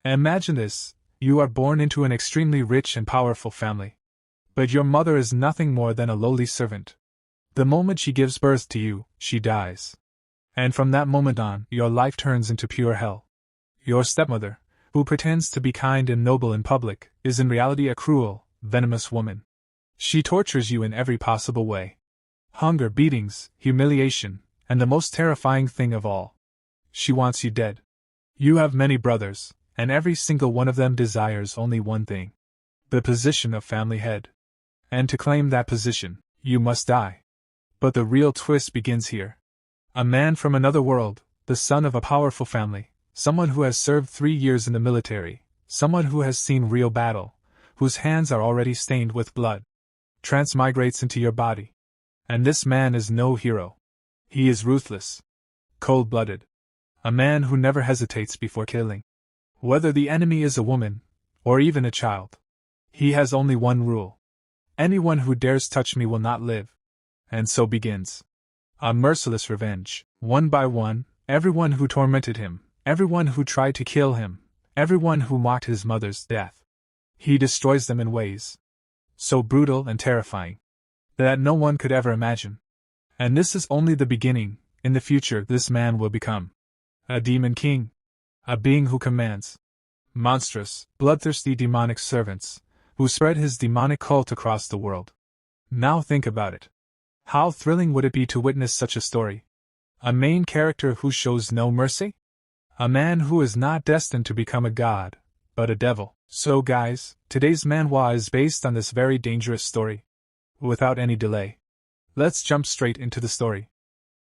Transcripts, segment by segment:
Imagine this, you are born into an extremely rich and powerful family. But your mother is nothing more than a lowly servant. The moment she gives birth to you, she dies. And from that moment on, your life turns into pure hell. Your stepmother, who pretends to be kind and noble in public, is in reality a cruel, venomous woman. She tortures you in every possible way. Hunger, beatings, humiliation, and the most terrifying thing of all. She wants you dead. You have many brothers, and every single one of them desires only one thing: the position of family head. And to claim that position, you must die. But the real twist begins here. A man from another world, the son of a powerful family, someone who has served 3 years in the military, someone who has seen real battle, whose hands are already stained with blood, transmigrates into your body. And this man is no hero. He is ruthless, cold-blooded, a man who never hesitates before killing. Whether the enemy is a woman, or even a child. He has only one rule. Anyone who dares touch me will not live. And so begins a merciless revenge. One by one, everyone who tormented him, everyone who tried to kill him, everyone who mocked his mother's death. He destroys them in ways so brutal and terrifying that no one could ever imagine. And this is only the beginning. In the future, this man will become a demon king, a being who commands monstrous, bloodthirsty demonic servants, who spread his demonic cult across the world. Now think about it. How thrilling would it be to witness such a story? A main character who shows no mercy? A man who is not destined to become a god, but a devil. So guys, today's manhwa is based on this very dangerous story. Without any delay, let's jump straight into the story.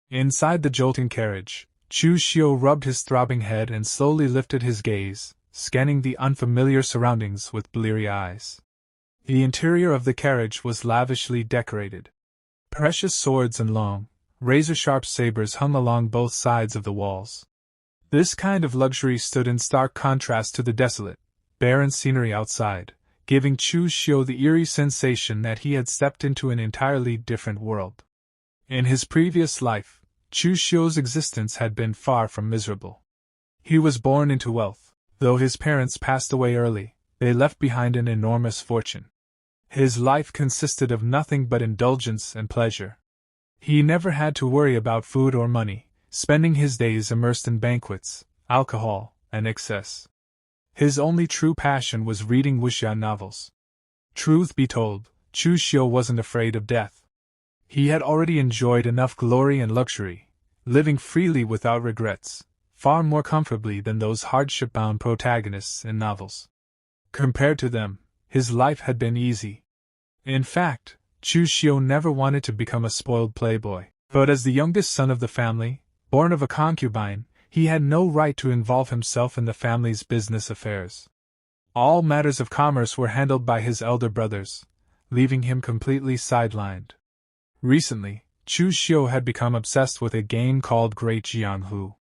Inside the jolting carriage, Chu Xiu rubbed his throbbing head and slowly lifted his gaze, scanning the unfamiliar surroundings with bleary eyes. The interior of the carriage was lavishly decorated. Precious swords and long, razor-sharp sabers hung along both sides of the walls. This kind of luxury stood in stark contrast to the desolate, barren scenery outside, giving Chu Xiu the eerie sensation that he had stepped into an entirely different world. In his previous life, Chu Xiu's existence had been far from miserable. He was born into wealth. Though his parents passed away early, they left behind an enormous fortune. His life consisted of nothing but indulgence and pleasure. He never had to worry about food or money, spending his days immersed in banquets, alcohol, and excess. His only true passion was reading wuxia novels. Truth be told, Chu Xiu wasn't afraid of death. He had already enjoyed enough glory and luxury, living freely without regrets, far more comfortably than those hardship-bound protagonists in novels. Compared to them, his life had been easy. In fact, Chu Xiu never wanted to become a spoiled playboy. But as the youngest son of the family, born of a concubine, he had no right to involve himself in the family's business affairs. All matters of commerce were handled by his elder brothers, leaving him completely sidelined. Recently, Chu Xiu had become obsessed with a game called Great Jianghu.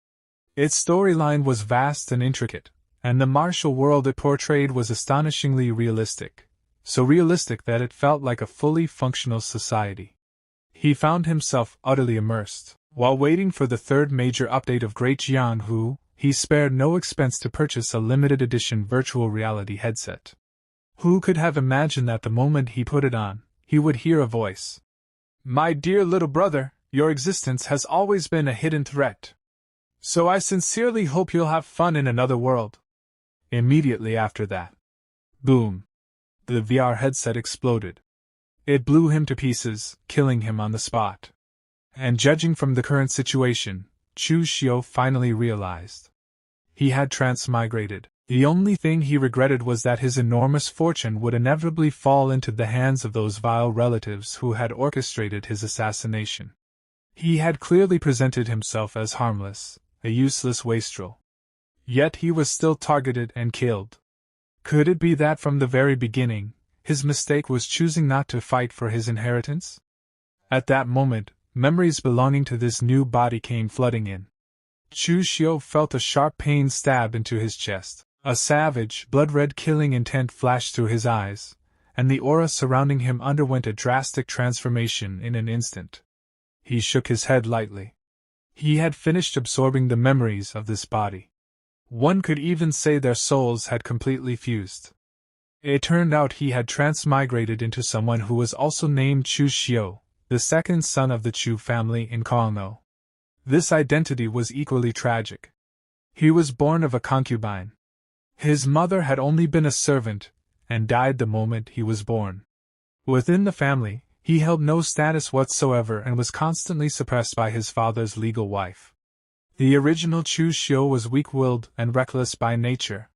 Its storyline was vast and intricate, and the martial world it portrayed was astonishingly realistic, so realistic that it felt like a fully functional society. He found himself utterly immersed. While waiting for the third major update of Great Jianghu, he spared no expense to purchase a limited edition virtual reality headset. Who could have imagined that the moment he put it on, he would hear a voice? "My dear little brother, your existence has always been a hidden threat. So I sincerely hope you'll have fun in another world." Immediately after that, boom! The VR headset exploded. It blew him to pieces, killing him on the spot. And judging from the current situation, Chu Xiu finally realized he had transmigrated. The only thing he regretted was that his enormous fortune would inevitably fall into the hands of those vile relatives who had orchestrated his assassination. He had clearly presented himself as harmless, a useless wastrel. Yet he was still targeted and killed. Could it be that from the very beginning, his mistake was choosing not to fight for his inheritance? At that moment, memories belonging to this new body came flooding in. Chu Xiu felt a sharp pain stab into his chest. A savage, blood-red killing intent flashed through his eyes, and the aura surrounding him underwent a drastic transformation in an instant. He shook his head lightly. He had finished absorbing the memories of this body. One could even say their souls had completely fused. It turned out he had transmigrated into someone who was also named Chu Xiu, the second son of the Chu family in Kunlun. This identity was equally tragic. He was born of a concubine. His mother had only been a servant, and died the moment he was born. Within the family, he held no status whatsoever and was constantly suppressed by his father's legal wife. The original Chu Xiu was weak-willed and reckless by nature.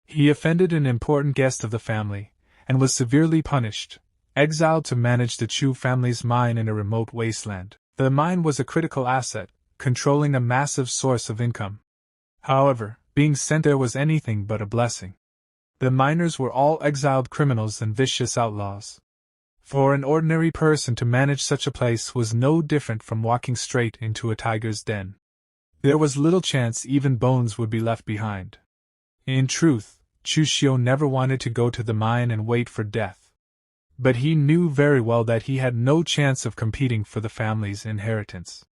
He offended an important guest of the family, and was severely punished, exiled to manage the Chu family's mine in a remote wasteland. The mine was a critical asset, controlling a massive source of income. However, being sent there was anything but a blessing. The miners were all exiled criminals and vicious outlaws. For an ordinary person to manage such a place was no different from walking straight into a tiger's den. There was little chance even bones would be left behind. In truth, Chu Xiu never wanted to go to the mine and wait for death. But he knew very well that he had no chance of competing for the family's inheritance.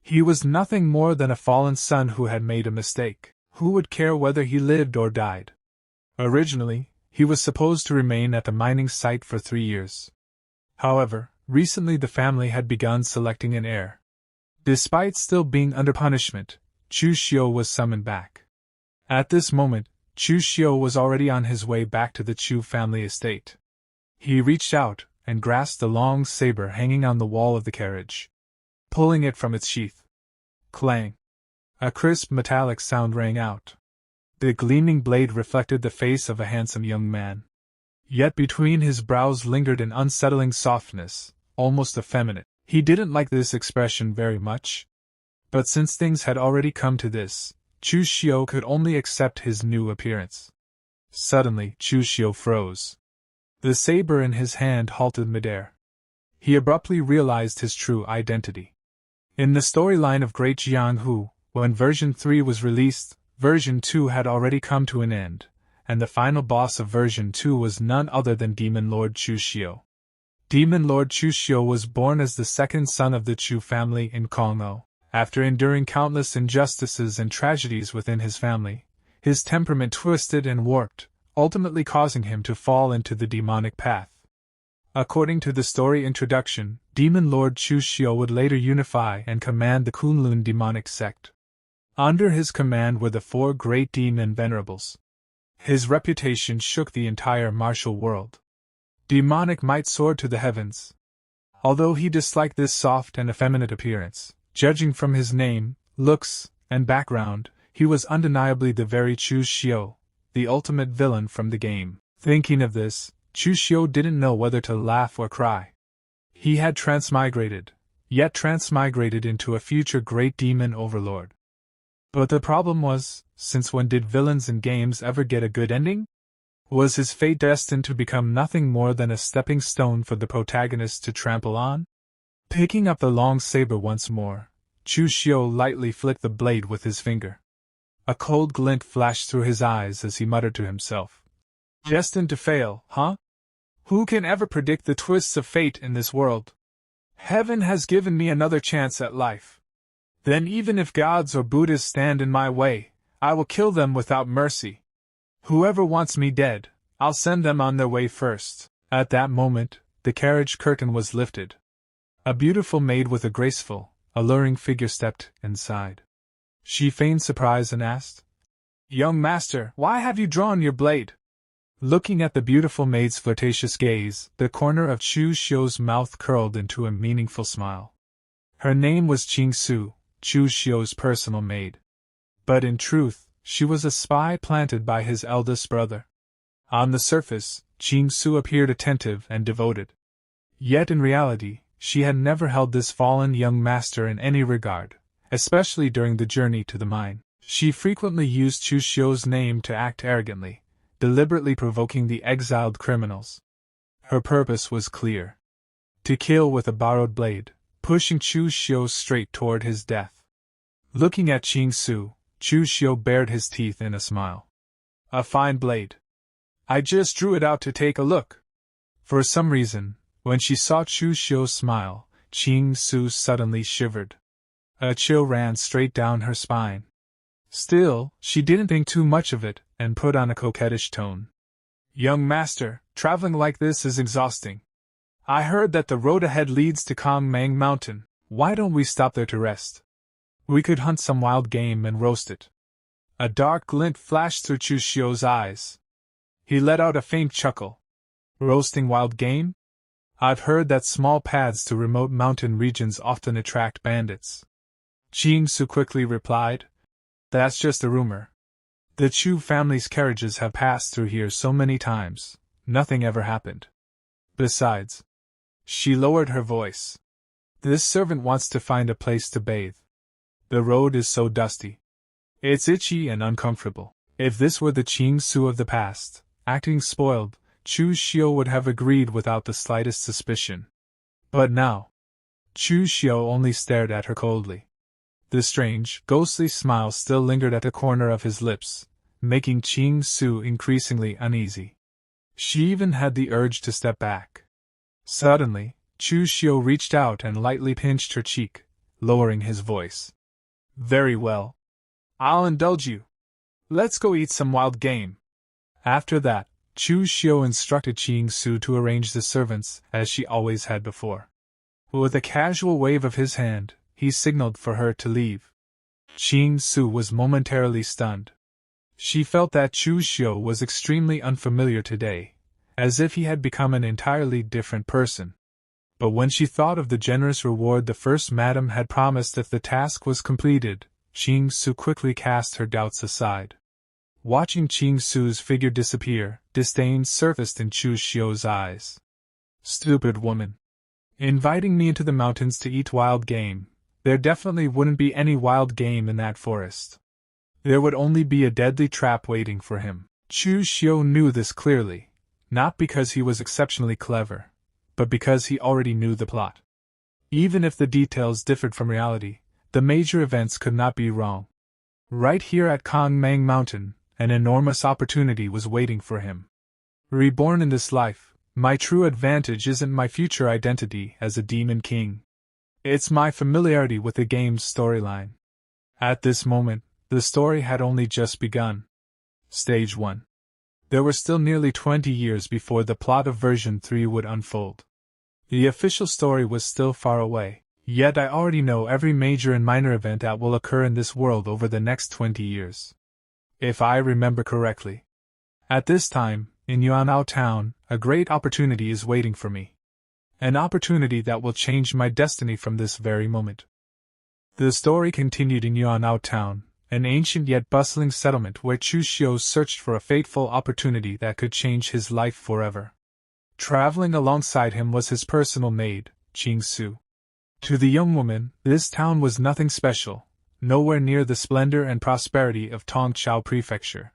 He was nothing more than a fallen son who had made a mistake. Who would care whether he lived or died? Originally, he was supposed to remain at the mining site for 3 years. However, recently the family had begun selecting an heir. Despite still being under punishment, Chu Xiu was summoned back. At this moment, Chu Xiu was already on his way back to the Chu family estate. He reached out and grasped the long saber hanging on the wall of the carriage. Pulling it from its sheath. Clang! A crisp metallic sound rang out. The gleaming blade reflected the face of a handsome young man. Yet between his brows lingered an unsettling softness, almost effeminate. He didn't like this expression very much. But since things had already come to this, Chu Xiu could only accept his new appearance. Suddenly, Chu Xiu froze. The saber in his hand halted midair. He abruptly realized his true identity. In the storyline of Great Jianghu, when version 3 was released, version 2 had already come to an end, and the final boss of version 2 was none other than Demon Lord Chu Xiu. Demon Lord Chu Xiu was born as the second son of the Chu family in Kunlun. After enduring countless injustices and tragedies within his family, his temperament twisted and warped, ultimately causing him to fall into the demonic path. According to the story introduction, Demon Lord Chu Xiu would later unify and command the Kunlun demonic sect. Under his command were the 4 great demon venerables. His reputation shook the entire martial world. Demonic might soared to the heavens. Although he disliked this soft and effeminate appearance, judging from his name, looks, and background, he was undeniably the very Chu Xiu, the ultimate villain from the game. Thinking of this, Chu Xiu didn't know whether to laugh or cry. He had transmigrated, yet transmigrated into a future great demon overlord. But the problem was, since when did villains in games ever get a good ending? Was his fate destined to become nothing more than a stepping stone for the protagonist to trample on? Picking up the long saber once more, Chu Xiu lightly flicked the blade with his finger. A cold glint flashed through his eyes as he muttered to himself. Destined to fail, huh? Who can ever predict the twists of fate in this world? Heaven has given me another chance at life. Then even if gods or Buddhas stand in my way, I will kill them without mercy. Whoever wants me dead, I'll send them on their way first. At that moment, the carriage curtain was lifted. A beautiful maid with a graceful, alluring figure stepped inside. She feigned surprise and asked, "Young master, why have you drawn your blade?" Looking at the beautiful maid's flirtatious gaze, the corner of Chu Xiu's mouth curled into a meaningful smile. Her name was Chu Xiu's personal maid. But in truth, she was a spy planted by his eldest brother. On the surface, Xiu appeared attentive and devoted. Yet in reality, she had never held this fallen young master in any regard, especially during the journey to the mine. She frequently used Chu Xiu's name to act arrogantly, deliberately provoking the exiled criminals. Her purpose was clear: to kill with a borrowed blade, pushing Chu Xiu straight toward his death. Looking at Chu Xiu bared his teeth in a smile. "A fine blade. I just drew it out to take a look." For some reason, when she saw Chu Xiu smile, Chu suddenly shivered. A chill ran straight down her spine. Still, she didn't think too much of it, and put on a coquettish tone. Young master, traveling like this is exhausting. I heard that the road ahead leads to Kongmang Mountain. Why don't we stop there to rest? We could hunt some wild game and roast it. A dark glint flashed through Chu Xiu's eyes. He let out a faint chuckle. Roasting wild game? I've heard that small paths to remote mountain regions often attract bandits. Su quickly replied. That's just a rumor. The Chu family's carriages have passed through here so many times, nothing ever happened. Besides, she lowered her voice. This servant wants to find a place to bathe. The road is so dusty. It's itchy and uncomfortable. If this were the Su of the past, acting spoiled, Chu Xiu would have agreed without the slightest suspicion. But now, Chu Xiu only stared at her coldly. The strange, ghostly smile still lingered at the corner of his lips, making Su increasingly uneasy. She even had the urge to step back. Suddenly, Chu Xiu reached out and lightly pinched her cheek, lowering his voice. Very well. I'll indulge you. Let's go eat some wild game. After that, Chu Xiu instructed Su to arrange the servants, as she always had before. With a casual wave of his hand, he signaled for her to leave. Su was momentarily stunned. She felt that Chu Xiu was extremely unfamiliar today, as if he had become an entirely different person. But when she thought of the generous reward the first madam had promised if the task was completed, Su quickly cast her doubts aside. Watching Su's figure disappear, disdain surfaced in Chu Xiu's eyes. Stupid woman. Inviting me into the mountains to eat wild game. There definitely wouldn't be any wild game in that forest. There would only be a deadly trap waiting for him. Chu Xiu knew this clearly, not because he was exceptionally clever, but because he already knew the plot. Even if the details differed from reality, the major events could not be wrong. Right here at Kongmang Mountain, an enormous opportunity was waiting for him. Reborn in this life, my true advantage isn't my future identity as a demon king. It's my familiarity with the game's storyline. At this moment, the story had only just begun. Stage 1. There were still nearly 20 years before the plot of version 3 would unfold. The official story was still far away. Yet I already know every major and minor event that will occur in this world over the next 20 years. If I remember correctly. At this time, in Yuanao Town, a great opportunity is waiting for me. An opportunity that will change my destiny from this very moment. The story continued in Yuanao Town, an ancient yet bustling settlement where Chu Xiu searched for a fateful opportunity that could change his life forever. Traveling alongside him was his personal maid, Su. To the young woman, this town was nothing special, nowhere near the splendor and prosperity of Tongchao Prefecture.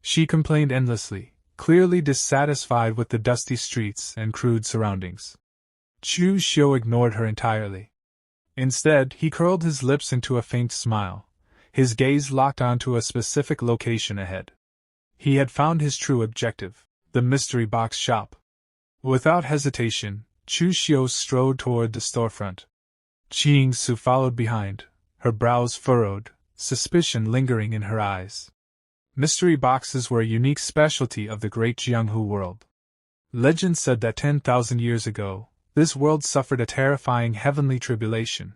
She complained endlessly, clearly dissatisfied with the dusty streets and crude surroundings. Chu Xiu ignored her entirely. Instead, he curled his lips into a faint smile, his gaze locked onto a specific location ahead. He had found his true objective, the mystery box shop. Without hesitation, Chu Xiu strode toward the storefront. Su followed behind, her brows furrowed, suspicion lingering in her eyes. Mystery boxes were a unique specialty of the Great Jianghu world. Legend said that 10,000 years ago, this world suffered a terrifying heavenly tribulation.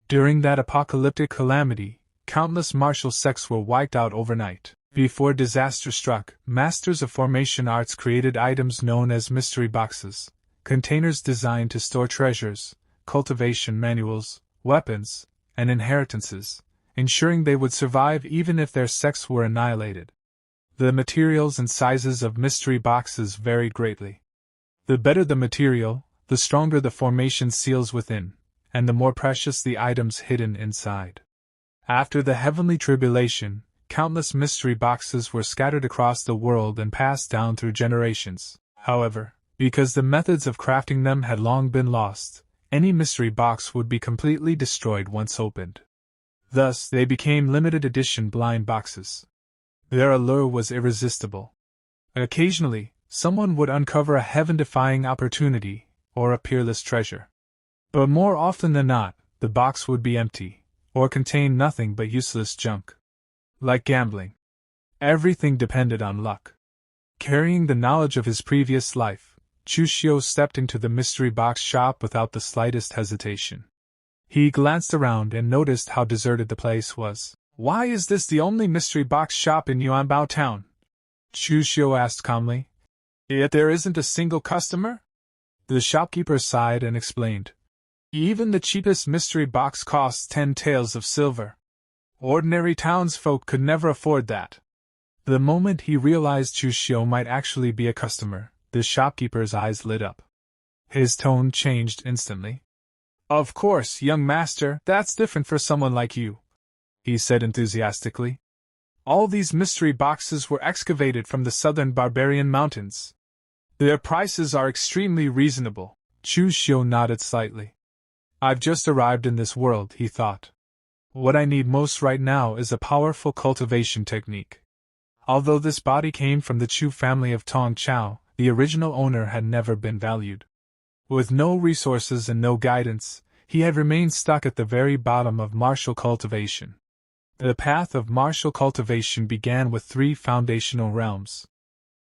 During that apocalyptic calamity, countless martial sects were wiped out overnight. Before disaster struck, masters of formation arts created items known as mystery boxes, containers designed to store treasures, cultivation manuals, weapons, and inheritances, ensuring they would survive even if their sects were annihilated. The materials and sizes of mystery boxes varied greatly. The better the material, the stronger the formation seals within, and the more precious the items hidden inside. After the heavenly tribulation, countless mystery boxes were scattered across the world and passed down through generations. However, because the methods of crafting them had long been lost, any mystery box would be completely destroyed once opened. Thus, they became limited edition blind boxes. Their allure was irresistible. Occasionally, someone would uncover a heaven-defying opportunity, or a peerless treasure. But more often than not, the box would be empty, or contain nothing but useless junk. Like gambling. Everything depended on luck. Carrying the knowledge of his previous life, Chu Xiu stepped into the mystery box shop without the slightest hesitation. He glanced around and noticed how deserted the place was. "Why is this the only mystery box shop in Yuanbao town?" Chu Xiu asked calmly. "Yet there isn't a single customer?" The shopkeeper sighed and explained. "Even the cheapest mystery box costs 10 taels of silver. Ordinary townsfolk could never afford that." The moment he realized Chu Xiu might actually be a customer, the shopkeeper's eyes lit up. His tone changed instantly. "Of course, young master, that's different for someone like you," he said enthusiastically. "All these mystery boxes were excavated from the southern barbarian mountains. Their prices are extremely reasonable." Chu Xiu nodded slightly. "I've just arrived in this world," he thought. "What I need most right now is a powerful cultivation technique." Although this body came from the Chu family of Tong Chao, the original owner had never been valued. With no resources and no guidance, he had remained stuck at the very bottom of martial cultivation. The path of martial cultivation began with 3 foundational realms.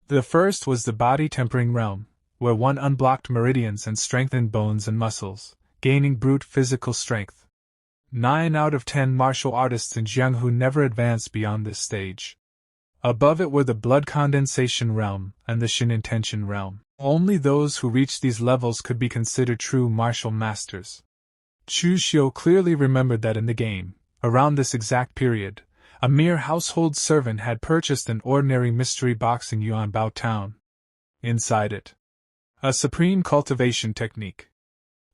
The first was the body-tempering realm, where one unblocked meridians and strengthened bones and muscles, gaining brute physical strength. 9 out of 10 martial artists in Jianghu never advanced beyond this stage. Above it were the blood condensation realm and the Shin intention realm. Only those who reached these levels could be considered true martial masters. Chu Xiu clearly remembered that in the game, around this exact period, a mere household servant had purchased an ordinary mystery box in Yuanbao town. Inside it, a supreme cultivation technique.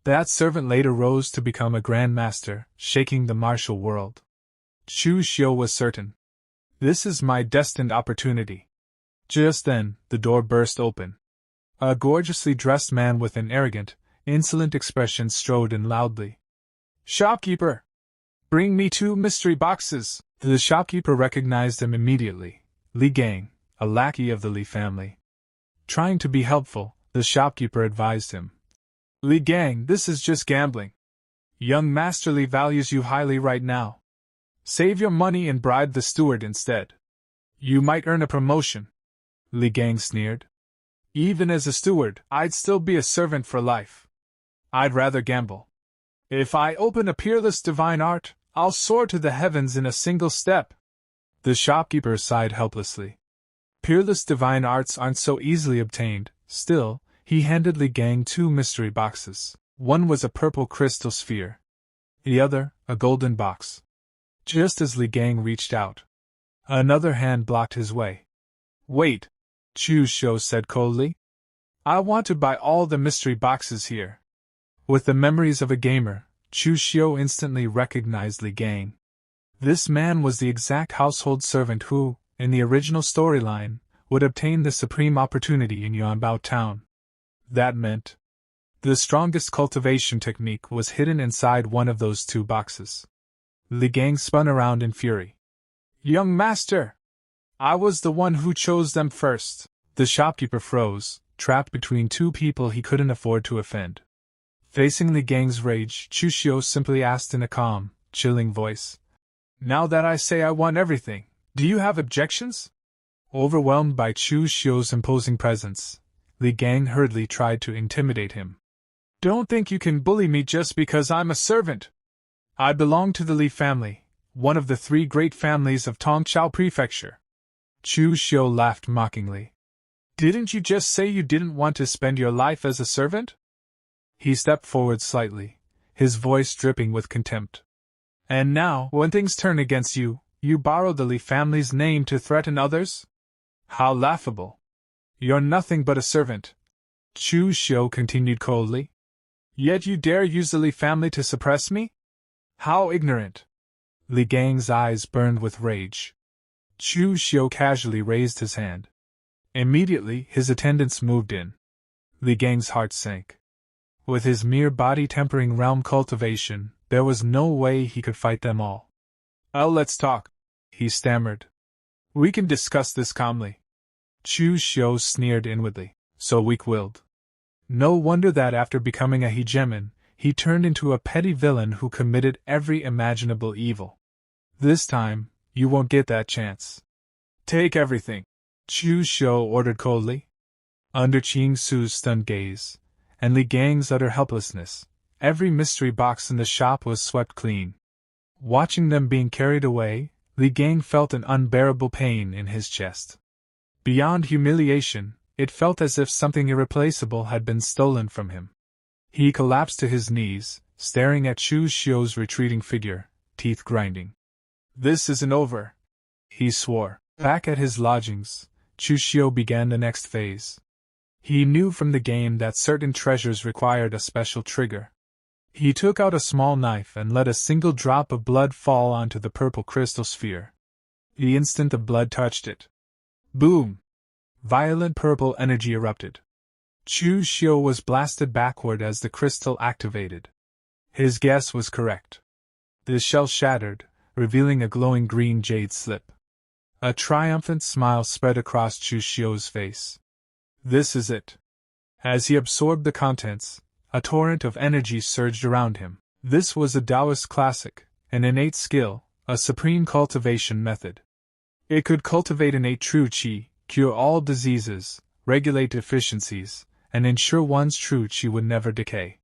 That servant later rose to become a grand master, shaking the martial world. Chu Xiu was certain. This is my destined opportunity. Just then, the door burst open. A gorgeously dressed man with an arrogant, insolent expression strode in loudly. "Shopkeeper! Bring me 2 mystery boxes!" The shopkeeper recognized him immediately. Li Gang, a lackey of the Li family. Trying to be helpful, the shopkeeper advised him. "Li Gang, this is just gambling. Young Master Li values you highly right now. Save your money and bribe the steward instead. You might earn a promotion." Li Gang sneered. "Even as a steward, I'd still be a servant for life. I'd rather gamble. If I open a peerless divine art, I'll soar to the heavens in a single step." The shopkeeper sighed helplessly. Peerless divine arts aren't so easily obtained. Still, he handed Li Gang 2 mystery boxes. One was a purple crystal sphere. The other, a golden box. Just as Li Gang reached out, another hand blocked his way. "Wait," Chu Xiu said coldly. "I want to buy all the mystery boxes here." With the memories of a gamer, Chu Xiu instantly recognized Li Gang. This man was the exact household servant who, in the original storyline, would obtain the supreme opportunity in Yuanbao town. That meant the strongest cultivation technique was hidden inside one of those 2 boxes. Li Gang spun around in fury. "Young master! I was the one who chose them first." The shopkeeper froze, trapped between 2 people he couldn't afford to offend. Facing Li Gang's rage, Chu Xiu simply asked in a calm, chilling voice. "Now that I say I want everything, do you have objections?" Overwhelmed by Chu Xiu's imposing presence, Li Gang hurriedly tried to intimidate him. "Don't think you can bully me just because I'm a servant. I belong to the Li family, one of the 3 great families of Tongchao Prefecture." Chu Xiu laughed mockingly. "Didn't you just say you didn't want to spend your life as a servant?" He stepped forward slightly, his voice dripping with contempt. "And now, when things turn against you, you borrow the Li family's name to threaten others? How laughable! You're nothing but a servant," Chu Xiu continued coldly. "Yet you dare use the Li family to suppress me? How ignorant!" Li Gang's eyes burned with rage. Chu Xiu casually raised his hand. Immediately, his attendants moved in. Li Gang's heart sank. With his mere body-tempering realm cultivation, there was no way he could fight them all. Let's talk," he stammered. "We can discuss this calmly." Chu Xiu sneered inwardly. So weak-willed. No wonder that after becoming a hegemon, he turned into a petty villain who committed every imaginable evil. This time, You won't get that chance. Take everything, Chu Xiu ordered coldly. Under Chu Xiu's stunned gaze, and Li Gang's utter helplessness, every mystery box in the shop was swept clean. Watching them being carried away, Li Gang felt an unbearable pain in his chest. Beyond humiliation, it felt as if something irreplaceable had been stolen from him. He collapsed to his knees, staring at Chu Xiu's retreating figure, teeth grinding. This isn't over, he swore. Back at his lodgings, Chu Xiu began the next phase. He knew from the game that certain treasures required a special trigger. He took out a small knife and let a single drop of blood fall onto the purple crystal sphere. The instant the blood touched it, boom! Violent purple energy erupted. Chu Xiu was blasted backward as the crystal activated. His guess was correct. The shell shattered, revealing a glowing green jade slip. A triumphant smile spread across Chu Xiu's face. This is it. As he absorbed the contents, a torrent of energy surged around him. This was a Taoist classic, an innate skill, a supreme cultivation method. It could cultivate innate true qi, cure all diseases, regulate deficiencies, and ensure one's true qi would never decay.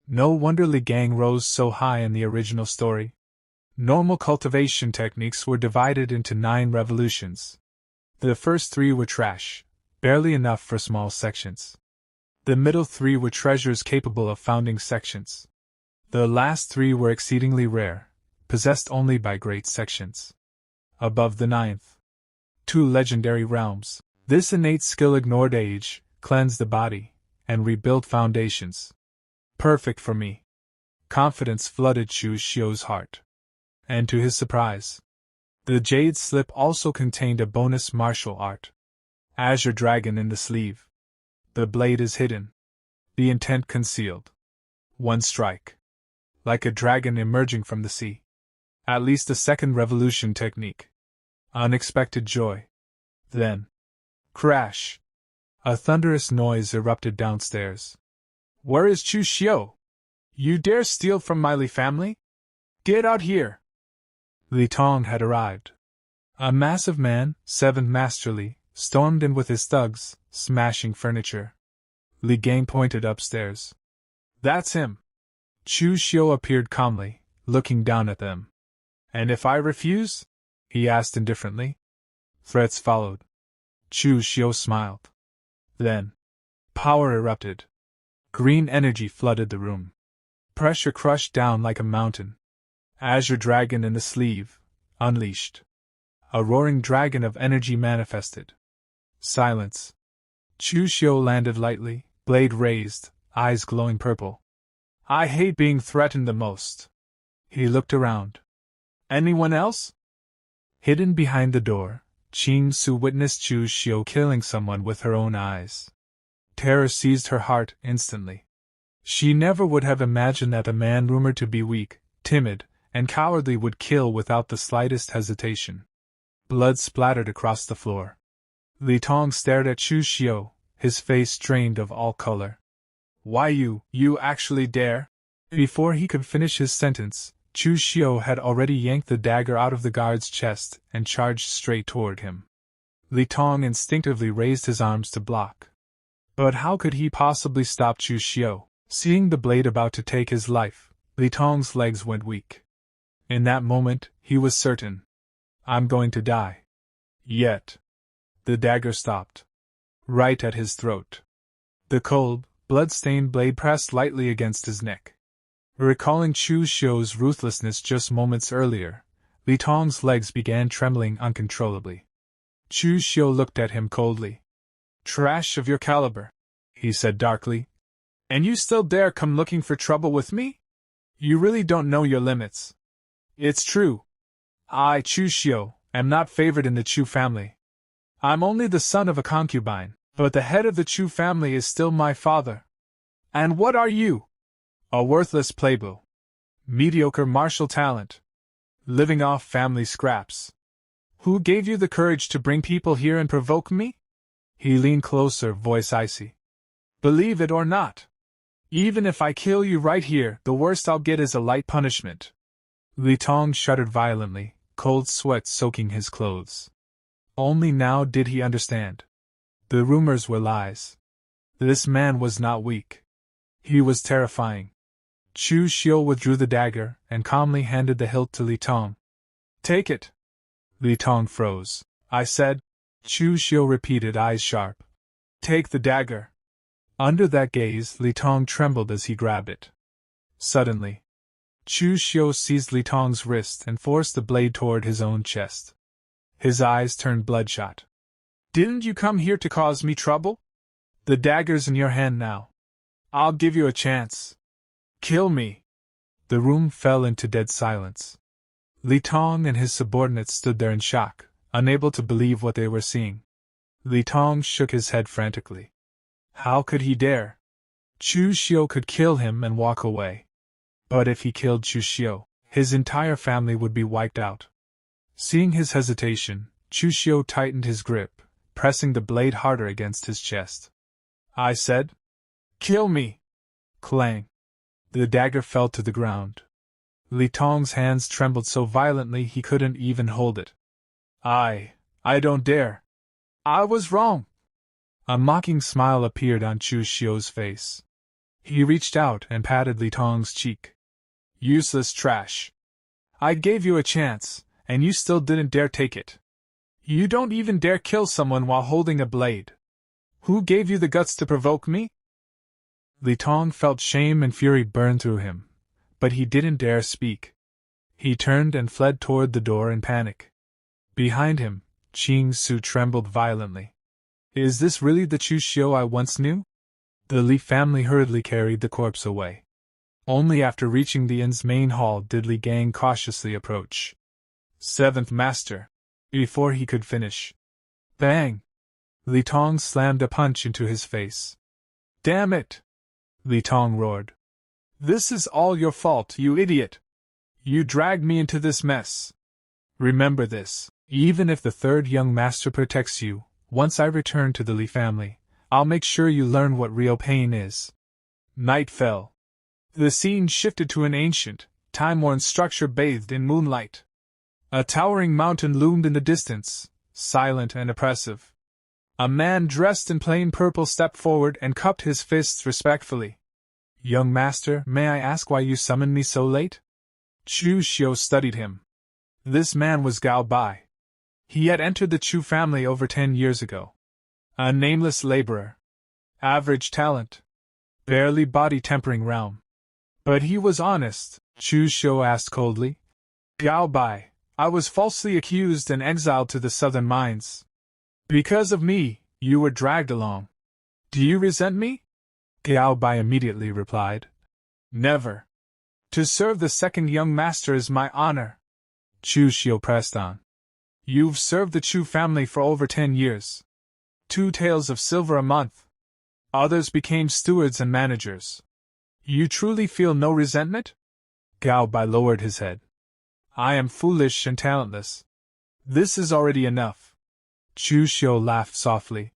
No wonder Li Gang rose so high in the original story. Normal cultivation techniques were divided into 9 revolutions. The first 3 were trash, barely enough for small sections. The middle 3 were treasures capable of founding sections. The last 3 were exceedingly rare, possessed only by great sections. Above the 9th, 2 legendary realms. This innate skill ignored age, cleansed the body, and rebuilt foundations. Perfect for me. Confidence flooded Chu Xiu's heart. And to his surprise, the jade slip also contained a bonus martial art. Azure Dragon in the sleeve. The blade is hidden. The intent concealed. One strike. Like a dragon emerging from the sea. At least a second revolution technique. Unexpected joy. Then, crash! A thunderous noise erupted downstairs. Where is Chu Xiu? You dare steal from my Li family? Get out here! Li Tong had arrived. A massive man, 7th Master Li, stormed in with his thugs, smashing furniture. Li Gang pointed upstairs. That's him. Chu Xiu appeared calmly, looking down at them. And if I refuse? He asked indifferently. Threats followed. Chu Xiu smiled. Then, power erupted. Green energy flooded the room. Pressure crushed down like a mountain. Azure Dragon in the sleeve, unleashed. A roaring dragon of energy manifested. Silence. Chu Xiu landed lightly, blade raised, eyes glowing purple. I hate being threatened the most. He looked around. Anyone else? Hidden behind the door, Qing Su witnessed Chu Xiu killing someone with her own eyes. Terror seized her heart instantly. She never would have imagined that a man rumored to be weak, timid, and cowardly would kill without the slightest hesitation. Blood splattered across the floor. Li Tong stared at Chu Xiu, his face drained of all color. Why you actually dare? Before he could finish his sentence, Chu Xiu had already yanked the dagger out of the guard's chest and charged straight toward him. Li Tong instinctively raised his arms to block. But how could he possibly stop Chu Xiu? Seeing the blade about to take his life, Li Tong's legs went weak. In that moment, he was certain. I'm going to die. Yet. The dagger stopped. Right at his throat. The cold, blood-stained blade pressed lightly against his neck. Recalling Chu Xiu's ruthlessness just moments earlier, Li Tong's legs began trembling uncontrollably. Chu Xiu looked at him coldly. Trash of your caliber, he said darkly. And you still dare come looking for trouble with me? You really don't know your limits. It's true. I, Chu Xiu, am not favored in the Chu family. I'm only the son of a concubine, but the head of the Chu family is still my father. And what are you? A worthless playbill. Mediocre martial talent. Living off family scraps. Who gave you the courage to bring people here and provoke me? He leaned closer, voice icy. Believe it or not. Even if I kill you right here, the worst I'll get is a light punishment. Li Tong shuddered violently, cold sweat soaking his clothes. Only now did he understand. The rumors were lies. This man was not weak. He was terrifying. Chu Xiu withdrew the dagger and calmly handed the hilt to Li Tong. "Take it." Li Tong froze. "I said," Chu Xiu repeated, eyes sharp. "Take the dagger." Under that gaze, Li Tong trembled as he grabbed it. Suddenly, Chu Xiu seized Li Tong's wrist and forced the blade toward his own chest. His eyes turned bloodshot. "Didn't you come here to cause me trouble? The dagger's in your hand now. I'll give you a chance. Kill me." The room fell into dead silence. Li Tong and his subordinates stood there in shock, unable to believe what they were seeing. Li Tong shook his head frantically. How could he dare? Chu Xiu could kill him and walk away. But if he killed Chu Xiu, his entire family would be wiped out. Seeing his hesitation, Chu Xiu tightened his grip, pressing the blade harder against his chest. "I said, kill me!" Clang! The dagger fell to the ground. Li Tong's hands trembled so violently he couldn't even hold it. I don't dare. I was wrong." A mocking smile appeared on Chu Xiu's face. He reached out and patted Li Tong's cheek. "Useless trash. I gave you a chance, and you still didn't dare take it. You don't even dare kill someone while holding a blade. Who gave you the guts to provoke me?" Li Tong felt shame and fury burn through him, but he didn't dare speak. He turned and fled toward the door in panic. Behind him, Chu Xiu trembled violently. Is this really the Chu Xiu I once knew? The Li family hurriedly carried the corpse away. Only after reaching the inn's main hall did Li Gang cautiously approach. "Seventh Master." Before he could finish, bang! Li Tong slammed a punch into his face. "Damn it!" Li Tong roared. "This is all your fault, you idiot! You dragged me into this mess. Remember this, even if the third young master protects you, once I return to the Li family, I'll make sure you learn what real pain is." Night fell. The scene shifted to an ancient, time-worn structure bathed in moonlight. A towering mountain loomed in the distance, silent and oppressive. A man dressed in plain purple stepped forward and cupped his fists respectfully. "Young master, may I ask why you summoned me so late?" Chu Xiu studied him. This man was Gao Bai. He had entered the Chu family over 10 years ago. A nameless laborer. Average talent. Barely body-tempering realm. But he was honest, Chu Xiu asked coldly. "Gao Bai, I was falsely accused and exiled to the southern mines. Because of me, you were dragged along. Do you resent me?" Gao Bai immediately replied. "Never. To serve the second young master is my honor." Chu Xiu pressed on. "You've served the Chu family for over 10 years. 2 taels of silver a month. Others became stewards and managers. You truly feel no resentment?" Gao Bai lowered his head. "I am foolish and talentless. This is already enough." Chu Xiu laughed softly.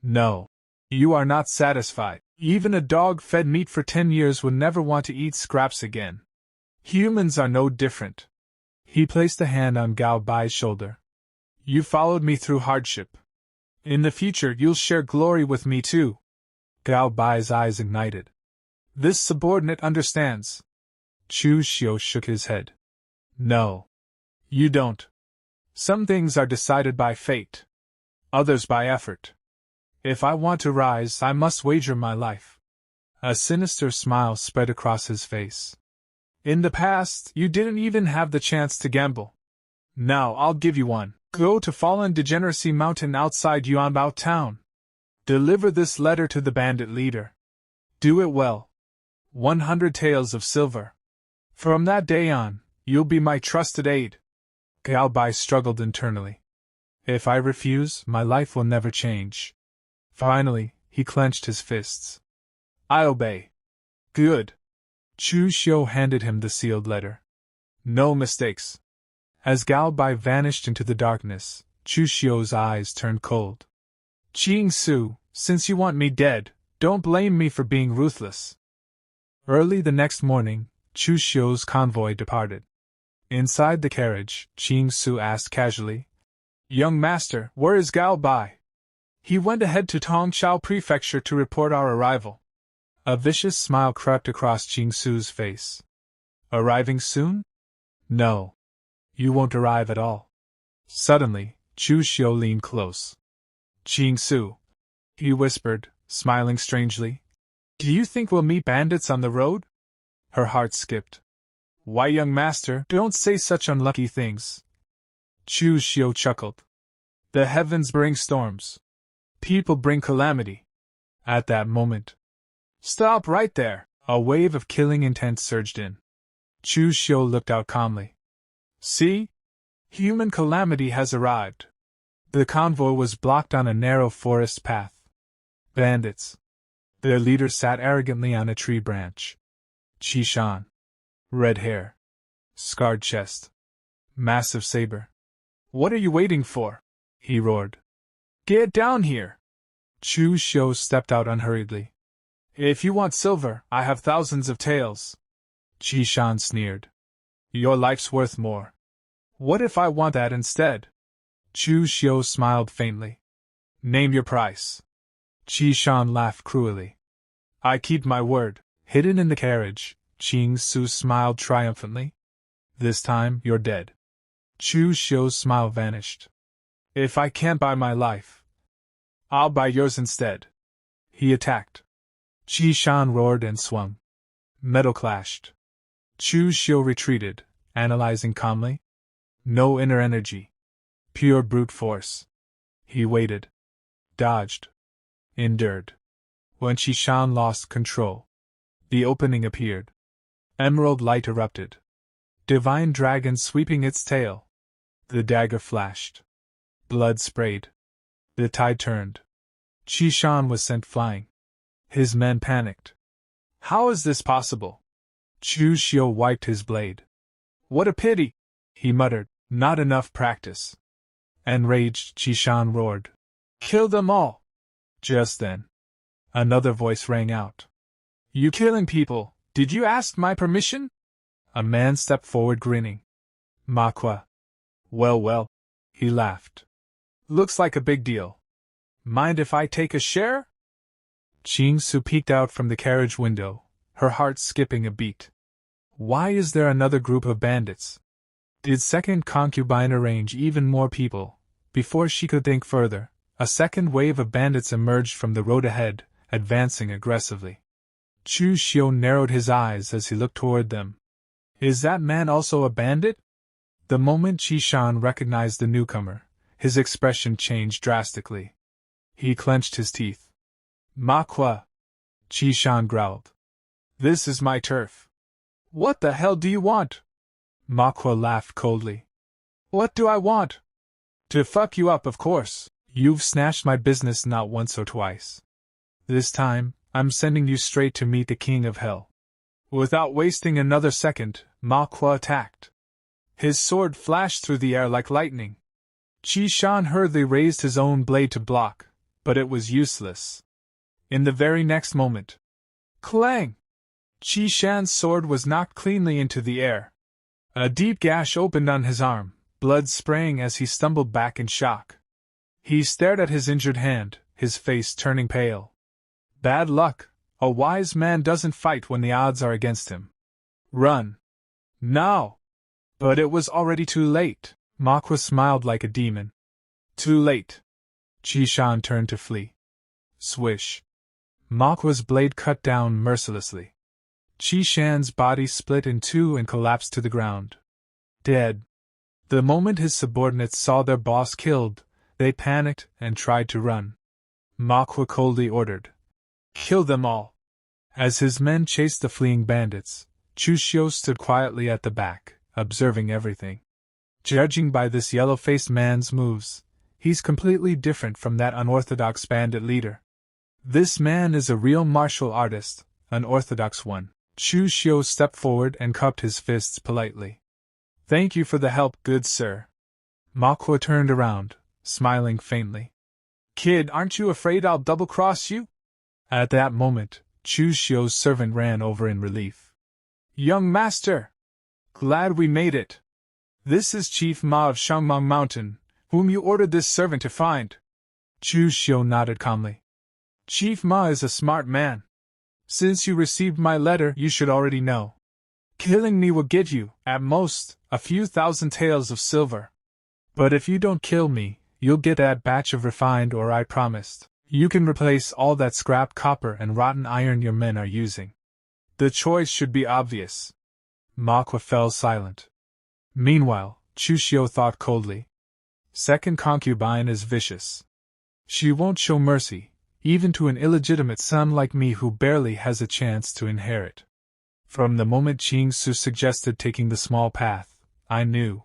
"No. You are not satisfied. Even a dog fed meat for 10 years would never want to eat scraps again. Humans are no different." He placed a hand on Gao Bai's shoulder. "You followed me through hardship. In the future you'll share glory with me too." Gao Bai's eyes ignited. "This subordinate understands." Chu Xiu shook his head. "No. You don't. Some things are decided by fate. Others by effort. If I want to rise, I must wager my life." A sinister smile spread across his face. "In the past, you didn't even have the chance to gamble. Now I'll give you one. Go to Fallen Degeneracy Mountain outside Yuanbao town. Deliver this letter to the bandit leader. Do it well. 100 taels of silver. From that day on, you'll be my trusted aide." Gao Bai struggled internally. "If I refuse, my life will never change." Finally, he clenched his fists. "I obey." "Good." Chu Xiu handed him the sealed letter. "No mistakes." As Gao Bai vanished into the darkness, Chu Xiu's eyes turned cold. "Chu Xiu, since you want me dead, don't blame me for being ruthless." Early the next morning, Chu Xiu's convoy departed. Inside the carriage, Chu Xiu asked casually, "Young master, where is Gao Bai?" "He went ahead to Tongchao Prefecture to report our arrival." A vicious smile crept across Chu Xiu's face. "Arriving soon?" "No. You won't arrive at all." Suddenly, Chu Xiu leaned close. "Chu Xiu," he whispered, smiling strangely, "do you think we'll meet bandits on the road?" Her heart skipped. "Why, young master, don't say such unlucky things." Chu Xiu chuckled. "The heavens bring storms. People bring calamity." At that moment, "Stop right there!" A wave of killing intent surged in. Chu Xiu looked out calmly. "See? Human calamity has arrived." The convoy was blocked on a narrow forest path. Bandits. Their leader sat arrogantly on a tree branch. Qishan. Red hair. Scarred chest. Massive saber. "What are you waiting for?" he roared. "Get down here!" Chu Xiu stepped out unhurriedly. "If you want silver, I have thousands of taels." Qishan sneered. "Your life's worth more." "What if I want that instead?" Chu Xiu smiled faintly. "Name your price." Qishan laughed cruelly. "I keep my word." Hidden in the carriage, Chu Xiu smiled triumphantly. "This time, you're dead." Chu Xiu's smile vanished. "If I can't buy my life, I'll buy yours instead." He attacked. Qishan roared and swung. Metal clashed. Chu Xiu retreated, analyzing calmly. No inner energy. Pure brute force. He waited. Dodged. Endured. When Qishan lost control, the opening appeared. Emerald light erupted. Divine dragon sweeping its tail. The dagger flashed. Blood sprayed. The tide turned. Qishan was sent flying. His men panicked. "How is this possible?" Chu Xiu wiped his blade. "What a pity!" he muttered. "Not enough practice." Enraged, Qishan roared. "Kill them all!" Just then, another voice rang out. "You killing people, did you ask my permission?" A man stepped forward grinning. Manhwa. "Well, well," he laughed. "Looks like a big deal. Mind if I take a share?" Chu Xiu peeked out from the carriage window, her heart skipping a beat. Why is there another group of bandits? Did second concubine arrange even more people? Before she could think further, a second wave of bandits emerged from the road ahead, advancing aggressively. Chu Xiu narrowed his eyes as he looked toward them. Is that man also a bandit? The moment Qishan recognized the newcomer, his expression changed drastically. He clenched his teeth. "Manhwa," Qishan growled. "This is my turf." "What the hell do you want?" Manhwa laughed coldly. "What do I want?" "To fuck you up, of course. You've snatched my business not once or twice. This time, I'm sending you straight to meet the King of Hell." Without wasting another second, Manhwa attacked. His sword flashed through the air like lightning. Qishan hurriedly raised his own blade to block, but it was useless. In the very next moment, clang! Qishan's sword was knocked cleanly into the air. A deep gash opened on his arm, blood spraying as he stumbled back in shock. He stared at his injured hand, his face turning pale. Bad luck. A wise man doesn't fight when the odds are against him. Run. Now! But it was already too late. Manhwa smiled like a demon. Too late. Qishan turned to flee. Swish. Manhwa's blade cut down mercilessly. Qishan's body split in two and collapsed to the ground. Dead. The moment his subordinates saw their boss killed, they panicked and tried to run. Manhwa coldly ordered, "Kill them all." As his men chased the fleeing bandits, Chu Xiu stood quietly at the back, observing everything. Judging by this yellow-faced man's moves, he's completely different from that unorthodox bandit leader. This man is a real martial artist, an orthodox one. Chu Xiu stepped forward and cupped his fists politely. "Thank you for the help, good sir." Manhwa turned around, smiling faintly. "Kid, aren't you afraid I'll double-cross you?" At that moment, Chu Xiu's servant ran over in relief. "Young master! Glad we made it." This is Chief Ma of Shangmang Mountain, whom you ordered this servant to find. Chu Xiu nodded calmly. Chief Ma is a smart man. Since you received my letter, you should already know. Killing me will get you, at most, a few thousand taels of silver. But if you don't kill me, you'll get that batch of refined ore I promised. You can replace all that scrap copper and rotten iron your men are using. The choice should be obvious. Manhwa fell silent. Meanwhile, Chu Xiu thought coldly. Second concubine is vicious. She won't show mercy, even to an illegitimate son like me who barely has a chance to inherit. From the moment Chu Xiu suggested taking the small path, I knew.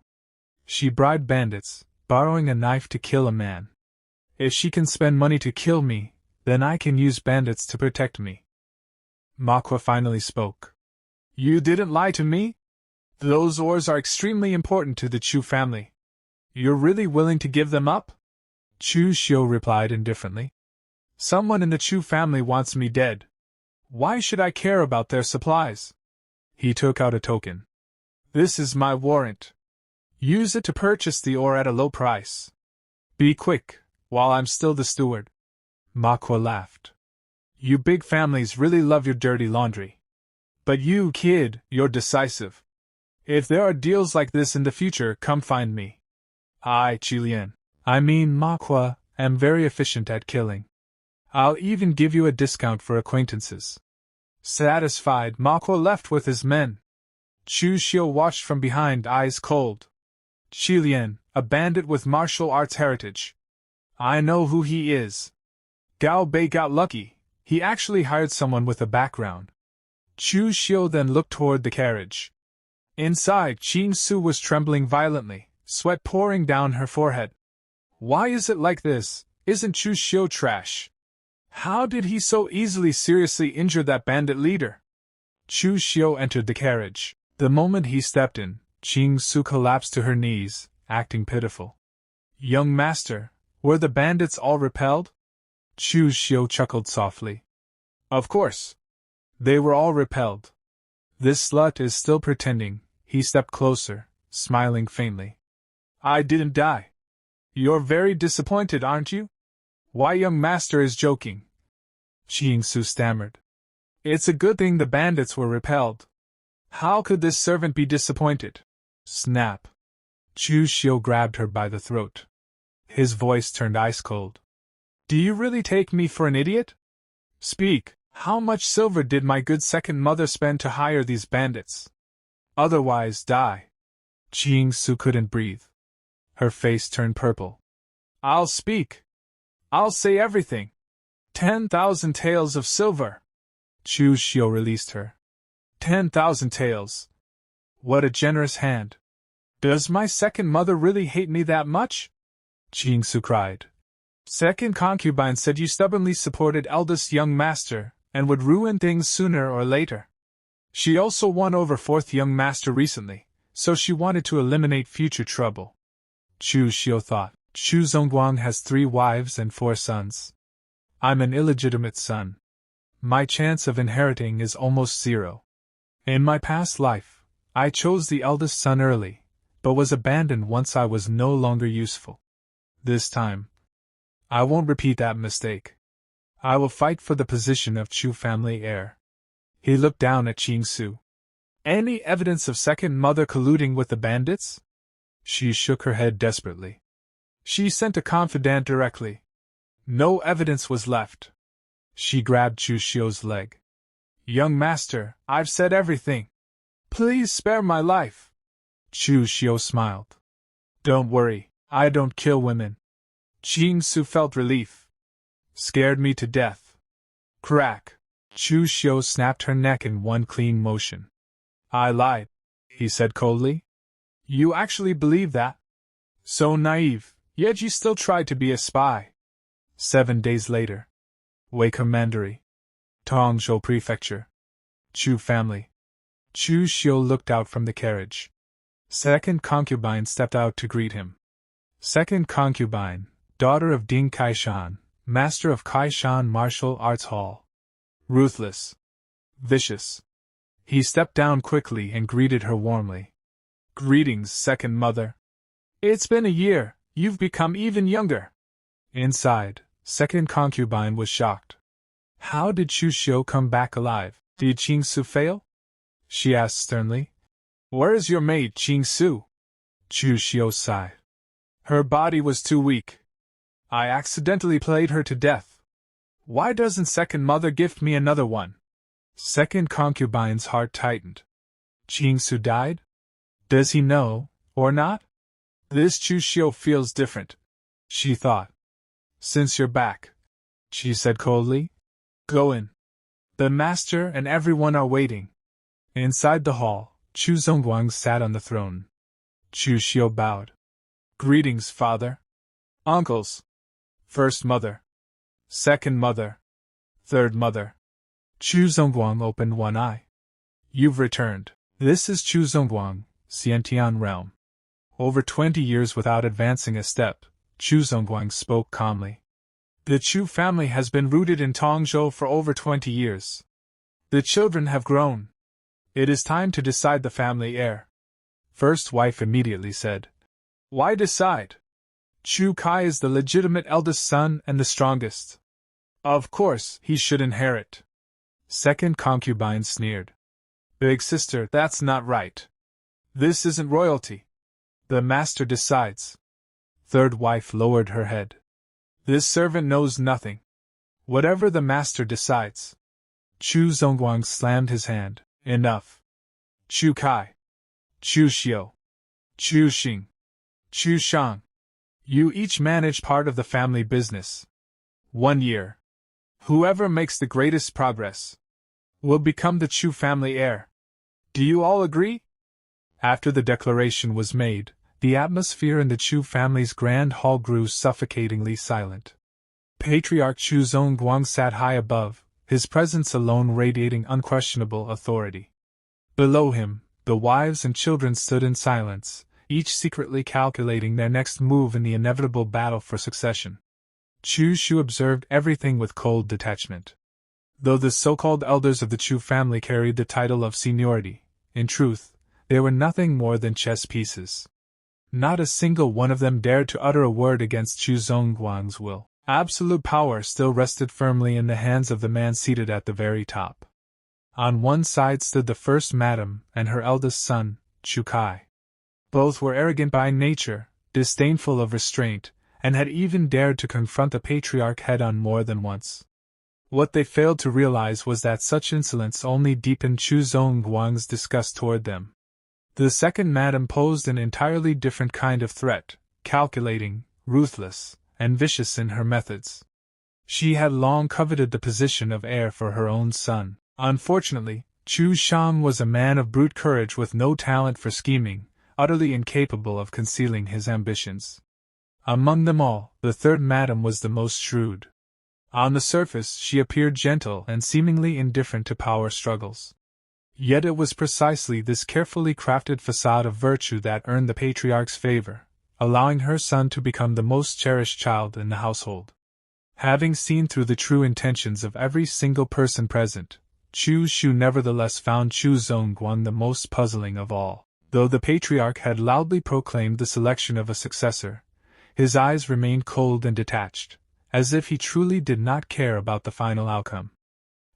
She bribed bandits, borrowing a knife to kill a man. If she can spend money to kill me, then I can use bandits to protect me. Manhwa finally spoke. You didn't lie to me? Those ores are extremely important to the Chu family. You're really willing to give them up? Chu Xiu replied indifferently. Someone in the Chu family wants me dead. Why should I care about their supplies? He took out a token. This is my warrant. Use it to purchase the ore at a low price. Be quick, while I'm still the steward. Manhwa laughed. You big families really love your dirty laundry. But you, kid, you're decisive. If there are deals like this in the future, come find me. I, Manhwa, am very efficient at killing. I'll even give you a discount for acquaintances. Satisfied, Manhwa left with his men. Chu Xiu watched from behind, eyes cold. Qilian, a bandit with martial arts heritage. I know who he is. Gao Bei got lucky. He actually hired someone with a background. Chu Xiu then looked toward the carriage. Inside, Chu Xiu was trembling violently, sweat pouring down her forehead. Why is it like this? Isn't Chu Xiu trash? How did he so easily seriously injure that bandit leader? Chu Xiu entered the carriage. The moment he stepped in, Chu Xiu collapsed to her knees, acting pitiful. Young master, were the bandits all repelled? Chu Xiu chuckled softly. Of course. They were all repelled. This slut is still pretending. He stepped closer, smiling faintly. I didn't die. You're very disappointed, aren't you? Why, young master is joking. Chu Xiu stammered. It's a good thing the bandits were repelled. How could this servant be disappointed? Snap. Chu Xiu grabbed her by the throat. His voice turned ice cold. Do you really take me for an idiot? Speak, how much silver did my good second mother spend to hire these bandits? Otherwise die. Chu Xiu couldn't breathe. Her face turned purple. I'll speak. I'll say everything. 10,000 taels of silver. Chu Xiu released her. 10,000 taels. What a generous hand. Does my second mother really hate me that much? Chu Xiu cried. Second concubine said you stubbornly supported eldest young master, and would ruin things sooner or later. She also won over fourth young master recently, so she wanted to eliminate future trouble. Chu Xiu thought. Chu Zongguang has 3 wives and 4 sons. I'm an illegitimate son. My chance of inheriting is almost 0. In my past life, I chose the eldest son early, but was abandoned once I was no longer useful. This time, I won't repeat that mistake. I will fight for the position of Chu family heir. He looked down at Chu Xiu. Any evidence of second mother colluding with the bandits? She shook her head desperately. She sent a confidant directly. No evidence was left. She grabbed Chu Xiu's leg. Young master, I've said everything. Please spare my life. Chu Xiu smiled. Don't worry, I don't kill women. Chu Xiu felt relief. Scared me to death. Crack. Chu Xiu snapped her neck in one clean motion. I lied, he said coldly. You actually believe that? So naive, yet you still tried to be a spy. 7 days later. Wei Commandery. Tongzhou Prefecture. Chu family. Chu Xiu looked out from the carriage. Second concubine stepped out to greet him. Second concubine, daughter of Ding Kaishan, master of Kaishan Martial Arts Hall. Ruthless. Vicious. He stepped down quickly and greeted her warmly. Greetings, second mother. It's been a year, you've become even younger. Inside, second concubine was shocked. How did Chu Xiu come back alive? Did Chu Xiu fail? She asked sternly. Where is your maid, Chu Xiu? Chu Xiu sighed. Her body was too weak. I accidentally played her to death. Why doesn't second mother gift me another one? Second concubine's heart tightened. Chu Xiu died? Does he know, or not? This Chu Xiu feels different, she thought. Since you're back, she said coldly. Go in. The master and everyone are waiting. Inside the hall, Chu Zongguang sat on the throne. Chu Xiu bowed. Greetings, father. Uncles. First mother. Second mother. Third mother. Chu Zongguang opened one eye. You've returned. This is Chu Zongguang, Xiantian realm. Over 20 years without advancing a step, Chu Zongguang spoke calmly. The Chu family has been rooted in Tongzhou for over 20 years. The children have grown. It is time to decide the family heir. First wife immediately said. Why decide? Chu Kai is the legitimate eldest son and the strongest. Of course, he should inherit. Second concubine sneered. Big sister, that's not right. This isn't royalty. The master decides. Third wife lowered her head. This servant knows nothing. Whatever the master decides. Chu Zongguang slammed his hand. Enough. Chu Kai. Chu Xiu. Chu Xing. Chu Shang. You each manage part of the family business. 1 year. Whoever makes the greatest progress will become the Chu family heir. Do you all agree? After the declaration was made, the atmosphere in the Chu family's grand hall grew suffocatingly silent. Patriarch Chu Zongguang sat high above, his presence alone radiating unquestionable authority. Below him, the wives and children stood in silence, each secretly calculating their next move in the inevitable battle for succession. Chu Xiu observed everything with cold detachment. Though the so-called elders of the Chu family carried the title of seniority, in truth, they were nothing more than chess pieces. Not a single one of them dared to utter a word against Chu Zongguang's will. Absolute power still rested firmly in the hands of the man seated at the very top. On one side stood the first madam and her eldest son, Chu Kai. Both were arrogant by nature, disdainful of restraint, and had even dared to confront the patriarch head-on more than once. What they failed to realize was that such insolence only deepened Chu Zongguang's disgust toward them. The second madam posed an entirely different kind of threat, calculating, ruthless, and vicious in her methods. She had long coveted the position of heir for her own son. Unfortunately, Chu Shang was a man of brute courage with no talent for scheming, utterly incapable of concealing his ambitions. Among them all, the third madam was the most shrewd. On the surface, she appeared gentle and seemingly indifferent to power struggles. Yet it was precisely this carefully crafted facade of virtue that earned the patriarch's favor, allowing her son to become the most cherished child in the household. Having seen through the true intentions of every single person present, Chu Xiu nevertheless found Chu Zongguang the most puzzling of all. Though the patriarch had loudly proclaimed the selection of a successor, his eyes remained cold and detached, as if he truly did not care about the final outcome.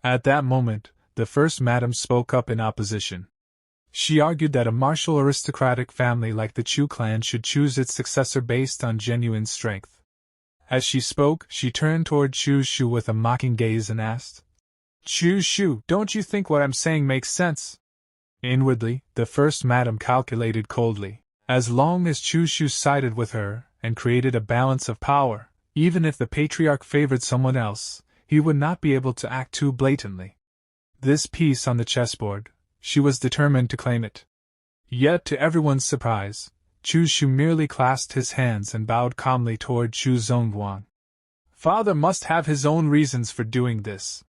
At that moment, the first madam spoke up in opposition. She argued that a martial aristocratic family like the Chu clan should choose its successor based on genuine strength. As she spoke, she turned toward Chu Xiu with a mocking gaze and asked, Chu Xiu, don't you think what I'm saying makes sense? Inwardly, the first madam calculated coldly. As long as Chu Xiu sided with her and created a balance of power, even if the patriarch favored someone else, he would not be able to act too blatantly. This piece on the chessboard, she was determined to claim it. Yet to everyone's surprise, Chu Xiu merely clasped his hands and bowed calmly toward Chu Zongguang. Father must have his own reasons for doing this.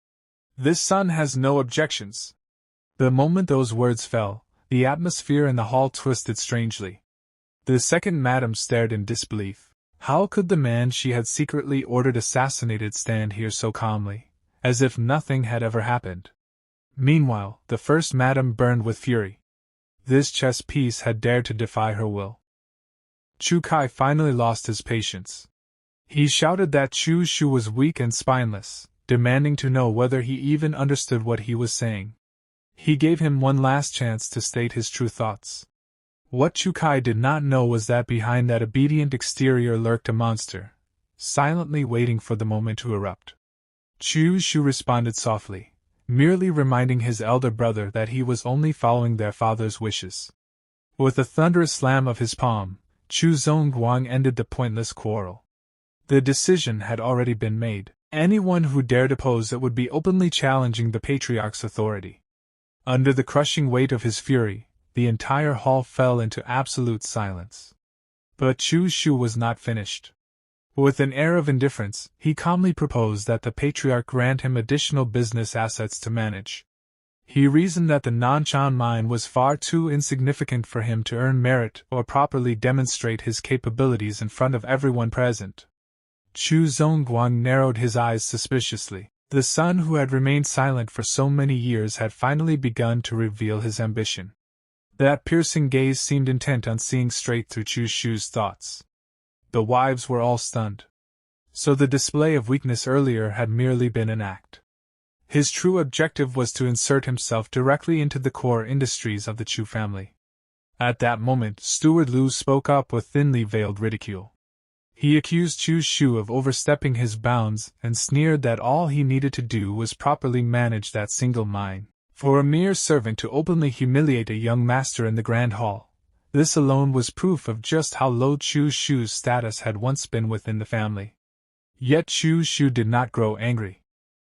This son has no objections. The moment those words fell, the atmosphere in the hall twisted strangely. The second madam stared in disbelief. How could the man she had secretly ordered assassinated stand here so calmly, as if nothing had ever happened? Meanwhile, the first madam burned with fury. This chess piece had dared to defy her will. Chu Kai finally lost his patience. He shouted that Chu Xiu was weak and spineless, demanding to know whether he even understood what he was saying. He gave him one last chance to state his true thoughts. What Chu Kai did not know was that behind that obedient exterior lurked a monster, silently waiting for the moment to erupt. Chu Xiu responded softly, merely reminding his elder brother that he was only following their father's wishes. With a thunderous slam of his palm, Chu Zongguang ended the pointless quarrel. The decision had already been made. Anyone who dared oppose it would be openly challenging the patriarch's authority. Under the crushing weight of his fury, the entire hall fell into absolute silence. But Chu Xiu was not finished. With an air of indifference, he calmly proposed that the patriarch grant him additional business assets to manage. He reasoned that the Nanshan mine was far too insignificant for him to earn merit or properly demonstrate his capabilities in front of everyone present. Chu Zongguang narrowed his eyes suspiciously. The son who had remained silent for so many years had finally begun to reveal his ambition. That piercing gaze seemed intent on seeing straight through Chu Xiu's thoughts. The wives were all stunned. So the display of weakness earlier had merely been an act. His true objective was to insert himself directly into the core industries of the Chu family. At that moment, Steward Lu spoke up with thinly veiled ridicule. He accused Chu Xiu of overstepping his bounds and sneered that all he needed to do was properly manage that single mine. For a mere servant to openly humiliate a young master in the Grand Hall, this alone was proof of just how low Chu Xiu's status had once been within the family. Yet Chu Xiu did not grow angry.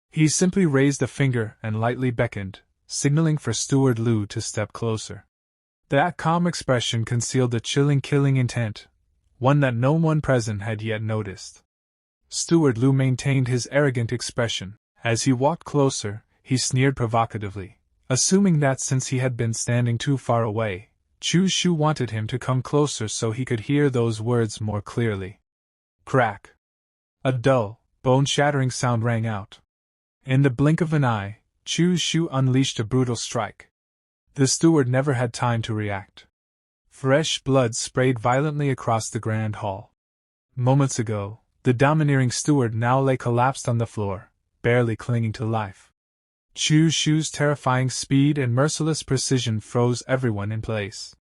He simply raised a finger and lightly beckoned, signaling for Steward Lu to step closer. That calm expression concealed a chilling killing intent, one that no one present had yet noticed. Steward Lu maintained his arrogant expression. As he walked closer, he sneered provocatively, assuming that since he had been standing too far away, Chu Xiu wanted him to come closer so he could hear those words more clearly. Crack! A dull, bone-shattering sound rang out. In the blink of an eye, Chu Xiu unleashed a brutal strike. The steward never had time to react. Fresh blood sprayed violently across the grand hall. Moments ago, the domineering steward now lay collapsed on the floor, barely clinging to life. Chu Xiu's terrifying speed and merciless precision froze everyone in place.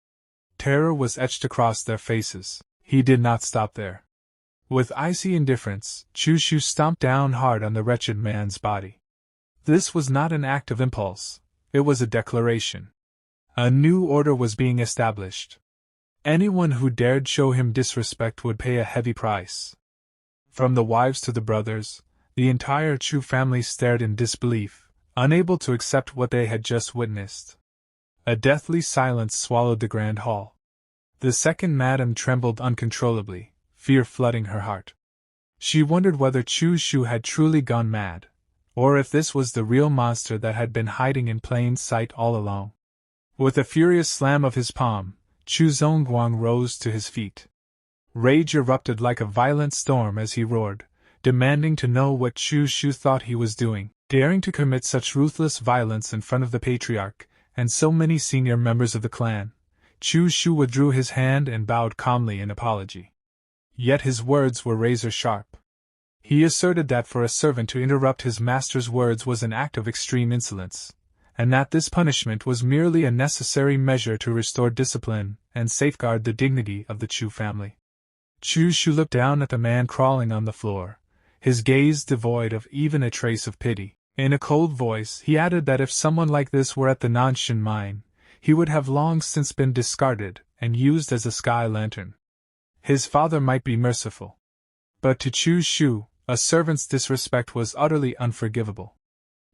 Terror was etched across their faces. He did not stop there. With icy indifference, Chu Xiu stomped down hard on the wretched man's body. This was not an act of impulse, it was a declaration. A new order was being established. Anyone who dared show him disrespect would pay a heavy price. From the wives to the brothers, the entire Chu family stared in disbelief, unable to accept what they had just witnessed. A deathly silence swallowed the grand hall. The second madam trembled uncontrollably, fear flooding her heart. She wondered whether Chu Xiu had truly gone mad, or if this was the real monster that had been hiding in plain sight all along. With a furious slam of his palm, Chu Zongguang rose to his feet. Rage erupted like a violent storm as he roared, demanding to know what Chu Xiu thought he was doing, daring to commit such ruthless violence in front of the patriarch and so many senior members of the clan. Chu Xiu withdrew his hand and bowed calmly in apology. Yet his words were razor-sharp. He asserted that for a servant to interrupt his master's words was an act of extreme insolence, and that this punishment was merely a necessary measure to restore discipline and safeguard the dignity of the Chu family. Chu Xiu looked down at the man crawling on the floor, his gaze devoid of even a trace of pity. In a cold voice, he added that if someone like this were at the Nanshan mine, he would have long since been discarded and used as a sky lantern. His father might be merciful, but to Chu Xiu, a servant's disrespect was utterly unforgivable.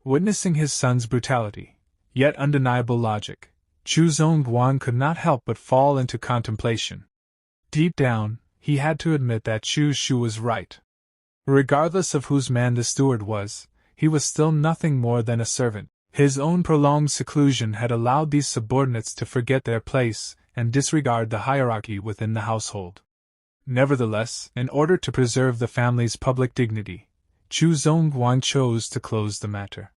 Witnessing his son's brutality, yet undeniable logic, Chu Zongguang could not help but fall into contemplation. Deep down, he had to admit that Chu Xiu was right. Regardless of whose man the steward was, he was still nothing more than a servant. His own prolonged seclusion had allowed these subordinates to forget their place and disregard the hierarchy within the household. Nevertheless, in order to preserve the family's public dignity, Chu Zongguang chose to close the matter.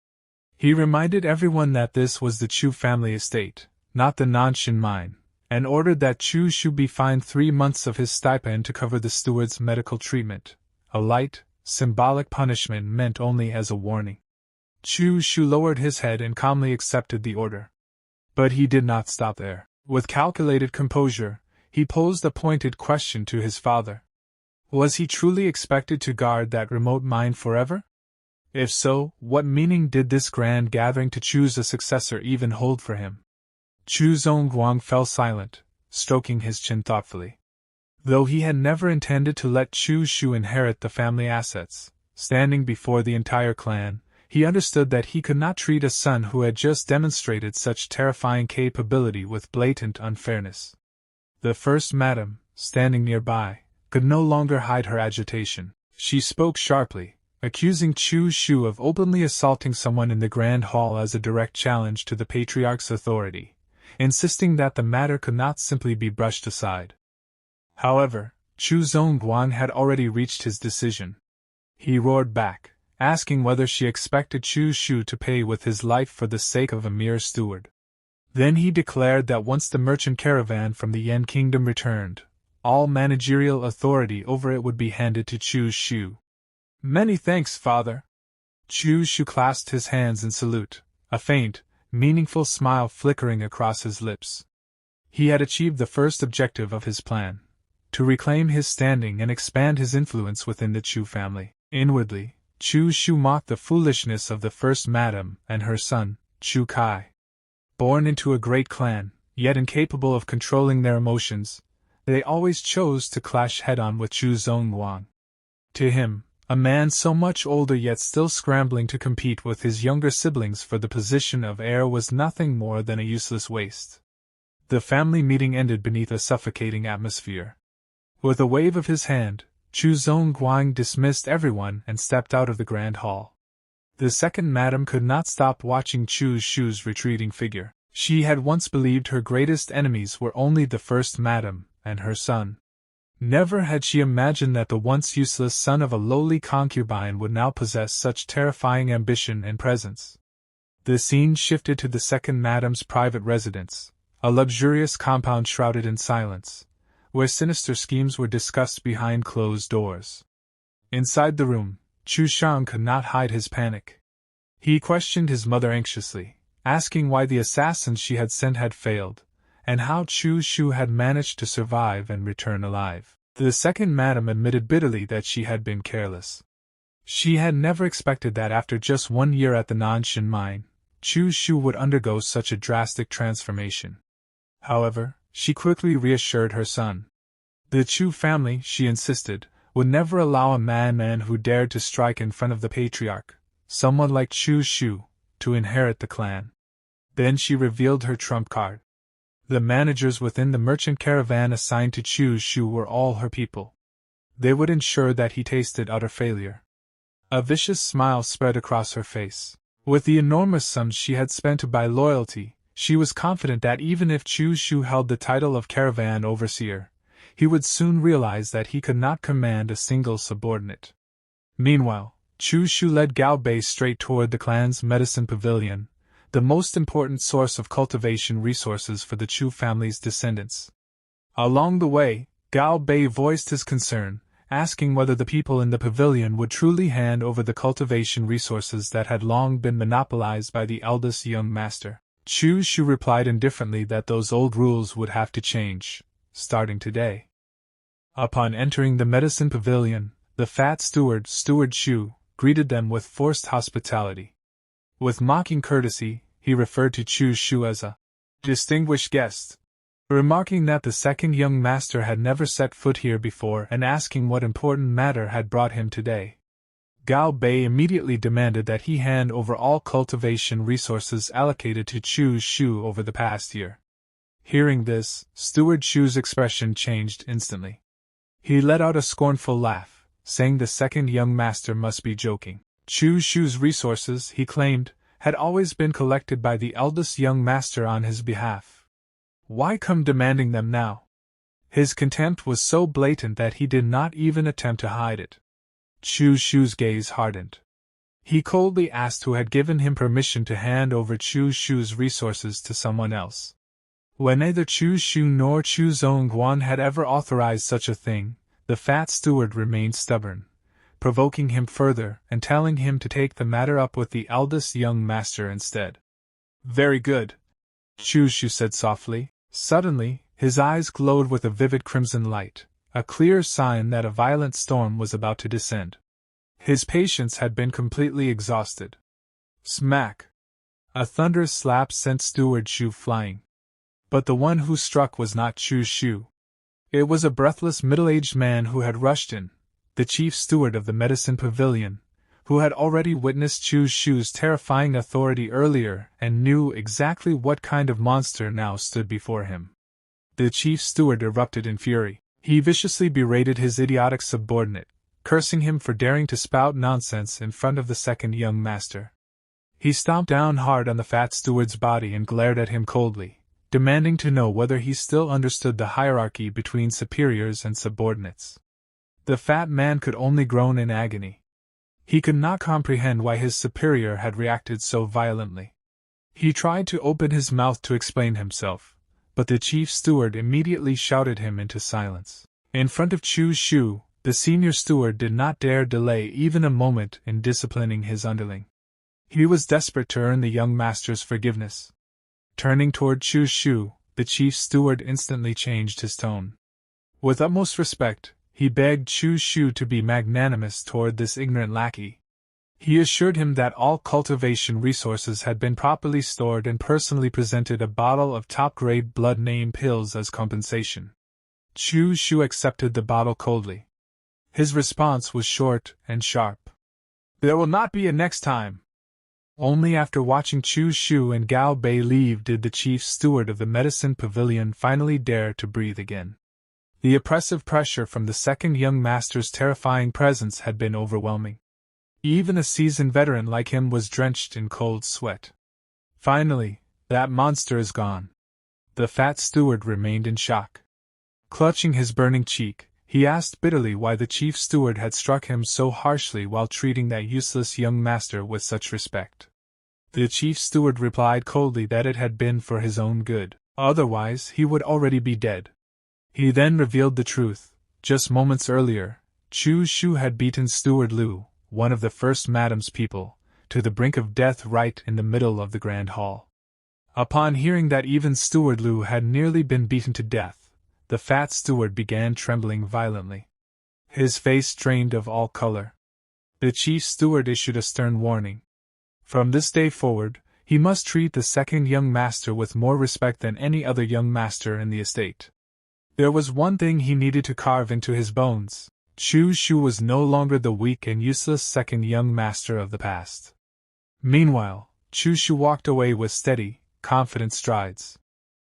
He reminded everyone that this was the Chu family estate, not the Nanshan mine, and ordered that Chu Xiu be fined 3 months of his stipend to cover the steward's medical treatment, a light, symbolic punishment meant only as a warning. Chu Xiu lowered his head and calmly accepted the order. But he did not stop there. With calculated composure, he posed a pointed question to his father. Was he truly expected to guard that remote mine forever? If so, what meaning did this grand gathering to choose a successor even hold for him? Chu Zongguang fell silent, stroking his chin thoughtfully. Though he had never intended to let Chu Xiu inherit the family assets, standing before the entire clan, he understood that he could not treat a son who had just demonstrated such terrifying capability with blatant unfairness. The first madam, standing nearby, could no longer hide her agitation. She spoke sharply, accusing Chu Xiu of openly assaulting someone in the Grand Hall as a direct challenge to the patriarch's authority, insisting that the matter could not simply be brushed aside. However, Chu Zongguang had already reached his decision. He roared back, asking whether she expected Chu Xiu to pay with his life for the sake of a mere steward. Then he declared that once the merchant caravan from the Yan Kingdom returned, all managerial authority over it would be handed to Chu Xiu. Many thanks, father. Chu Xiu clasped his hands in salute, a faint, meaningful smile flickering across his lips. He had achieved the first objective of his plan, to reclaim his standing and expand his influence within the Chu family. Inwardly, Chu Xiu mocked the foolishness of the first madam and her son, Chu Kai. Born into a great clan, yet incapable of controlling their emotions, they always chose to clash head-on with Chu Zongguang. To him, a man so much older yet still scrambling to compete with his younger siblings for the position of heir was nothing more than a useless waste. The family meeting ended beneath a suffocating atmosphere. With a wave of his hand, Chu Zongguang dismissed everyone and stepped out of the grand hall. The second madam could not stop watching Chu Xiu's retreating figure. She had once believed her greatest enemies were only the first madam and her son. Never had she imagined that the once useless son of a lowly concubine would now possess such terrifying ambition and presence. The scene shifted to the second madam's private residence, a luxurious compound shrouded in silence, where sinister schemes were discussed behind closed doors. Inside the room, Chu Xiang could not hide his panic. He questioned his mother anxiously, asking why the assassins she had sent had failed, and how Chu Xiu had managed to survive and return alive. The second madam admitted bitterly that she had been careless. She had never expected that after just 1 year at the Nanshan mine, Chu Xiu would undergo such a drastic transformation. However, she quickly reassured her son. The Chu family, she insisted, would never allow a man who dared to strike in front of the patriarch, someone like Chu Xiu, to inherit the clan. Then she revealed her trump card. The managers within the merchant caravan assigned to Chu Xiu were all her people. They would ensure that he tasted utter failure. A vicious smile spread across her face. With the enormous sums she had spent to buy loyalty, she was confident that even if Chu Xiu held the title of caravan overseer, he would soon realize that he could not command a single subordinate. Meanwhile, Chu Xiu led Gao Bei straight toward the clan's medicine pavilion, the most important source of cultivation resources for the Chu family's descendants. Along the way, Gao Bei voiced his concern, asking whether the people in the pavilion would truly hand over the cultivation resources that had long been monopolized by the eldest young master. Chu Xiu replied indifferently that those old rules would have to change, starting today. Upon entering the medicine pavilion, the fat steward, Steward Chu, greeted them with forced hospitality. With mocking courtesy, he referred to Chu Xiu as a distinguished guest, remarking that the second young master had never set foot here before and asking what important matter had brought him today. Gao Bei immediately demanded that he hand over all cultivation resources allocated to Chu Xiu over the past year. Hearing this, Steward Chu's expression changed instantly. He let out a scornful laugh, saying the second young master must be joking. Chu Xiu's resources, he claimed, had always been collected by the eldest young master on his behalf. Why come demanding them now? His contempt was so blatant that he did not even attempt to hide it. Chu Xiu's gaze hardened. He coldly asked who had given him permission to hand over Chu Xiu's resources to someone else. When neither Chu Xiu nor Chu Zhongguan had ever authorized such a thing, the fat steward remained stubborn, provoking him further and telling him to take the matter up with the eldest young master instead. Very good, Chu Xiu said softly. Suddenly, his eyes glowed with a vivid crimson light, a clear sign that a violent storm was about to descend. His patience had been completely exhausted. Smack! A thunderous slap sent Steward Xiu flying. But the one who struck was not Chu Xiu. It was a breathless middle-aged man who had rushed in, the chief steward of the medicine pavilion, who had already witnessed Chu Xiu's terrifying authority earlier and knew exactly what kind of monster now stood before him. The chief steward erupted in fury. He viciously berated his idiotic subordinate, cursing him for daring to spout nonsense in front of the second young master. He stomped down hard on the fat steward's body and glared at him coldly, demanding to know whether he still understood the hierarchy between superiors and subordinates. The fat man could only groan in agony. He could not comprehend why his superior had reacted so violently. He tried to open his mouth to explain himself, but the chief steward immediately shouted him into silence. In front of Chu Xiu, the senior steward did not dare delay even a moment in disciplining his underling. He was desperate to earn the young master's forgiveness. Turning toward Chu Xiu, the chief steward instantly changed his tone. With utmost respect, he begged Chu Xiu to be magnanimous toward this ignorant lackey. He assured him that all cultivation resources had been properly stored and personally presented a bottle of top-grade blood name pills as compensation. Chu Xiu accepted the bottle coldly. His response was short and sharp. There will not be a next time. Only after watching Chu Xiu and Gao Bei leave did the chief steward of the medicine pavilion finally dare to breathe again. The oppressive pressure from the second young master's terrifying presence had been overwhelming. Even a seasoned veteran like him was drenched in cold sweat. Finally, that monster is gone. The fat steward remained in shock. Clutching his burning cheek, he asked bitterly why the chief steward had struck him so harshly while treating that useless young master with such respect. The chief steward replied coldly that it had been for his own good, otherwise he would already be dead. He then revealed the truth. Just moments earlier, Chu Xiu had beaten Steward Liu, one of the first madam's people, to the brink of death right in the middle of the grand hall. Upon hearing that even Steward Liu had nearly been beaten to death, the fat steward began trembling violently. His face drained of all color. The chief steward issued a stern warning. From this day forward, he must treat the second young master with more respect than any other young master in the estate. There was one thing he needed to carve into his bones. Chu Xiu was no longer the weak and useless second young master of the past. Meanwhile, Chu Xiu walked away with steady, confident strides.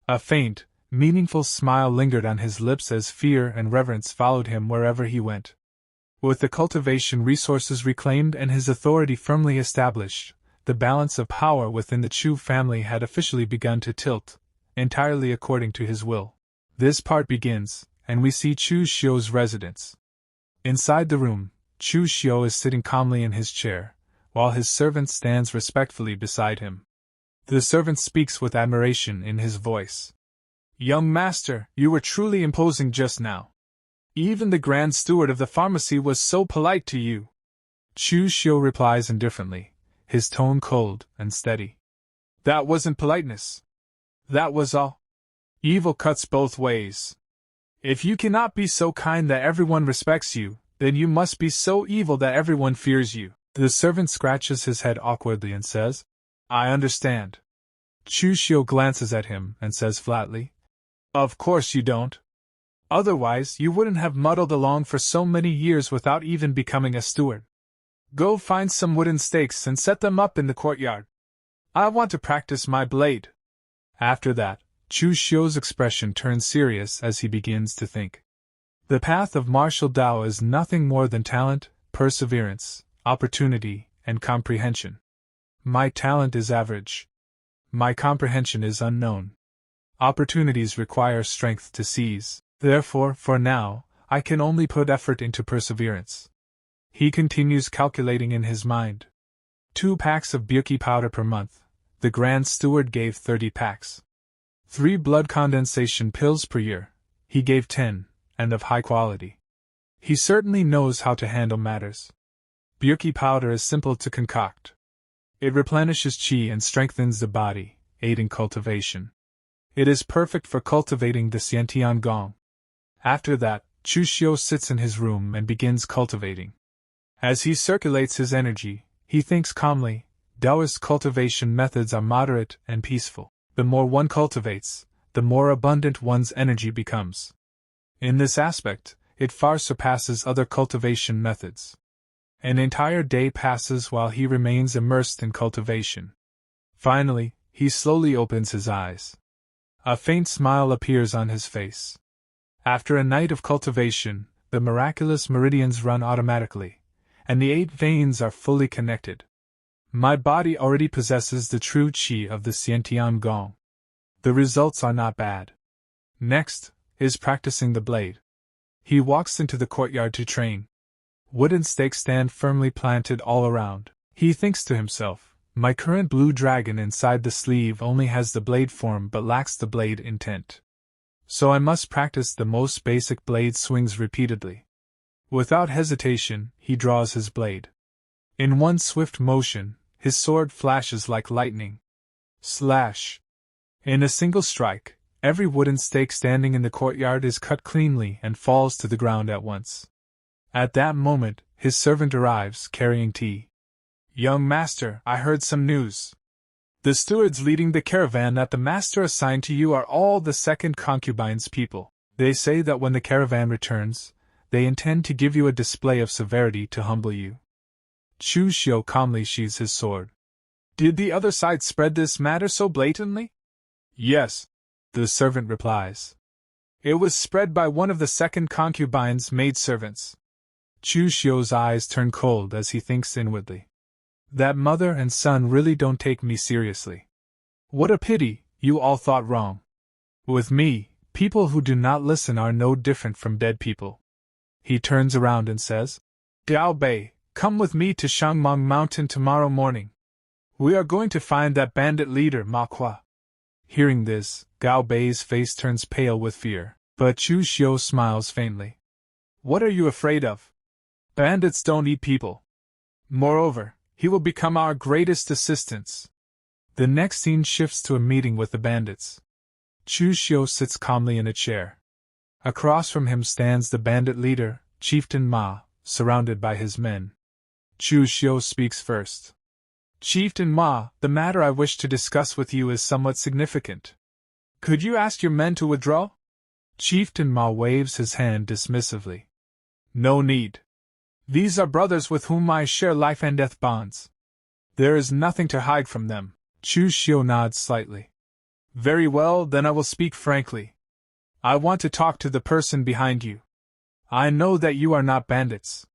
A faint, meaningful smile lingered on his lips as fear and reverence followed him wherever he went. With the cultivation resources reclaimed and his authority firmly established, the balance of power within the Chu family had officially begun to tilt, entirely according to his will. This part begins, and we see Chu Xiu's residence. Inside the room, Chu Xiu is sitting calmly in his chair, while his servant stands respectfully beside him. The servant speaks with admiration in his voice. Young master, you were truly imposing just now. Even the grand steward of the pharmacy was so polite to you. Chu Xiu replies indifferently, his tone cold and steady. That wasn't politeness. That was all. Evil cuts both ways. If you cannot be so kind that everyone respects you, then you must be so evil that everyone fears you. The servant scratches his head awkwardly and says, I understand. Chu Xiu glances at him and says flatly, Of course you don't. Otherwise you wouldn't have muddled along for so many years without even becoming a steward. Go find some wooden stakes and set them up in the courtyard. I want to practice my blade. After that, Chu Xiu's expression turns serious as he begins to think. The path of martial Tao is nothing more than talent, perseverance, opportunity, and comprehension. My talent is average. My comprehension is unknown. Opportunities require strength to seize. Therefore, for now, I can only put effort into perseverance. He continues calculating in his mind. 2 packs of Bukki powder per month. The Grand Steward gave 30 packs. 3 blood condensation pills per year. He gave 10, and of high quality. He certainly knows how to handle matters. Byoki powder is simple to concoct. It replenishes qi and strengthens the body, aiding cultivation. It is perfect for cultivating the Xiantian Gong. After that, Chu Xiu sits in his room and begins cultivating. As he circulates his energy, he thinks calmly. Taoist cultivation methods are moderate and peaceful. The more one cultivates, the more abundant one's energy becomes. In this aspect, it far surpasses other cultivation methods. An entire day passes while he remains immersed in cultivation. Finally, he slowly opens his eyes. A faint smile appears on his face. After a night of cultivation, the miraculous meridians run automatically, and the 8 veins are fully connected. My body already possesses the true qi of the Xiantian Gong. The results are not bad. Next, is practicing the blade. He walks into the courtyard to train. Wooden stakes stand firmly planted all around. He thinks to himself, my current blue dragon inside the sleeve only has the blade form but lacks the blade intent. So I must practice the most basic blade swings repeatedly. Without hesitation, he draws his blade. In one swift motion, his sword flashes like lightning. Slash! In a single strike, every wooden stake standing in the courtyard is cut cleanly and falls to the ground at once. At that moment, his servant arrives, carrying tea. Young master, I heard some news. The stewards leading the caravan that the master assigned to you are all the second concubine's people. They say that when the caravan returns, they intend to give you a display of severity to humble you. Chu Xiu calmly sheathes his sword. Did the other side spread this matter so blatantly? Yes, the servant replies. It was spread by one of the second concubine's maidservants. Chu Xiu's eyes turn cold as he thinks inwardly. That mother and son really don't take me seriously. What a pity, you all thought wrong. With me, people who do not listen are no different from dead people. He turns around and says, Gao Bei, come with me to Shangmang Mountain tomorrow morning. We are going to find that bandit leader Manhwa. Hearing this, Gao Bei's face turns pale with fear, but Chu Xiu smiles faintly. What are you afraid of? Bandits don't eat people. Moreover, he will become our greatest assistance. The next scene shifts to a meeting with the bandits. Chu Xiu sits calmly in a chair. Across from him stands the bandit leader, Chieftain Ma, surrounded by his men. Chu Xiu speaks first. Chieftain Ma, the matter I wish to discuss with you is somewhat significant. Could you ask your men to withdraw? Chieftain Ma waves his hand dismissively. No need. These are brothers with whom I share life and death bonds. There is nothing to hide from them. Chu Xiu nods slightly. Very well, then I will speak frankly. I want to talk to the person behind you. I know that you are not bandits.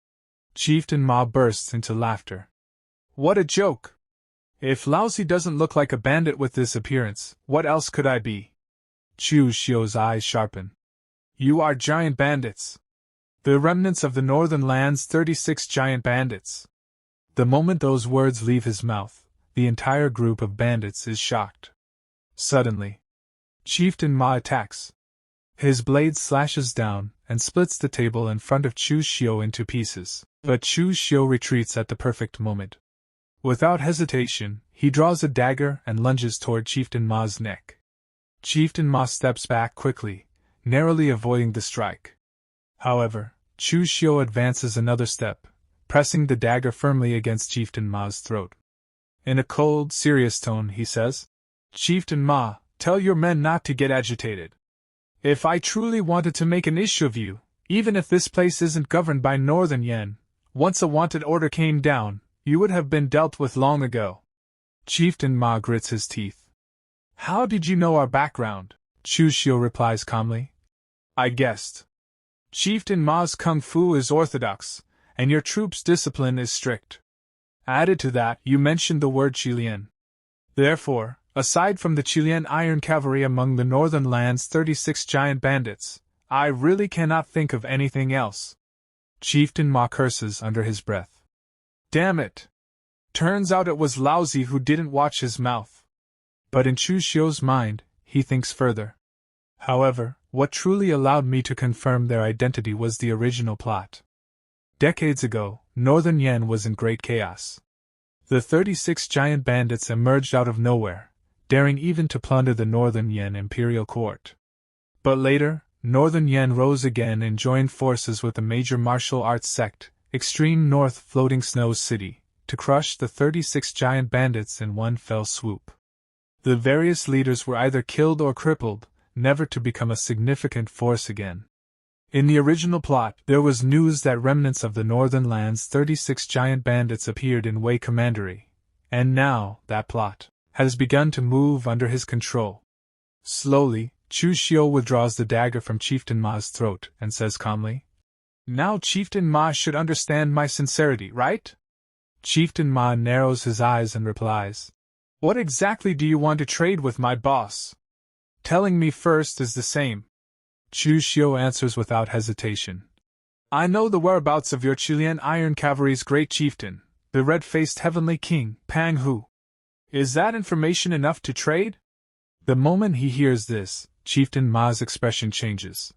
Chieftain Ma bursts into laughter. What a joke! If Laozi doesn't look like a bandit with this appearance, what else could I be? Chu Xiu's eyes sharpen. You are giant bandits. The remnants of the northern land's 36 giant bandits. The moment those words leave his mouth, the entire group of bandits is shocked. Suddenly, Chieftain Ma attacks. His blade slashes down and splits the table in front of Chu Xiu into pieces, but Chu Xiu retreats at the perfect moment. Without hesitation, he draws a dagger and lunges toward Chieftain Ma's neck. Chieftain Ma steps back quickly, narrowly avoiding the strike. However, Chu Xiu advances another step, pressing the dagger firmly against Chieftain Ma's throat. In a cold, serious tone, he says, Chieftain Ma, tell your men not to get agitated. If I truly wanted to make an issue of you, even if this place isn't governed by Northern Yan, once a wanted order came down, you would have been dealt with long ago. Chieftain Ma grits his teeth. How did you know our background? Chu Xiu replies calmly. I guessed. Chieftain Ma's kung fu is orthodox, and your troops' discipline is strict. Added to that, you mentioned the word Qilian. Therefore, aside from the Qilian iron cavalry among the northern land's 36 giant bandits, I really cannot think of anything else. Chieftain Ma curses under his breath. Damn it! Turns out it was Laozi who didn't watch his mouth. But in Chu Xiu's mind, he thinks further. However, what truly allowed me to confirm their identity was the original plot. Decades ago, Northern Yan was in great chaos. The 36 giant bandits emerged out of nowhere, daring even to plunder the Northern Yan imperial court. But later, Northern Yan rose again and joined forces with the major martial arts sect, Extreme North Floating Snow City, to crush the 36 giant bandits in one fell swoop. The various leaders were either killed or crippled, never to become a significant force again. In the original plot, there was news that remnants of the Northern Land's 36 giant bandits appeared in Wei Commandery, and now that plot has begun to move under his control. Slowly, Chu Xiu withdraws the dagger from Chieftain Ma's throat and says calmly, "Now Chieftain Ma should understand my sincerity, right?" Chieftain Ma narrows his eyes and replies, "What exactly do you want to trade with my boss? Telling me first is the same." Chu Xiu answers without hesitation. "I know the whereabouts of your Chilean Iron Cavalry's great chieftain, the red-faced heavenly king, Pang Hu. Is that information enough to trade?" The moment he hears this, Chieftain Ma's expression changes.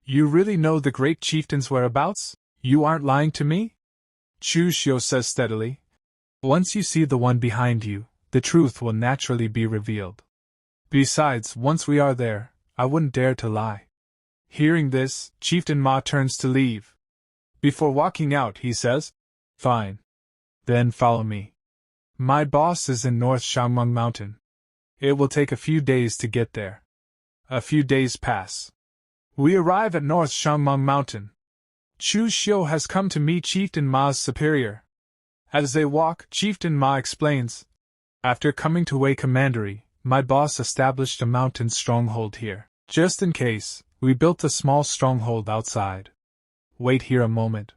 "You really know the great chieftain's whereabouts? You aren't lying to me?" Chu Xiu says steadily. "Once you see the one behind you, the truth will naturally be revealed. Besides, once we are there, I wouldn't dare to lie." Hearing this, Chieftain Ma turns to leave. Before walking out, he says, "Fine. Then follow me. My boss is in North Shangmeng Mountain. It will take a few days to get there." A few days pass. We arrive at North Shangmeng Mountain. Chu Xiu has come to meet Chieftain Ma's superior. As they walk, Chieftain Ma explains, "After coming to Wei Commandery, my boss established a mountain stronghold here. Just in case, we built a small stronghold outside. Wait here a moment.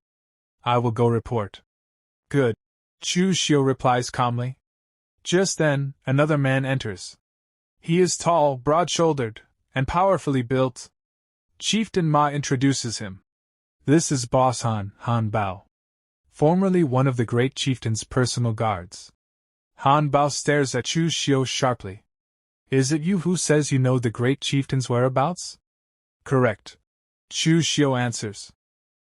I will go report." "Good," Chu Xiu replies calmly. Just then, another man enters. He is tall, broad-shouldered, and powerfully built. Chieftain Ma introduces him. This is Boss Han Bao, formerly one of the great chieftain's personal guards. Han Bao stares at Chu Xiu sharply. "Is it you who says you know the great chieftain's whereabouts?" "Correct," Chu Xiu answers.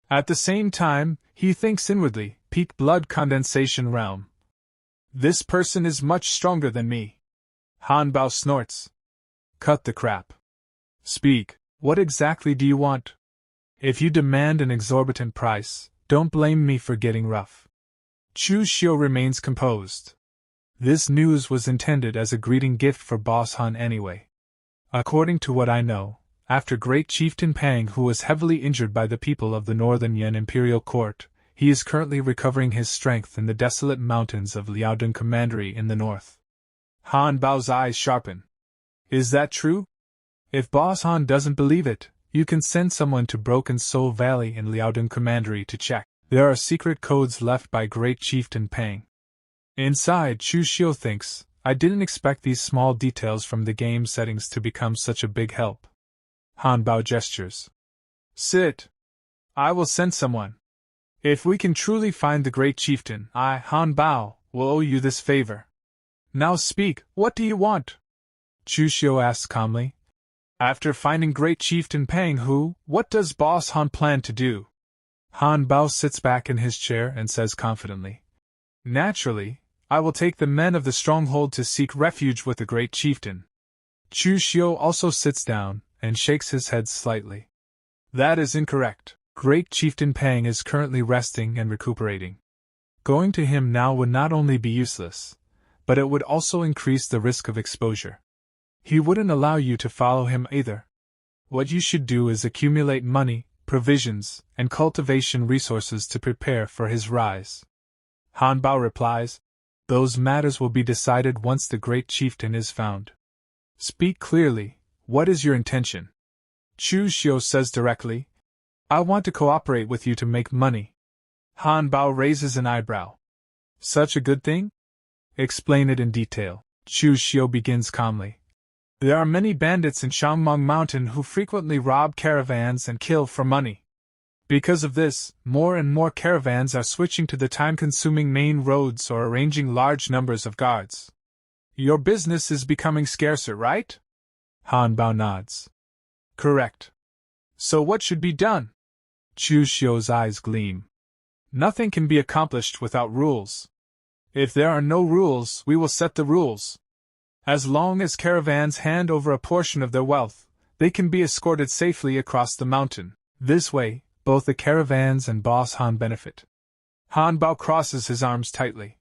At the same time, he thinks inwardly, peak blood condensation realm. "This person is much stronger than me." Han Bao snorts. "Cut the crap. Speak, what exactly do you want? If you demand an exorbitant price, don't blame me for getting rough." Chu Xiu remains composed. This news was intended as a greeting gift for Boss Han anyway. According to what I know, after Great Chieftain Pang, who was heavily injured by the people of the Northern Yan Imperial Court, he is currently recovering his strength in the desolate mountains of Liaodong Commandery in the north. Han Bao's eyes sharpen. "Is that true? If Boss Han doesn't believe it, you can send someone to Broken Soul Valley in Liaodong Commandery to check. There are secret codes left by Great Chieftain Pang." Inside, Chu Xiu thinks, I didn't expect these small details from the game settings to become such a big help. Han Bao gestures. "Sit. I will send someone. If we can truly find the Great Chieftain, I, Han Bao, will owe you this favor. Now speak, what do you want?" Chu Xiu asks calmly. "After finding Great Chieftain Pang Hu, what does Boss Han plan to do?" Han Bao sits back in his chair and says confidently, "Naturally, I will take the men of the stronghold to seek refuge with the Great Chieftain." Chu Xiu also sits down and shakes his head slightly. "That is incorrect. Great Chieftain Pang is currently resting and recuperating. Going to him now would not only be useless, but it would also increase the risk of exposure. He wouldn't allow you to follow him either. What you should do is accumulate money, provisions, and cultivation resources to prepare for his rise." Han Bao replies, "Those matters will be decided once the Great Chieftain is found. Speak clearly, what is your intention?" Chu Xiu says directly, "I want to cooperate with you to make money." Han Bao raises an eyebrow. "Such a good thing? Explain it in detail." Chu Xiu begins calmly. "There are many bandits in Shangmeng Mountain who frequently rob caravans and kill for money. Because of this, more and more caravans are switching to the time-consuming main roads or arranging large numbers of guards. Your business is becoming scarcer, right?" Han Bao nods. Correct. So what should be done? Chu Xiu's eyes gleam. Nothing can be accomplished without rules. If there are no rules, we will set the rules. As long as caravans hand over a portion of their wealth, they can be escorted safely across the mountain. This way, both the caravans and Boss Han benefit. Han Bao crosses his arms tightly.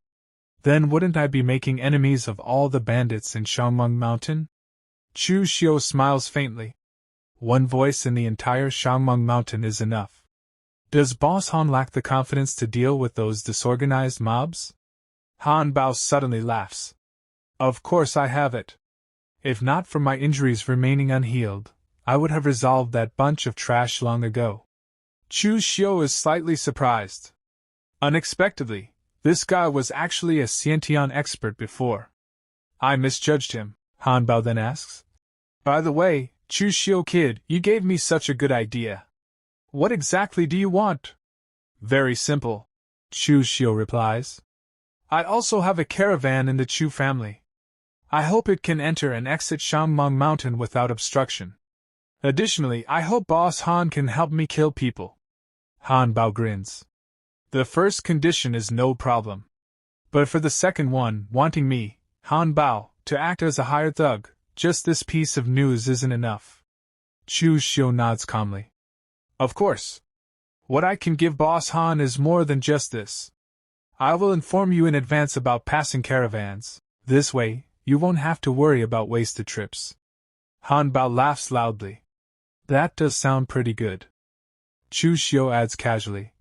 Then wouldn't I be making enemies of all the bandits in Shangmeng Mountain? Chu Xiu smiles faintly. One voice in the entire Shangmeng Mountain is enough. Does Boss Han lack the confidence to deal with those disorganized mobs? Han Bao suddenly laughs. Of course I have it. If not for my injuries remaining unhealed, I would have resolved that bunch of trash long ago. Chu Xiu is slightly surprised. Unexpectedly, this guy was actually a Xiantian expert before. I misjudged him, Han Bao then asks. By the way, Chu Xiu kid, you gave me such a good idea. What exactly do you want? Very simple, Chu Xiu replies. I also have a caravan in the Chu family. I hope it can enter and exit Shangmeng Mountain without obstruction. Additionally, I hope Boss Han can help me kill people. Han Bao grins. The first condition is no problem. But for the second one, wanting me, Han Bao, to act as a hired thug, just this piece of news isn't enough. Chu Xiu nods calmly. Of course. What I can give Boss Han is more than just this. I will inform you in advance about passing caravans. This way, you won't have to worry about wasted trips. Han Bao laughs loudly. That does sound pretty good. Chu Xiu adds casually.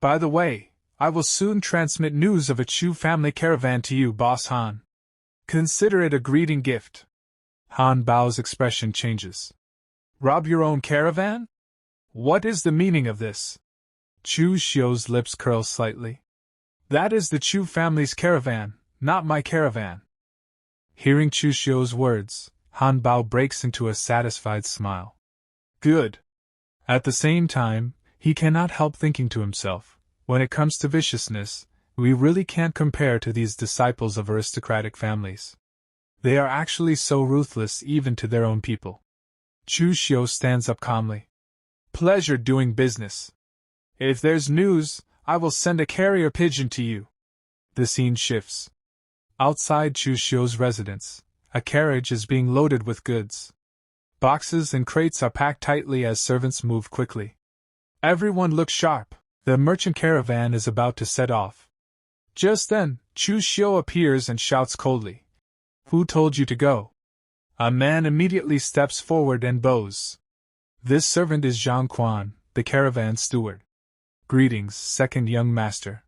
By the way, I will soon transmit news of a Chu family caravan to you, Boss Han. Consider it a greeting gift. Han Bao's expression changes. Rob your own caravan? What is the meaning of this? Chu Xiu's lips curl slightly. That is the Chu family's caravan, not my caravan. Hearing Chu Xiu's words, Han Bao breaks into a satisfied smile. Good. At the same time, he cannot help thinking to himself, when it comes to viciousness, we really can't compare to these disciples of aristocratic families. They are actually so ruthless even to their own people. Chu Xiu stands up calmly. Pleasure doing business. If there's news, I will send a carrier pigeon to you. The scene shifts. Outside Chu Xiu's residence, a carriage is being loaded with goods. Boxes and crates are packed tightly as servants move quickly. Everyone looks sharp. The merchant caravan is about to set off. Just then, Chu Xiu appears and shouts coldly. Who told you to go? A man immediately steps forward and bows. This servant is Zhang Quan, the caravan steward. Greetings, second young master.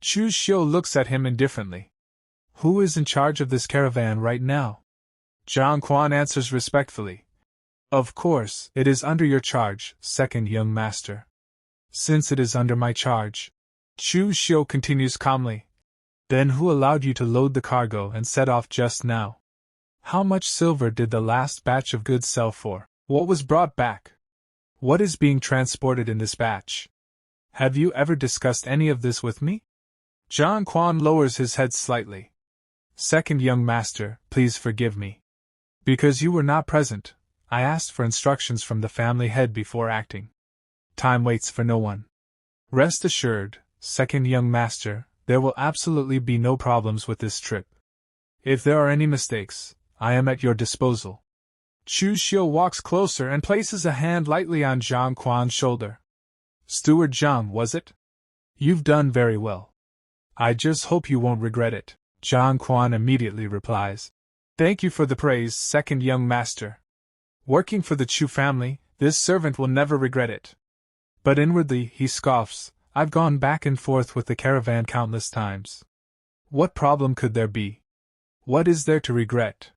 Chu Xiu looks at him indifferently. Who is in charge of this caravan right now? Zhang Quan answers respectfully. Of course, it is under your charge, second young master. Since it is under my charge, Chu Xiu continues calmly. Then who allowed you to load the cargo and set off just now? How much silver did the last batch of goods sell for? What was brought back? What is being transported in this batch? Have you ever discussed any of this with me? Zhang Quan lowers his head slightly. Second young master, please forgive me. Because you were not present, I asked for instructions from the family head before acting. Time waits for no one. Rest assured, second young master, there will absolutely be no problems with this trip. If there are any mistakes, I am at your disposal. Chu Xiu walks closer and places a hand lightly on Zhang Quan's shoulder. Steward Zhang, was it? You've done very well. I just hope you won't regret it, Zhang Quan immediately replies. Thank you for the praise, second young master. Working for the Chu family, this servant will never regret it. But inwardly, he scoffs, I've gone back and forth with the caravan countless times. What problem could there be? What is there to regret?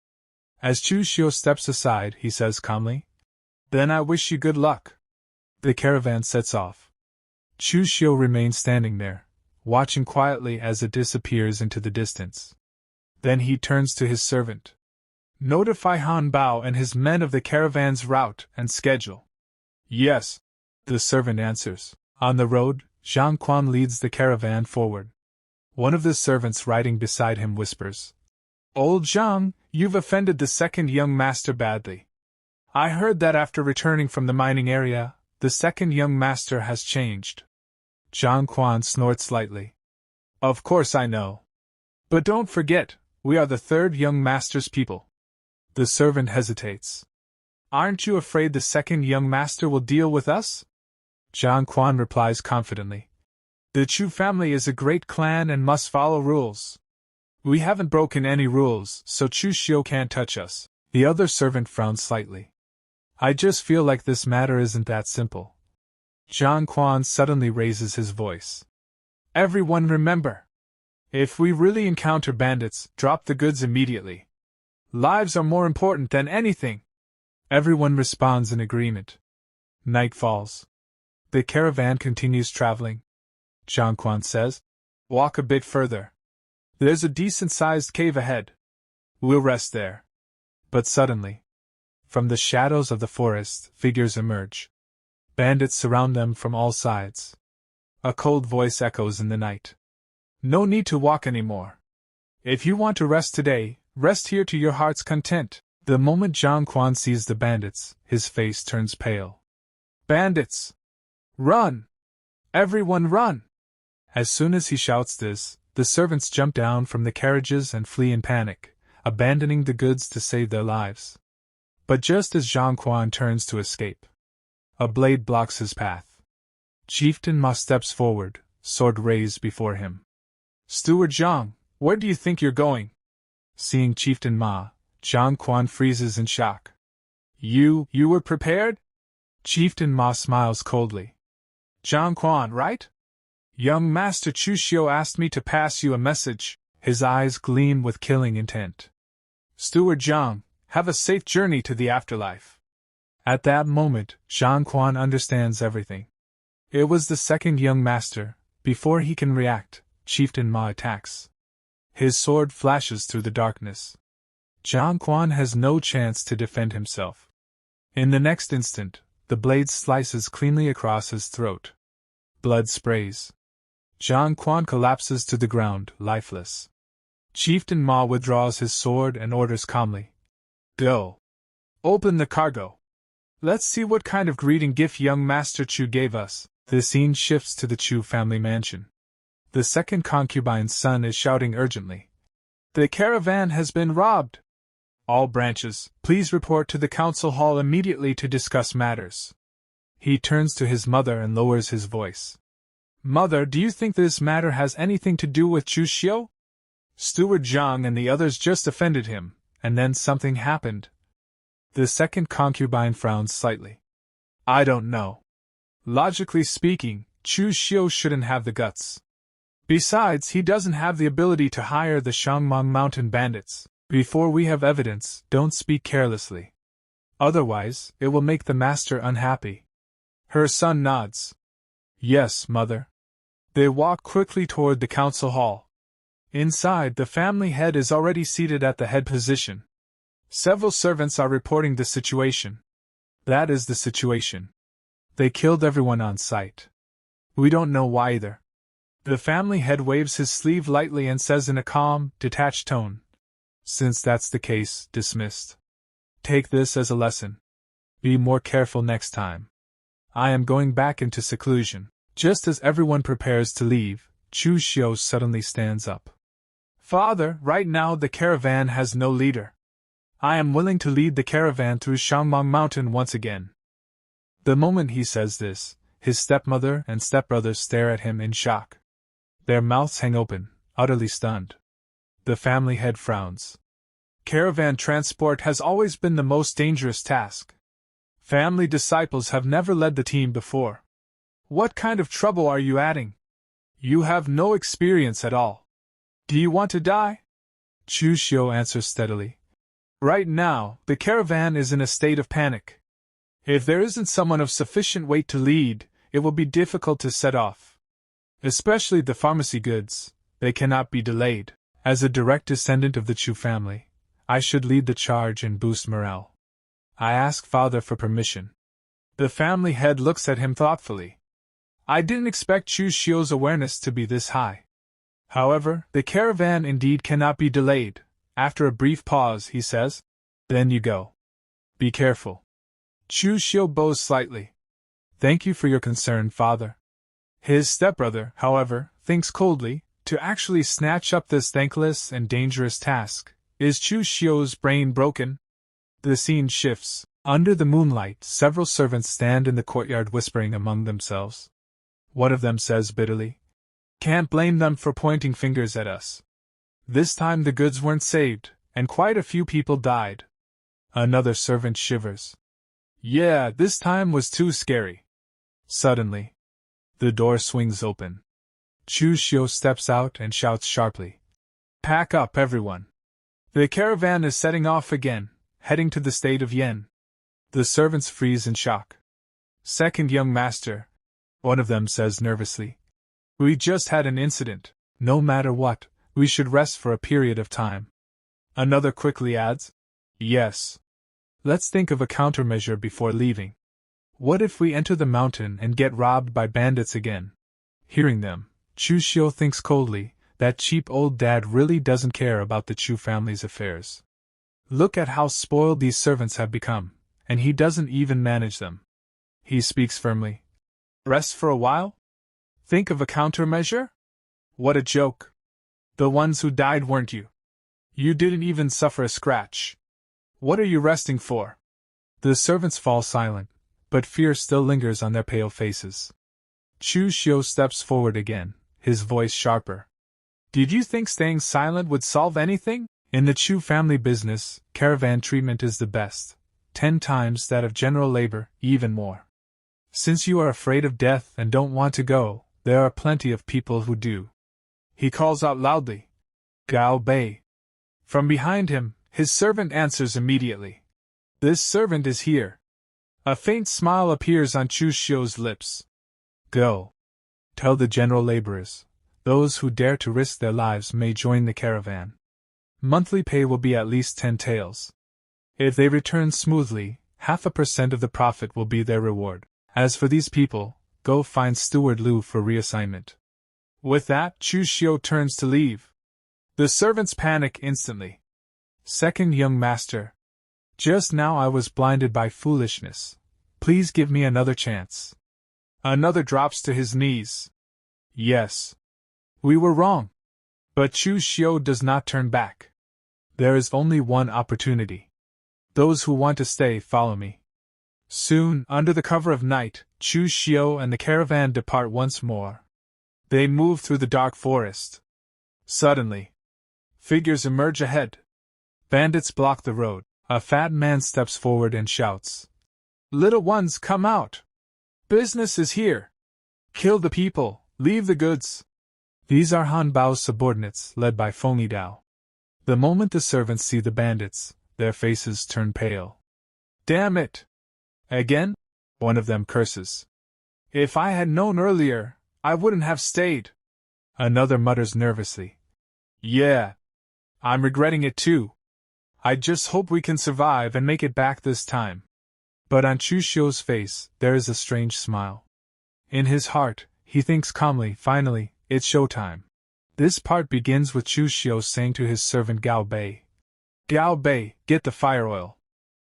As Chu Xiu steps aside, he says calmly, Then I wish you good luck. The caravan sets off. Chu Xiu remains standing there, watching quietly as it disappears into the distance. Then he turns to his servant. Notify Han Bao and his men of the caravan's route and schedule. Yes, the servant answers. On the road, Zhang Quan leads the caravan forward. One of the servants riding beside him whispers, Old Zhang, you've offended the second young master badly. I heard that after returning from the mining area, the second young master has changed. Zhang Quan snorts slightly. Of course I know. But don't forget, we are the third young master's people. The servant hesitates. Aren't you afraid the second young master will deal with us? Zhang Quan replies confidently. The Chu family is a great clan and must follow rules. We haven't broken any rules, so Chu Xiu can't touch us. The other servant frowns slightly. I just feel like this matter isn't that simple. Zhang Quan suddenly raises his voice. Everyone remember! If we really encounter bandits, drop the goods immediately. Lives are more important than anything. Everyone responds in agreement. Night falls. The caravan continues traveling. Zhang Quan says, walk a bit further. There's a decent-sized cave ahead. We'll rest there. But suddenly, from the shadows of the forest, figures emerge. Bandits surround them from all sides. A cold voice echoes in the night. No need to walk anymore. If you want to rest today, rest here to your heart's content. The moment Zhang Quan sees the bandits, his face turns pale. Bandits! Run! Everyone run! As soon as he shouts this, the servants jump down from the carriages and flee in panic, abandoning the goods to save their lives. But just as Zhang Quan turns to escape, a blade blocks his path. Chieftain Ma steps forward, sword raised before him. Steward Zhang, where do you think you're going? Seeing Chieftain Ma, Zhang Quan freezes in shock. You were prepared? Chieftain Ma smiles coldly. Zhang Quan, right? Young Master Chu Xiu asked me to pass you a message. His eyes gleam with killing intent. Steward Zhang, have a safe journey to the afterlife. At that moment, Zhang Quan understands everything. It was the second young master. Before he can react, Chieftain Ma attacks. His sword flashes through the darkness. Zhang Quan has no chance to defend himself. In the next instant, the blade slices cleanly across his throat. Blood sprays. Zhang Quan collapses to the ground, lifeless. Chieftain Ma withdraws his sword and orders calmly. Go. Open the cargo. Let's see what kind of greeting gift young Master Chu gave us. The scene shifts to the Chu family mansion. The second concubine's son is shouting urgently. The caravan has been robbed. All branches, please report to the council hall immediately to discuss matters. He turns to his mother and lowers his voice. Mother, do you think this matter has anything to do with Chu Xiu? Steward Zhang and the others just offended him, and then something happened. The second concubine frowns slightly. I don't know. Logically speaking, Chu Xiu shouldn't have the guts. Besides, he doesn't have the ability to hire the Shangmang Mountain bandits. Before we have evidence, don't speak carelessly. Otherwise, it will make the master unhappy. Her son nods. Yes, mother. They walk quickly toward the council hall. Inside, the family head is already seated at the head position. Several servants are reporting the situation. That is the situation. They killed everyone on sight. We don't know why either. The family head waves his sleeve lightly and says in a calm, detached tone. Since that's the case, dismissed. Take this as a lesson. Be more careful next time. I am going back into seclusion. Just as everyone prepares to leave, Chu Xiu suddenly stands up. Father, right now the caravan has no leader. I am willing to lead the caravan through Shangmang Mountain once again. The moment he says this, his stepmother and stepbrother stare at him in shock. Their mouths hang open, utterly stunned. The family head frowns. Caravan transport has always been the most dangerous task. Family disciples have never led the team before. What kind of trouble are you adding? You have no experience at all. Do you want to die? Chu Xiu answers steadily. Right now, the caravan is in a state of panic. If there isn't someone of sufficient weight to lead, it will be difficult to set off. Especially the pharmacy goods, they cannot be delayed. As a direct descendant of the Chu family, I should lead the charge and boost morale. I ask Father for permission. The family head looks at him thoughtfully. I didn't expect Chu Xiu's awareness to be this high. However, the caravan indeed cannot be delayed. After a brief pause, he says, Then you go. Be careful. Chu Xiu bows slightly. Thank you for your concern, father. His stepbrother, however, thinks coldly. To actually snatch up this thankless and dangerous task. Is Chu Xiu's brain broken? The scene shifts. Under the moonlight, several servants stand in the courtyard whispering among themselves. One of them says bitterly, "Can't blame them for pointing fingers at us. This time the goods weren't saved, and quite a few people died." Another servant shivers. "Yeah, this time was too scary." Suddenly, the door swings open. Chu Xiu steps out and shouts sharply, "Pack up, everyone. The caravan is setting off again, heading to the state of Yen." The servants freeze in shock. "Second young master," one of them says nervously, "we just had an incident. No matter what, we should rest for a period of time." Another quickly adds, "Yes. Let's think of a countermeasure before leaving. What if we enter the mountain and get robbed by bandits again?" Hearing them, Chu Xiu thinks coldly, that cheap old dad really doesn't care about the Chu family's affairs. Look at how spoiled these servants have become, and he doesn't even manage them. He speaks firmly. "Rest for a while? Think of a countermeasure? What a joke. The ones who died weren't you. You didn't even suffer a scratch. What are you resting for?" The servants fall silent, but fear still lingers on their pale faces. Chu Xiu steps forward again, his voice sharper. "Did you think staying silent would solve anything? In the Chu family business, caravan treatment is the best, 10 times that of general labor, even more. Since you are afraid of death and don't want to go, there are plenty of people who do." He calls out loudly, "Gao Bei." From behind him, his servant answers immediately. "This servant is here." A faint smile appears on Chu Xiu's lips. "Go. Tell the general laborers, those who dare to risk their lives may join the caravan. Monthly pay will be at least 10 taels. If they return smoothly, 0.5% of the profit will be their reward. As for these people, go find Steward Liu for reassignment." With that, Chu Xiu turns to leave. The servants panic instantly. "Second young master. Just now I was blinded by foolishness. Please give me another chance." Another drops to his knees. "Yes. We were wrong." But Chu Xiu does not turn back. "There is only one opportunity. Those who want to stay follow me." Soon, under the cover of night, Chu Xiu and the caravan depart once more. They move through the dark forest. Suddenly, figures emerge ahead. Bandits block the road. A fat man steps forward and shouts, "Little ones, come out! Business is here! Kill the people, leave the goods!" These are Han Bao's subordinates, led by Feng Yidao. The moment the servants see the bandits, their faces turn pale. "Damn it! Again?" one of them curses. "If I had known earlier, I wouldn't have stayed." Another mutters nervously, "Yeah. I'm regretting it too. I just hope we can survive and make it back this time." But on Chu Xiu's face, there is a strange smile. In his heart, he thinks calmly, finally, it's showtime. This part begins with Chu Xiu saying to his servant Gao Bei, "Gao Bei, get the fire oil.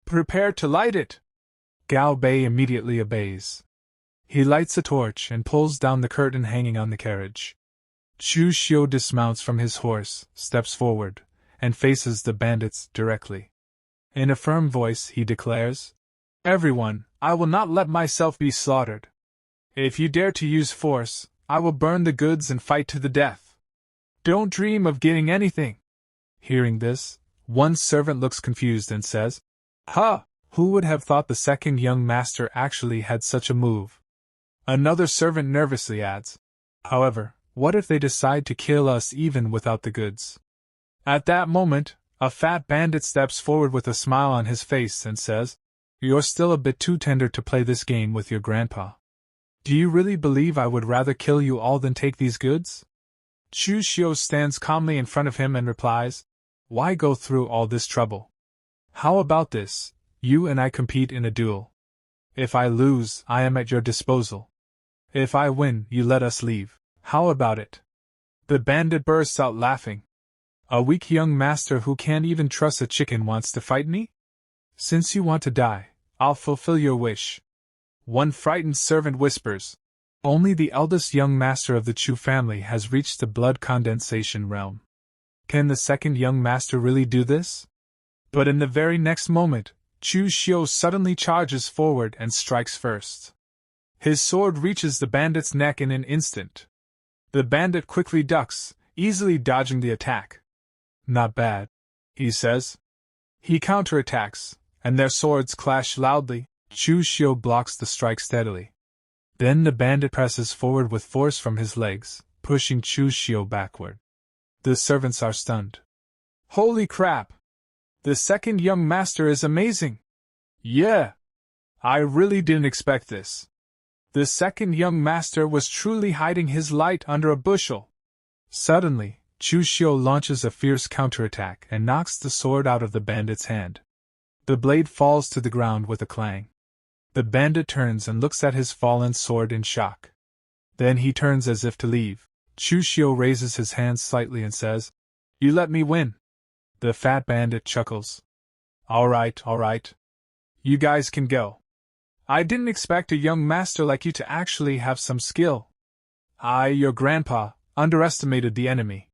Prepare to light it." Gao Bei immediately obeys. He lights a torch and pulls down the curtain hanging on the carriage. Chu Xiu dismounts from his horse, steps forward, and faces the bandits directly. In a firm voice he declares, "Everyone, I will not let myself be slaughtered. If you dare to use force, I will burn the goods and fight to the death. Don't dream of getting anything." Hearing this, one servant looks confused and says, "Huh, who would have thought the second young master actually had such a move?" Another servant nervously adds, "However, what if they decide to kill us even without the goods?" At that moment, a fat bandit steps forward with a smile on his face and says, "You're still a bit too tender to play this game with your grandpa. Do you really believe I would rather kill you all than take these goods?" Chu Xiu stands calmly in front of him and replies, "Why go through all this trouble? How about this, you and I compete in a duel. If I lose, I am at your disposal. If I win, you let us leave. How about it?" The bandit bursts out laughing. "A weak young master who can't even trust a chicken wants to fight me? Since you want to die, I'll fulfill your wish. One frightened servant whispers. Only the eldest young master of the Chu family has reached the blood condensation realm. Can the second young master really do this? But in the very next moment, Chu Xiu suddenly charges forward and strikes first. His sword reaches the bandit's neck in an instant. The bandit quickly ducks, easily dodging the attack. Not bad, he says. He counterattacks, and their swords clash loudly. Chu Xiu blocks the strike steadily. Then the bandit presses forward with force from his legs, pushing Chu Xiu backward. The servants are stunned. Holy crap! The second young master is amazing! Yeah! I really didn't expect this. The second young master was truly hiding his light under a bushel. Suddenly, Chu Xiu launches a fierce counterattack and knocks the sword out of the bandit's hand. The blade falls to the ground with a clang. The bandit turns and looks at his fallen sword in shock. Then he turns as if to leave. Chu Xiu raises his hand slightly and says, "You let me win." The fat bandit chuckles. All right. You guys can go. I didn't expect a young master like you to actually have some skill. Your grandpa, underestimated the enemy.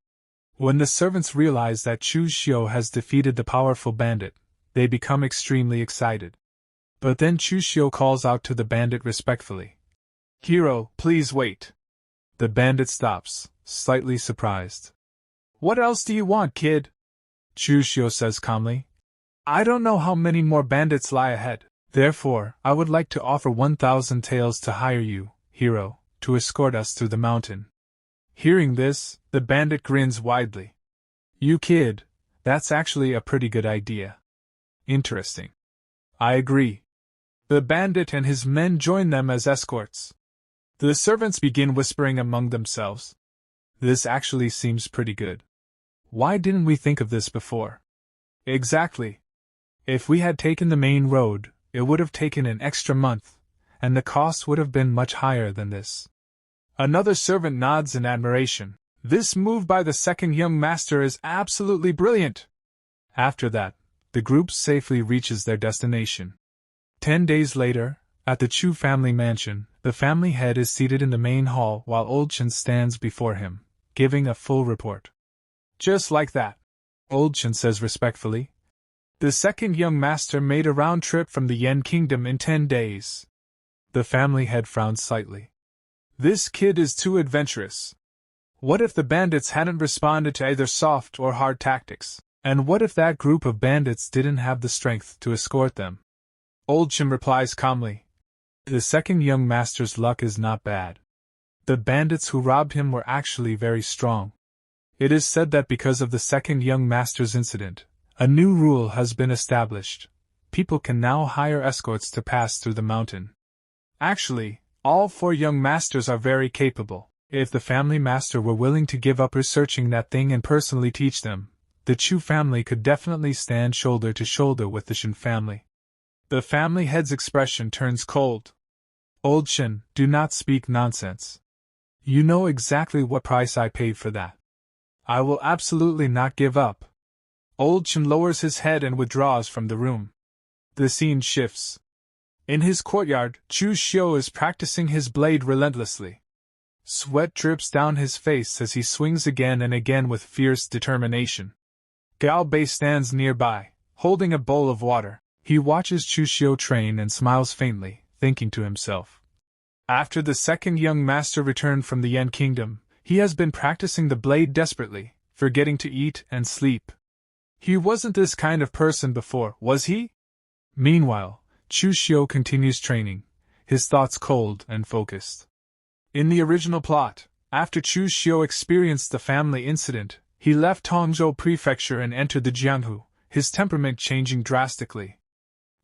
When the servants realize that Chu Xiu has defeated the powerful bandit, they become extremely excited. But then Chu Xiu calls out to the bandit respectfully. "Hero, please wait." The bandit stops, slightly surprised. "What else do you want, kid?" Chu Xiu says calmly. "I don't know how many more bandits lie ahead. Therefore, I would like to offer 1,000 taels to hire you, hero, to escort us through the mountain." Hearing this, the bandit grins widely. "You kid, that's actually a pretty good idea. Interesting. I agree." The bandit and his men join them as escorts. The servants begin whispering among themselves. This actually seems pretty good. Why didn't we think of this before? Exactly. If we had taken the main road, it would have taken an extra month, and the cost would have been much higher than this. Another servant nods in admiration. This move by the second young master is absolutely brilliant. After that, the group safely reaches their destination. 10 days later, at the Chu family mansion, the family head is seated in the main hall while Old Chen stands before him, giving a full report. Just like that, Old Chen says respectfully. The second young master made a round trip from the Yen Kingdom in 10 days. The family head frowned slightly. This kid is too adventurous. What if the bandits hadn't responded to either soft or hard tactics? And what if that group of bandits didn't have the strength to escort them? Old Chen replies calmly. The second young master's luck is not bad. The bandits who robbed him were actually very strong. It is said that because of the second young master's incident, a new rule has been established. People can now hire escorts to pass through the mountain. Actually, all 4 young masters are very capable. If the family master were willing to give up researching that thing and personally teach them, the Chu family could definitely stand shoulder to shoulder with the Shen family. The family head's expression turns cold. Old Shen, do not speak nonsense. You know exactly what price I paid for that. I will absolutely not give up. Old Chen lowers his head and withdraws from the room. The scene shifts. In his courtyard, Chu Xiu is practicing his blade relentlessly. Sweat drips down his face as he swings again and again with fierce determination. Gao Bei stands nearby, holding a bowl of water. He watches Chu Xiu train and smiles faintly, thinking to himself. After the second young master returned from the Yen Kingdom, he has been practicing the blade desperately, forgetting to eat and sleep. He wasn't this kind of person before, was he? Meanwhile, Chu Xiu continues training, his thoughts cold and focused. In the original plot, after Chu Xiu experienced the family incident, he left Tongzhou Prefecture and entered the Jianghu, his temperament changing drastically.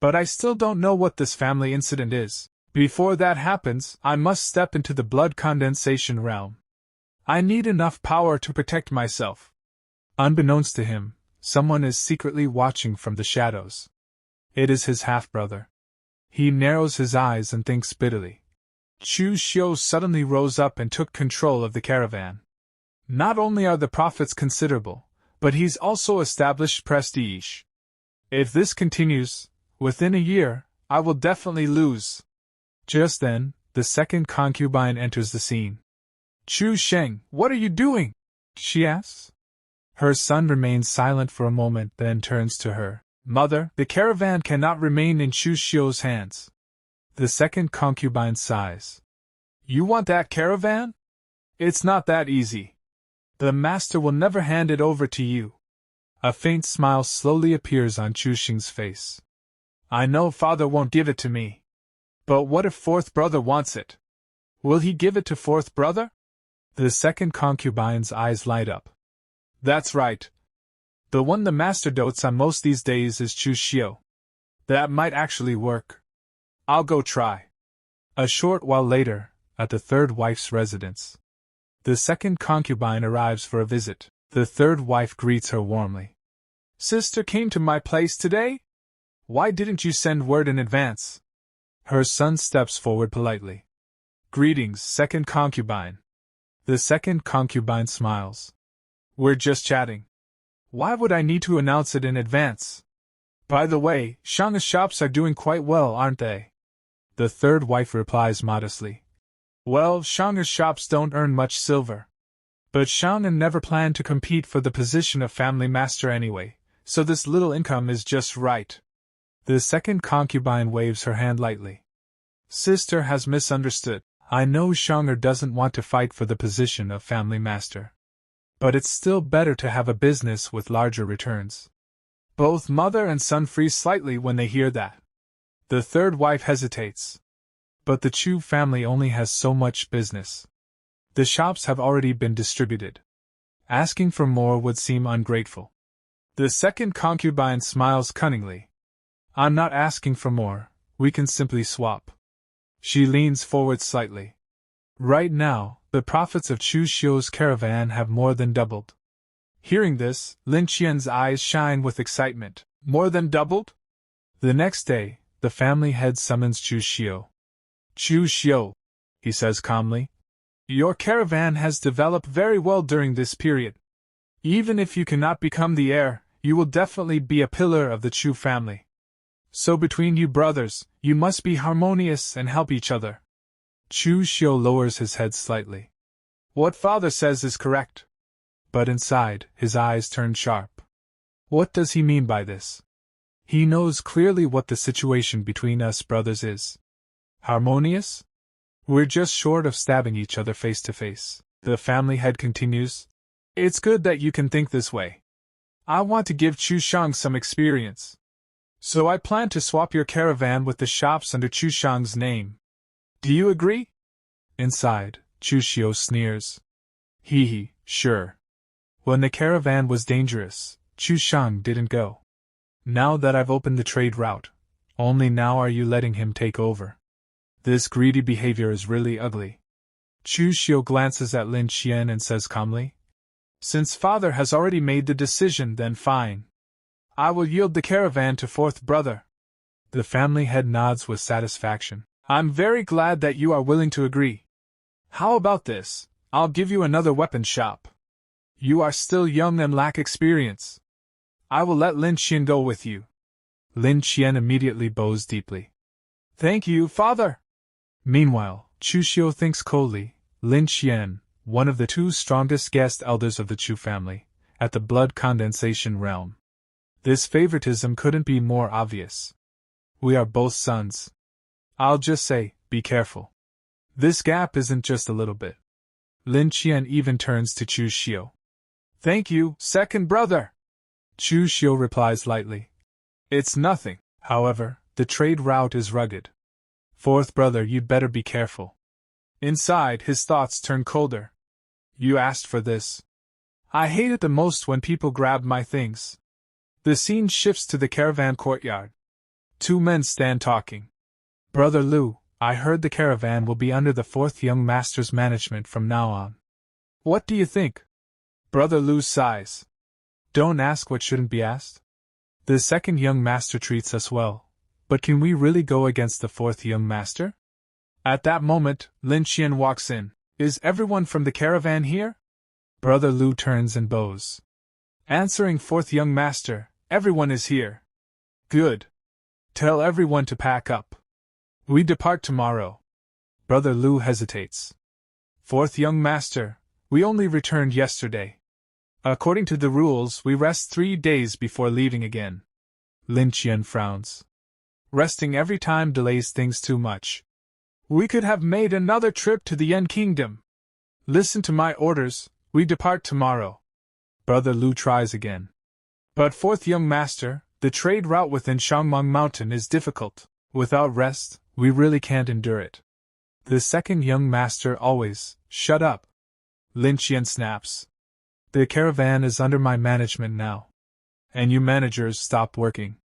But I still don't know what this family incident is. Before that happens, I must step into the blood condensation realm. I need enough power to protect myself. Unbeknownst to him, someone is secretly watching from the shadows. It is his half-brother. He narrows his eyes and thinks bitterly. Chu Xiu suddenly rose up and took control of the caravan. Not only are the profits considerable, but he's also established prestige. If this continues, within a year, I will definitely lose. Just then, the second concubine enters the scene. Chu Sheng, what are you doing? She asks. Her son remains silent for a moment, then turns to her. Mother, the caravan cannot remain in Chu Xiu's hands. The second concubine sighs. You want that caravan? It's not that easy. The master will never hand it over to you. A faint smile slowly appears on Chu Xing's face. I know father won't give it to me. But what if fourth brother wants it? Will he give it to fourth brother? The second concubine's eyes light up. That's right. The one the master dotes on most these days is Chu Xiu. That might actually work. I'll go try. A short while later, at the third wife's residence. The second concubine arrives for a visit. The third wife greets her warmly. Sister came to my place today? Why didn't you send word in advance? Her son steps forward politely. Greetings, second concubine. The second concubine smiles. We're just chatting. Why would I need to announce it in advance? By the way, Shang's shops are doing quite well, aren't they? The third wife replies modestly. Well, Shang's shops don't earn much silver. But Shang never planned to compete for the position of family master anyway, so this little income is just right. The second concubine waves her hand lightly. Sister has misunderstood. I know Shang doesn't want to fight for the position of family master. But it's still better to have a business with larger returns. Both mother and son freeze slightly when they hear that. The third wife hesitates. But the Chu family only has so much business. The shops have already been distributed. Asking for more would seem ungrateful. The second concubine smiles cunningly. I'm not asking for more, we can simply swap. She leans forward slightly. Right now, the profits of Chu Xiu's caravan have more than doubled. Hearing this, Lin Qian's eyes shine with excitement. More than doubled? The next day, the family head summons Chu Xiu. Chu Xiu, he says calmly. Your caravan has developed very well during this period. Even if you cannot become the heir, you will definitely be a pillar of the Chu family. So between you brothers, you must be harmonious and help each other. Chu Xiu lowers his head slightly. What father says is correct. But inside, his eyes turn sharp. What does he mean by this? He knows clearly what the situation between us brothers is. Harmonious? We're just short of stabbing each other face to face. The family head continues. It's good that you can think this way. I want to give Chu Shang some experience. So I plan to swap your caravan with the shops under Chu Shang's name. Do you agree? Inside, Chu Xiu sneers. Hee, sure. When the caravan was dangerous, Chu Shang didn't go. Now that I've opened the trade route, only now are you letting him take over. This greedy behavior is really ugly. Chu Xiu glances at Lin Qian and says calmly, Since father has already made the decision, then fine. I will yield the caravan to fourth brother. The family head nods with satisfaction. I'm very glad that you are willing to agree. How about this? I'll give you another weapon shop. You are still young and lack experience. I will let Lin Qian go with you. Lin Qian immediately bows deeply. Thank you, father. Meanwhile, Chu Xiu thinks coldly. Lin Qian, one of the two strongest guest elders of the Chu family, at the blood condensation realm. This favoritism couldn't be more obvious. We are both sons. I'll just say, be careful. This gap isn't just a little bit. Lin Qian even turns to Chu Xiu. Thank you, second brother. Chu Xiu replies lightly. It's nothing. However, the trade route is rugged. Fourth brother, you'd better be careful. Inside, his thoughts turn colder. You asked for this. I hate it the most when people grab my things. The scene shifts to the caravan courtyard. Two men stand talking. Brother Lu, I heard the caravan will be under the fourth young master's management from now on. What do you think? Brother Lu sighs. Don't ask what shouldn't be asked. The second young master treats us well, but can we really go against the fourth young master? At that moment, Lin Qian walks in. Is everyone from the caravan here? Brother Lu turns and bows. Answering fourth young master, everyone is here. Good. Tell everyone to pack up. We depart tomorrow. Brother Lu hesitates. Fourth young master, we only returned yesterday. According to the rules, we rest 3 days before leaving again. Lin Qian frowns. Resting every time delays things too much. We could have made another trip to the Yen Kingdom. Listen to my orders, we depart tomorrow. Brother Lu tries again. But fourth young master, the trade route within Shangmeng Mountain is difficult. Without rest, we really can't endure it. The second young master always, shut up. Lin Qian snaps. The caravan is under my management now. And you managers stop working.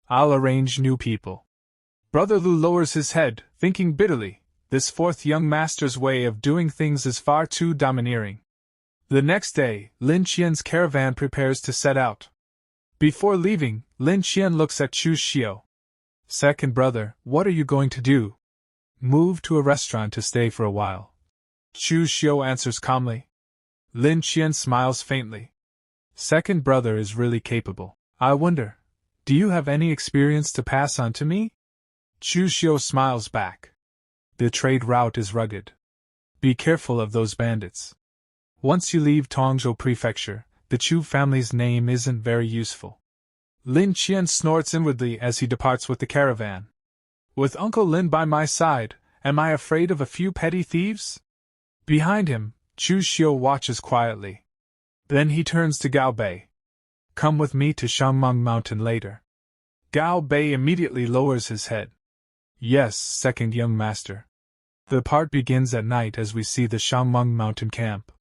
I'll arrange new people. Brother Lu lowers his head, thinking bitterly, this fourth young master's way of doing things is far too domineering. The next day, Lin Qian's caravan prepares to set out. Before leaving, Lin Qian looks at Chu Xiu. Second brother, what are you going to do? Move to a restaurant to stay for a while. Chu Xiu answers calmly. Lin Qian smiles faintly. Second brother is really capable. I wonder, do you have any experience to pass on to me? Chu Xiu smiles back. The trade route is rugged. Be careful of those bandits. Once you leave Tongzhou Prefecture, the Chu family's name isn't very useful. Lin Qian snorts inwardly as he departs with the caravan. With Uncle Lin by my side, am I afraid of a few petty thieves? Behind him, Chu Xiu watches quietly. Then he turns to Gao Bei. Come with me to Shangmeng Mountain later. Gao Bei immediately lowers his head. Yes, second young master. The part begins at night as we see the Shangmeng Mountain camp.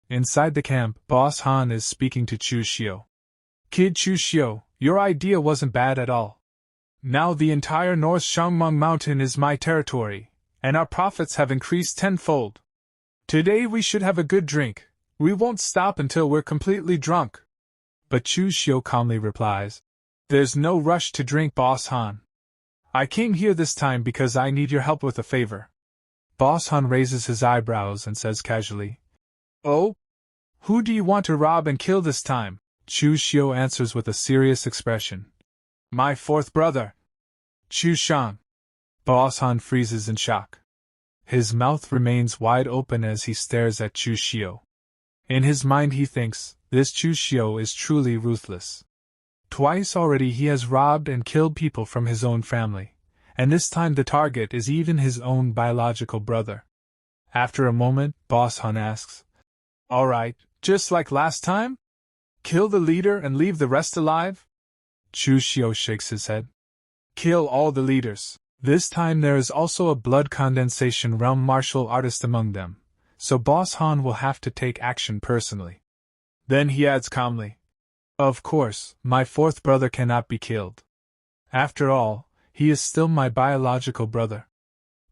Inside the camp, Boss Han is speaking to Chu Xiu. Kid Chu Xiu, your idea wasn't bad at all. Now the entire North Shangmeng Mountain is my territory, and our profits have increased tenfold. Today we should have a good drink. We won't stop until we're completely drunk. But Chu Xiu calmly replies, There's no rush to drink, Boss Han. I came here this time because I need your help with a favor. Boss Han raises his eyebrows and says casually, Oh? Who do you want to rob and kill this time? Chu Xiu answers with a serious expression. My fourth brother. Chu Shang. Boss Han freezes in shock. His mouth remains wide open as he stares at Chu Xiu. In his mind he thinks, this Chu Xiu is truly ruthless. Twice already he has robbed and killed people from his own family, and this time the target is even his own biological brother. After a moment, Boss Han asks, All right, just like last time? Kill the leader and leave the rest alive? Chu Xiu shakes his head. Kill all the leaders. This time there is also a blood condensation realm martial artist among them, so Boss Han will have to take action personally. Then he adds calmly, Of course, my fourth brother cannot be killed. After all, he is still my biological brother.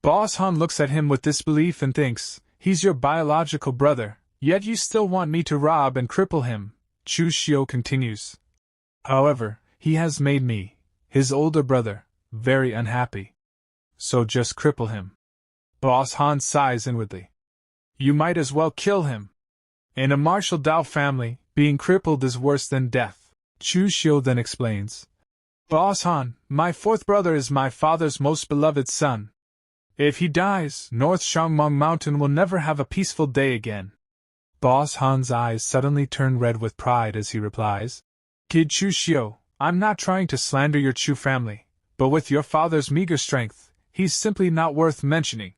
Boss Han looks at him with disbelief and thinks, He's your biological brother, yet you still want me to rob and cripple him. Chu Xiu continues. However, he has made me, his older brother, very unhappy. So just cripple him. Boss Han sighs inwardly. You might as well kill him. In a martial Dao family, being crippled is worse than death. Chu Xiu then explains. Boss Han, my fourth brother is my father's most beloved son. If he dies, North Shangmeng Mountain will never have a peaceful day again. Boss Han's eyes suddenly turn red with pride as he replies, Kid Chu Xiu, I'm not trying to slander your Chu family, but with your father's meager strength, he's simply not worth mentioning.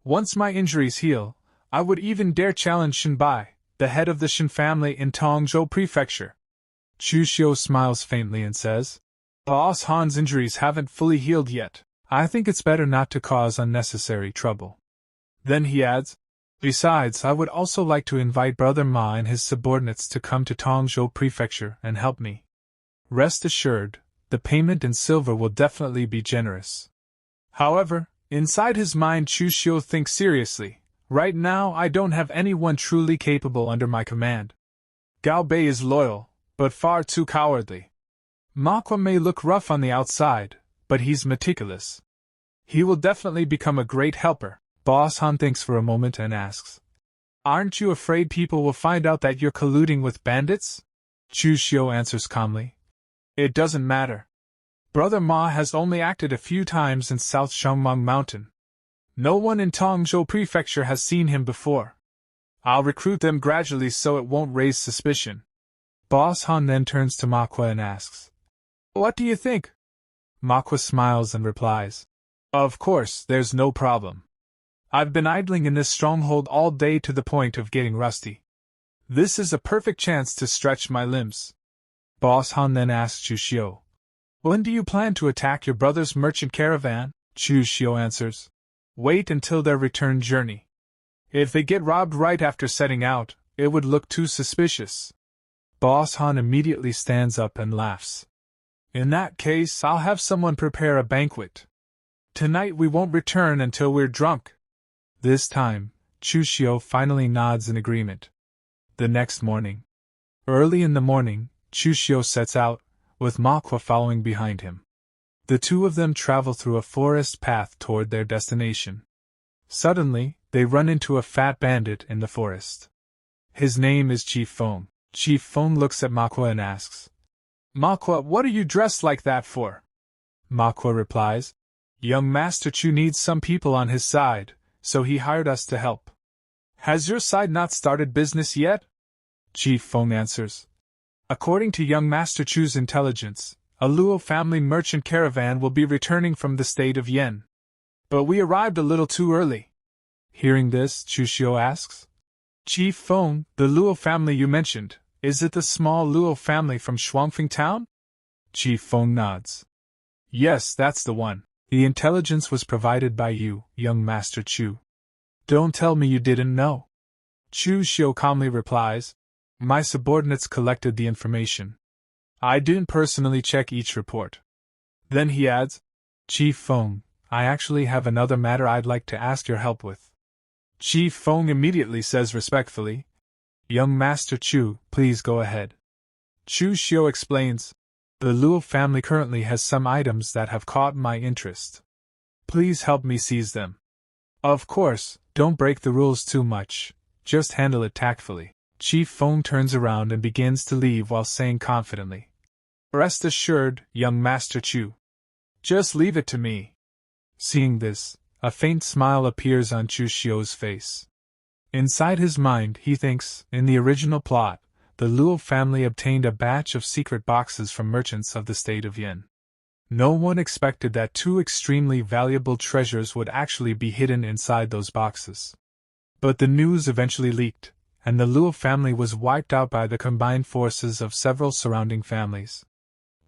Once my injuries heal, I would even dare challenge Shen Bai, the head of the Shen family in Tongzhou Prefecture. Chu Xiu smiles faintly and says, Boss Han's injuries haven't fully healed yet. I think it's better not to cause unnecessary trouble. Then he adds, Besides, I would also like to invite Brother Ma and his subordinates to come to Tongzhou Prefecture and help me. Rest assured, the payment in silver will definitely be generous. However, inside his mind Chu Xiu thinks seriously, right now I don't have anyone truly capable under my command. Gao Bei is loyal, but far too cowardly. Manhwa may look rough on the outside, but he's meticulous. He will definitely become a great helper. Boss Han thinks for a moment and asks, Aren't you afraid people will find out that you're colluding with bandits? Chu Xiu answers calmly, It doesn't matter. Brother Ma has only acted a few times in South Shangmeng Mountain. No one in Tongzhou Prefecture has seen him before. I'll recruit them gradually so it won't raise suspicion. Boss Han then turns to Manhwa and asks, "What do you think?" Manhwa smiles and replies, "Of course, there's no problem. I've been idling in this stronghold all day to the point of getting rusty. This is a perfect chance to stretch my limbs." Boss Han then asks Chu Xiu, "When do you plan to attack your brother's merchant caravan?" Chu Xiu answers, "Wait until their return journey. If they get robbed right after setting out, it would look too suspicious." Boss Han immediately stands up and laughs. "In that case, I'll have someone prepare a banquet. Tonight we won't return until we're drunk." This time, Chu Xiu finally nods in agreement. The next morning. Early in the morning, Chu Xiu sets out, with Manhwa following behind him. The two of them travel through a forest path toward their destination. Suddenly, they run into a fat bandit in the forest. His name is Chief Feng. Chief Feng looks at Manhwa and asks, "Manhwa, what are you dressed like that for?" Manhwa replies, "Young Master Chu needs some people on his side, so he hired us to help." "Has your side not started business yet?" Chief Feng answers, "According to young Master Chu's intelligence, a Luo family merchant caravan will be returning from the state of Yen. But we arrived a little too early." Hearing this, Chu Xiu asks, "Chief Feng, the Luo family you mentioned, is it the small Luo family from Shuangfeng town?" Chief Feng nods. "Yes, that's the one. The intelligence was provided by you, young Master Chu. Don't tell me you didn't know." Chu Xiu calmly replies, "My subordinates collected the information. I didn't personally check each report." Then he adds, "Chief Feng, I actually have another matter I'd like to ask your help with." Chief Feng immediately says respectfully, "Young Master Chu, please go ahead." Chu Xiu explains, "The Luo family currently has some items that have caught my interest. Please help me seize them. Of course, don't break the rules too much, just handle it tactfully." Chief Feng turns around and begins to leave while saying confidently, "Rest assured, young Master Chu. Just leave it to me." Seeing this, a faint smile appears on Chu Xiu's face. Inside his mind, he thinks, in the original plot, the Luo family obtained a batch of secret boxes from merchants of the state of Yen. No one expected that two extremely valuable treasures would actually be hidden inside those boxes. But the news eventually leaked, and the Luo family was wiped out by the combined forces of several surrounding families.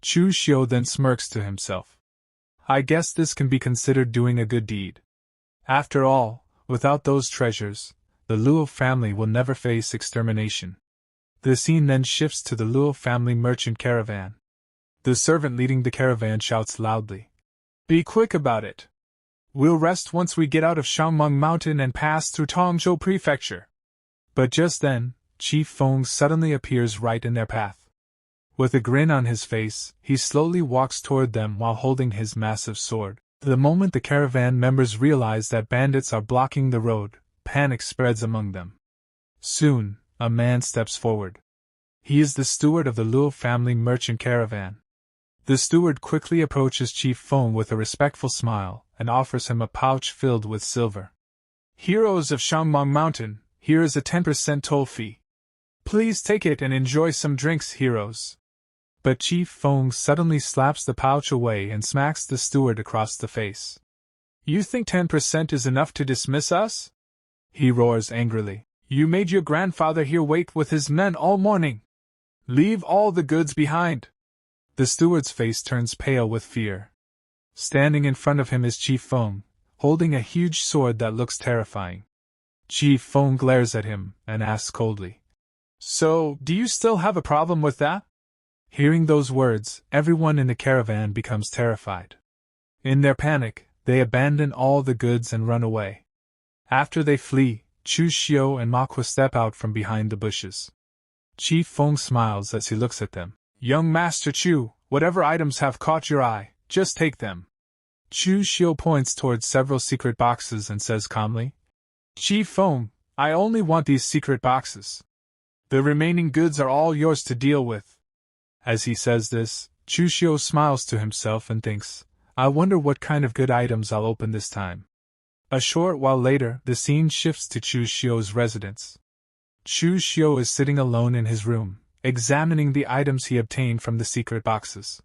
Chu Xiu then smirks to himself. "I guess this can be considered doing a good deed. After all, without those treasures, the Luo family will never face extermination." The scene then shifts to the Luo family merchant caravan. The servant leading the caravan shouts loudly, "Be quick about it. We'll rest once we get out of Shangmeng Mountain and pass through Tongzhou Prefecture." But just then, Chief Feng suddenly appears right in their path. With a grin on his face, he slowly walks toward them while holding his massive sword. The moment the caravan members realize that bandits are blocking the road, panic spreads among them. Soon, a man steps forward. He is the steward of the Luo family merchant caravan. The steward quickly approaches Chief Feng with a respectful smile and offers him a pouch filled with silver. "Heroes of Shangmeng Mountain, here is a 10% toll fee. Please take it and enjoy some drinks, heroes." But Chief Feng suddenly slaps the pouch away and smacks the steward across the face. "You think 10% is enough to dismiss us?" he roars angrily. "You made your grandfather here wait with his men all morning. Leave all the goods behind." The steward's face turns pale with fear. Standing in front of him is Chief Feng, holding a huge sword that looks terrifying. Chief Feng glares at him and asks coldly, "So, do you still have a problem with that?" Hearing those words, everyone in the caravan becomes terrified. In their panic, they abandon all the goods and run away. After they flee, Chu Xiu and Manhwa step out from behind the bushes. Chief Feng smiles as he looks at them. "Young Master Chu, whatever items have caught your eye, just take them." Chu Xiu points towards several secret boxes and says calmly, "Chief Feng, I only want these secret boxes. The remaining goods are all yours to deal with." As he says this, Chu Xiu smiles to himself and thinks, I wonder what kind of good items I'll open this time. A short while later, the scene shifts to Chu Xiu's residence. Chu Xiu is sitting alone in his room, examining the items he obtained from the secret boxes.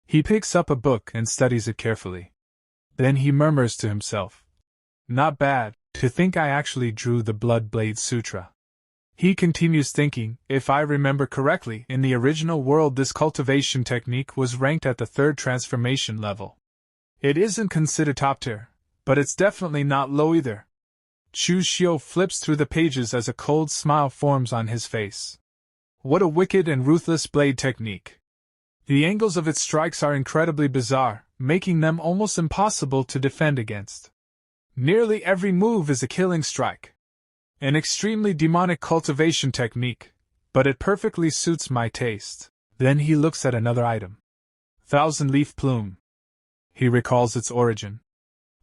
He picks up a book and studies it carefully. Then he murmurs to himself, Not bad, to think I actually drew the Blood Blade Sutra. He continues thinking, if I remember correctly, in the original world this cultivation technique was ranked at the 3rd transformation level. It isn't considered top tier, but it's definitely not low either. Chu Xiu flips through the pages as a cold smile forms on his face. What a wicked and ruthless blade technique. The angles of its strikes are incredibly bizarre, making them almost impossible to defend against. Nearly every move is a killing strike. An extremely demonic cultivation technique, but it perfectly suits my taste. Then he looks at another item. Thousand Leaf Plume. He recalls its origin.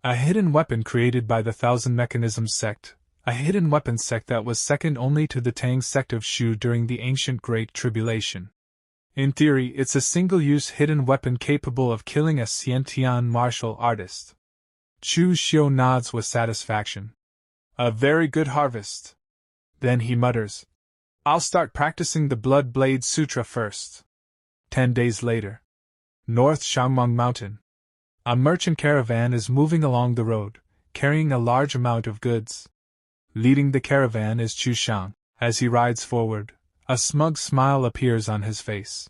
A hidden weapon created by the Thousand Mechanisms sect, a hidden weapon sect that was second only to the Tang sect of Shu during the ancient Great Tribulation. In theory, it's a single-use hidden weapon capable of killing a Xiantian martial artist. Chu Xiu nods with satisfaction. A very good harvest. Then he mutters, I'll start practicing the Blood Blade Sutra first. 10 days later. North Shangmeng Mountain. A merchant caravan is moving along the road, carrying a large amount of goods. Leading the caravan is Chu Xiu. As he rides forward, a smug smile appears on his face.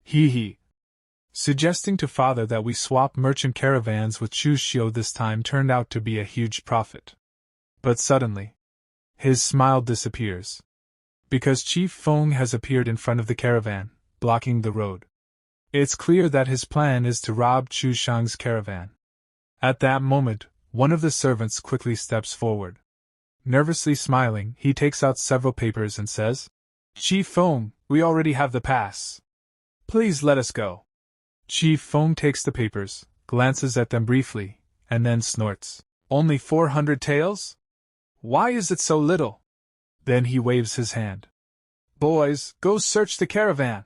Hee. Suggesting to father that we swap merchant caravans with Chu Xiu this time turned out to be a huge profit. But suddenly, his smile disappears. Because Chief Feng has appeared in front of the caravan, blocking the road. It's clear that his plan is to rob Chu Xiu's caravan. At that moment, one of the servants quickly steps forward. Nervously smiling, he takes out several papers and says, Chief Feng, we already have the pass. Please let us go. Chief Feng takes the papers, glances at them briefly, and then snorts. Only 400 taels? Why is it so little? Then he waves his hand. Boys, go search the caravan.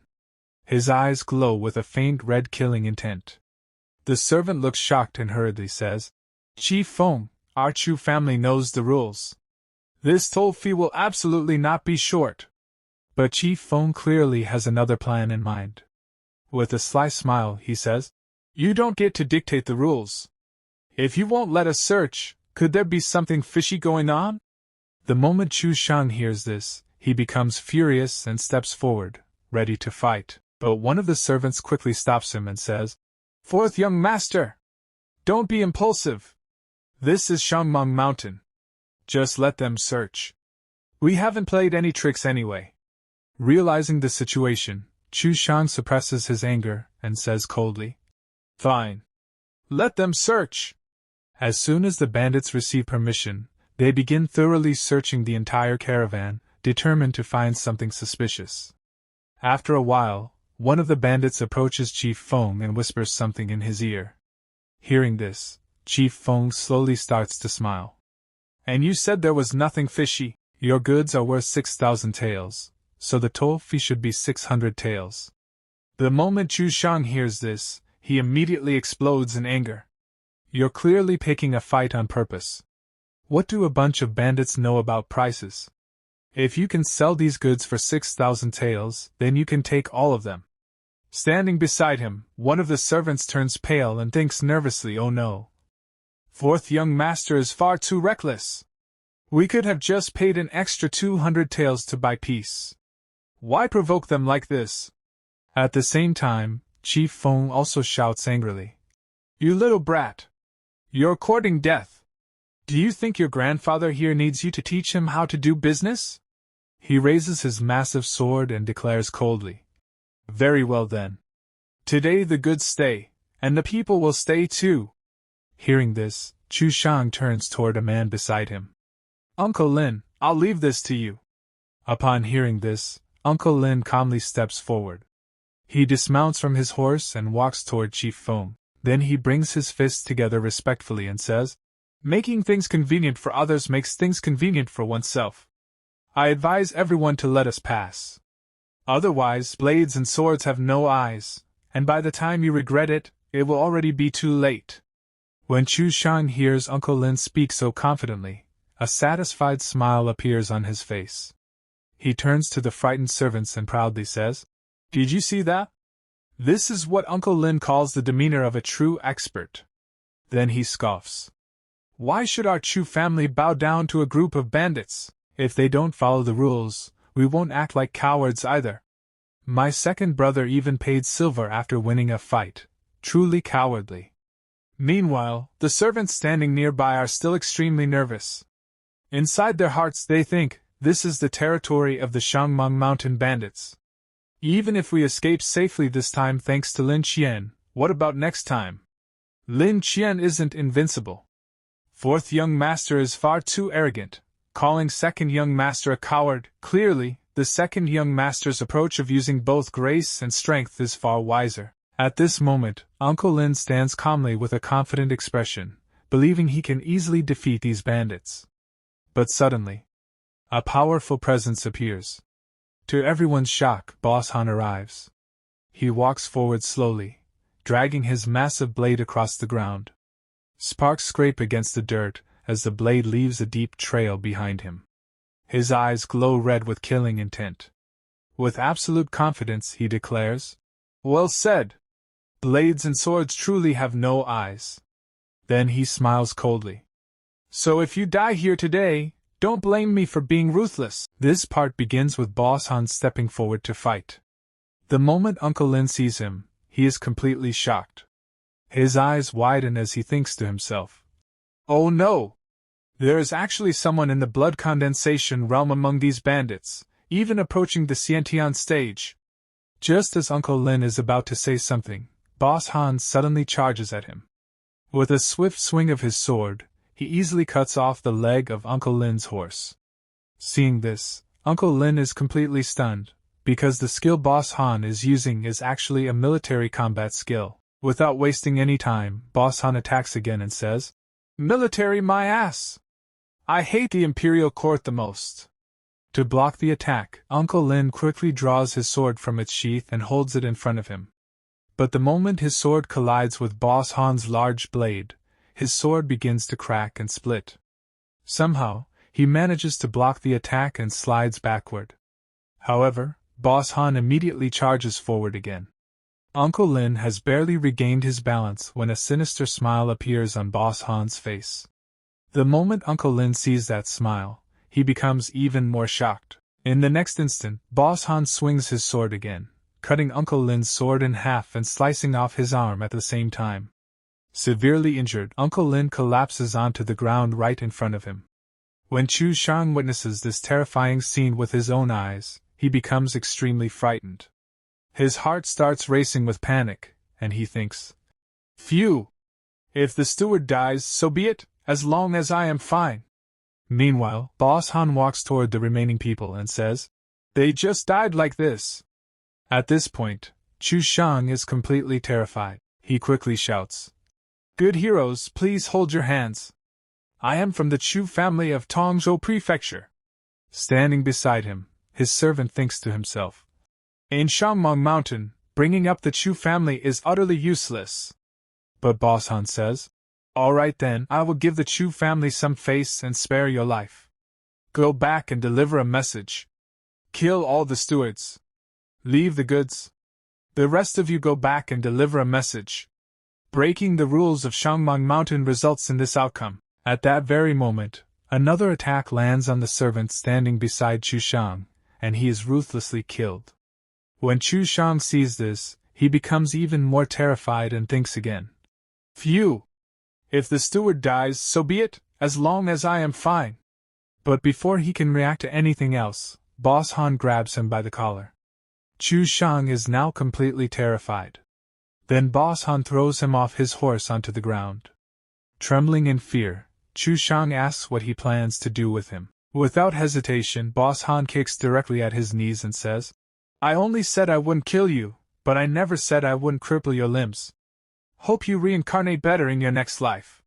His eyes glow with a faint red killing intent. The servant looks shocked and hurriedly says, Chief Feng, our Chu family knows the rules. This toll fee will absolutely not be short. But Chief Feng clearly has another plan in mind. With a sly smile, he says, You don't get to dictate the rules. If you won't let us search, could there be something fishy going on? The moment Chu Xiu hears this, he becomes furious and steps forward, ready to fight. But one of the servants quickly stops him and says, Fourth young master! Don't be impulsive. This is Shangmeng Mountain. Just let them search. We haven't played any tricks anyway. Realizing the situation, Chu Xiu suppresses his anger and says coldly, Fine. Let them search. As soon as the bandits receive permission, they begin thoroughly searching the entire caravan, determined to find something suspicious. After a while, one of the bandits approaches Chief Feng and whispers something in his ear. Hearing this, Chief Feng slowly starts to smile. And you said there was nothing fishy. Your goods are worth 6,000 taels, so the toll fee should be 600 taels. The moment Chu Xiu hears this, he immediately explodes in anger. You're clearly picking a fight on purpose. What do a bunch of bandits know about prices? If you can sell these goods for 6,000 taels, then you can take all of them. Standing beside him, one of the servants turns pale and thinks nervously, oh no. Fourth young master is far too reckless. We could have just paid an extra 200 taels to buy peace. Why provoke them like this? At the same time, Chief Feng also shouts angrily. You little brat! You're courting death. Do you think your grandfather here needs you to teach him how to do business? He raises his massive sword and declares coldly. Very well then. Today the goods stay, and the people will stay too. Hearing this, Chu Xiu turns toward a man beside him. Uncle Lin, I'll leave this to you. Upon hearing this, Uncle Lin calmly steps forward. He dismounts from his horse and walks toward Chief Feng. Then he brings his fists together respectfully and says, Making things convenient for others makes things convenient for oneself. I advise everyone to let us pass. Otherwise, blades and swords have no eyes, and by the time you regret it, it will already be too late. When Chu Xiu hears Uncle Lin speak so confidently, a satisfied smile appears on his face. He turns to the frightened servants and proudly says, "Did you see that? This is what Uncle Lin calls the demeanor of a true expert." Then he scoffs. "Why should our Chu family bow down to a group of bandits? If they don't follow the rules, we won't act like cowards either. My second brother even paid silver after winning a fight. Truly cowardly." Meanwhile, the servants standing nearby are still extremely nervous. Inside their hearts they think, this is the territory of the Shangmeng Mountain bandits. Even if we escape safely this time thanks to Lin Qian, what about next time? Lin Qian isn't invincible. Fourth young master is far too arrogant, calling second young master a coward. Clearly, the second young master's approach of using both grace and strength is far wiser. At this moment, Uncle Lin stands calmly with a confident expression, believing he can easily defeat these bandits. But suddenly, a powerful presence appears. To everyone's shock, Boss Han arrives. He walks forward slowly, dragging his massive blade across the ground. Sparks scrape against the dirt as the blade leaves a deep trail behind him. His eyes glow red with killing intent. With absolute confidence, he declares, "Well said! Blades and swords truly have no eyes." Then he smiles coldly. "So if you die here today, don't blame me for being ruthless." This part begins with Boss Han stepping forward to fight. The moment Uncle Lin sees him, he is completely shocked. His eyes widen as he thinks to himself, "Oh no! There is actually someone in the blood condensation realm among these bandits, even approaching the Xiantian stage." Just as Uncle Lin is about to say something, Boss Han suddenly charges at him. With a swift swing of his sword, he easily cuts off the leg of Uncle Lin's horse. Seeing this, Uncle Lin is completely stunned, because the skill Boss Han is using is actually a military combat skill. Without wasting any time, Boss Han attacks again and says, "Military my ass! I hate the Imperial Court the most." To block the attack, Uncle Lin quickly draws his sword from its sheath and holds it in front of him. But the moment his sword collides with Boss Han's large blade, his sword begins to crack and split. Somehow, he manages to block the attack and slides backward. However, Boss Han immediately charges forward again. Uncle Lin has barely regained his balance when a sinister smile appears on Boss Han's face. The moment Uncle Lin sees that smile, he becomes even more shocked. In the next instant, Boss Han swings his sword again, cutting Uncle Lin's sword in half and slicing off his arm at the same time. Severely injured, Uncle Lin collapses onto the ground right in front of him. When Chu Xiu witnesses this terrifying scene with his own eyes, he becomes extremely frightened. His heart starts racing with panic, and he thinks, "Phew! If the steward dies, so be it, as long as I am fine." Meanwhile, Boss Han walks toward the remaining people and says, "They just died like this." At this point, Chu Xiu is completely terrified. He quickly shouts, "Good heroes, please hold your hands. I am from the Chu family of Tongzhou Prefecture." Standing beside him, his servant thinks to himself, "In Shangmeng Mountain, bringing up the Chu family is utterly useless." But Boss Han says, "All right then, I will give the Chu family some face and spare your life. Go back and deliver a message. Kill all the stewards. Leave the goods. The rest of you go back and deliver a message." Breaking the rules of Shangmeng Mountain results in this outcome. At that very moment, another attack lands on the servant standing beside Chu Xiu, and he is ruthlessly killed. When Chu Xiu sees this, he becomes even more terrified and thinks again, "Phew! If the steward dies, so be it, as long as I am fine." But before he can react to anything else, Boss Han grabs him by the collar. Chu Xiu is now completely terrified. Then Boss Han throws him off his horse onto the ground. Trembling in fear, Chu Xiu asks what he plans to do with him. Without hesitation, Boss Han kicks directly at his knees and says, "I only said I wouldn't kill you, but I never said I wouldn't cripple your limbs. Hope you reincarnate better in your next life."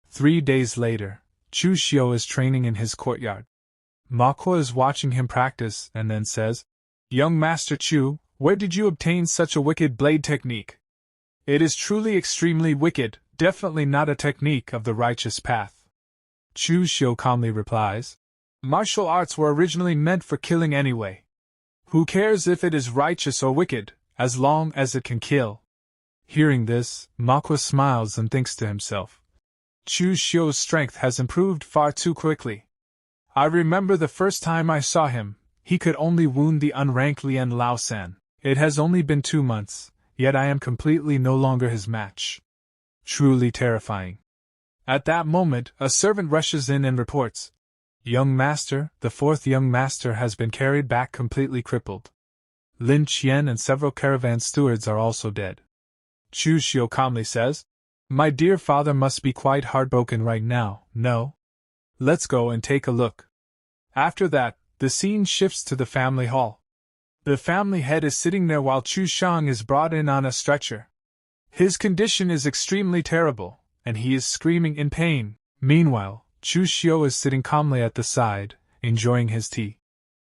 3 days later, Chu Xiu is training in his courtyard. Manhua is watching him practice and then says, "Young Master Chu, Where did you obtain such a wicked blade technique? It is truly extremely wicked, definitely not a technique of the righteous path. Chu Xiu calmly replies, martial arts were originally meant for killing anyway. Who cares if it is righteous or wicked, as long as it can kill? Hearing this, Manhwa smiles and thinks to himself, Chu Xiu's strength has improved far too quickly. I remember the first time I saw him, he could only wound the unranked Lian Laosan. It has only been 2 months, yet I am completely no longer his match. Truly terrifying. At that moment, a servant rushes in and reports, Young master, the 4th young master has been carried back completely crippled. Lin Qian and several caravan stewards are also dead. Chu Xiu calmly says, My dear father must be quite heartbroken right now, no? Let's go and take a look. After that, the scene shifts to the family hall. The family head is sitting there while Chu Xiang is brought in on a stretcher. His condition is extremely terrible, and he is screaming in pain. Meanwhile, Chu Xiu is sitting calmly at the side, enjoying his tea.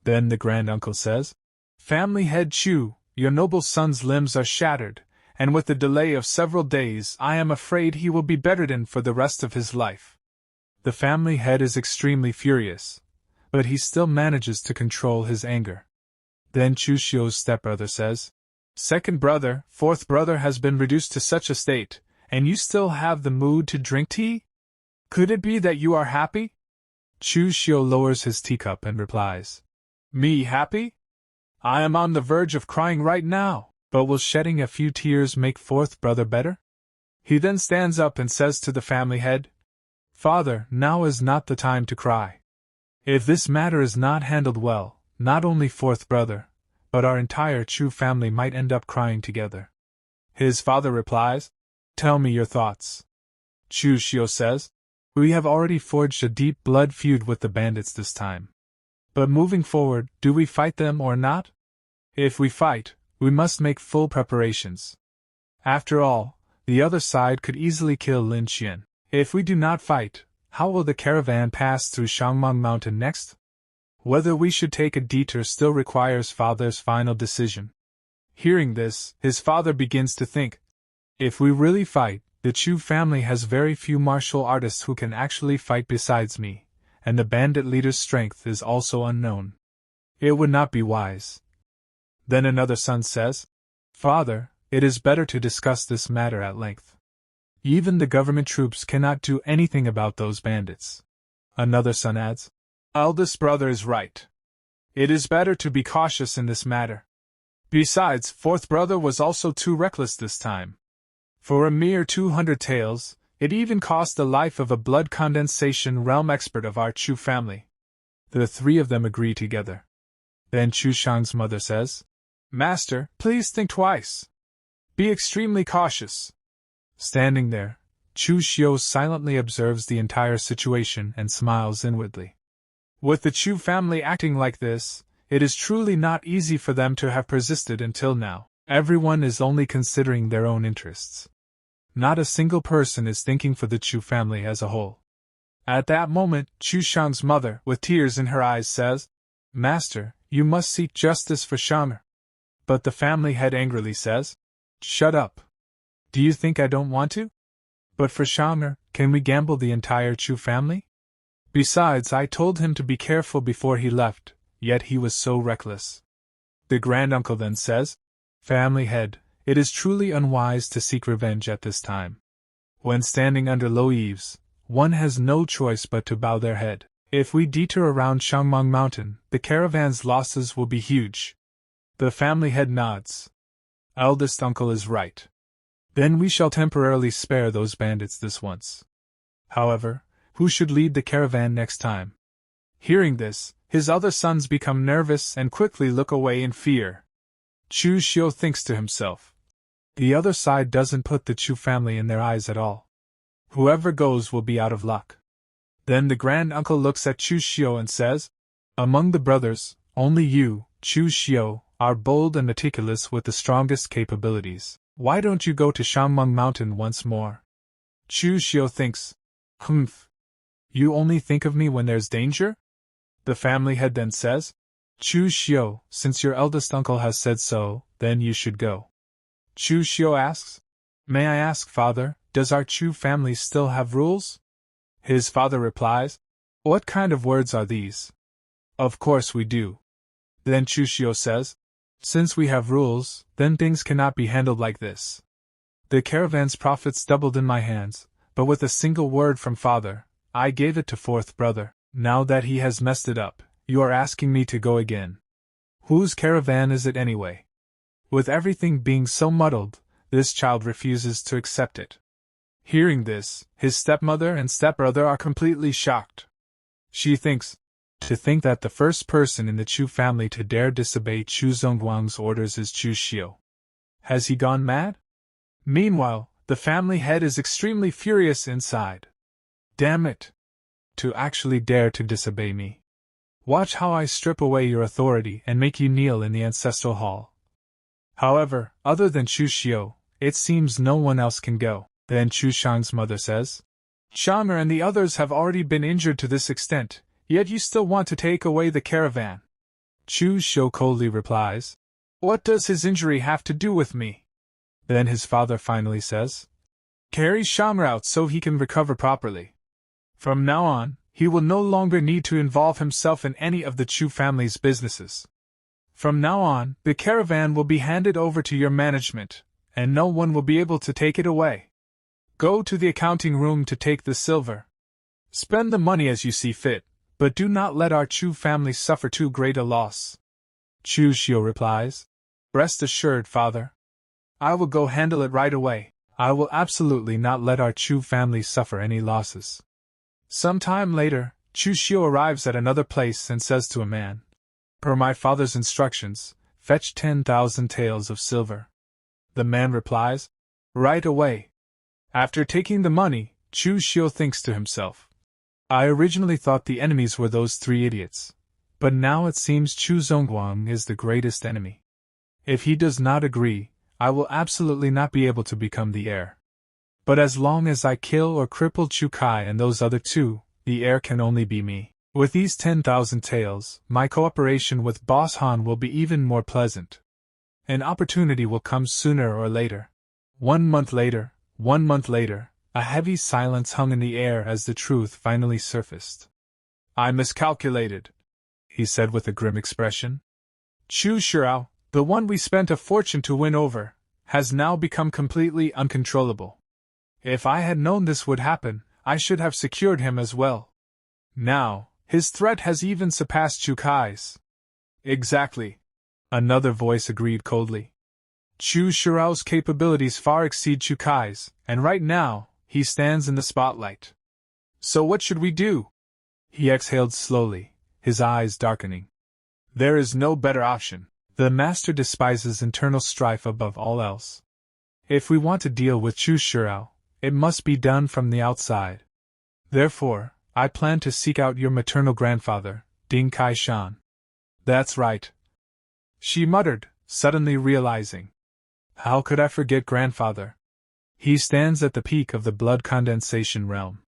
Then the granduncle says, Family head Chu, your noble son's limbs are shattered, and with the delay of several days I am afraid he will be bedridden for the rest of his life. The family head is extremely furious, but he still manages to control his anger. Then Chu Xiu's stepbrother says, Second brother, 4th brother has been reduced to such a state, and you still have the mood to drink tea? Could it be that you are happy? Chu Xiu lowers his teacup and replies, Me happy? I am on the verge of crying right now, but will shedding a few tears make 4th brother better? He then stands up and says to the family head, Father, now is not the time to cry. If this matter is not handled well, not only 4th brother, but our entire Chu family might end up crying together. His father replies, Tell me your thoughts. Chu Xiu says, We have already forged a deep blood feud with the bandits this time. But moving forward, do we fight them or not? If we fight, we must make full preparations. After all, the other side could easily kill Lin Qian. If we do not fight, how will the caravan pass through Shangmeng Mountain next? Whether we should take a detour still requires father's final decision. Hearing this, his father begins to think, If we really fight, the Chu family has very few martial artists who can actually fight besides me, and the bandit leader's strength is also unknown. It would not be wise. Then another son says, Father, it is better to discuss this matter at length. Even the government troops cannot do anything about those bandits. Another son adds, Eldest brother is right. It is better to be cautious in this matter. Besides, 4th brother was also too reckless this time. For a mere 200 taels, it even cost the life of a blood condensation realm expert of our Chu family. The 3 of them agree together. Then Chu Shang's mother says, Master, please think twice. Be extremely cautious. Standing there, Chu Xiu silently observes the entire situation and smiles inwardly. With the Chu family acting like this, it is truly not easy for them to have persisted until now. Everyone is only considering their own interests. Not a single person is thinking for the Chu family as a whole. At that moment, Chu Shang's mother, with tears in her eyes, says, Master, you must seek justice for Shanger. But the family head angrily says, Shut up. Do you think I don't want to? But for Shanger, can we gamble the entire Chu family? Besides, I told him to be careful before he left, yet he was so reckless. The granduncle then says, Family head, it is truly unwise to seek revenge at this time. When standing under low eaves, one has no choice but to bow their head. If we detour around Shangmeng Mountain, the caravan's losses will be huge. The family head nods. Eldest uncle is right. Then we shall temporarily spare those bandits this once. However, who should lead the caravan next time? Hearing this, his other sons become nervous and quickly look away in fear. Chu Xiu thinks to himself, The other side doesn't put the Chu family in their eyes at all. Whoever goes will be out of luck. Then the granduncle looks at Chu Xiu and says, Among the brothers, only you, Chu Xiu, are bold and meticulous with the strongest capabilities. Why don't you go to Shangmeng Mountain once more? Chu Xiu thinks, Humph. You only think of me when there's danger? The family head then says, Chu Xiu, since your eldest uncle has said so, then you should go. Chu Xiu asks. May I ask, father, does our Chu family still have rules? His father replies. What kind of words are these? Of course we do. Then Chu Xiu says, since we have rules, then things cannot be handled like this. The caravan's profits doubled in my hands, but with a single word from father, I gave it to fourth brother. Now that he has messed it up, you are asking me to go again. Whose caravan is it anyway? With everything being so muddled, this child refuses to accept it. Hearing this, his stepmother and stepbrother are completely shocked. She thinks, to think that the first person in the Chu family to dare disobey Chu Zongguang's orders is Chu Xiu. Has he gone mad? Meanwhile, the family head is extremely furious inside. Damn it! To actually dare to disobey me. Watch how I strip away your authority and make you kneel in the ancestral hall. However, other than Chu Xiu, it seems no one else can go. Then Chu Shang's mother says, Shanger and the others have already been injured to this extent, yet you still want to take away the caravan. Chu Xiu coldly replies, what does his injury have to do with me? Then his father finally says, carry Shanger out so he can recover properly. From now on, he will no longer need to involve himself in any of the Chu family's businesses. From now on, the caravan will be handed over to your management, and no one will be able to take it away. Go to the accounting room to take the silver. Spend the money as you see fit, but do not let our Chu family suffer too great a loss. Chu Xiu replies, rest assured, father. I will go handle it right away. I will absolutely not let our Chu family suffer any losses. Some time later, Chu Xiu arrives at another place and says to a man, per my father's instructions, fetch 10,000 taels of silver. The man replies, right away. After taking the money, Chu Xiu thinks to himself, I originally thought the enemies were those three idiots, but now it seems Chu Zongguang is the greatest enemy. If he does not agree, I will absolutely not be able to become the heir. But as long as I kill or cripple Chu Kai and those other two, the heir can only be me. With these 10,000 taels, my cooperation with Boss Han will be even more pleasant. An opportunity will come sooner or later. 1 month later, a heavy silence hung in the air as the truth finally surfaced. I miscalculated, he said with a grim expression. Chu Xiu, the one we spent a fortune to win over, has now become completely uncontrollable. If I had known this would happen, I should have secured him as well. Now, his threat has even surpassed Chu Kai's. Exactly. Another voice agreed coldly. Chu Xiu's capabilities far exceed Chu Kai's, and right now, he stands in the spotlight. So what should we do? He exhaled slowly, his eyes darkening. There is no better option. The master despises internal strife above all else. If we want to deal with Chu Xiu, it must be done from the outside. Therefore, I plan to seek out your maternal grandfather, Ding Kai Shan. That's right, she muttered, suddenly realizing. How could I forget grandfather? He stands at the peak of the blood condensation realm.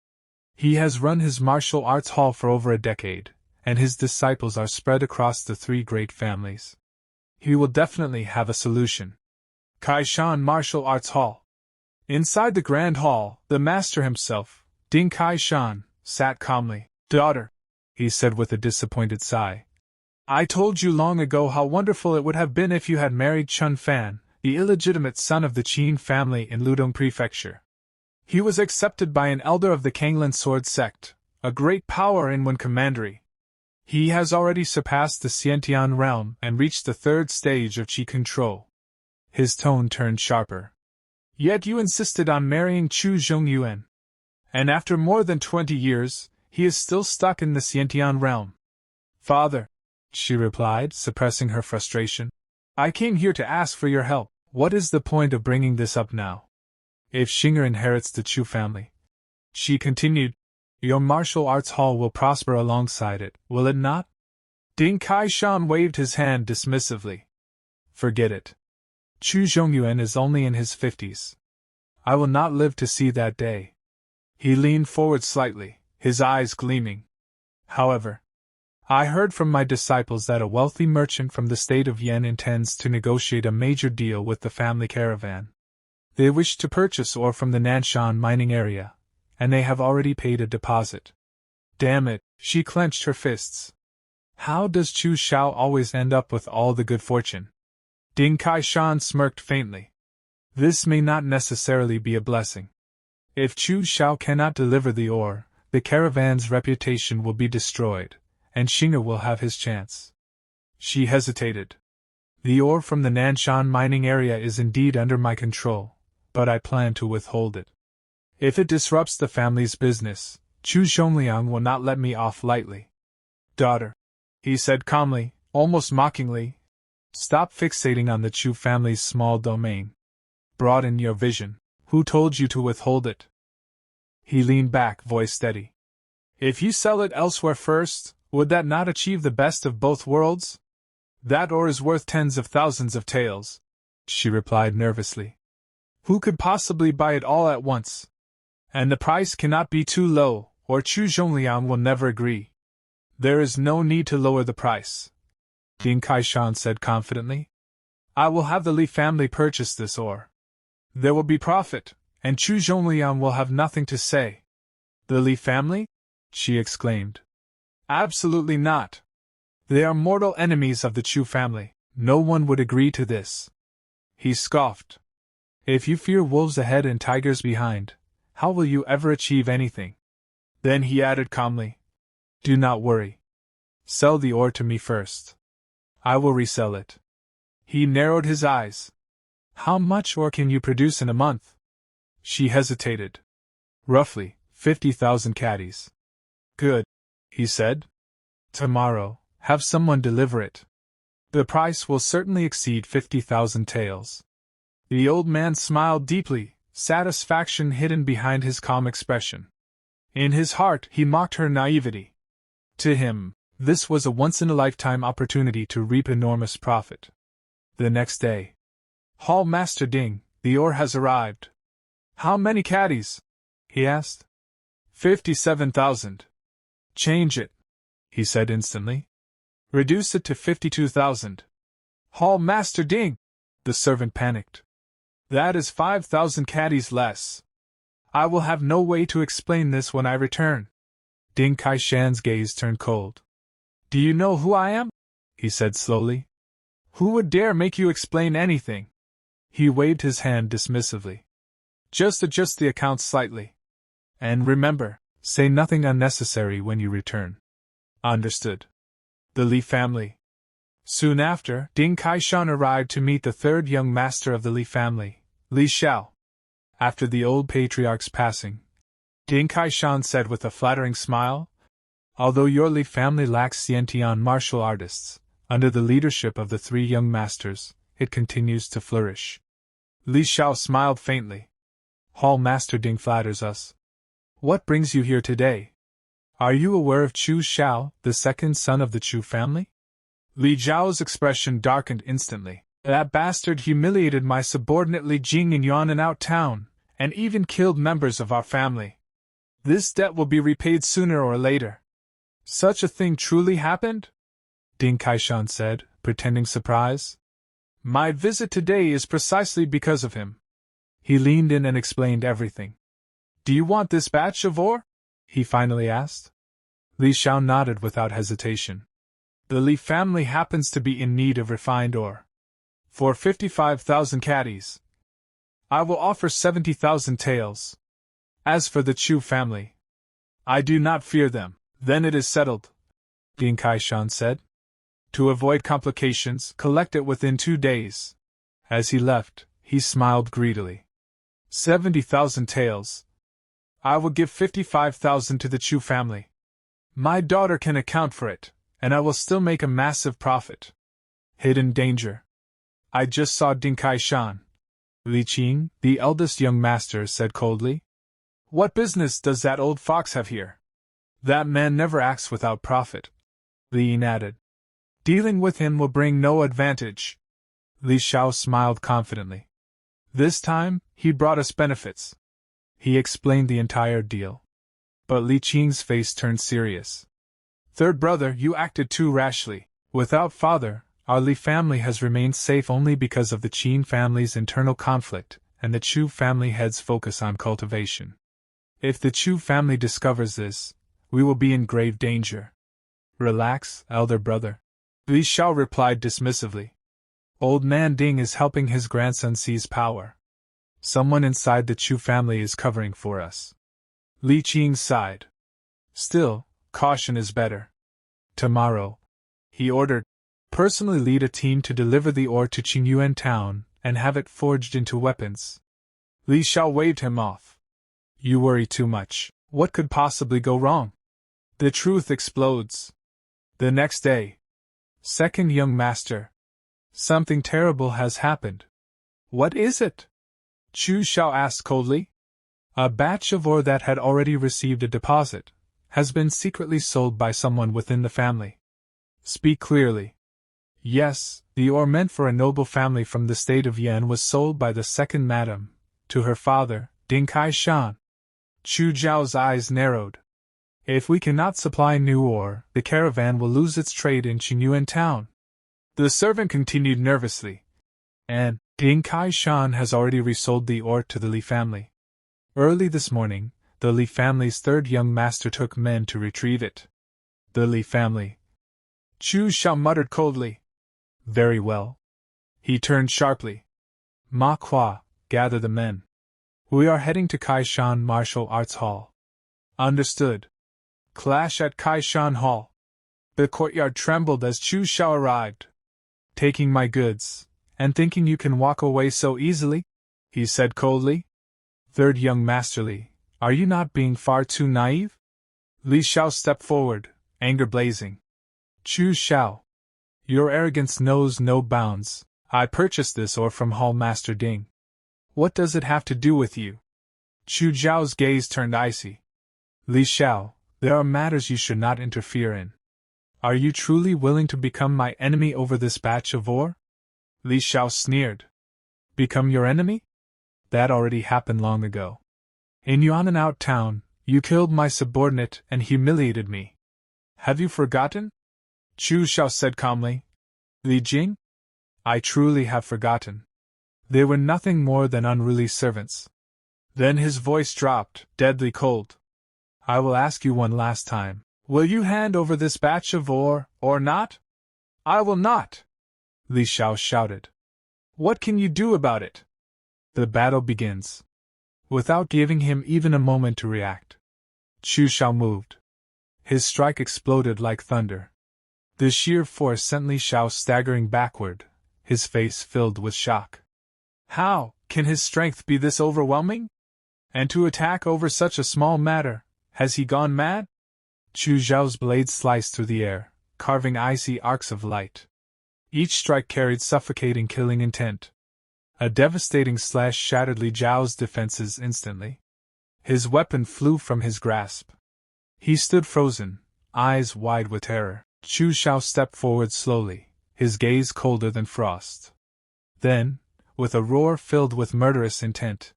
He has run his martial arts hall for over a decade, and his disciples are spread across the 3 great families. He will definitely have a solution. Kai Shan Martial Arts Hall. Inside the grand hall, the master himself, Ding Kai Shan, sat calmly. Daughter, he said with a disappointed sigh. I told you long ago how wonderful it would have been if you had married Chun Fan, the illegitimate son of the Qin family in Ludong Prefecture. He was accepted by an elder of the Kunlun Sword Sect, a great power in one commandery. He has already surpassed the Xiantian realm and reached the 3rd stage of Qi control. His tone turned sharper. Yet you insisted on marrying Chu Zhongyuan. And after more than 20 years, he is still stuck in the Xiantian realm. Father, she replied, suppressing her frustration, I came here to ask for your help. What is the point of bringing this up now? If Xinger inherits the Chu family, she continued, your martial arts hall will prosper alongside it, will it not? Ding Kai Shan waved his hand dismissively. Forget it. Chu Zhongyuan is only in his 50s. I will not live to see that day. He leaned forward slightly, his eyes gleaming. However, I heard from my disciples that a wealthy merchant from the state of Yan intends to negotiate a major deal with the family caravan. They wish to purchase ore from the Nanshan mining area, and they have already paid a deposit. Damn it, she clenched her fists. How does Chu Xiu always end up with all the good fortune? Ding Kai-shan smirked faintly. This may not necessarily be a blessing. If Chu Xiu cannot deliver the ore, the caravan's reputation will be destroyed, and Xing'e will have his chance. She hesitated. The ore from the Nanshan mining area is indeed under my control, but I plan to withhold it. If it disrupts the family's business, Chu Xiu will not let me off lightly. Daughter, he said calmly, almost mockingly, stop fixating on the Chu family's small domain. Broaden your vision. Who told you to withhold it? He leaned back, voice steady. If you sell it elsewhere first, would that not achieve the best of both worlds? That ore is worth tens of thousands of taels, she replied nervously. Who could possibly buy it all at once? And the price cannot be too low, or Chu Zhongliang will never agree. There is no need to lower the price, Ding Kai-shan said confidently. I will have the Li family purchase this ore. There will be profit, and Chu Zhongliang will have nothing to say. The Li family? She exclaimed. Absolutely not. They are mortal enemies of the Chu family. No one would agree to this. He scoffed. If you fear wolves ahead and tigers behind, how will you ever achieve anything? Then he added calmly, do not worry. Sell the ore to me first. I will resell it. He narrowed his eyes. How much ore can you produce in a month? She hesitated. Roughly 50,000 caddies. Good, he said. Tomorrow, have someone deliver it. The price will certainly exceed 50,000 taels. The old man smiled deeply, satisfaction hidden behind his calm expression. In his heart, he mocked her naivety. To him, this was a once-in-a-lifetime opportunity to reap enormous profit. The next day. Hall Master Ding, the ore has arrived. How many caddies? He asked. 57,000. Change it, he said instantly. Reduce it to 52,000. Hall Master Ding! The servant panicked. That is 5,000 caddies less. I will have no way to explain this when I return. Ding Kai-shan's gaze turned cold. Do you know who I am? He said slowly. Who would dare make you explain anything? He waved his hand dismissively. Just adjust the accounts slightly. And remember, say nothing unnecessary when you return. Understood. The Li family. Soon after, Ding Kai-shan arrived to meet the third young master of the Li family, Li Xiao. After the old patriarch's passing, Ding Kai-shan said with a flattering smile, although your Li family lacks Xiantian martial artists, under the leadership of the three young masters, it continues to flourish. Li Xiao smiled faintly. Hall Master Ding flatters us. What brings you here today? Are you aware of Chu Xiu, the second son of the Chu family? Li Zhao's expression darkened instantly. That bastard humiliated my subordinate Li Jing in Yuanan town, and even killed members of our family. This debt will be repaid sooner or later. Such a thing truly happened? Ding Kai-shan said, pretending surprise. My visit today is precisely because of him. He leaned in and explained everything. Do you want this batch of ore? He finally asked. Li Xiao nodded without hesitation. The Li family happens to be in need of refined ore. For 55,000 caddies, I will offer 70,000 taels. As for the Chu family, I do not fear them. Then it is settled, Ding Kai-shan said. To avoid complications, collect it within 2 days. As he left, he smiled greedily. 70,000 taels. I will give 55,000 to the Chu family. My daughter can account for it, and I will still make a massive profit. Hidden danger. I just saw Ding Kai-shan. Li Qing, the eldest young master, said coldly. What business does that old fox have here? That man never acts without profit. Li Yin added. Dealing with him will bring no advantage. Li Xiao smiled confidently. This time, he brought us benefits. He explained the entire deal. But Li Qing's face turned serious. Third brother, you acted too rashly. Without father, our Li family has remained safe only because of the Qin family's internal conflict and the Chu family head's focus on cultivation. If the Chu family discovers this, we will be in grave danger. Relax, elder brother. Li Xiao replied dismissively. Old man Ding is helping his grandson seize power. Someone inside the Chu family is covering for us. Li Qing sighed. Still, caution is better. Tomorrow, he ordered, personally lead a team to deliver the ore to Qingyuan town and have it forged into weapons. Li Xiao waved him off. You worry too much. What could possibly go wrong? The truth explodes. The next day. Second young master. Something terrible has happened. What is it? Chu Xiu asked coldly. A batch of ore that had already received a deposit has been secretly sold by someone within the family. Speak clearly. Yes, the ore meant for a noble family from the state of Yan was sold by the second madam to her father, Ding Kai-shan. Chu Zhao's eyes narrowed. If we cannot supply new ore, the caravan will lose its trade in Qingyuan town. The servant continued nervously. And Ding Kai-shan has already resold the ore to the Li family. Early this morning, the Li family's third young master took men to retrieve it. The Li family. Chu Xiao muttered coldly. Very well. He turned sharply. Manhwa, gather the men. We are heading to Kaishan Martial Arts Hall. Understood. Clash at Kaishan Hall. The courtyard trembled as Chu Xiao arrived. Taking my goods, and thinking you can walk away so easily? He said coldly. Third young master Li, are you not being far too naive? Li Xiao stepped forward, anger blazing. Chu Xiao. Your arrogance knows no bounds. I purchased this ore from Hall Master Ding. What does it have to do with you? Chu Zhao's gaze turned icy. Li Xiao, there are matters you should not interfere in. Are you truly willing to become my enemy over this batch of ore? Li Xiao sneered. Become your enemy? That already happened long ago. In Yuananao town, you killed my subordinate and humiliated me. Have you forgotten? Chu Xiao said calmly. Li Jing? I truly have forgotten. They were nothing more than unruly servants. Then his voice dropped, deadly cold. I will ask you one last time. Will you hand over this batch of ore, or not? I will not! Li Xiao shouted. What can you do about it? The battle begins. Without giving him even a moment to react, Chu Xiao moved. His strike exploded like thunder. The sheer force sent Li Xiao staggering backward, his face filled with shock. How can his strength be this overwhelming? And to attack over such a small matter, has he gone mad? Chu Xiao's blade sliced through the air, carving icy arcs of light. Each strike carried suffocating killing intent. A devastating slash shattered Li Zhao's defenses instantly. His weapon flew from his grasp. He stood frozen, eyes wide with terror. Chu Xiao stepped forward slowly, his gaze colder than frost. Then, with a roar filled with murderous intent,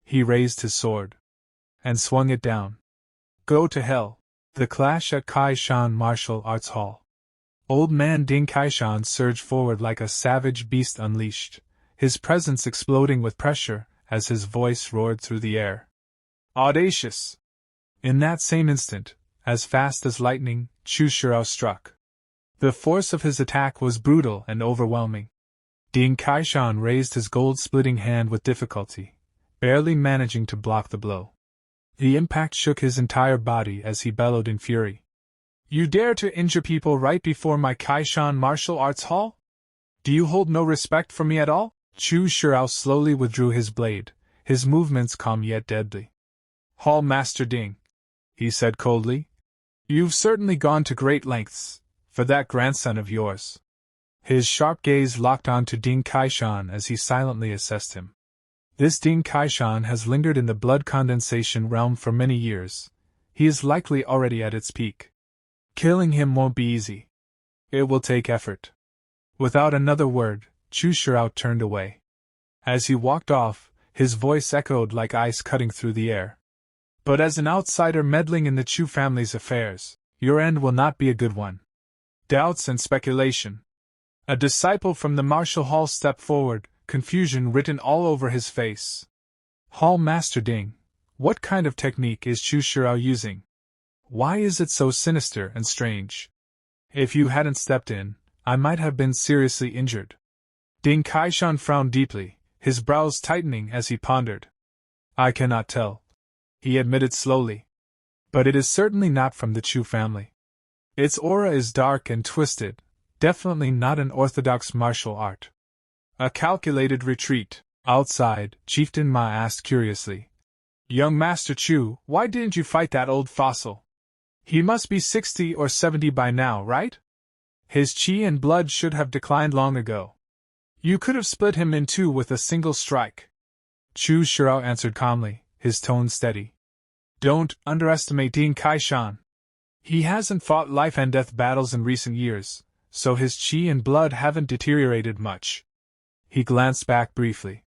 he raised his sword and swung it down. Go to hell! The clash at Kaishan Martial Arts Hall. Old man Ding Kaishan surged forward like a savage beast unleashed, his presence exploding with pressure as his voice roared through the air. Audacious! In that same instant, as fast as lightning, Chu Xiu struck. The force of his attack was brutal and overwhelming. Ding Kaishan raised his gold-splitting hand with difficulty, barely managing to block the blow. The impact shook his entire body as he bellowed in fury. You dare to injure people right before my Kaishan Martial Arts Hall? Do you hold no respect for me at all? Chu Xiu slowly withdrew his blade, his movements calm yet deadly. Hall Master Ding, he said coldly. You've certainly gone to great lengths, for that grandson of yours. His sharp gaze locked on to Ding Kaishan as he silently assessed him. This Ding Kaishan has lingered in the blood condensation realm for many years. He is likely already at its peak. Killing him won't be easy. It will take effort. Without another word, Chu Xiu turned away. As he walked off, his voice echoed like ice cutting through the air. But as an outsider meddling in the Chu family's affairs, your end will not be a good one. Doubts and speculation. A disciple from the martial hall stepped forward, confusion written all over his face. Hall Master Ding, what kind of technique is Chu Xiu using? Why is it so sinister and strange? If you hadn't stepped in, I might have been seriously injured. Ding Kaishan frowned deeply, his brows tightening as he pondered. I cannot tell, he admitted slowly. But it is certainly not from the Chu family. Its aura is dark and twisted, definitely not an orthodox martial art. A calculated retreat. Outside, Chieftain Ma asked curiously. Young Master Chu, why didn't you fight that old fossil? He must be 60 or 70 by now, right? His chi and blood should have declined long ago. You could have split him in two with a single strike. Chu Xiu answered calmly, his tone steady. Don't underestimate Ding Kaishan. He hasn't fought life and death battles in recent years, so his chi and blood haven't deteriorated much. He glanced back briefly.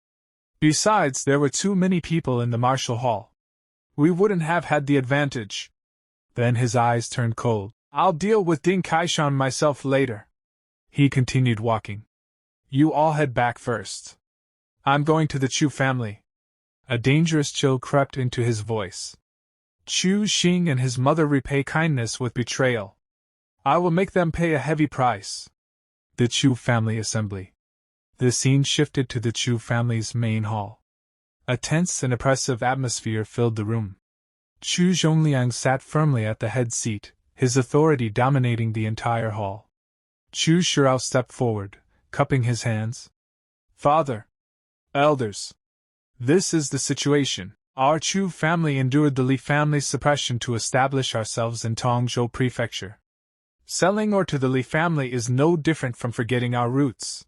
Besides, there were too many people in the martial hall. We wouldn't have had the advantage. Then his eyes turned cold. I'll deal with Ding Kaishan myself later. He continued walking. You all head back first. I'm going to the Chu family. A dangerous chill crept into his voice. Chu Xing and his mother repay kindness with betrayal. I will make them pay a heavy price. The Chu family assembly. The scene shifted to the Chu family's main hall. A tense and oppressive atmosphere filled the room. Chu Zhongliang sat firmly at the head seat, his authority dominating the entire hall. Chu Xiu stepped forward, cupping his hands. Father! Elders! This is the situation. Our Chu family endured the Li family's suppression to establish ourselves in Tongzhou Prefecture. Selling or to the Li family is no different from forgetting our roots.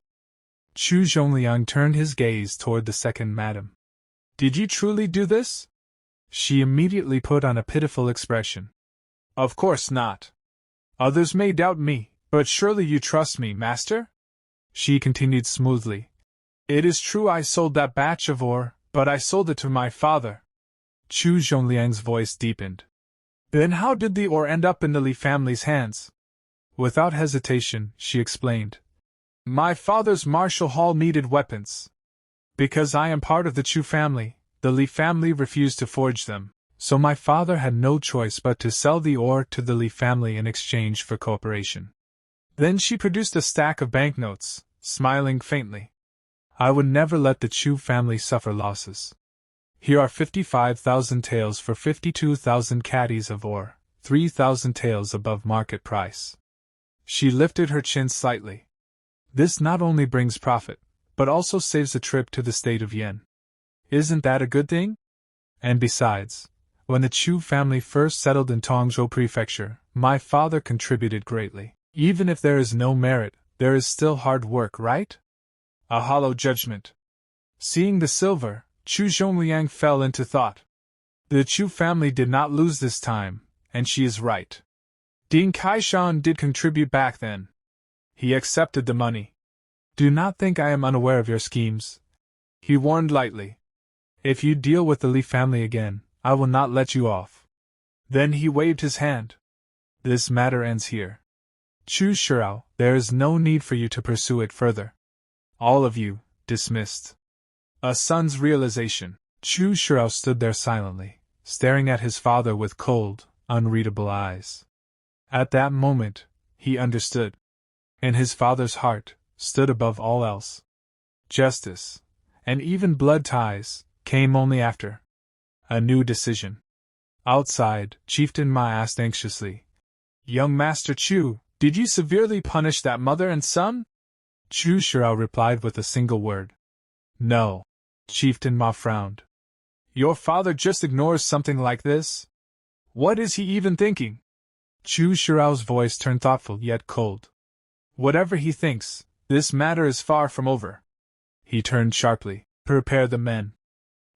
Chu Zhongliang turned his gaze toward the second madam. Did you truly do this? She immediately put on a pitiful expression. Of course not. Others may doubt me, but surely you trust me, master? She continued smoothly. It is true I sold that batch of ore, but I sold it to my father. Chu Zhongliang's voice deepened. Then how did the ore end up in the Li family's hands? Without hesitation, she explained. My father's martial hall needed weapons. Because I am part of the Chu family, the Li family refused to forge them, so my father had no choice but to sell the ore to the Li family in exchange for cooperation. Then she produced a stack of banknotes, smiling faintly. I would never let the Chu family suffer losses. Here are 55,000 taels for 52,000 caddies of ore, 3,000 taels above market price. She lifted her chin slightly. This not only brings profit, but also saves a trip to the state of Yen. Isn't that a good thing? And besides, when the Chu family first settled in Tongzhou Prefecture, my father contributed greatly. Even if there is no merit, there is still hard work, right? A hollow judgment. Seeing the silver, Chu Zhongliang fell into thought. The Chu family did not lose this time, and she is right. Ding Kaishan did contribute back then. He accepted the money. Do not think I am unaware of your schemes. He warned lightly. If you deal with the Li family again, I will not let you off. Then he waved his hand. This matter ends here. Chu Xiu, there is no need for you to pursue it further. All of you, dismissed. A son's realization. Chu Xiu stood there silently, staring at his father with cold, unreadable eyes. At that moment, he understood. In his father's heart, stood above all else. Justice, and even blood ties, came only after. A new decision. Outside, Chieftain Ma asked anxiously, Young Master Chu, did you severely punish that mother and son? Chu Xiu replied with a single word. No. Chieftain Ma frowned. Your father just ignores something like this? What is he even thinking? Chu Xiu's voice turned thoughtful yet cold. Whatever he thinks, this matter is far from over. He turned sharply. Prepare the men.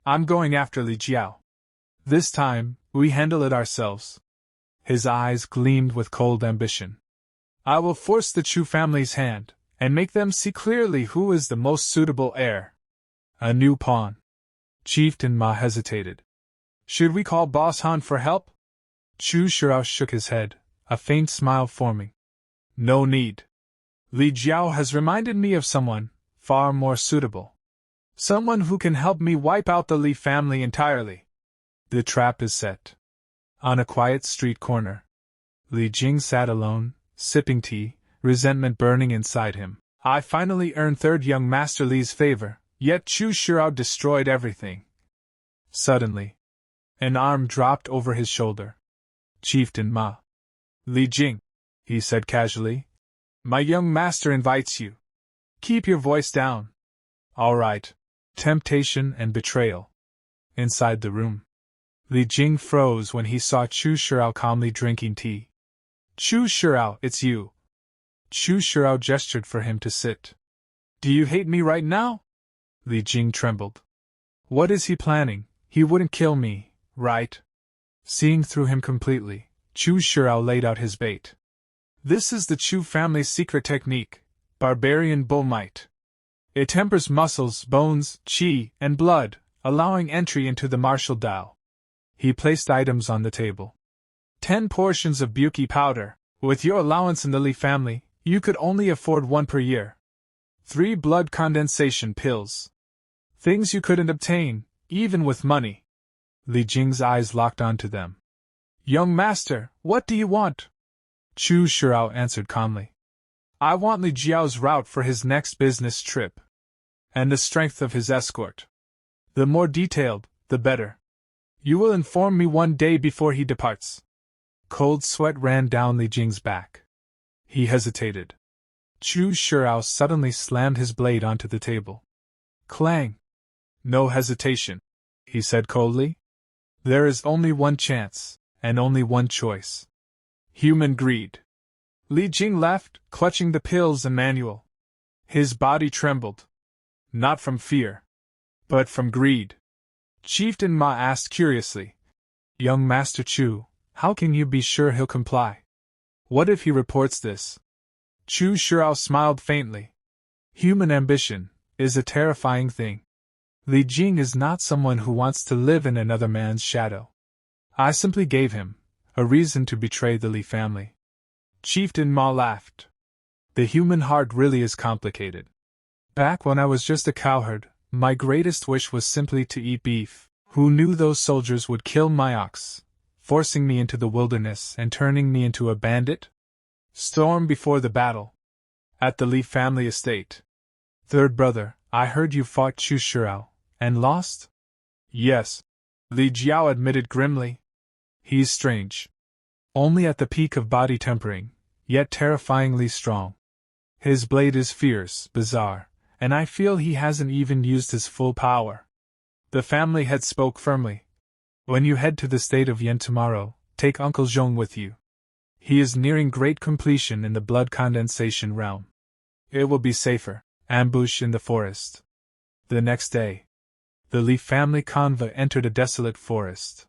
I'm going after Li Jiao. This time, we handle it ourselves. His eyes gleamed with cold ambition. I will force the Chu family's hand, and make them see clearly who is the most suitable heir. A new pawn. Chieftain Ma hesitated. Should we call Boss Han for help? Chu Xiu shook his head, a faint smile forming. No need. Li Jiao has reminded me of someone far more suitable. Someone who can help me wipe out the Li family entirely. The trap is set. On a quiet street corner, Li Jing sat alone, sipping tea, resentment burning inside him. I finally earned third young Master Li's favor, yet Chu Xiu destroyed everything. Suddenly, an arm dropped over his shoulder. Chieftain Ma. Li Jing, he said casually. My young master invites you. Keep your voice down. All right. Temptation and betrayal. Inside the room, Li Jing froze when he saw Chu Xiu calmly drinking tea. Chu Xiu, it's you. Chu Xiu gestured for him to sit. Do you hate me right now? Li Jing trembled. What is he planning? He wouldn't kill me, right? Seeing through him completely, Chu Xiu laid out his bait. This is the Chu family's secret technique, barbarian bull might. It tempers muscles, bones, qi, and blood, allowing entry into the martial Dao. He placed items on the table. 10 portions of Buki powder. With your allowance in the Li family, you could only afford 1 per year. 3 blood condensation pills. Things you couldn't obtain, even with money. Li Jing's eyes locked onto them. Young master, what do you want? Chu Xiu answered calmly. I want Li Jiao's route for his next business trip. And the strength of his escort. The more detailed, the better. You will inform me 1 day before he departs. Cold sweat ran down Li Jing's back. He hesitated. Chu Xiu suddenly slammed his blade onto the table. Clang! No hesitation, he said coldly. There is only one chance, and only one choice. Human greed. Li Jing laughed, clutching the pills and manual. His body trembled. Not from fear, but from greed. Chieftain Ma asked curiously, Young Master Chu, how can you be sure he'll comply? What if he reports this? Chu Xiu smiled faintly. Human ambition is a terrifying thing. Li Jing is not someone who wants to live in another man's shadow. I simply gave him a reason to betray the Li family. Chieftain Ma laughed. The human heart really is complicated. Back when I was just a cowherd, my greatest wish was simply to eat beef. Who knew those soldiers would kill my ox, forcing me into the wilderness and turning me into a bandit? Storm before the battle. At the Li family estate. Third brother, I heard you fought Chu Xiu, and lost? Yes. Li Jiao admitted grimly. He's strange. Only at the peak of body tempering, yet terrifyingly strong. His blade is fierce, bizarre, and I feel he hasn't even used his full power. The family head spoke firmly. When you head to the state of Yan tomorrow, take Uncle Zhong with you. He is nearing great completion in the blood condensation realm. It will be safer. Ambush in the forest. The next day, the Li family convoy entered a desolate forest.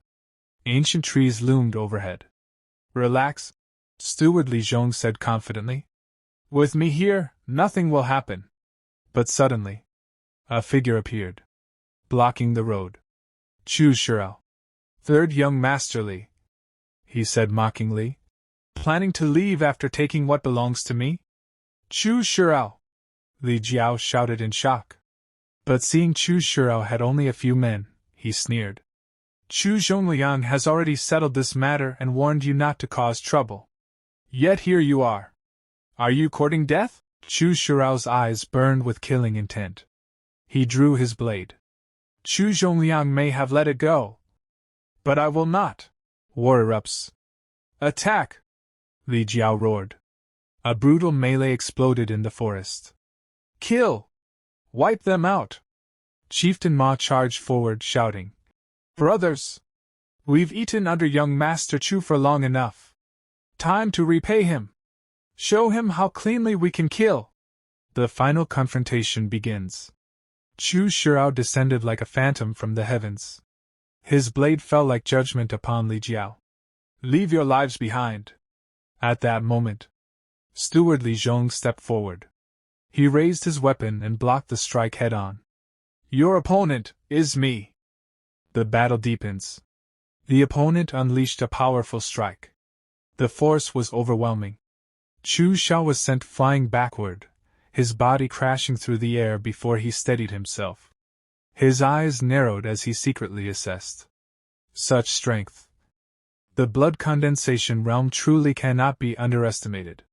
Ancient trees loomed overhead. Relax, Steward Li Zhong said confidently. With me here, nothing will happen. But suddenly, a figure appeared, blocking the road. Chu Xiu. Third young Master Li, he said mockingly. Planning to leave after taking what belongs to me? Chu Xiu! Li Jiao shouted in shock. But seeing Chu Xiu had only a few men, he sneered. Chu Zhongliang has already settled this matter and warned you not to cause trouble. Yet here you are. Are you courting death? Chu Xiu's eyes burned with killing intent. He drew his blade. Chu Zhongliang may have let it go. But I will not. War erupts. Attack! Li Jiao roared. A brutal melee exploded in the forest. Kill! Wipe them out! Chieftain Ma charged forward, shouting. Brothers! We've eaten under young Master Chu for long enough. Time to repay him. Show him how cleanly we can kill. The final confrontation begins. Chu Xiu descended like a phantom from the heavens. His blade fell like judgment upon Li Jiao. Leave your lives behind. At that moment, Steward Li Zhong stepped forward. He raised his weapon and blocked the strike head-on. Your opponent is me. The battle deepens. The opponent unleashed a powerful strike. The force was overwhelming. Chu Xiu was sent flying backward, his body crashing through the air before he steadied himself. His eyes narrowed as he secretly assessed. Such strength. The blood condensation realm truly cannot be underestimated.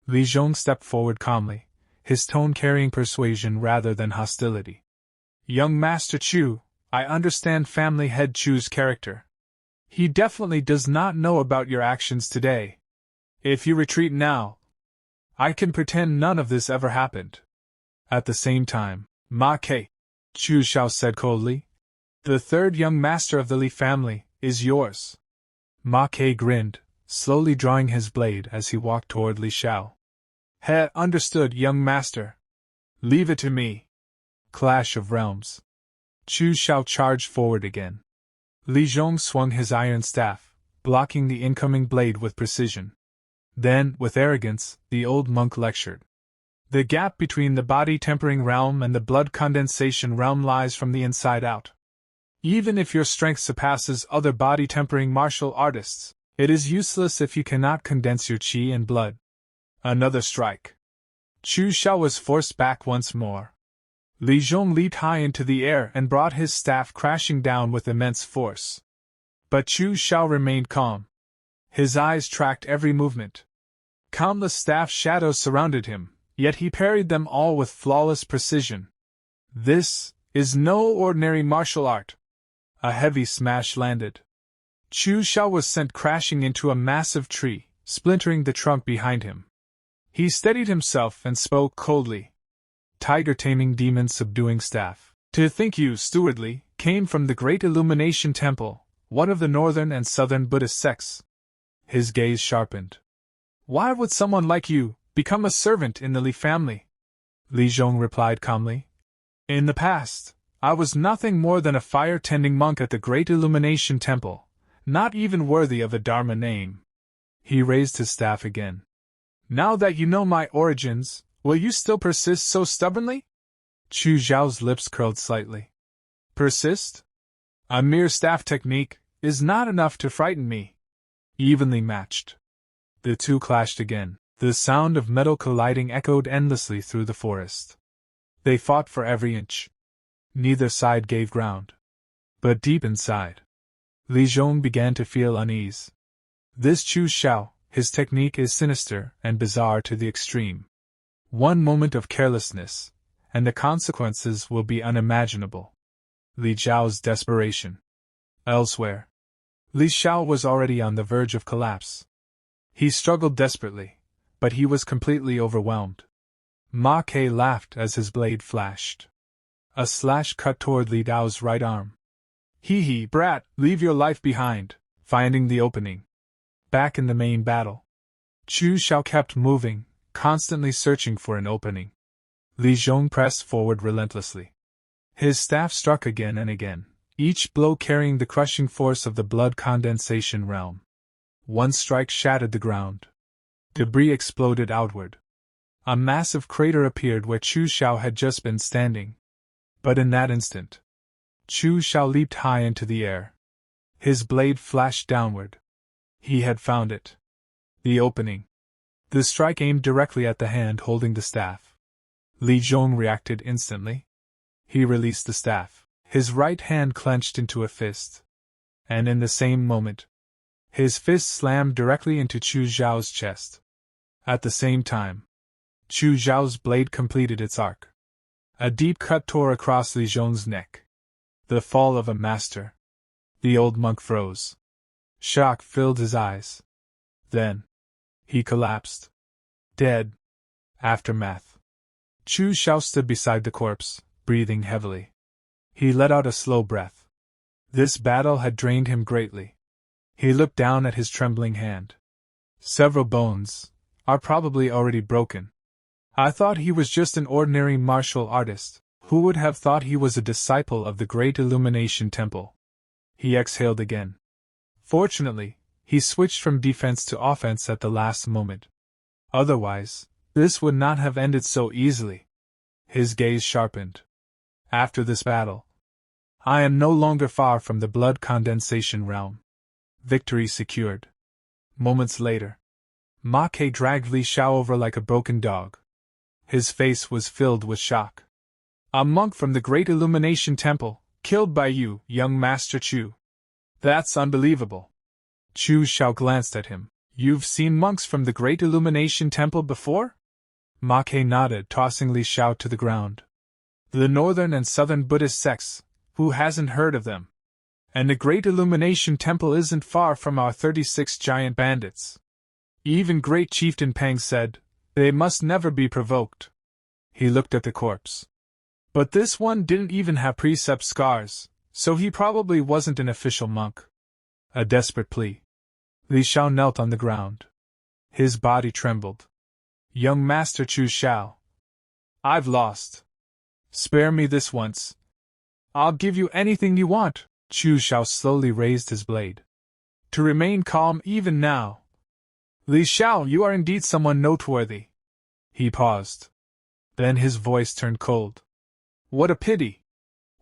Li Zhong stepped forward calmly, his tone carrying persuasion rather than hostility. Young Master Chu, I understand family head Chu's character. He definitely does not know about your actions today. If you retreat now, I can pretend none of this ever happened. At the same time, Ma Ke, Chu Xiu said coldly, the third young master of the Li family is yours. Ma Ke grinned, slowly drawing his blade as he walked toward Li Xiao. He, understood, young master. Leave it to me. Clash of realms. Chu Xiu charged forward again. Li Zhong swung his iron staff, blocking the incoming blade with precision. Then, with arrogance, the old monk lectured. The gap between the body-tempering realm and the blood condensation realm lies from the inside out. Even if your strength surpasses other body-tempering martial artists, it is useless if you cannot condense your qi and blood. Another strike. Chu Xiu was forced back once more. Li Zhong leaped high into the air and brought his staff crashing down with immense force. But Chu Xiu remained calm. His eyes tracked every movement. Countless staff shadows surrounded him, yet he parried them all with flawless precision. This is no ordinary martial art. A heavy smash landed. Chu Xiu was sent crashing into a massive tree, splintering the trunk behind him. He steadied himself and spoke coldly. Tiger taming demon subduing staff. To think you, stewardly, came from the Great Illumination Temple, one of the northern and southern Buddhist sects. His gaze sharpened. Why would someone like you become a servant in the Li family? Li Zhong replied calmly. In the past, I was nothing more than a fire-tending monk at the Great Illumination Temple, not even worthy of a Dharma name. He raised his staff again. Now that you know my origins, will you still persist so stubbornly? Chu Xiao's lips curled slightly. Persist? A mere staff technique is not enough to frighten me. Evenly matched. The two clashed again. The sound of metal colliding echoed endlessly through the forest. They fought for every inch. Neither side gave ground. But deep inside, Li Zhong began to feel unease. This Chu Xiu, his technique is sinister and bizarre to the extreme. One moment of carelessness, and the consequences will be unimaginable. Li Zhao's desperation. Elsewhere, Li Xiao was already on the verge of collapse. He struggled desperately, but he was completely overwhelmed. Ma Ke laughed as his blade flashed. A slash cut toward Li Dao's right arm. Hee, brat, leave your life behind, finding the opening. Back in the main battle, Chu Xiu kept moving, constantly searching for an opening. Li Zhong pressed forward relentlessly. His staff struck again and again, each blow carrying the crushing force of the blood condensation realm. One strike shattered the ground. Debris exploded outward. A massive crater appeared where Chu Xiu had just been standing. But in that instant, Chu Xiu leaped high into the air. His blade flashed downward. He had found it. The opening. The strike aimed directly at the hand holding the staff. Li Zhong reacted instantly. He released the staff. His right hand clenched into a fist. And in the same moment, his fist slammed directly into Chu Xiao's chest. At the same time, Chu Xiao's blade completed its arc. A deep cut tore across Li Zhong's neck. The fall of a master. The old monk froze. Shock filled his eyes. Then, he collapsed. Dead. Aftermath. Chu Xiu stood beside the corpse, breathing heavily. He let out a slow breath. This battle had drained him greatly. He looked down at his trembling hand. Several bones are probably already broken. I thought he was just an ordinary martial artist. Who would have thought he was a disciple of the Great Illumination Temple? He exhaled again. Fortunately, he switched from defense to offense at the last moment. Otherwise, this would not have ended so easily. His gaze sharpened. After this battle, I am no longer far from the blood condensation realm. Victory secured. Moments later, Ma Ke dragged Li Xiao over like a broken dog. His face was filled with shock. A monk from the Great Illumination Temple, killed by you, young Master Chu. That's unbelievable. Chu Xiao glanced at him. You've seen monks from the Great Illumination Temple before? Ma Ke nodded, tossing Li Xiao to the ground. The northern and southern Buddhist sects, who hasn't heard of them? And the Great Illumination Temple isn't far from our 36 giant bandits. Even Great Chieftain Pang said, they must never be provoked. He looked at the corpse. But this one didn't even have precept scars, so he probably wasn't an official monk. A desperate plea. Li Xiao knelt on the ground. His body trembled. Young Master Chu Xiao. I've lost. Spare me this once. I'll give you anything you want. Chu Xiao slowly raised his blade. To remain calm even now. Li Xiao, you are indeed someone noteworthy. He paused. Then his voice turned cold. What a pity.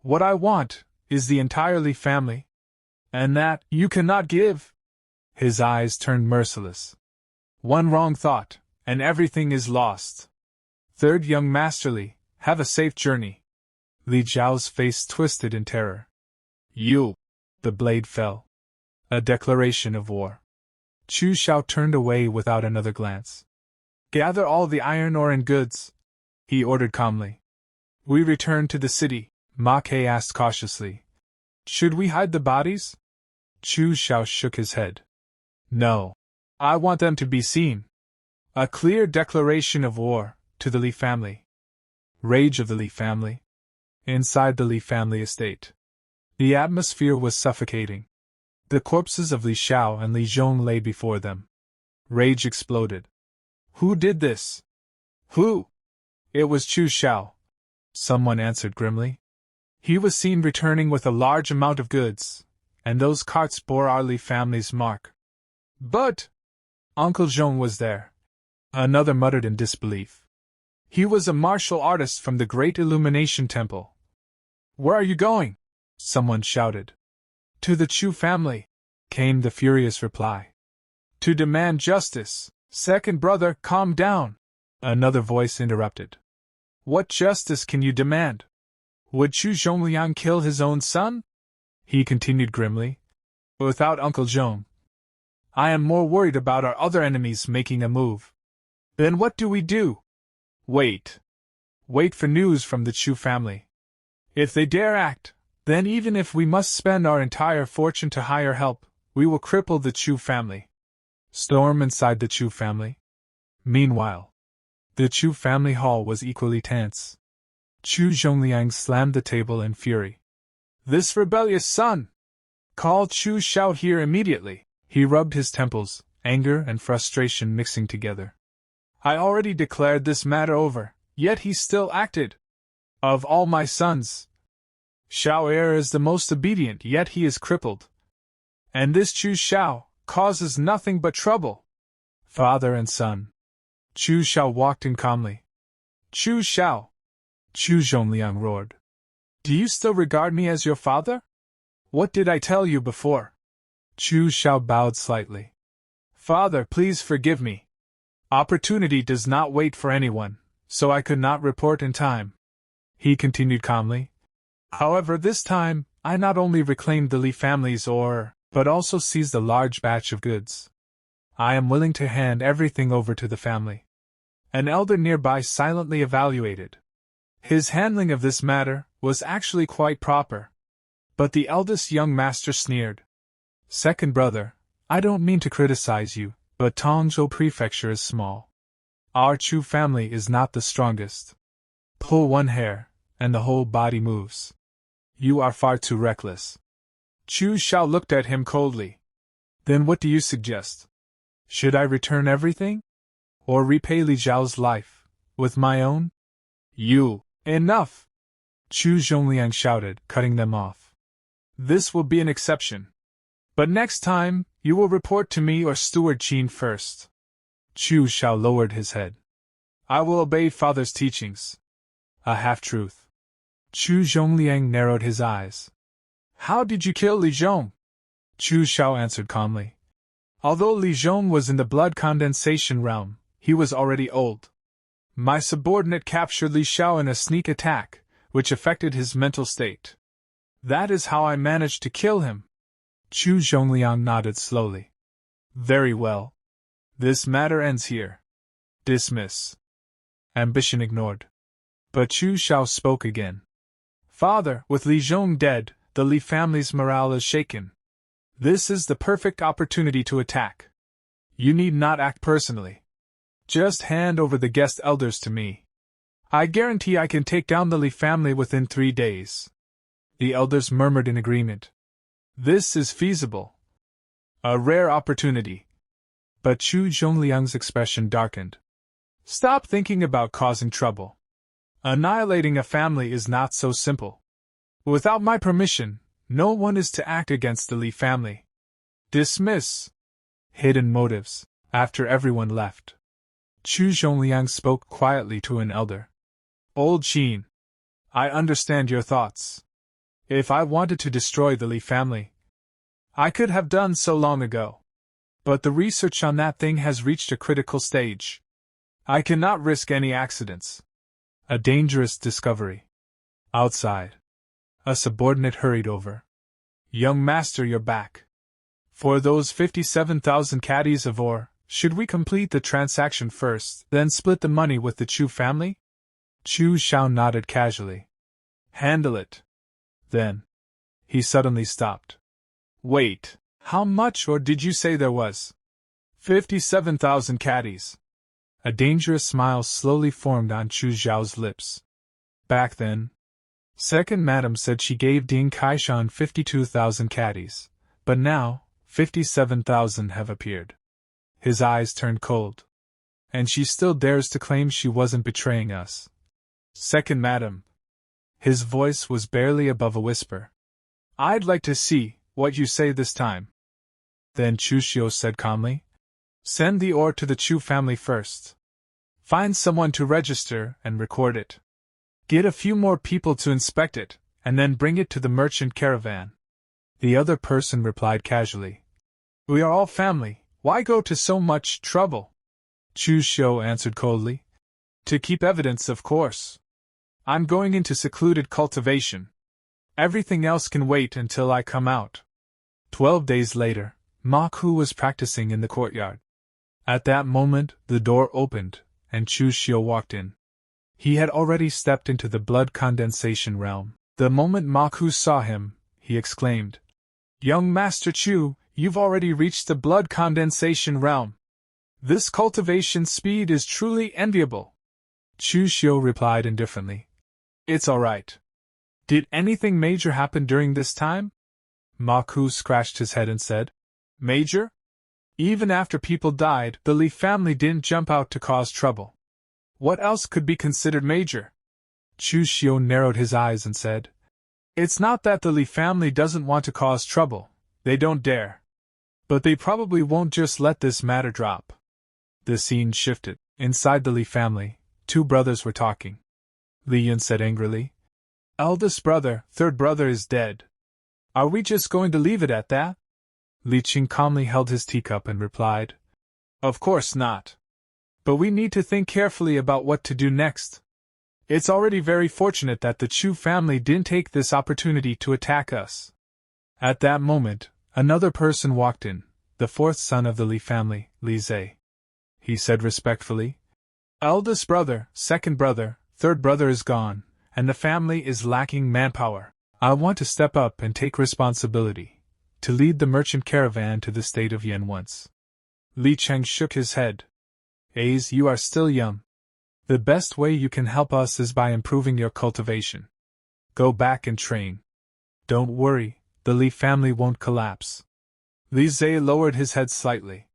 What I want is the entire Li family. And that you cannot give. His eyes turned merciless. One wrong thought, and everything is lost. Third young Master Li, have a safe journey. Li Zhao's face twisted in terror. You! The blade fell. A declaration of war. Chu Xiao turned away without another glance. Gather all the iron ore and goods, he ordered calmly. We return to the city, Ma Ke asked cautiously. Should we hide the bodies? Chu Xiao shook his head. No. I want them to be seen. A clear declaration of war, to the Li family. Rage of the Li family. Inside the Li family estate. The atmosphere was suffocating. The corpses of Li Xiao and Li Zhong lay before them. Rage exploded. Who did this? Who? It was Chu Xiao. Someone answered grimly. He was seen returning with a large amount of goods, and those carts bore our Li family's mark. But Uncle Zhong was there. Another muttered in disbelief. He was a martial artist from the Great Illumination Temple. Where are you going? Someone shouted. To the Chu family, came the furious reply. To demand justice. Second brother, calm down. Another voice interrupted. What justice can you demand? Would Chu Zhongliang kill his own son? He continued grimly. Without Uncle Zhong. I am more worried about our other enemies making a move. Then what do we do? Wait. Wait for news from the Chu family. If they dare act, then even if we must spend our entire fortune to hire help, we will cripple the Chu family. Storm inside the Chu family. Meanwhile, the Chu family hall was equally tense. Chu Zhongliang slammed the table in fury. This rebellious son! Call Chu Xiao here immediately. He rubbed his temples, anger and frustration mixing together. I already declared this matter over, yet he still acted. Of all my sons, Xiao Er is the most obedient, yet he is crippled. And this Chu Xiao causes nothing but trouble. Father and son. Chu Xiao walked in calmly. Chu Xiao! Chu Zhongliang roared. Do you still regard me as your father? What did I tell you before? Chu Xiao bowed slightly. Father, please forgive me. Opportunity does not wait for anyone, so I could not report in time. He continued calmly. However, this time, I not only reclaimed the Li family's ore, but also seized a large batch of goods. I am willing to hand everything over to the family. An elder nearby silently evaluated. His handling of this matter was actually quite proper. But the eldest young master sneered. Second brother, I don't mean to criticize you, but Tongzhou Prefecture is small. Our Chu family is not the strongest. Pull one hair, and the whole body moves. You are far too reckless. Chu Xiao looked at him coldly. Then what do you suggest? Should I return everything? Or repay Li Zhao's life, with my own? You! Enough! Chu Zhongliang shouted, cutting them off. This will be an exception. But next time, you will report to me or Steward Qin first. Chu Xiao lowered his head. I will obey father's teachings. A half-truth. Chu Zhongliang narrowed his eyes. How did you kill Li Zhong? Chu Xiao answered calmly. Although Li Zhong was in the blood condensation realm, he was already old. My subordinate captured Li Xiao in a sneak attack, which affected his mental state. That is how I managed to kill him. Chu Zhongliang nodded slowly. Very well. This matter ends here. Dismiss. Ambition ignored. But Chu Xiao spoke again. Father, with Li Zhong dead, the Li family's morale is shaken. This is the perfect opportunity to attack. You need not act personally. Just hand over the guest elders to me. I guarantee I can take down the Li family within 3 days. The elders murmured in agreement. This is feasible. A rare opportunity. But Chu Zhongliang's expression darkened. Stop thinking about causing trouble. Annihilating a family is not so simple. Without my permission, no one is to act against the Li family. Dismiss. Hidden motives. After everyone left, Chu Zhongliang spoke quietly to an elder. Old Qin, I understand your thoughts. If I wanted to destroy the Li family, I could have done so long ago. But the research on that thing has reached a critical stage. I cannot risk any accidents. A dangerous discovery. Outside, a subordinate hurried over. Young master, you're back. For those 57,000 caddies of ore, should we complete the transaction first, then split the money with the Chu family? Chu Xiao nodded casually. Handle it. Then. He suddenly stopped. Wait, how much ore did you say there was? 57,000 caddies. A dangerous smile slowly formed on Chu Xiao's lips. Back then, Second Madam said she gave Ding Kaishan 52,000 caddies, but now, 57,000 have appeared. His eyes turned cold. And she still dares to claim she wasn't betraying us. Second Madam. His voice was barely above a whisper. I'd like to see what you say this time. Then Chu Xiu said calmly. Send the ore to the Chu family first. Find someone to register and record it. Get a few more people to inspect it, and then bring it to the merchant caravan. The other person replied casually. We are all family, why go to so much trouble? Chu Xiu answered coldly. To keep evidence, of course. I'm going into secluded cultivation. Everything else can wait until I come out. 12 days later, Ma Ku was practicing in the courtyard. At that moment, the door opened, and Chu Xiu walked in. He had already stepped into the blood condensation realm. The moment Ma Ku saw him, he exclaimed, Young Master Chu, you've already reached the blood condensation realm. This cultivation speed is truly enviable. Chu Xiu replied indifferently. It's all right. Did anything major happen during this time? Ma Ku scratched his head and said, Major? Even after people died, the Li family didn't jump out to cause trouble. What else could be considered major? Chu Xiu narrowed his eyes and said, It's not that the Li family doesn't want to cause trouble, they don't dare. But they probably won't just let this matter drop. The scene shifted. Inside the Li family, 2 brothers were talking. Li Yun said angrily, Eldest brother, third brother is dead. Are we just going to leave it at that? Li Qing calmly held his teacup and replied, Of course not. But we need to think carefully about what to do next. It's already very fortunate that the Chu family didn't take this opportunity to attack us. At that moment, another person walked in, the 4th son of the Li family, Li Zhe. He said respectfully, Eldest brother, second brother, third brother is gone, and the family is lacking manpower. I want to step up and take responsibility, to lead the merchant caravan to the state of Yan once. Li Cheng shook his head. Ace, you are still young. The best way you can help us is by improving your cultivation. Go back and train. Don't worry, the Li family won't collapse. Li Zhe lowered his head slightly.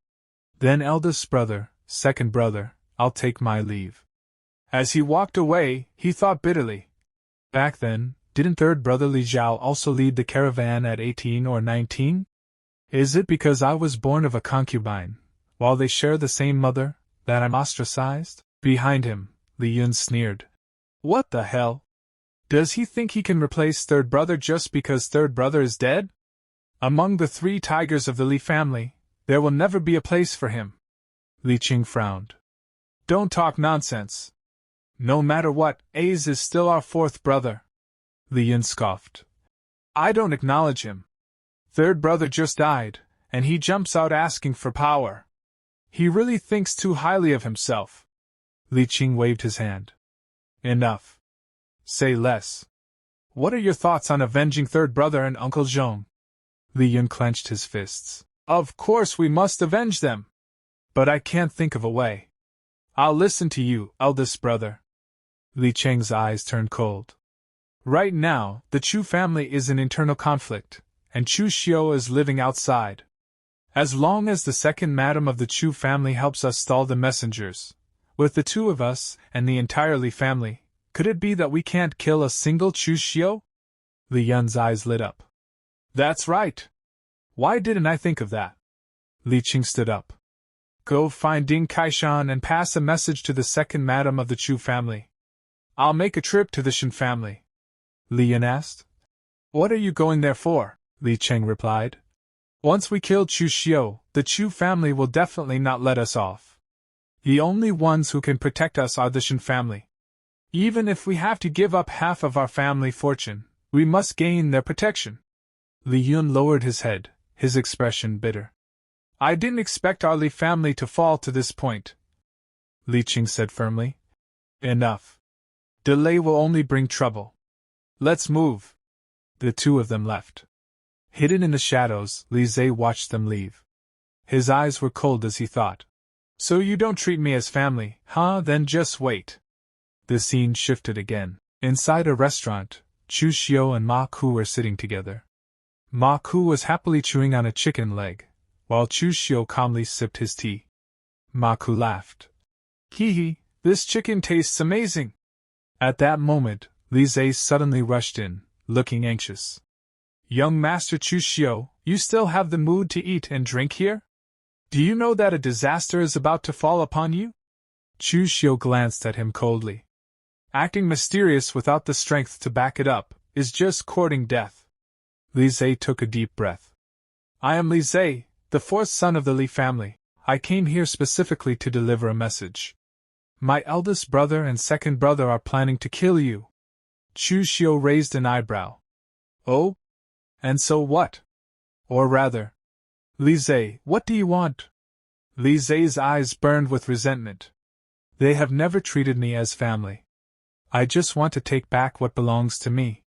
Then eldest brother, second brother, I'll take my leave. As he walked away, he thought bitterly. Back then, didn't third brother Li Zhao also lead the caravan at 18 or 19? Is it because I was born of a concubine, while they share the same mother, that I'm ostracized? Behind him, Li Yun sneered. What the hell? Does he think he can replace third brother just because third brother is dead? Among the 3 tigers of the Li family, There will never be a place for him. Li Qing frowned. Don't talk nonsense. No matter what, A's is still our fourth brother. Li Yin scoffed. I don't acknowledge him. Third brother just died, and he jumps out asking for power. He really thinks too highly of himself. Li Qing waved his hand. Enough. Say less. What are your thoughts on avenging third brother and Uncle Zhong? Li Yin clenched his fists. Of course we must avenge them. But I can't think of a way. I'll listen to you, eldest brother. Li Cheng's eyes turned cold. Right now, the Chu family is in internal conflict, and Chu Xiu is living outside. As long as the second madam of the Chu family helps us stall the messengers, with the two of us and the entire Li family, could it be that we can't kill a single Chu Xiu? Li Yun's eyes lit up. That's right. Why didn't I think of that? Li Qing stood up. Go find Ding Kaishan and pass a message to the second madam of the Chu family. I'll make a trip to the Shen family. Li Yun asked. What are you going there for? Li Cheng replied. Once we kill Chu Xiu, the Chu family will definitely not let us off. The only ones who can protect us are the Shen family. Even if we have to give up half of our family fortune, we must gain their protection. Li Yun lowered his head, his expression bitter. I didn't expect our Li family to fall to this point. Li Qing said firmly. Enough. Delay will only bring trouble. Let's move. The two of them left. Hidden in the shadows, Li Zhe watched them leave. His eyes were cold as he thought. So you don't treat me as family, huh? Then just wait. The scene shifted again. Inside a restaurant, Chu Xiu and Ma Ku were sitting together. Ma Ku was happily chewing on a chicken leg, while Chu Xiu calmly sipped his tea. Ma Ku laughed. Hee hee, this chicken tastes amazing. At that moment, Li Zhe suddenly rushed in, looking anxious. Young Master Chu Xiu, you still have the mood to eat and drink here? Do you know that a disaster is about to fall upon you? Chu Xiu glanced at him coldly. Acting mysterious without the strength to back it up is just courting death. Li Zhe took a deep breath. I am Li Zhe, the fourth son of the Li family. I came here specifically to deliver a message. My eldest brother and second brother are planning to kill you. Chu Xiu raised an eyebrow. Oh? And so what? Or rather, Li Zhe, what do you want? Li Zhe's eyes burned with resentment. They have never treated me as family. I just want to take back what belongs to me.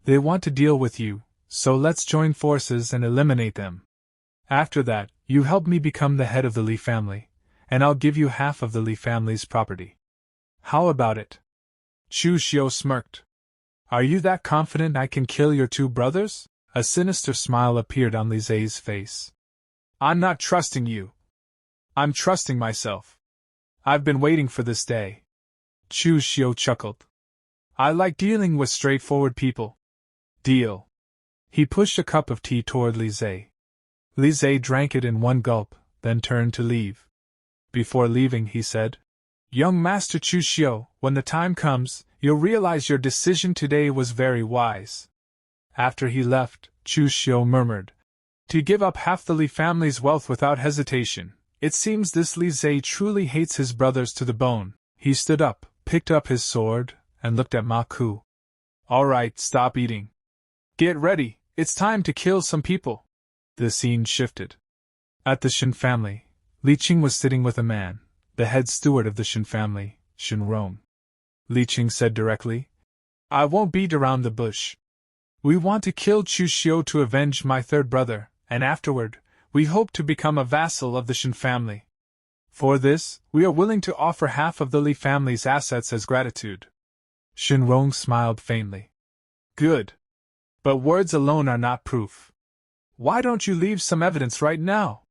They want to deal with you, so let's join forces and eliminate them. After that, you help me become the head of the Li family, and I'll give you half of the Li family's property. How about it? Chu Xiu smirked. Are you that confident I can kill your two brothers? A sinister smile appeared on Li Zhe's face. I'm not trusting you. I'm trusting myself. I've been waiting for this day. Chu Xiu chuckled. I like dealing with straightforward people. Deal. He pushed a cup of tea toward Li Zhe. Li Zhe drank it in one gulp, then turned to leave. Before leaving, he said, Young Master Chu Xiu, when the time comes, you'll realize your decision today was very wise. After he left, Chu Xiu murmured, To give up half the Li family's wealth without hesitation. It seems this Li Zhe truly hates his brothers to the bone. He stood up, picked up his sword, and looked at Ma Ku. All right, stop eating. Get ready, it's time to kill some people. The scene shifted. At the Shen family, Li Qing was sitting with a man, the head steward of the Shen family, Shen Rong. Li Qing said directly, I won't beat around the bush. We want to kill Chu Xiu to avenge my third brother, and afterward, we hope to become a vassal of the Shen family. For this, we are willing to offer half of the Li family's assets as gratitude. Shen Rong smiled faintly. Good. But words alone are not proof. Why don't you leave some evidence right now?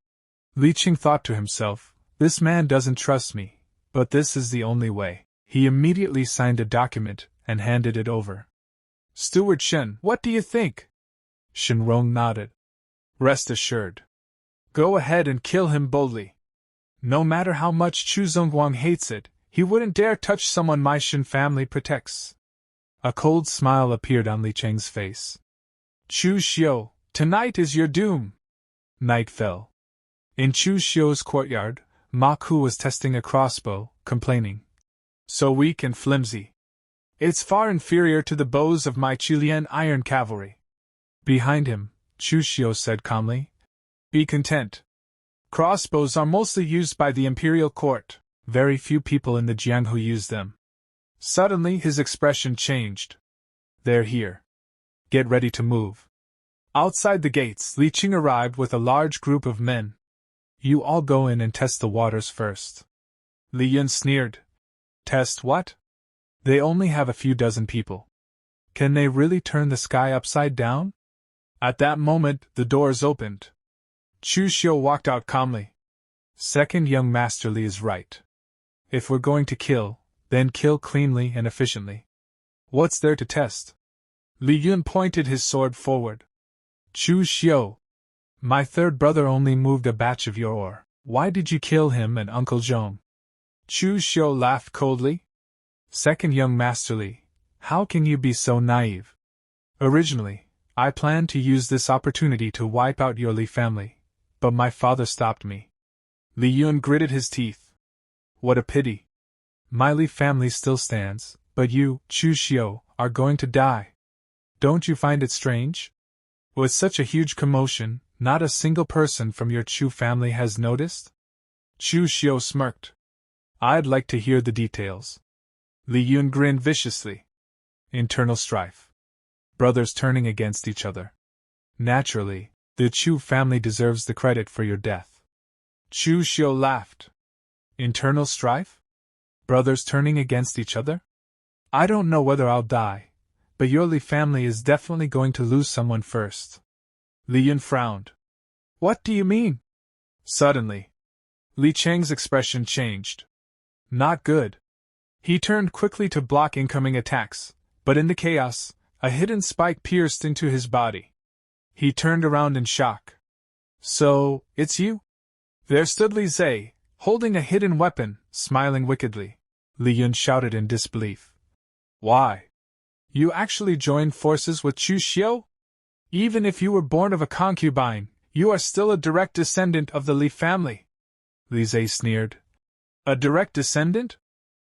Li Qing thought to himself, this man doesn't trust me, but this is the only way. He immediately signed a document and handed it over. Steward Shen, what do you think? Shen Rong nodded. Rest assured. Go ahead and kill him boldly. No matter how much Chu Zongguang hates it, he wouldn't dare touch someone my Shen family protects. A cold smile appeared on Li Cheng's face. Chu Xiu, tonight is your doom. Night fell. In Chu Xiu's courtyard, Ma Ku was testing a crossbow, complaining. So weak and flimsy. It's far inferior to the bows of my Chilean iron cavalry. Behind him, Chu Xiu said calmly. Be content. Crossbows are mostly used by the imperial court. Very few people in the Jianghu use them. Suddenly his expression changed. They're here. Get ready to move. Outside the gates, Li Qing arrived with a large group of men. You all go in and test the waters first. Li Yun sneered. Test what? They only have a few dozen people. Can they really turn the sky upside down? At that moment, the doors opened. Chu Xiu walked out calmly. Second young Master Li is right. If we're going to kill, then kill cleanly and efficiently. What's there to test? Li Yun pointed his sword forward. Chu Xiu. My third brother only moved a batch of your ore. Why did you kill him and Uncle Zhong? Chu Xiu laughed coldly. Second young Master Li, how can you be so naive? Originally, I planned to use this opportunity to wipe out your Li family, but my father stopped me. Li Yun gritted his teeth. What a pity. My Li family still stands, but you, Chu Xiu, are going to die. Don't you find it strange? With such a huge commotion, not a single person from your Chu family has noticed? Chu Xiu smirked. I'd like to hear the details. Li Yun grinned viciously. Internal strife. Brothers turning against each other. Naturally, the Chu family deserves the credit for your death. Chu Xiu laughed. Internal strife? Brothers turning against each other? I don't know whether I'll die, but your Li family is definitely going to lose someone first. Li Yun frowned. What do you mean? Suddenly, Li Cheng's expression changed. Not good. He turned quickly to block incoming attacks, but in the chaos, a hidden spike pierced into his body. He turned around in shock. So, it's you? There stood Li Zhe, holding a hidden weapon, smiling wickedly. Li Yun shouted in disbelief. Why? You actually joined forces with Chu Xiu? Even if you were born of a concubine, you are still a direct descendant of the Li family. Li Zhe sneered. A direct descendant?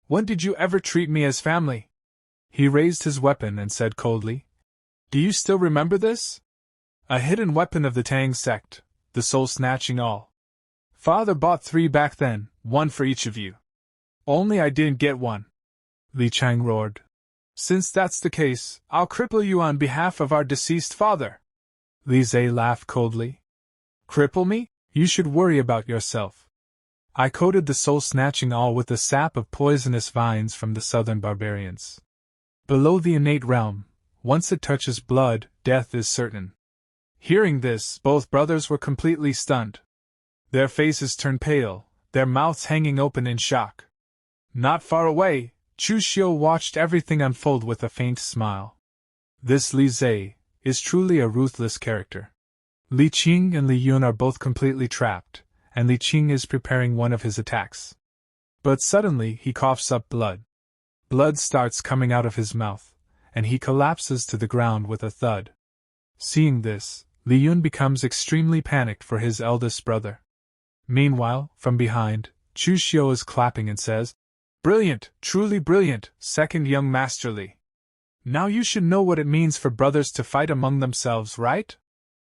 When did you ever treat me as family? He raised his weapon and said coldly. Do you still remember this? A hidden weapon of the Tang sect, the soul-snatching awl. Father bought 3 back then, 1 for each of you. Only I didn't get one. Li Chang roared. Since that's the case, I'll cripple you on behalf of our deceased father. Li Zhe laughed coldly. Cripple me? You should worry about yourself. I coated the soul-snatching awl with the sap of poisonous vines from the southern barbarians. Below the innate realm, once it touches blood, death is certain. Hearing this, both brothers were completely stunned. Their faces turned pale, their mouths hanging open in shock. Not far away, Chu Xiu watched everything unfold with a faint smile. This Li Zhe is truly a ruthless character. Li Qing and Li Yun are both completely trapped, and Li Qing is preparing one of his attacks. But suddenly he coughs up blood. Blood starts coming out of his mouth, and he collapses to the ground with a thud. Seeing this, Li Yun becomes extremely panicked for his eldest brother. Meanwhile, from behind, Chu Xiu is clapping and says, Brilliant, truly brilliant, second young Master Li. Now you should know what it means for brothers to fight among themselves, right?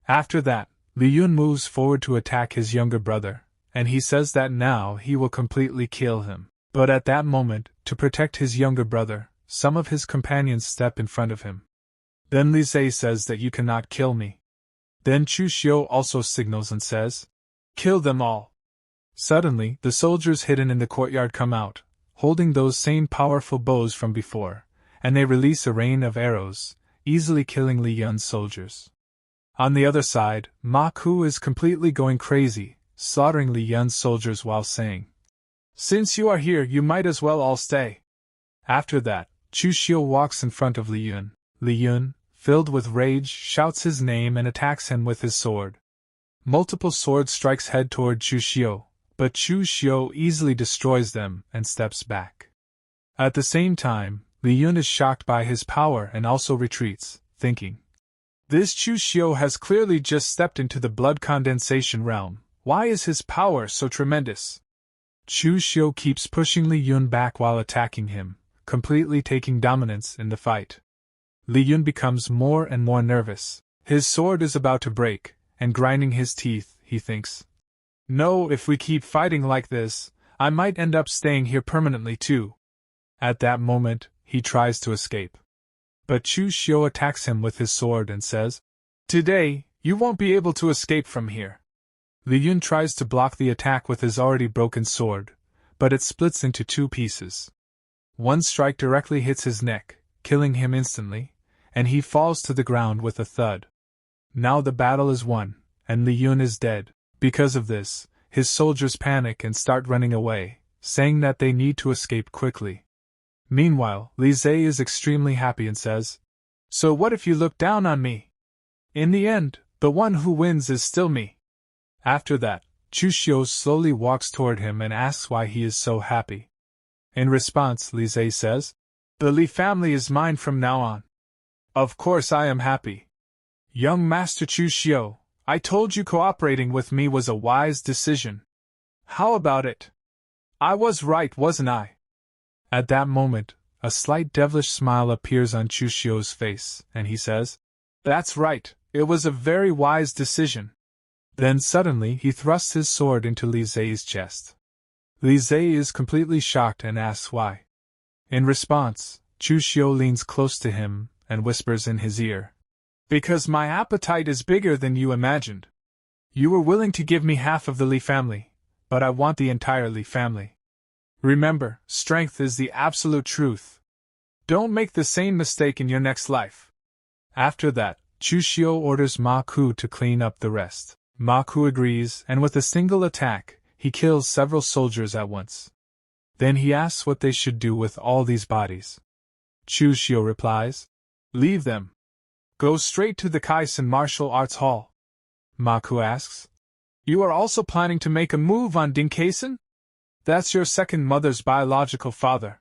After that, Li Yun moves forward to attack his younger brother, and he says that now he will completely kill him. But at that moment, to protect his younger brother, some of his companions step in front of him. Then Li Zhe says that you cannot kill me. Then Chu Xiu also signals and says, Kill them all. Suddenly, the soldiers hidden in the courtyard come out, holding those same powerful bows from before, and they release a rain of arrows, easily killing Li Yun's soldiers. On the other side, Ma Ku is completely going crazy, slaughtering Li Yun's soldiers while saying, Since you are here, you might as well all stay. After that, Chu Xiu walks in front of Li Yun. Li Yun, filled with rage, shouts his name and attacks him with his sword. Multiple sword strikes head toward Chu Xiu, but Chu Xiu easily destroys them and steps back. At the same time, Li Yun is shocked by his power and also retreats, thinking, This Chu Xiu has clearly just stepped into the blood condensation realm, Why is his power so tremendous? Chu Xiu keeps pushing Li Yun back while attacking him, completely taking dominance in the fight. Li Yun becomes more and more nervous. His sword is about to break, and grinding his teeth, he thinks, "No, if we keep fighting like this, I might end up staying here permanently too." At that moment, he tries to escape. But Chu Xiu attacks him with his sword and says, "Today, you won't be able to escape from here." Li Yun tries to block the attack with his already broken sword, but it splits into two pieces. One strike directly hits his neck, killing him instantly, and he falls to the ground with a thud. Now the battle is won, and Li Yun is dead. Because of this, his soldiers panic and start running away, saying that they need to escape quickly. Meanwhile, Li Zhe is extremely happy and says, "So what if you look down on me? In the end, the one who wins is still me." After that, Chu Xiu slowly walks toward him and asks why he is so happy. In response, Li Zhe says, "The Li family is mine from now on. Of course I am happy. Young Master Chu Xiu, I told you cooperating with me was a wise decision. How about it? I was right, wasn't I?" At that moment, a slight devilish smile appears on Chu Xiu's face, and he says, "That's right, it was a very wise decision." Then suddenly he thrusts his sword into Li Zhe's chest. Li Zhe is completely shocked and asks why. In response, Chu Xiu leans close to him and whispers in his ear, "Because my appetite is bigger than you imagined. You were willing to give me half of the Li family, but I want the entire Li family. Remember, strength is the absolute truth. Don't make the same mistake in your next life." After that, Chu Xiu orders Ma Ku to clean up the rest. Ma Ku agrees, and with a single attack, he kills several soldiers at once. Then he asks what they should do with all these bodies. Chu Xiu replies, "Leave them. Go straight to the Kaisen Martial Arts Hall." Ma Ku asks, "You are also planning to make a move on Ding Kaisen? That's your second mother's biological father.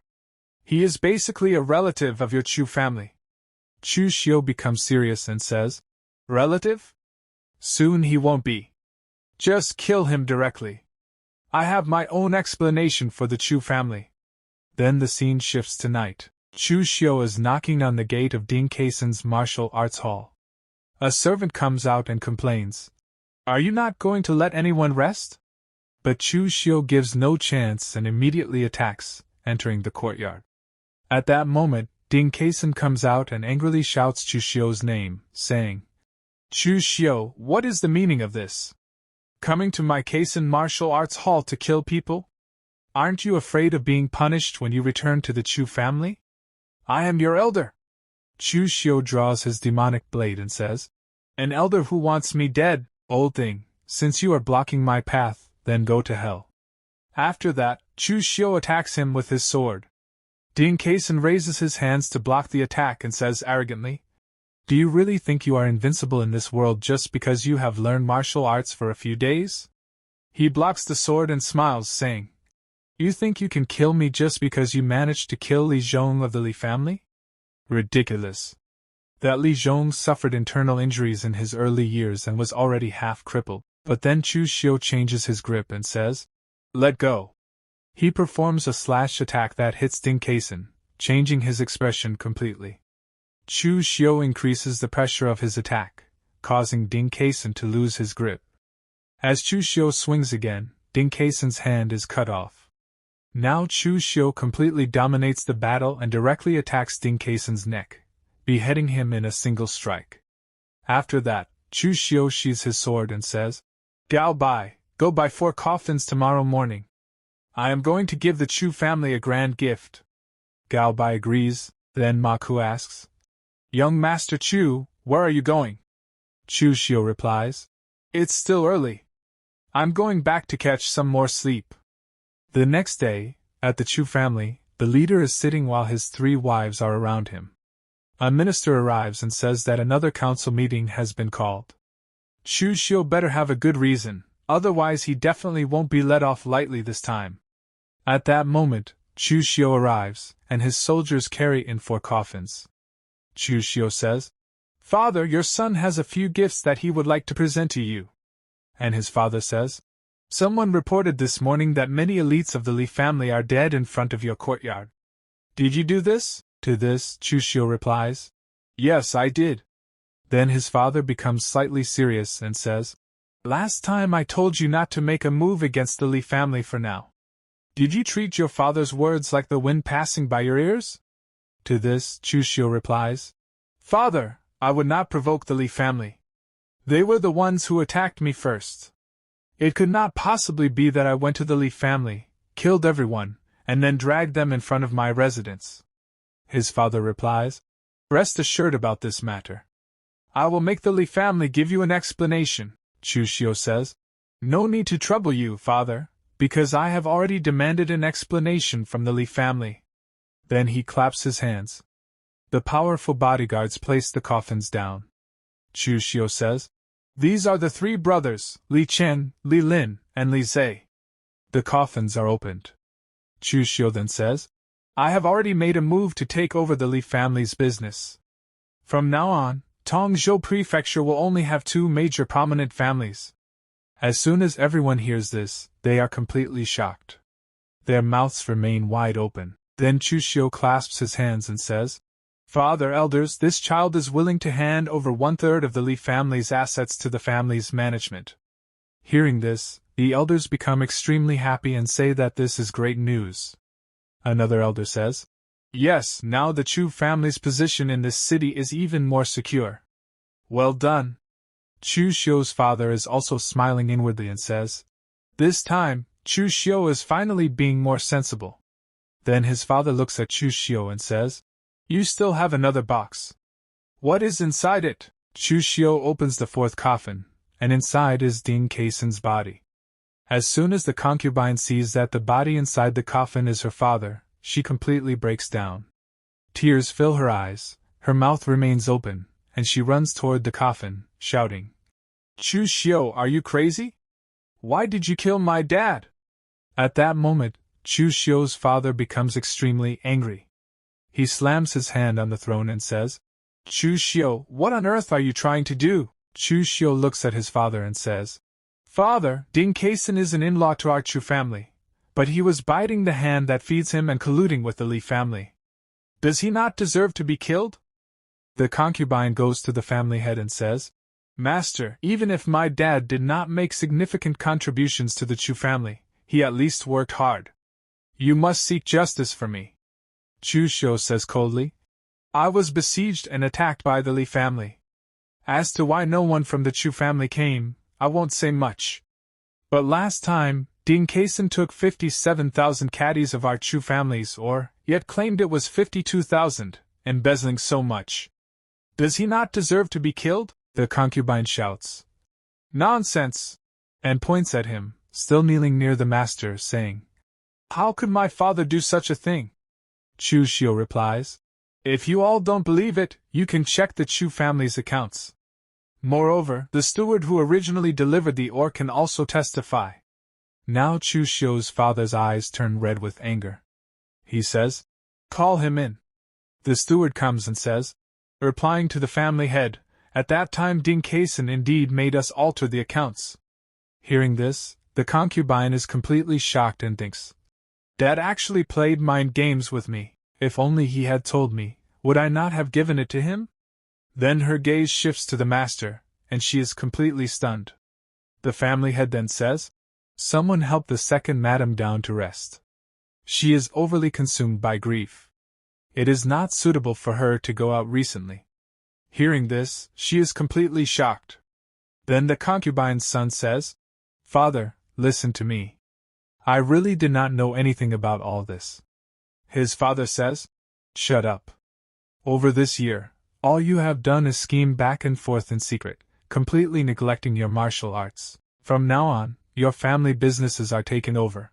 He is basically a relative of your Chu family." Chu Xiu becomes serious and says, "Relative? Soon he won't be. Just kill him directly. I have my own explanation for the Chu family." Then the scene shifts to night. Chu Xiu is knocking on the gate of Ding Kaisen's martial arts hall. A servant comes out and complains, "Are you not going to let anyone rest?" But Chu Xiu gives no chance and immediately attacks, entering the courtyard. At that moment, Ding Kaisen comes out and angrily shouts Chu Xiu's name, saying, "Chu Xiu, what is the meaning of this? Coming to my Kaisen martial arts hall to kill people? Aren't you afraid of being punished when you return to the Chu family? I am your elder." Chu Xiu draws his demonic blade and says, "An elder who wants me dead, old thing, since you are blocking my path, then go to hell." After that, Chu Xiu attacks him with his sword. Ding Kaisen raises his hands to block the attack and says arrogantly, "Do you really think you are invincible in this world just because you have learned martial arts for a few days?" He blocks the sword and smiles, saying, "You think you can kill me just because you managed to kill Li Zhong of the Li family? Ridiculous. That Li Zhong suffered internal injuries in his early years and was already half crippled." But then Chu Xiu changes his grip and says, "Let go." He performs a slash attack that hits Ding Kaisen, changing his expression completely. Chu Xiu increases the pressure of his attack, causing Ding Kaisen to lose his grip. As Chu Xiu swings again, Ding Kaisen's hand is cut off. Now Chu Xiu completely dominates the battle and directly attacks Ding Kaisen's neck, beheading him in a single strike. After that, Chu Xiu sheathes his sword and says, "Gao Bai, go buy 4 coffins tomorrow morning. I am going to give the Chu family a grand gift." Gao Bai agrees, then Ma Ku asks, "Young Master Chu, where are you going?" Chu Xiu replies, "It's still early. I'm going back to catch some more sleep." The next day, at the Chu family, the leader is sitting while his 3 wives are around him. A minister arrives and says that another council meeting has been called. Chu Xiu better have a good reason, otherwise he definitely won't be let off lightly this time. At that moment, Chu Xiu arrives, and his soldiers carry in 4 coffins. Chu Xiu says, "Father, your son has a few gifts that he would like to present to you." And his father says, Someone reported this morning that many elites of the Li family are dead in front of your courtyard. Did you do this? To this, Chu Xiu replies, Yes, I did. Then his father becomes slightly serious and says, Last time I told you not to make a move against the Li family for now. Did you treat your father's words like the wind passing by your ears? To this, Chu Xiu replies, Father, I would not provoke the Li family. They were the ones who attacked me first. It could not possibly be that I went to the Li family, killed everyone, and then dragged them in front of my residence. His father replies, Rest assured about this matter. I will make the Li family give you an explanation, Chu Xiu says. No need to trouble you, father, because I have already demanded an explanation from the Li family. Then he claps his hands. The powerful bodyguards place the coffins down. Chu Xiu says, These are the three brothers, Li Chen, Li Lin, and Li Zhe. The coffins are opened. Chu Xiu then says, I have already made a move to take over the Li family's business. From now on, Tongzhou Prefecture will only have two major prominent families. As soon as everyone hears this, they are completely shocked. Their mouths remain wide open. Then Chu Xiu clasps his hands and says, Father, elders, this child is willing to hand over 1/3 of the Li family's assets to the family's management. Hearing this, the elders become extremely happy and say that this is great news. Another elder says, Yes, now the Chu family's position in this city is even more secure. Well done. Chu Xiu's father is also smiling inwardly and says, This time, Chu Xiu is finally being more sensible. Then his father looks at Chu Xiu and says, You still have another box. What is inside it? Chu Xiu opens the fourth coffin, and inside is Ding Kaisen's body. As soon as the concubine sees that the body inside the coffin is her father, she completely breaks down. Tears fill her eyes, her mouth remains open, and she runs toward the coffin, shouting, Chu Xiu, are you crazy? Why did you kill my dad? At that moment, Chu Xiu's father becomes extremely angry. He slams his hand on the throne and says, Chu Xiu, what on earth are you trying to do? Chu Xiu looks at his father and says, Father, Ding Kaisen is an in-law to our Chu family, but he was biting the hand that feeds him and colluding with the Li family. Does he not deserve to be killed? The concubine goes to the family head and says, Master, even if my dad did not make significant contributions to the Chu family, he at least worked hard. You must seek justice for me. Chu Xiu says coldly, I was besieged and attacked by the Li family. As to why no one from the Chu family came, I won't say much. But last time, Ding Kaisen took 57,000 caddies of our Chu families, yet claimed it was 52,000, embezzling so much. Does he not deserve to be killed? The concubine shouts. Nonsense! And points at him, still kneeling near the master, saying, How could my father do such a thing? Chu Xiu replies, If you all don't believe it, you can check the Chu family's accounts. Moreover, the steward who originally delivered the ore can also testify. Now Chu Xiu's father's eyes turn red with anger. He says, Call him in. The steward comes and says, replying to the family head, At that time Ding Kaisen indeed made us alter the accounts. Hearing this, the concubine is completely shocked and thinks, Dad actually played mind games with me. If only he had told me, would I not have given it to him? Then her gaze shifts to the master, and she is completely stunned. The family head then says, Someone help the second madam down to rest. She is overly consumed by grief. It is not suitable for her to go out recently. Hearing this, she is completely shocked. Then the concubine's son says, Father, listen to me. I really did not know anything about all this. His father says, Shut up. Over this year, all you have done is scheme back and forth in secret, completely neglecting your martial arts. From now on, your family businesses are taken over.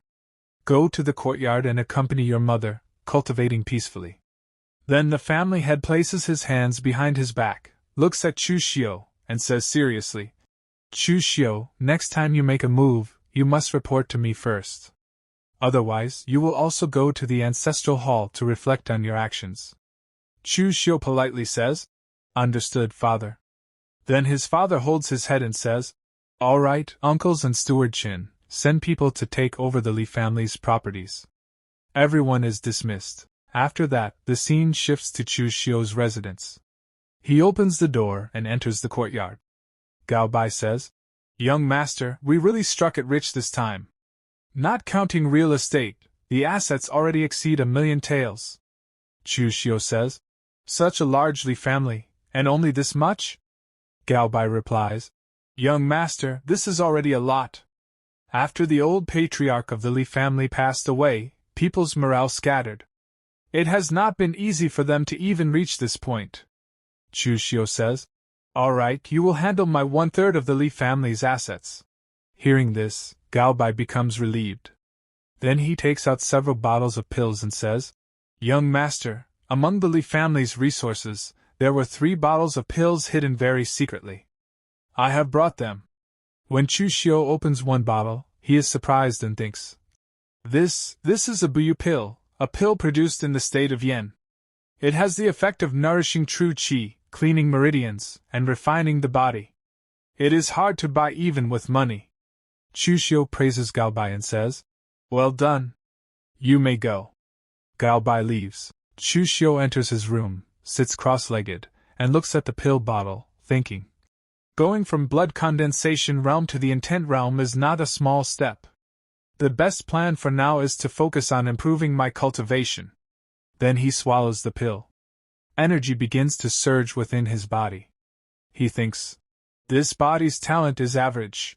Go to the courtyard and accompany your mother, cultivating peacefully. Then the family head places his hands behind his back, looks at Chu Xiu, and says seriously, Chu Xiu, next time you make a move, you must report to me first. Otherwise, you will also go to the ancestral hall to reflect on your actions. Chu Xiu politely says, Understood, father. Then his father holds his head and says, All right, uncles and Steward Chin, send people to take over the Li family's properties. Everyone is dismissed. After that, the scene shifts to Chu Xiu's residence. He opens the door and enters the courtyard. Gao Bai says, "Young master, we really struck it rich this time. Not counting real estate, the assets already exceed 1,000,000 taels." Chu Xiu says, "Such a large Li family, and only this much?" Gao Bai replies, "Young master, this is already a lot. After the old patriarch of the Li family passed away, people's morale scattered. It has not been easy for them to even reach this point." Chu Xiu says, "All right, you will handle my 1/3 of the Li family's assets." Hearing this, Gao Bai becomes relieved. Then he takes out several bottles of pills and says, "Young master, among the Li family's resources, there were 3 bottles of pills hidden very secretly. I have brought them." When Chu Xiu opens one bottle, he is surprised and thinks, This is a buyu pill, a pill produced in the state of Yen. It has the effect of nourishing true qi, cleaning meridians, and refining the body. It is hard to buy even with money." Chu Xiu praises Gao Bai and says, "Well done. You may go." Gao Bai leaves. Chu Xiu enters his room, sits cross-legged, and looks at the pill bottle, thinking, going from blood condensation realm to the intent realm is not a small step. The best plan for now is to focus on improving my cultivation. Then he swallows the pill. Energy begins to surge within his body. He thinks, this body's talent is average.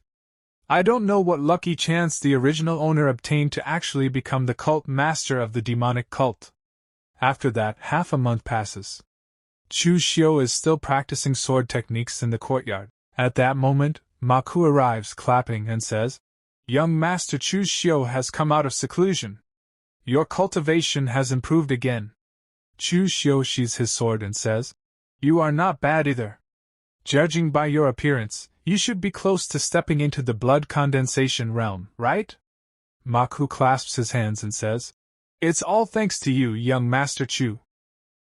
I don't know what lucky chance the original owner obtained to actually become the cult master of the demonic cult. After that, half a month passes. Chu Xiu is still practicing sword techniques in the courtyard. At that moment, Ma Ku arrives clapping and says, "Young Master Chu Xiu has come out of seclusion. Your cultivation has improved again." Chu Xiu sheathes his sword and says, "You are not bad either. Judging by your appearance, you should be close to stepping into the blood condensation realm, right?" Ma Ku clasps his hands and says, "It's all thanks to you, young Master Chu.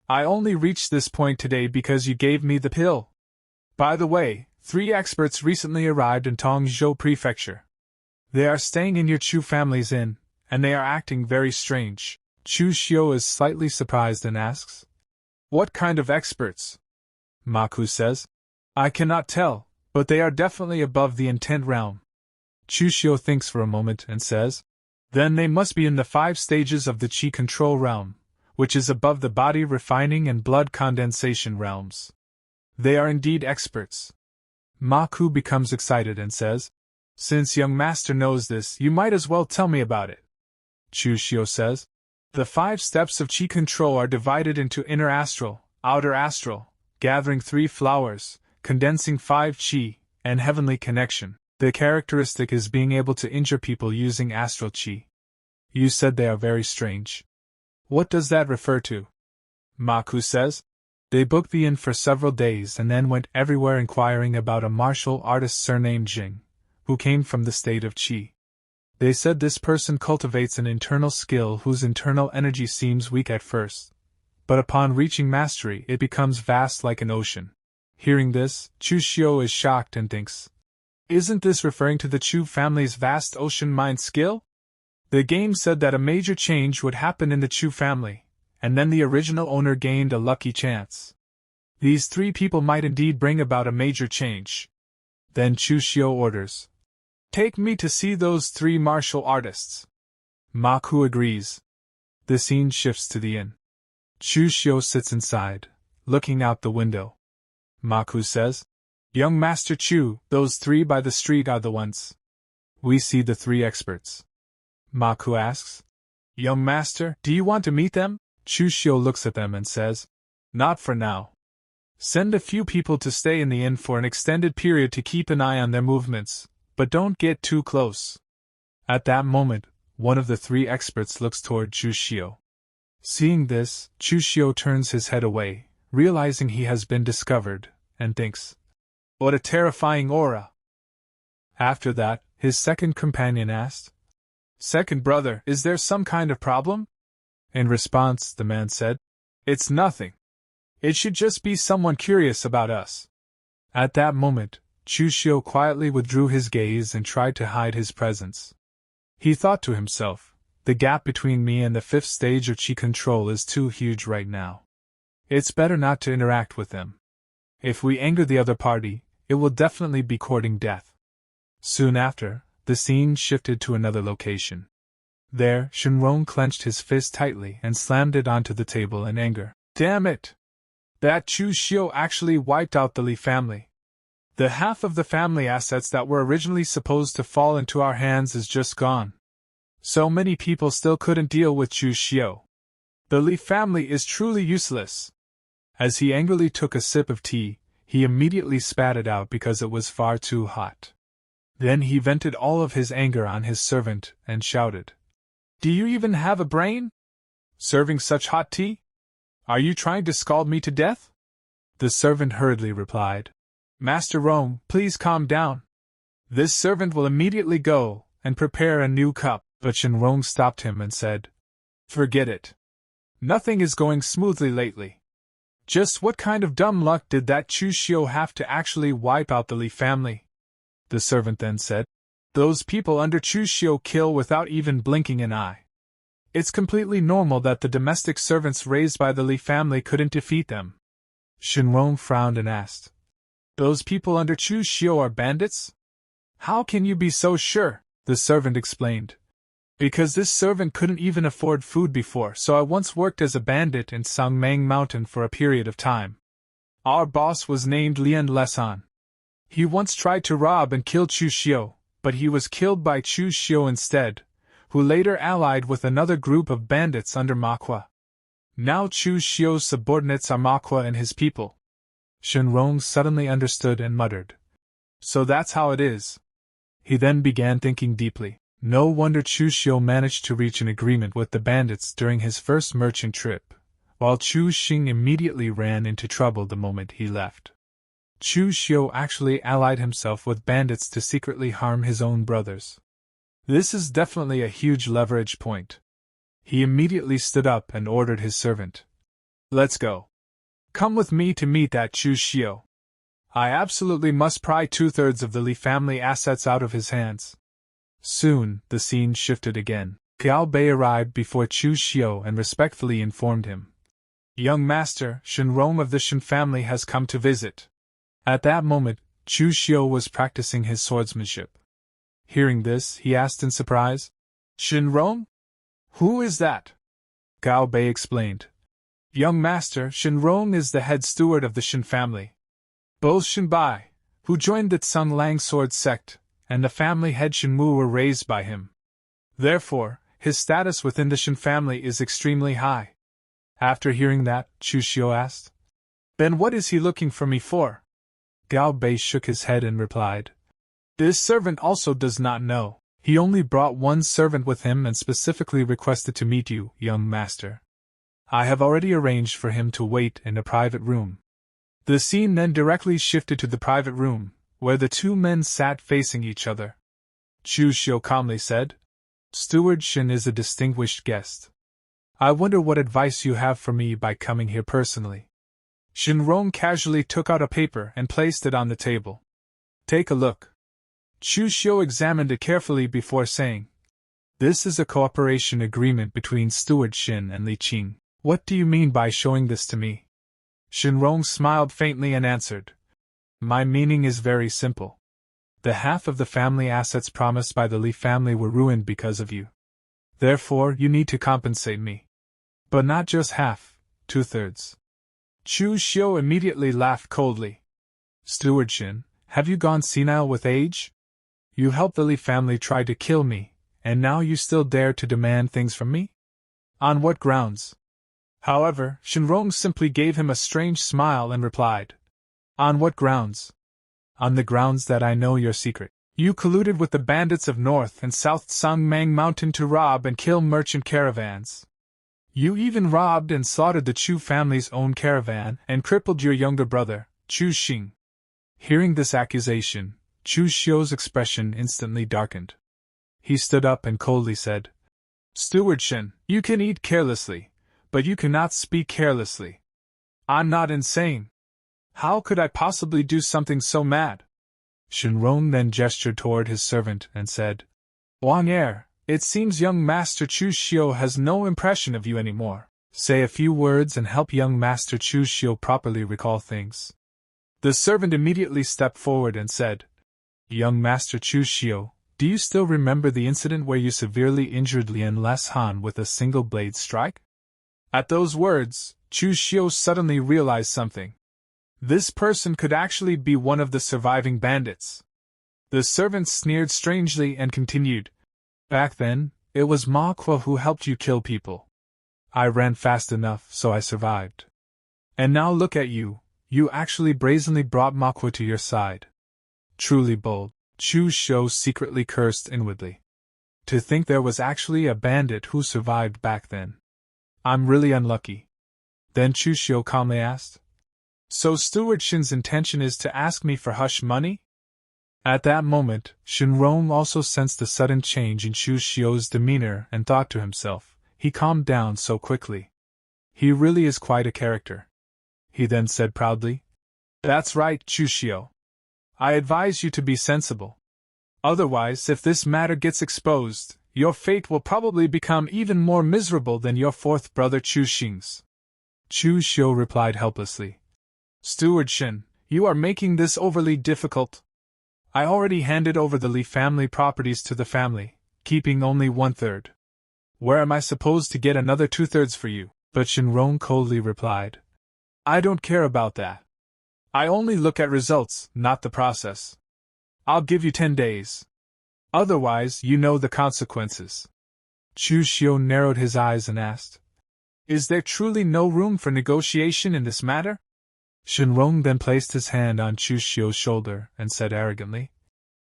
I only reached this point today because you gave me the pill. By the way, 3 experts recently arrived in Tongzhou Prefecture. They are staying in your Chu family's inn, and they are acting very strange." Chu Xiu is slightly surprised and asks, "What kind of experts?" Ma Ku says, "I cannot tell, but they are definitely above the intent realm." Chu Xiu thinks for a moment and says, "Then they must be in the 5 stages of the Qi control realm, which is above the body refining and blood condensation realms. They are indeed experts." Ma Ku becomes excited and says, "Since young master knows this, you might as well tell me about it." Chu Xiu says, "The 5 steps of Qi control are divided into inner astral, outer astral, gathering 3 flowers, condensing 5 Qi, and heavenly connection. The characteristic is being able to injure people using astral Qi. You said they are very strange. What does that refer to?" Ma Ku says, "They booked the inn for several days and then went everywhere inquiring about a martial artist surnamed Jing, who came from the state of Qi. They said this person cultivates an internal skill whose internal energy seems weak at first, but upon reaching mastery it becomes vast like an ocean." Hearing this, Chu Xiu is shocked and thinks, "Isn't this referring to the Chu family's vast ocean mind skill? The game said that a major change would happen in the Chu family, and then the original owner gained a lucky chance. These 3 people might indeed bring about a major change." Then Chu Xiu orders, "Take me to see those 3 martial artists." Ma Ku agrees. The scene shifts to the inn. Chu Xiu sits inside, looking out the window. Ma Ku says, "Young Master Chu, those 3 by the street are the ones." We see the 3 experts. Ma Ku asks, "Young Master, do you want to meet them?" Chu Xiu looks at them and says, "Not for now. Send a few people to stay in the inn for an extended period to keep an eye on their movements, but don't get too close." At that moment, one of the 3 experts looks toward Chu Xiu. Seeing this, Chu Xiu turns his head away, realizing he has been discovered, and thinks, "What a terrifying aura." After that, his second companion asked, "Second brother, is there some kind of problem?" In response, the man said, "It's nothing. It should just be someone curious about us." At that moment, Chu Xiu quietly withdrew his gaze and tried to hide his presence. He thought to himself, the gap between me and the 5th stage of chi control is too huge right now. It's better not to interact with them. If we anger the other party, it will definitely be courting death. Soon after, the scene shifted to another location. There, Shenrong clenched his fist tightly and slammed it onto the table in anger. Damn it! That Chu Xiu actually wiped out the Li family. The half of the family assets that were originally supposed to fall into our hands is just gone. So many people still couldn't deal with Chu Xiu. The Li family is truly useless. As he angrily took a sip of tea, he immediately spat it out because it was far too hot. Then he vented all of his anger on his servant and shouted, "Do you even have a brain? Serving such hot tea? Are you trying to scald me to death?" The servant hurriedly replied, "Master Rome, please calm down. This servant will immediately go and prepare a new cup." But Shenrong stopped him and said, "Forget it. Nothing is going smoothly lately. Just what kind of dumb luck did that Chu Xiu have to actually wipe out the Li family?" The servant then said, "Those people under Chu Xiu kill without even blinking an eye. It's completely normal that the domestic servants raised by the Li family couldn't defeat them." Shenrong frowned and asked, "Those people under Chu Xiu are bandits? How can you be so sure?" The servant explained, "Because this servant couldn't even afford food before, so I once worked as a bandit in Sangmang Mountain for a period of time. Our boss was named Lian Lesan. He once tried to rob and kill Chu Xiu, but he was killed by Chu Xiu instead, who later allied with another group of bandits under Manhwa. Now Chu Xiu's subordinates are Manhwa and his people." Shenrong suddenly understood and muttered, "So that's how it is." He then began thinking deeply. No wonder Chu Xiu managed to reach an agreement with the bandits during his first merchant trip, while Chu Xing immediately ran into trouble the moment he left. Chu Xiu actually allied himself with bandits to secretly harm his own brothers. This is definitely a huge leverage point. He immediately stood up and ordered his servant, "Let's go. Come with me to meet that Chu Xiu. I absolutely must pry 2/3 of the Li family assets out of his hands." Soon, the scene shifted again. Gao Bei arrived before Chu Xiu and respectfully informed him, "Young master, Shenrong of the Shen family has come to visit." At that moment, Chu Xiu was practicing his swordsmanship. Hearing this, he asked in surprise, "Shenrong? Who is that?" Gao Bei explained, "Young master, Shenrong is the head steward of the Shen family. Both Shenbai, who joined the Tsung Lang sword sect, and the family head Shenmu were raised by him. Therefore, his status within the Shen family is extremely high." After hearing that, Chu Xiu asked, "Then what is he looking for me for?" Gao Bei shook his head and replied, "This servant also does not know. He only brought one servant with him and specifically requested to meet you, young master. I have already arranged for him to wait in a private room." The scene then directly shifted to the private room, where the two men sat facing each other. Chu Xiu calmly said, "Steward Shen is a distinguished guest. I wonder what advice you have for me by coming here personally." Shenrong casually took out a paper and placed it on the table. "Take a look." Chu Xiu examined it carefully before saying, "This is a cooperation agreement between Steward Shen and Li Qing. What do you mean by showing this to me?" Shenrong smiled faintly and answered, "My meaning is very simple. The half of the family assets promised by the Li family were ruined because of you. Therefore, you need to compensate me. But not just half, 2/3. Chu Xiu immediately laughed coldly. "Steward Shen, have you gone senile with age? You helped the Li family try to kill me, and now you still dare to demand things from me? On what grounds?" However, Shenrong simply gave him a strange smile and replied, "On what grounds? On the grounds that I know your secret. You colluded with the bandits of North and South Sangmang Mountain to rob and kill merchant caravans. You even robbed and slaughtered the Chu family's own caravan and crippled your younger brother, Chu Xing." Hearing this accusation, Chu Xiu's expression instantly darkened. He stood up and coldly said, "Steward Shen, you can eat carelessly, but you cannot speak carelessly. I'm not insane. How could I possibly do something so mad?" Shenrong then gestured toward his servant and said, "Wang Er, It seems young Master Chu Xiu has no impression of you anymore. Say a few words and help young Master Chu Xiu properly recall things. The servant immediately stepped forward and said, Young Master Chu Xiu, do you still remember the incident where you severely injured Lien Les Han with a single blade strike? At those words, Chu Xiu suddenly realized something. This person could actually be one of the surviving bandits. The servant sneered strangely and continued, Back then, it was Manhwa who helped you kill people. I ran fast enough, so I survived. And now look at you, you actually brazenly brought Manhwa to your side. Truly bold. Chu Xiu secretly cursed inwardly. To think there was actually a bandit who survived back then. I'm really unlucky. Then Chu Xiu calmly asked, So Steward Shin's intention is to ask me for hush money? At that moment, Shenrong also sensed a sudden change in Chu Xiu's demeanor and thought to himself, he calmed down so quickly. He really is quite a character. He then said proudly, That's right, Chu Xiu. I advise you to be sensible. Otherwise, if this matter gets exposed, your fate will probably become even more miserable than your fourth brother Chu Xing's. Chu Xiu replied helplessly, Steward Shin, you are making this overly difficult. I already handed over the Li family properties to the family, keeping only 1/3. Where am I supposed to get another 2/3 for you? But Shenrong coldly replied, I don't care about that. I only look at results, not the process. I'll give you 10 days. Otherwise, you know the consequences. Chu Xiu narrowed his eyes and asked, Is there truly no room for negotiation in this matter? Shenrong then placed his hand on Chu Xiu's shoulder and said arrogantly,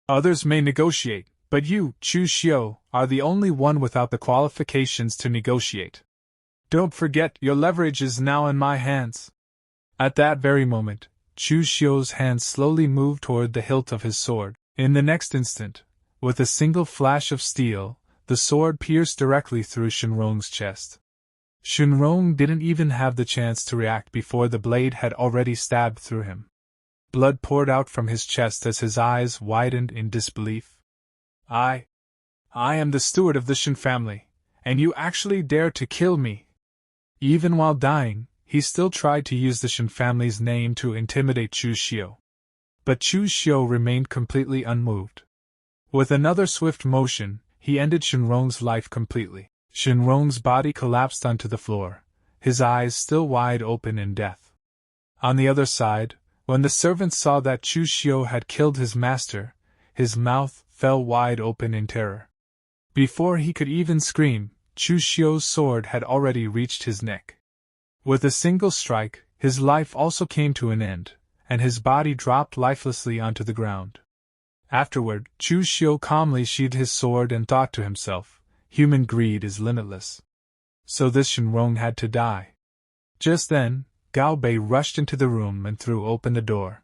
Others may negotiate, but you, Chu Xiu, are the only one without the qualifications to negotiate. Don't forget, your leverage is now in my hands. At that very moment, Chu Xiu's hand slowly moved toward the hilt of his sword. In the next instant, with a single flash of steel, the sword pierced directly through Shenrong's chest. Shenrong didn't even have the chance to react before the blade had already stabbed through him. Blood poured out from his chest as his eyes widened in disbelief. I am the steward of the Shen family, and you actually dare to kill me. Even while dying, he still tried to use the Shen family's name to intimidate Chu Xiu. But Chu Xiu remained completely unmoved. With another swift motion, he ended Shenrong's life completely. Shenrong's body collapsed onto the floor, his eyes still wide open in death. On the other side, when the servant saw that Chu Xiu had killed his master, his mouth fell wide open in terror. Before he could even scream, Chu Xiu's sword had already reached his neck. With a single strike, his life also came to an end, and his body dropped lifelessly onto the ground. Afterward, Chu Xiu calmly sheathed his sword and thought to himself, Human greed is limitless. So this Shenrong had to die. Just then, Gao Bei rushed into the room and threw open the door.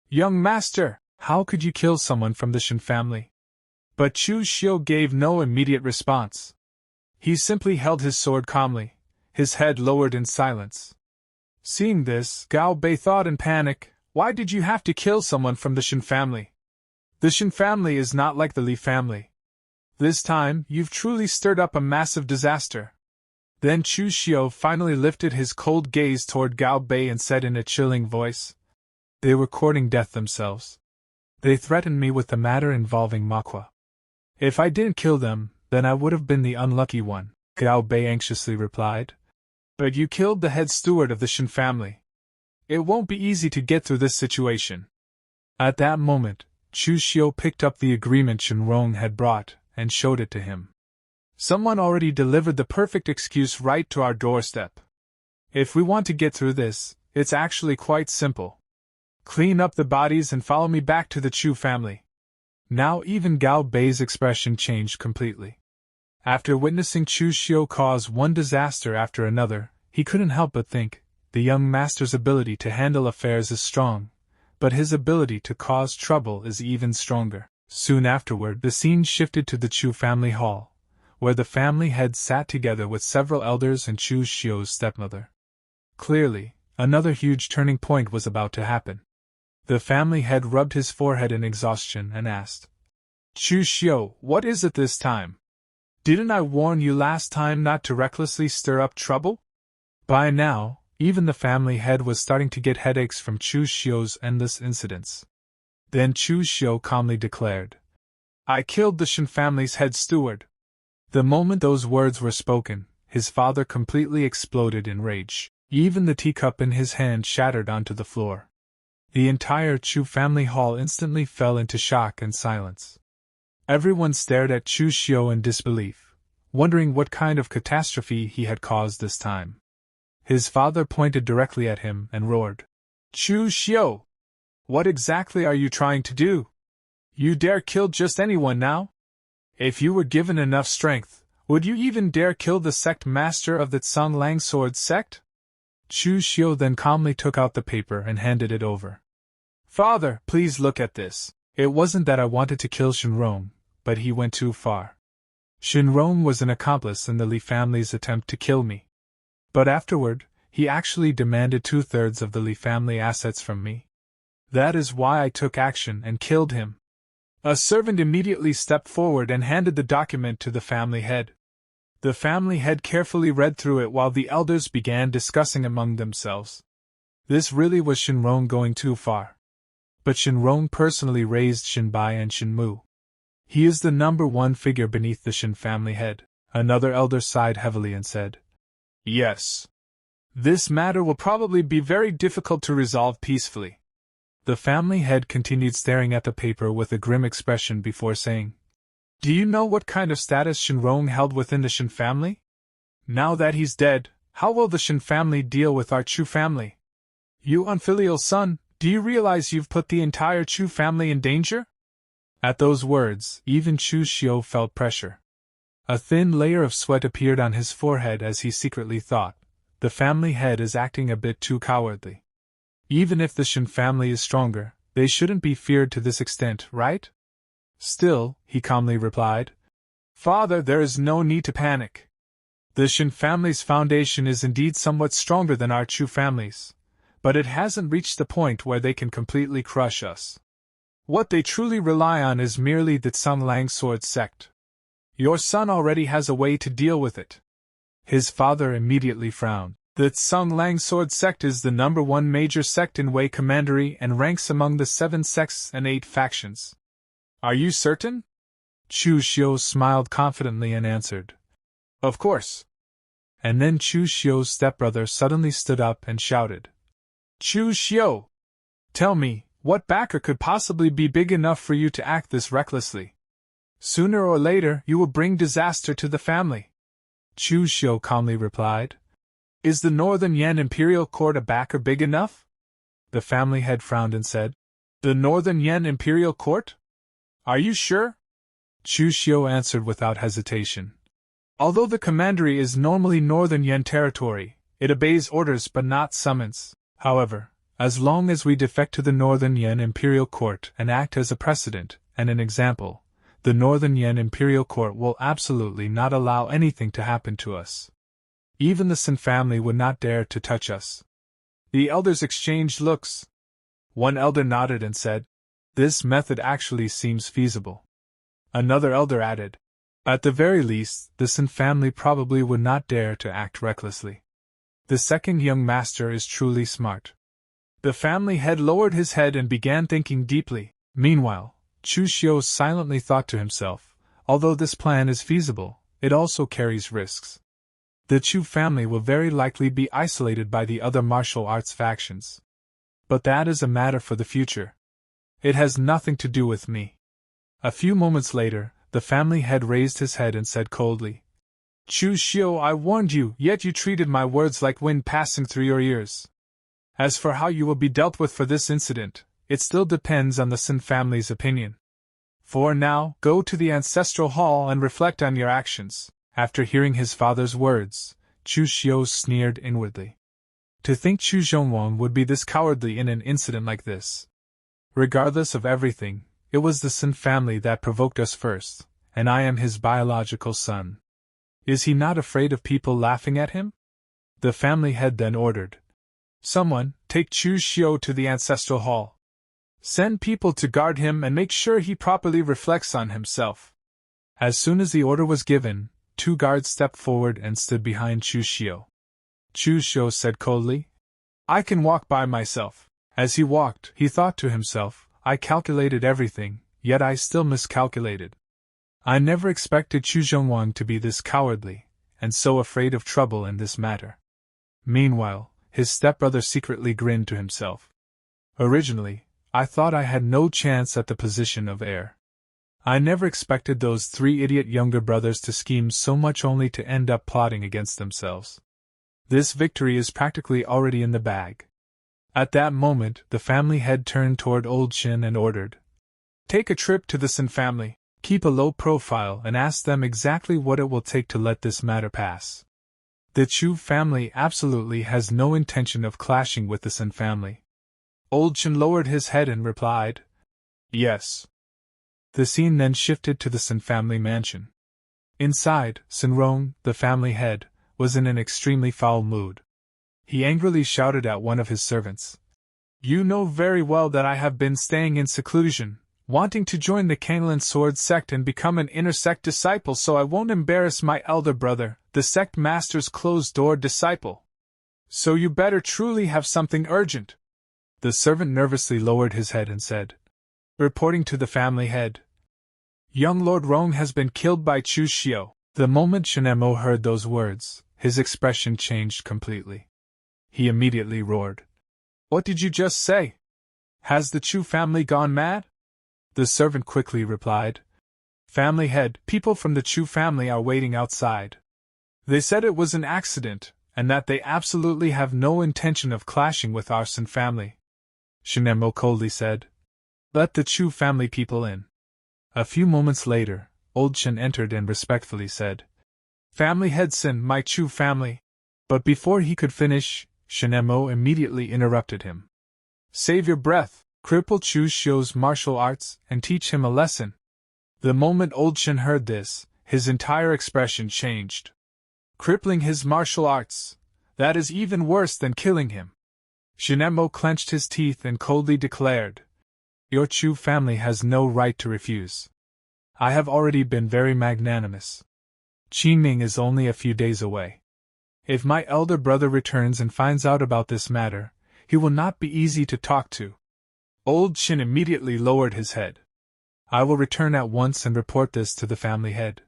Young master, how could you kill someone from the Shen family? But Chu Xiu gave no immediate response. He simply held his sword calmly, his head lowered in silence. Seeing this, Gao Bei thought in panic, Why did you have to kill someone from the Shen family? The Shen family is not like the Li family. This time, you've truly stirred up a massive disaster. Then Chu Xiu finally lifted his cold gaze toward Gao Bei and said in a chilling voice, They were courting death themselves. They threatened me with the matter involving Manhwa. If I didn't kill them, then I would have been the unlucky one, Gao Bei anxiously replied. But you killed the head steward of the Shen family. It won't be easy to get through this situation. At that moment, Chu Xiu picked up the agreement Shenrong had brought and showed it to him. Someone already delivered the perfect excuse right to our doorstep. If we want to get through this, it's actually quite simple. Clean up the bodies and follow me back to the Chu family. Now even Gao Bei's expression changed completely. After witnessing Chu Xiu cause one disaster after another, he couldn't help but think, the young master's ability to handle affairs is strong, but his ability to cause trouble is even stronger. Soon afterward, the scene shifted to the Chu family hall, where the family head sat together with several elders and Chu Xiu's stepmother. Clearly, another huge turning point was about to happen. The family head rubbed his forehead in exhaustion and asked, Chu Xiu, what is it this time? Didn't I warn you last time not to recklessly stir up trouble? By now, even the family head was starting to get headaches from Chu Xiu's endless incidents. Then Chu Xiu calmly declared, I killed the Shen family's head steward. The moment those words were spoken, his father completely exploded in rage. Even the teacup in his hand shattered onto the floor. The entire Chu family hall instantly fell into shock and silence. Everyone stared at Chu Xiu in disbelief, wondering what kind of catastrophe he had caused this time. His father pointed directly at him and roared, Chu Xiu! What exactly are you trying to do? You dare kill just anyone now? If you were given enough strength, would you even dare kill the sect master of the Tsang Sword sect? Chu Xiu then calmly took out the paper and handed it over. Father, please look at this. It wasn't that I wanted to kill Shenrong, but he went too far. Shenrong was an accomplice in the Li family's attempt to kill me. But afterward, he actually demanded 2/3 of the Li family assets from me. That is why I took action and killed him. A servant immediately stepped forward and handed the document to the family head. The family head carefully read through it while the elders began discussing among themselves. This really was Shenrong going too far. But Shenrong personally raised Shenbai and Shenmu. He is the number one figure beneath the Shen family head. Another elder sighed heavily and said, Yes. This matter will probably be very difficult to resolve peacefully. The family head continued staring at the paper with a grim expression before saying, Do you know what kind of status Shenrong held within the Shen family? Now that he's dead, how will the Shen family deal with our Chu family? You unfilial son, do you realize you've put the entire Chu family in danger? At those words, even Chu Xiu felt pressure. A thin layer of sweat appeared on his forehead as he secretly thought, the family head is acting a bit too cowardly. Even if the Shen family is stronger, they shouldn't be feared to this extent, right? Still, he calmly replied, Father, there is no need to panic. The Shen family's foundation is indeed somewhat stronger than our Chu family's, but it hasn't reached the point where they can completely crush us. What they truly rely on is merely the Tsang Sword sect. Your son already has a way to deal with it. His father immediately frowned. The Tsang Sword sect is the number one major sect in Wei Commandery and ranks among the 7 sects and 8 factions. Are you certain? Chu Xiu smiled confidently and answered, Of course. And then Chu Xiu's stepbrother suddenly stood up and shouted, Chu Xiu! Tell me, what backer could possibly be big enough for you to act this recklessly? Sooner or later you will bring disaster to the family. Chu Xiu calmly replied, Is the Northern Yan Imperial Court a backer big enough? The family head frowned and said, The Northern Yan Imperial Court? Are you sure? Chu Xiu answered without hesitation. Although the commandery is normally Northern Yan territory, it obeys orders but not summons. However, as long as we defect to the Northern Yan Imperial Court and act as a precedent and an example, the Northern Yan Imperial Court will absolutely not allow anything to happen to us. Even the Shen family would not dare to touch us. The elders exchanged looks. One elder nodded and said, This method actually seems feasible. Another elder added, At the very least, the Shen family probably would not dare to act recklessly. The second young master is truly smart. The family head lowered his head and began thinking deeply. Meanwhile, Chu Xiu silently thought to himself, although this plan is feasible, it also carries risks. The Chu family will very likely be isolated by the other martial arts factions. But that is a matter for the future. It has nothing to do with me. A few moments later, the family head raised his head and said coldly, Chu Xiu, I warned you, yet you treated my words like wind passing through your ears. As for how you will be dealt with for this incident, it still depends on the Shen family's opinion. For now, go to the ancestral hall and reflect on your actions. After hearing his father's words, Chu Xiu sneered inwardly. To think Chu Zhongwang would be this cowardly in an incident like this. Regardless of everything, it was the Shen family that provoked us first, and I am his biological son. Is he not afraid of people laughing at him? The family head then ordered, Someone, take Chu Xiu to the ancestral hall. Send people to guard him and make sure he properly reflects on himself. As soon as the order was given, two guards stepped forward and stood behind Chu Xiu. Chu Xiu said coldly, "I can walk by myself." As he walked, he thought to himself, "I calculated everything, yet I still miscalculated. I never expected Chu Xiongwang to be this cowardly, and so afraid of trouble in this matter." Meanwhile, his stepbrother secretly grinned to himself. "Originally, I thought I had no chance at the position of heir. I never expected those three idiot younger brothers to scheme so much only to end up plotting against themselves. This victory is practically already in the bag." At that moment, the family head turned toward Old Chin and ordered, "Take a trip to the Sin family, keep a low profile and ask them exactly what it will take to let this matter pass. The Chu family absolutely has no intention of clashing with the Sin family." Old Chin lowered his head and replied, "Yes." The scene then shifted to the Sin family mansion. Inside, Sin Rong, the family head, was in an extremely foul mood. He angrily shouted at one of his servants, "You know very well that I have been staying in seclusion, wanting to join the Kunlun Sword sect and become an inner sect disciple so I won't embarrass my elder brother, the sect master's closed-door disciple. So you better truly have something urgent." The servant nervously lowered his head and said, reporting to the family head, "Young Lord Rong has been killed by Chu Xiu." The moment Shinemo heard those words, his expression changed completely. He immediately roared, "What did you just say? Has the Chu family gone mad?" The servant quickly replied, "Family head, people from the Chu family are waiting outside. They said it was an accident, and that they absolutely have no intention of clashing with our Sin family." Shinemo coldly said, "Let the Chu family people in." A few moments later, Old Chen entered and respectfully said, "Family head Sin, my Chu family." But before he could finish, Shinemo immediately interrupted him. "Save your breath, cripple Chu Xiu's martial arts, and teach him a lesson." The moment Old Chen heard this, his entire expression changed. "Crippling his martial arts? That is even worse than killing him." Shinemo clenched his teeth and coldly declared, "Your Chu family has no right to refuse. I have already been very magnanimous. Qingming is only a few days away. If my elder brother returns and finds out about this matter, he will not be easy to talk to." Old Chin immediately lowered his head. "I will return at once and report this to the family head."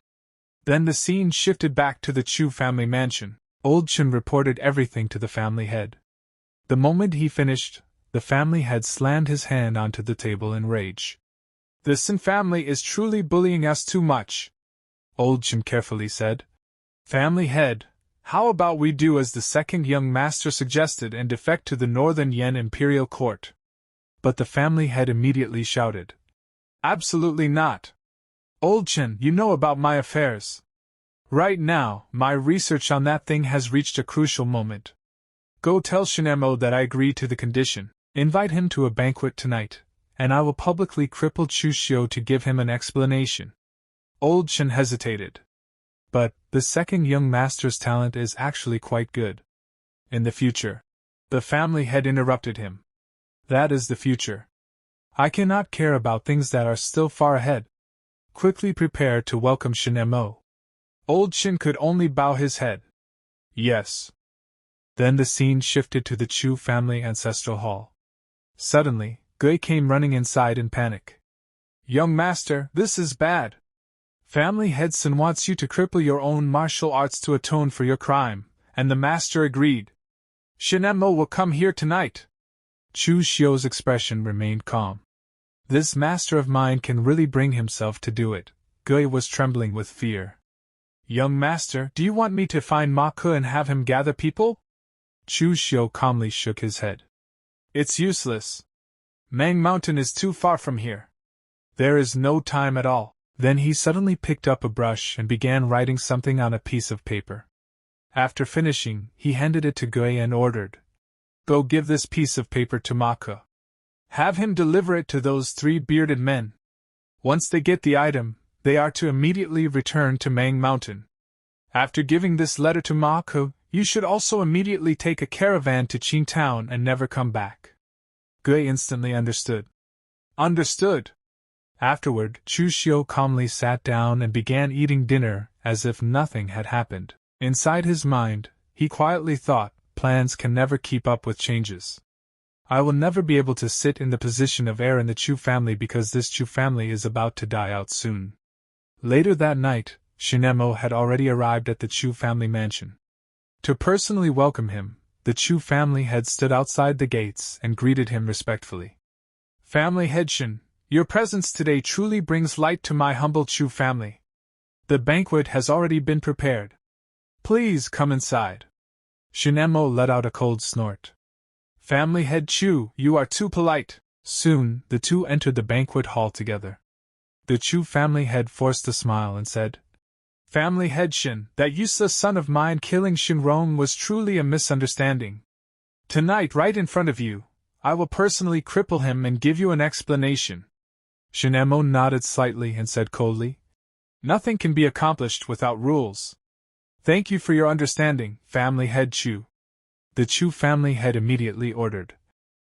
Then the scene shifted back to the Chu family mansion. Old Chin reported everything to the family head. The moment he finished, the family head slammed his hand onto the table in rage. "The Sin family is truly bullying us too much," Old Chin carefully said. "Family head, how about we do as the second young master suggested and defect to the Northern Yen Imperial Court?" But the family head immediately shouted, "Absolutely not. Old Chen, you know about my affairs. Right now, my research on that thing has reached a crucial moment. Go tell Shinemo that I agree to the condition. Invite him to a banquet tonight, and I will publicly cripple Chu Xiu to give him an explanation." Old Chen hesitated. "But the second young master's talent is actually quite good." "In the future," the family head interrupted him. "That is the future. I cannot care about things that are still far ahead. Quickly prepare to welcome Shinemo." Old Chin could only bow his head. "Yes." Then the scene shifted to the Chu family ancestral hall. Suddenly, Gui came running inside in panic. "Young master, this is bad. Family head Sun wants you to cripple your own martial arts to atone for your crime, and the master agreed. Shinemo will come here tonight." Chu Xiu's expression remained calm. "This master of mine can really bring himself to do it." Gui was trembling with fear. "Young master, do you want me to find Ma Ke and have him gather people?" Chu Xiu calmly shook his head. "It's useless. Mang Mountain is too far from here. There is no time at all." Then he suddenly picked up a brush and began writing something on a piece of paper. After finishing, he handed it to Gui and ordered, "Go give this piece of paper to Ma Ke. Have him deliver it to those three bearded men. Once they get the item, they are to immediately return to Mang Mountain. After giving this letter to Ma Ke, you should also immediately take a caravan to Qing Town and never come back." Gui instantly understood. "Understood." Afterward, Chu Xiu calmly sat down and began eating dinner as if nothing had happened. Inside his mind, he quietly thought, plans can never keep up with changes. I will never be able to sit in the position of heir in the Chu family because this Chu family is about to die out soon. Later that night, Shinemo had already arrived at the Chu family mansion. To personally welcome him, the Chu family had stood outside the gates and greeted him respectfully. Family head Shin, your presence today truly brings light to my humble Chu family. The banquet has already been prepared. Please come inside. Shinemo let out a cold snort. Family head Chu, you are too polite. Soon, the two entered the banquet hall together. The Chu family head forced a smile and said, Family head Shin, that useless son of mine killing Shinrong was truly a misunderstanding. Tonight, right in front of you, I will personally cripple him and give you an explanation. Shinemo nodded slightly and said coldly, Nothing can be accomplished without rules. Thank you for your understanding, family head Chu. The Chu family head immediately ordered,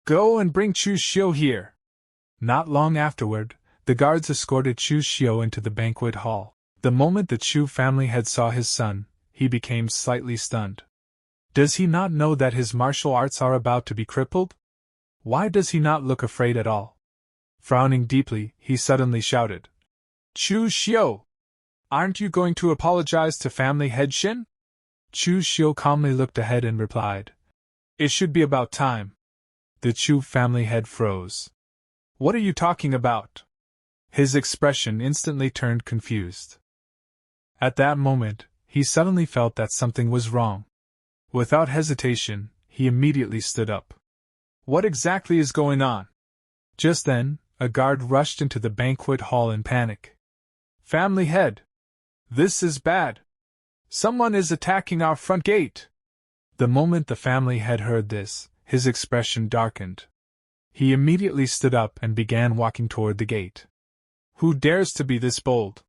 Go and bring Chu Xiu here. Not long afterward, the guards escorted Chu Xiu into the banquet hall. The moment the Chu family head saw his son, he became slightly stunned. Does he not know that his martial arts are about to be crippled? Why does he not look afraid at all? Frowning deeply, he suddenly shouted, Chu Xiu! Aren't you going to apologize to family head Shin? Chu Xiu calmly looked ahead and replied, It should be about time. The Chu family head froze. What are you talking about? His expression instantly turned confused. At that moment, he suddenly felt that something was wrong. Without hesitation, he immediately stood up. What exactly is going on? Just then, a guard rushed into the banquet hall in panic. Family head! This is bad! Someone is attacking our front gate! The moment the family head heard this, his expression darkened. He immediately stood up and began walking toward the gate. Who dares to be this bold?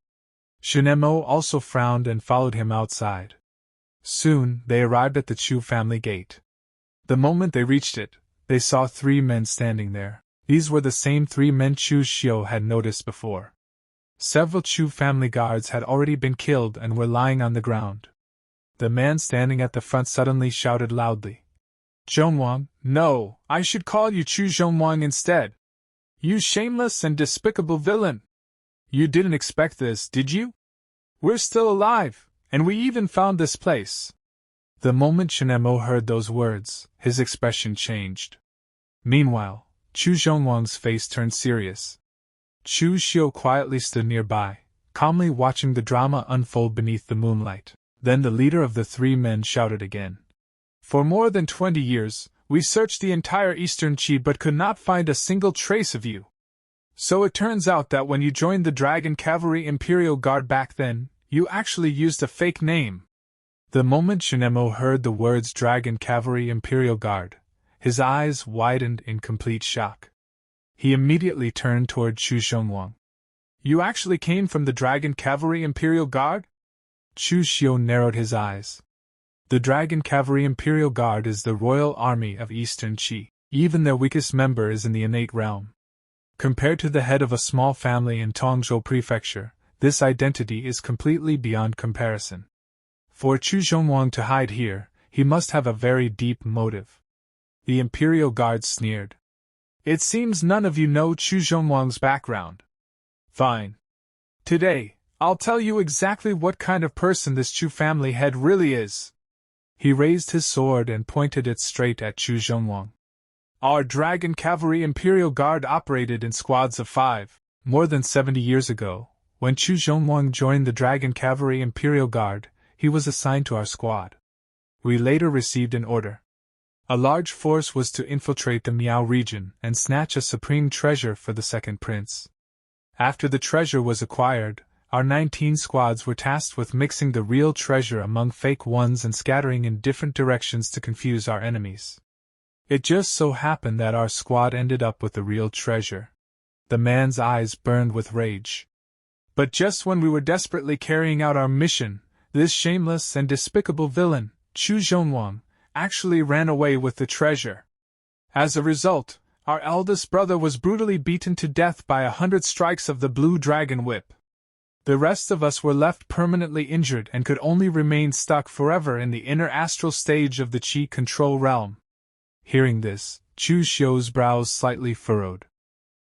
Shinemo also frowned and followed him outside. Soon, they arrived at the Chu family gate. The moment they reached it, they saw 3 men standing there. These were the same 3 men Chu Xiu had noticed before. Several Chu family guards had already been killed and were lying on the ground. The man standing at the front suddenly shouted loudly, Zhongwang, no, I should call you Chu Zhongwang instead. You shameless and despicable villain! You didn't expect this, did you? We're still alive, and we even found this place. The moment Shinemo heard those words, his expression changed. Meanwhile, Chu Zhongwang's face turned serious. Chu Xiu quietly stood nearby, calmly watching the drama unfold beneath the moonlight. Then the leader of the 3 men shouted again. For more than 20 years, we searched the entire Eastern Qi but could not find a single trace of you. So it turns out that when you joined the Dragon Cavalry Imperial Guard back then, you actually used a fake name. The moment Shinemo heard the words Dragon Cavalry Imperial Guard, his eyes widened in complete shock. He immediately turned toward Chu Zhongwang. You actually came from the Dragon Cavalry Imperial Guard? Chu Xiu narrowed his eyes. The Dragon Cavalry Imperial Guard is the royal army of Eastern Qi. Even their weakest member is in the innate realm. Compared to the head of a small family in Tongzhou Prefecture, this identity is completely beyond comparison. For Chu Zhongwang to hide here, he must have a very deep motive. The Imperial Guard sneered. It seems none of you know Chu Zhongwang's background. Fine. Today, I'll tell you exactly what kind of person this Chu family head really is. He raised his sword and pointed it straight at Chu Zhongwang. Our Dragon Cavalry Imperial Guard operated in squads of 5. More than 70 years ago, when Chu Zhongwang joined the Dragon Cavalry Imperial Guard, he was assigned to our squad. We later received an order. A large force was to infiltrate the Miao region and snatch a supreme treasure for the second prince. After the treasure was acquired, our 19 squads were tasked with mixing the real treasure among fake ones and scattering in different directions to confuse our enemies. It just so happened that our squad ended up with the real treasure. The man's eyes burned with rage. But just when we were desperately carrying out our mission, this shameless and despicable villain, Chu Zhongwang, actually ran away with the treasure. As a result, our eldest brother was brutally beaten to death by 100 strikes of the blue dragon whip. The rest of us were left permanently injured and could only remain stuck forever in the inner astral stage of the Qi control realm. Hearing this, Chu Xiu's brows slightly furrowed.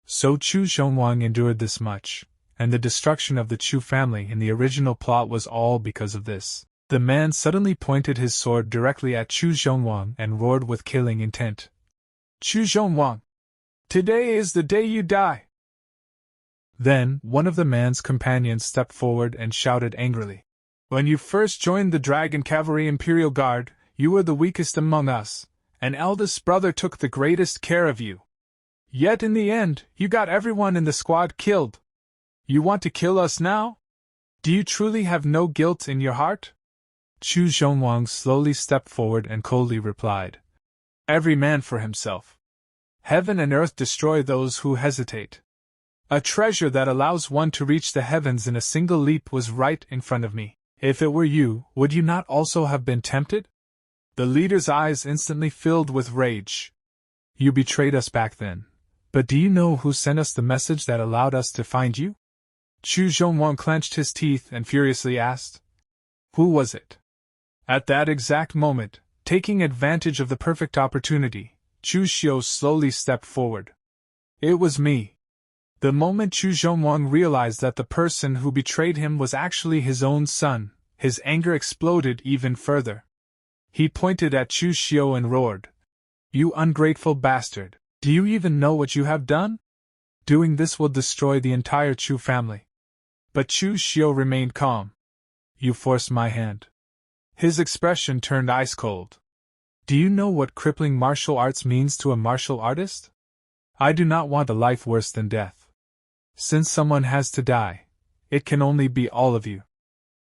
So Chu Xiongwang endured this much, and the destruction of the Chu family in the original plot was all because of this. The man suddenly pointed his sword directly at Chu Xiongwang and roared with killing intent. Chu Xiongwang! Today is the day you die! Then, one of the man's companions stepped forward and shouted angrily. When you first joined the Dragon Cavalry Imperial Guard, you were the weakest among us, and eldest brother took the greatest care of you. Yet in the end, you got everyone in the squad killed. You want to kill us now? Do you truly have no guilt in your heart? Chu Xiongwang slowly stepped forward and coldly replied. Every man for himself. Heaven and earth destroy those who hesitate. A treasure that allows one to reach the heavens in a single leap was right in front of me. If it were you, would you not also have been tempted? The leader's eyes instantly filled with rage. You betrayed us back then. But do you know who sent us the message that allowed us to find you? Chu Xiongwang clenched his teeth and furiously asked. Who was it? At that exact moment, taking advantage of the perfect opportunity, Chu Xiu slowly stepped forward. It was me. The moment Chu Xiongwang realized that the person who betrayed him was actually his own son, his anger exploded even further. He pointed at Chu Xiu and roared. You ungrateful bastard, do you even know what you have done? Doing this will destroy the entire Chu family. But Chu Xiu remained calm. You forced my hand. His expression turned ice cold. Do you know what crippling martial arts means to a martial artist? I do not want a life worse than death. Since someone has to die, it can only be all of you.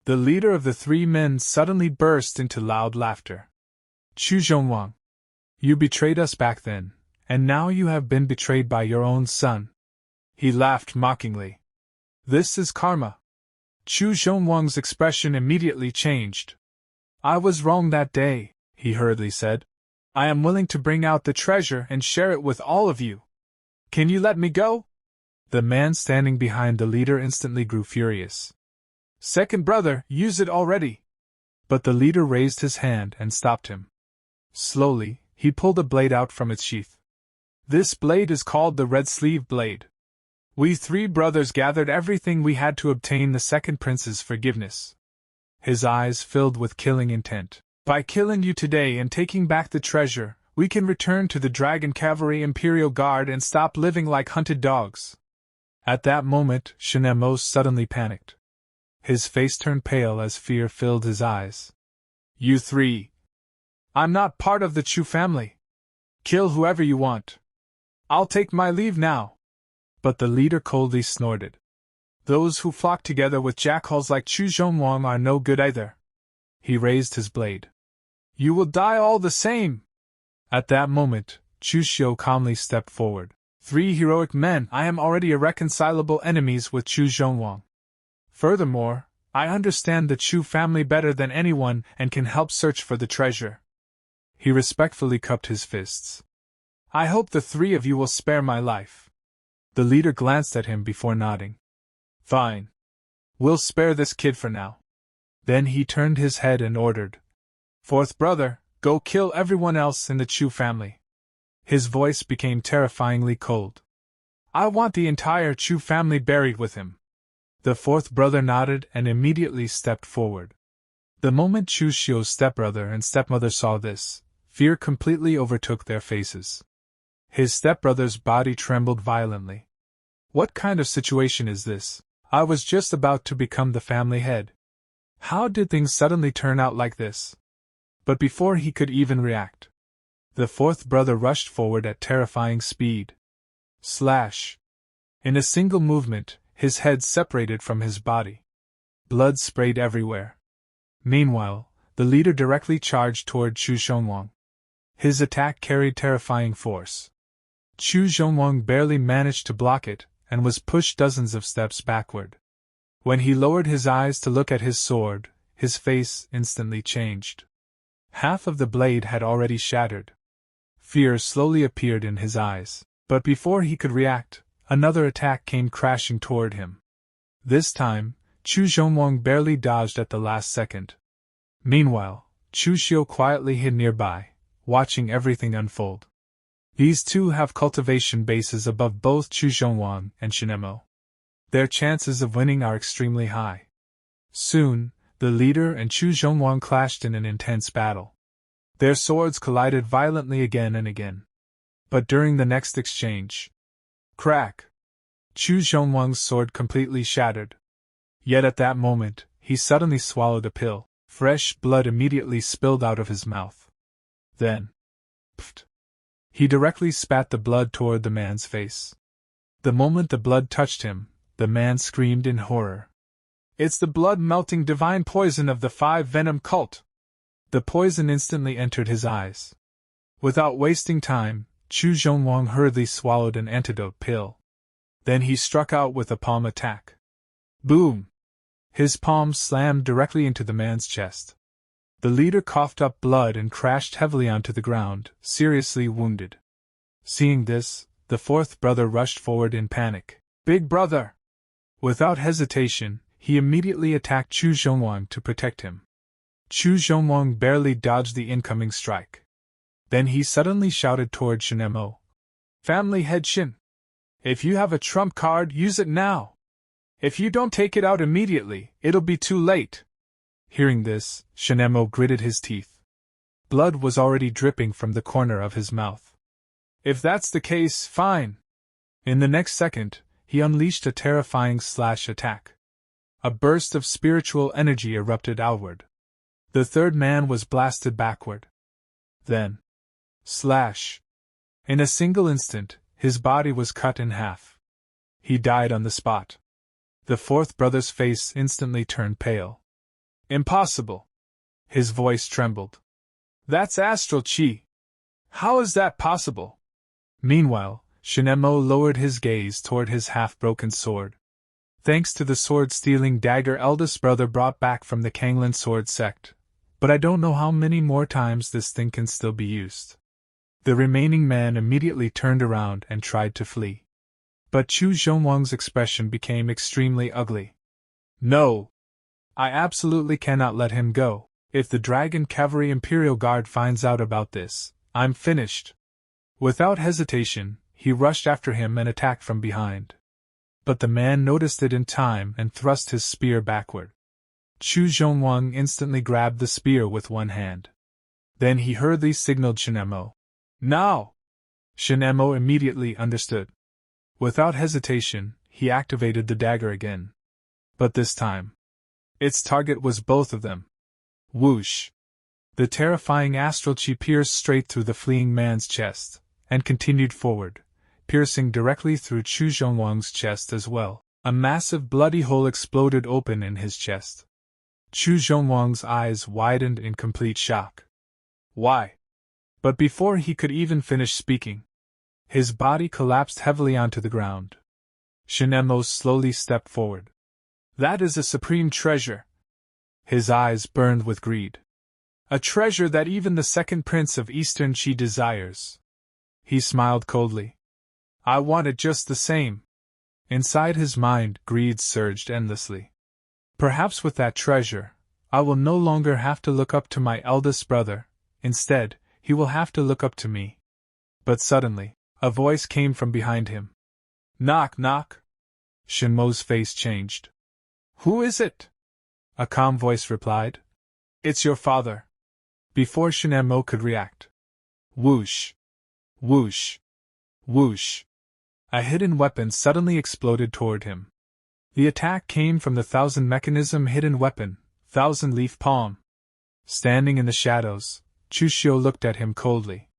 The leader of the three men suddenly burst into loud laughter. Chu Xiongwang, you betrayed us back then, and now you have been betrayed by your own son. He laughed mockingly. This is karma. Chu Xiongwang's expression immediately changed. I was wrong that day, he hurriedly said. I am willing to bring out the treasure and share it with all of you. Can you let me go? The man standing behind the leader instantly grew furious. Second brother, use it already. But the leader raised his hand and stopped him. Slowly, he pulled a blade out from its sheath. This blade is called the Red Sleeve Blade. We three brothers gathered everything we had to obtain the second prince's forgiveness. His eyes filled with killing intent. By killing you today and taking back the treasure, we can return to the Dragon Cavalry Imperial Guard and stop living like hunted dogs. At that moment, Shenemo suddenly panicked. His face turned pale as fear filled his eyes. You three. I'm not part of the Chu family. Kill whoever you want. I'll take my leave now. But the leader coldly snorted. Those who flock together with jackals like Chu Xiongwang are no good either. He raised his blade. You will die all the same. At that moment, Chu Xiu calmly stepped forward. 3 heroic men, I am already irreconcilable enemies with Chu Xiongwang. Furthermore, I understand the Chu family better than anyone and can help search for the treasure. He respectfully cupped his fists. I hope the 3 of you will spare my life. The leader glanced at him before nodding. Fine. We'll spare this kid for now. Then he turned his head and ordered. 4th brother, go kill everyone else in the Chu family. His voice became terrifyingly cold. I want the entire Chu family buried with him. The 4th brother nodded and immediately stepped forward. The moment Chu Xiu's stepbrother and stepmother saw this, fear completely overtook their faces. His stepbrother's body trembled violently. What kind of situation is this? I was just about to become the family head. How did things suddenly turn out like this? But before he could even react, the 4th brother rushed forward at terrifying speed. Slash! In a single movement, his head separated from his body. Blood sprayed everywhere. Meanwhile, the leader directly charged toward Chu Xiongwang. His attack carried terrifying force. Chu Xiongwang barely managed to block it, and was pushed dozens of steps backward. When he lowered his eyes to look at his sword, his face instantly changed. Half of the blade had already shattered. Fear slowly appeared in his eyes, but before he could react, another attack came crashing toward him. This time, Chu Xiu barely dodged at the last second. Meanwhile, Chu Xiu quietly hid nearby, watching everything unfold. These two have cultivation bases above both Chu Xiu and Shinemo. Their chances of winning are extremely high. Soon, the leader and Chu Xiu clashed in an intense battle. Their swords collided violently again and again. But during the next exchange, crack! Chu Xiu's sword completely shattered. Yet at that moment, he suddenly swallowed a pill. Fresh blood immediately spilled out of his mouth. Then, pfft! He directly spat the blood toward the man's face. The moment the blood touched him, the man screamed in horror. It's the blood-melting divine poison of the Five Venom cult! The poison instantly entered his eyes. Without wasting time, Chu Xiu hurriedly swallowed an antidote pill. Then he struck out with a palm attack. Boom! His palm slammed directly into the man's chest. The leader coughed up blood and crashed heavily onto the ground, seriously wounded. Seeing this, the fourth brother rushed forward in panic. Big brother! Without hesitation, he immediately attacked Chu Xiu to protect him. Chu Xiu barely dodged the incoming strike. Then he suddenly shouted toward Shinemo. Family head Shin! If you have a trump card, use it now! If you don't take it out immediately, it'll be too late! Hearing this, Shinemo gritted his teeth. Blood was already dripping from the corner of his mouth. If that's the case, fine! In the next second, he unleashed a terrifying slash attack. A burst of spiritual energy erupted outward. The third man was blasted backward. Then, slash! In a single instant, his body was cut in half. He died on the spot. The fourth brother's face instantly turned pale. Impossible! His voice trembled. That's astral chi! How is that possible? Meanwhile, Shinemo lowered his gaze toward his half-broken sword. Thanks to the sword-stealing dagger eldest brother brought back from the Kunlun Sword Sect, but I don't know how many more times this thing can still be used. The remaining man immediately turned around and tried to flee. But Chu Xiu's expression became extremely ugly. No! I absolutely cannot let him go. If the Dragon Cavalry Imperial Guard finds out about this, I'm finished. Without hesitation, he rushed after him and attacked from behind. But the man noticed it in time and thrust his spear backward. Chu Xiu instantly grabbed the spear with one hand. Then he hurriedly signaled Shinemo. Now! Shinemo immediately understood. Without hesitation, he activated the dagger again. But this time, its target was both of them. Whoosh! The terrifying astral chi pierced straight through the fleeing man's chest, and continued forward, piercing directly through Chu Xiu's chest as well. A massive bloody hole exploded open in his chest. Chu Xiu's eyes widened in complete shock. Why? But before he could even finish speaking, his body collapsed heavily onto the ground. Shinemo slowly stepped forward. That is a supreme treasure. His eyes burned with greed. A treasure that even the second prince of Eastern Qi desires. He smiled coldly. I want it just the same. Inside his mind, greed surged endlessly. Perhaps with that treasure, I will no longer have to look up to my eldest brother. Instead, he will have to look up to me. But suddenly, a voice came from behind him. Knock, knock. Shinmo's face changed. Who is it? A calm voice replied. It's your father. Before Shinemo could react. Whoosh! Whoosh! Whoosh! A hidden weapon suddenly exploded toward him. The attack came from the thousand mechanism hidden weapon, Thousand Leaf Palm. Standing in the shadows, Chu Xiu looked at him coldly.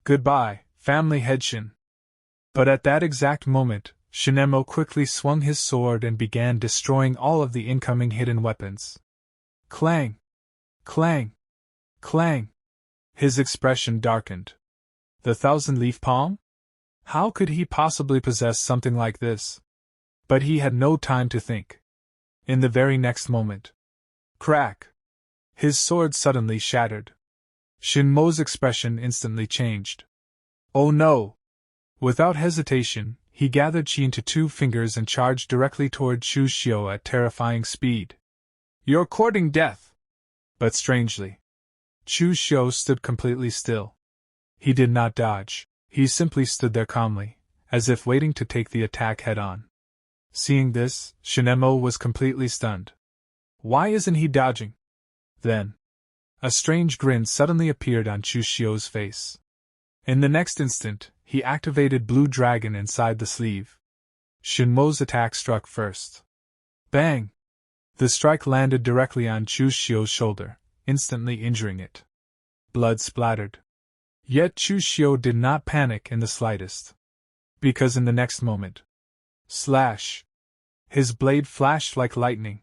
Goodbye, family head Shin. But at that exact moment, Shinemo quickly swung his sword and began destroying all of the incoming hidden weapons. Clang! Clang! Clang! His expression darkened. The Thousand Leaf Palm? How could he possibly possess something like this? But he had no time to think. In the very next moment. Crack! His sword suddenly shattered. Shinmo's expression instantly changed. Oh no! Without hesitation, He gathered chi into 2 fingers and charged directly toward Chu Xiu at terrifying speed. "You're courting death!" But strangely, Chu Xiu stood completely still. He did not dodge, he simply stood there calmly, as if waiting to take the attack head-on. Seeing this, Shinemo was completely stunned. Why isn't he dodging? Then, a strange grin suddenly appeared on Chu Xiu's face. In the next instant, he activated Blue Dragon inside the sleeve. Shinmo's attack struck first. Bang! The strike landed directly on Chu Xiu's shoulder, instantly injuring it. Blood splattered. Yet Chu Xiu did not panic in the slightest. Because in the next moment, slash! His blade flashed like lightning.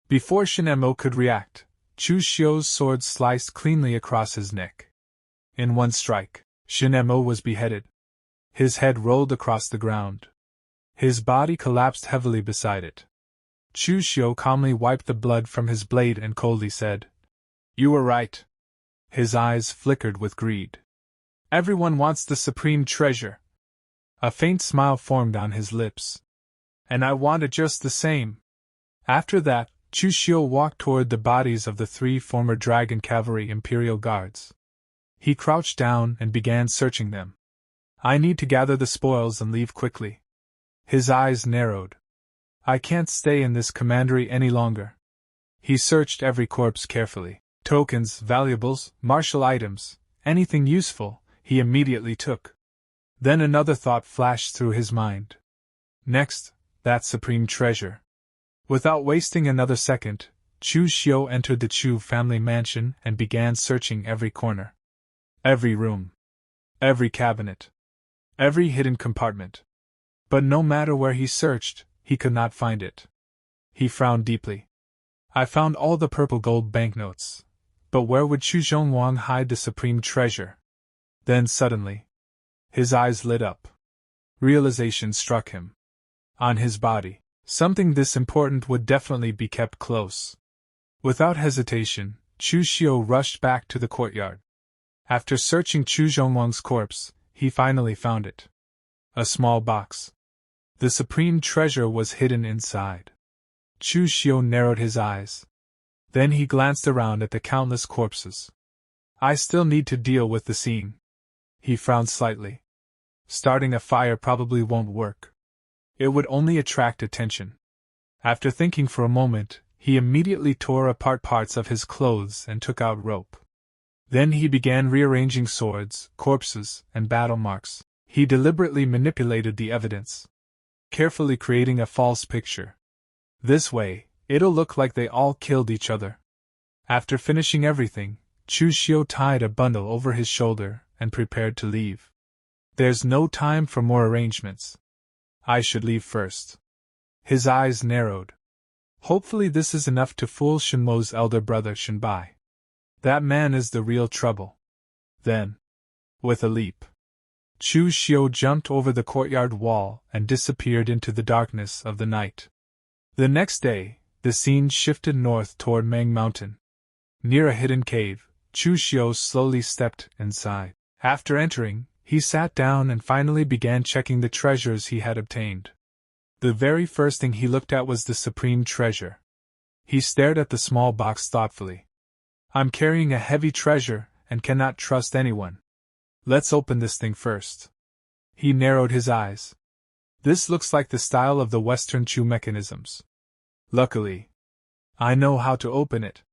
Before Shinemo could react, Chu Xiu's sword sliced cleanly across his neck. In one strike, Shinemo was beheaded. His head rolled across the ground. His body collapsed heavily beside it. Chu Xiu calmly wiped the blood from his blade and coldly said, "You were right." His eyes flickered with greed. "Everyone wants the supreme treasure." A faint smile formed on his lips. "And I want it just the same." After that, Chu Xiu walked toward the bodies of the 3 former Dragon Cavalry Imperial Guards. He crouched down and began searching them. "I need to gather the spoils and leave quickly." His eyes narrowed. "I can't stay in this commandery any longer." He searched every corpse carefully. Tokens, valuables, martial items, anything useful, he immediately took. Then another thought flashed through his mind. Next, that supreme treasure. Without wasting another second, Chu Xiu entered the Chu family mansion and began searching every corner. Every room. Every cabinet. Every hidden compartment. But no matter where he searched, he could not find it. He frowned deeply. "I found all the purple gold banknotes. But where would Chu Zhongwang hide the supreme treasure?" Then suddenly, his eyes lit up. Realization struck him. On his body, something this important would definitely be kept close. Without hesitation, Chu Xiu rushed back to the courtyard. After searching Chu Zhongwang's corpse, he finally found it. A small box. The supreme treasure was hidden inside. Chu Xiu narrowed his eyes. Then he glanced around at the countless corpses. "I still need to deal with the scene." He frowned slightly. Starting a fire probably won't work. It would only attract attention. After thinking for a moment, he immediately tore apart parts of his clothes and took out rope. Then he began rearranging swords, corpses, and battle marks. He deliberately manipulated the evidence, carefully creating a false picture. This way, it'll look like they all killed each other. After finishing everything, Chu Xiu tied a bundle over his shoulder and prepared to leave. "There's no time for more arrangements. I should leave first." His eyes narrowed. Hopefully this is enough to fool Shinmo's elder brother Shinbai. That man is the real trouble. Then, with a leap, Chu Xiu jumped over the courtyard wall and disappeared into the darkness of the night. The next day, the scene shifted north toward Mang Mountain. Near a hidden cave, Chu Xiu slowly stepped inside. After entering, he sat down and finally began checking the treasures he had obtained. The very first thing he looked at was the supreme treasure. He stared at the small box thoughtfully. "I'm carrying a heavy treasure and cannot trust anyone. Let's open this thing first." He narrowed his eyes. "This looks like the style of the Western Chu mechanisms. Luckily, I know how to open it."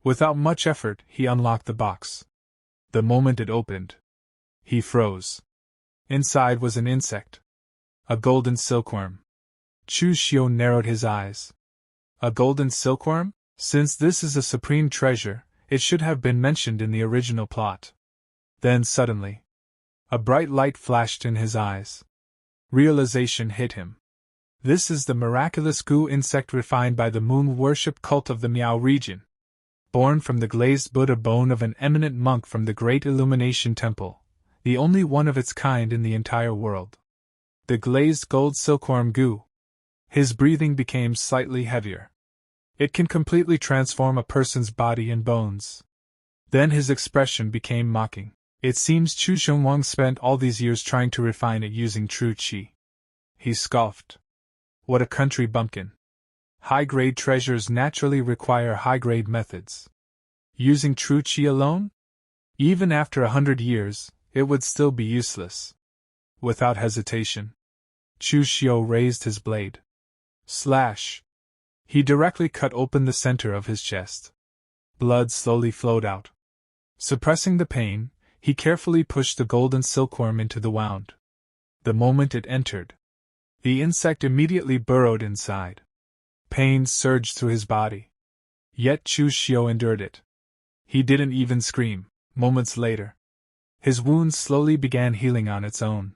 Without much effort, he unlocked the box. The moment it opened, he froze. Inside was an insect. A golden silkworm. Chu Xiu narrowed his eyes. A golden silkworm? Since this is a supreme treasure, it should have been mentioned in the original plot. Then suddenly, a bright light flashed in his eyes. Realization hit him. This is the miraculous goo insect refined by the moon worship cult of the Miao region. Born from the glazed Buddha bone of an eminent monk from the Great Illumination Temple, the only one of its kind in the entire world. The glazed gold silkworm goo. His breathing became slightly heavier. It can completely transform a person's body and bones. Then his expression became mocking. It seems Chu Zhongwang spent all these years trying to refine it using true qi. He scoffed. What a country bumpkin. High-grade treasures naturally require high-grade methods. Using true qi alone? Even after 100 years, it would still be useless. Without hesitation, Chu Xiu raised his blade. Slash! He directly cut open the center of his chest. Blood slowly flowed out. Suppressing the pain, he carefully pushed the golden silkworm into the wound. The moment it entered, the insect immediately burrowed inside. Pain surged through his body. Yet Chu Xiu endured it. He didn't even scream. Moments later, his wound slowly began healing on its own.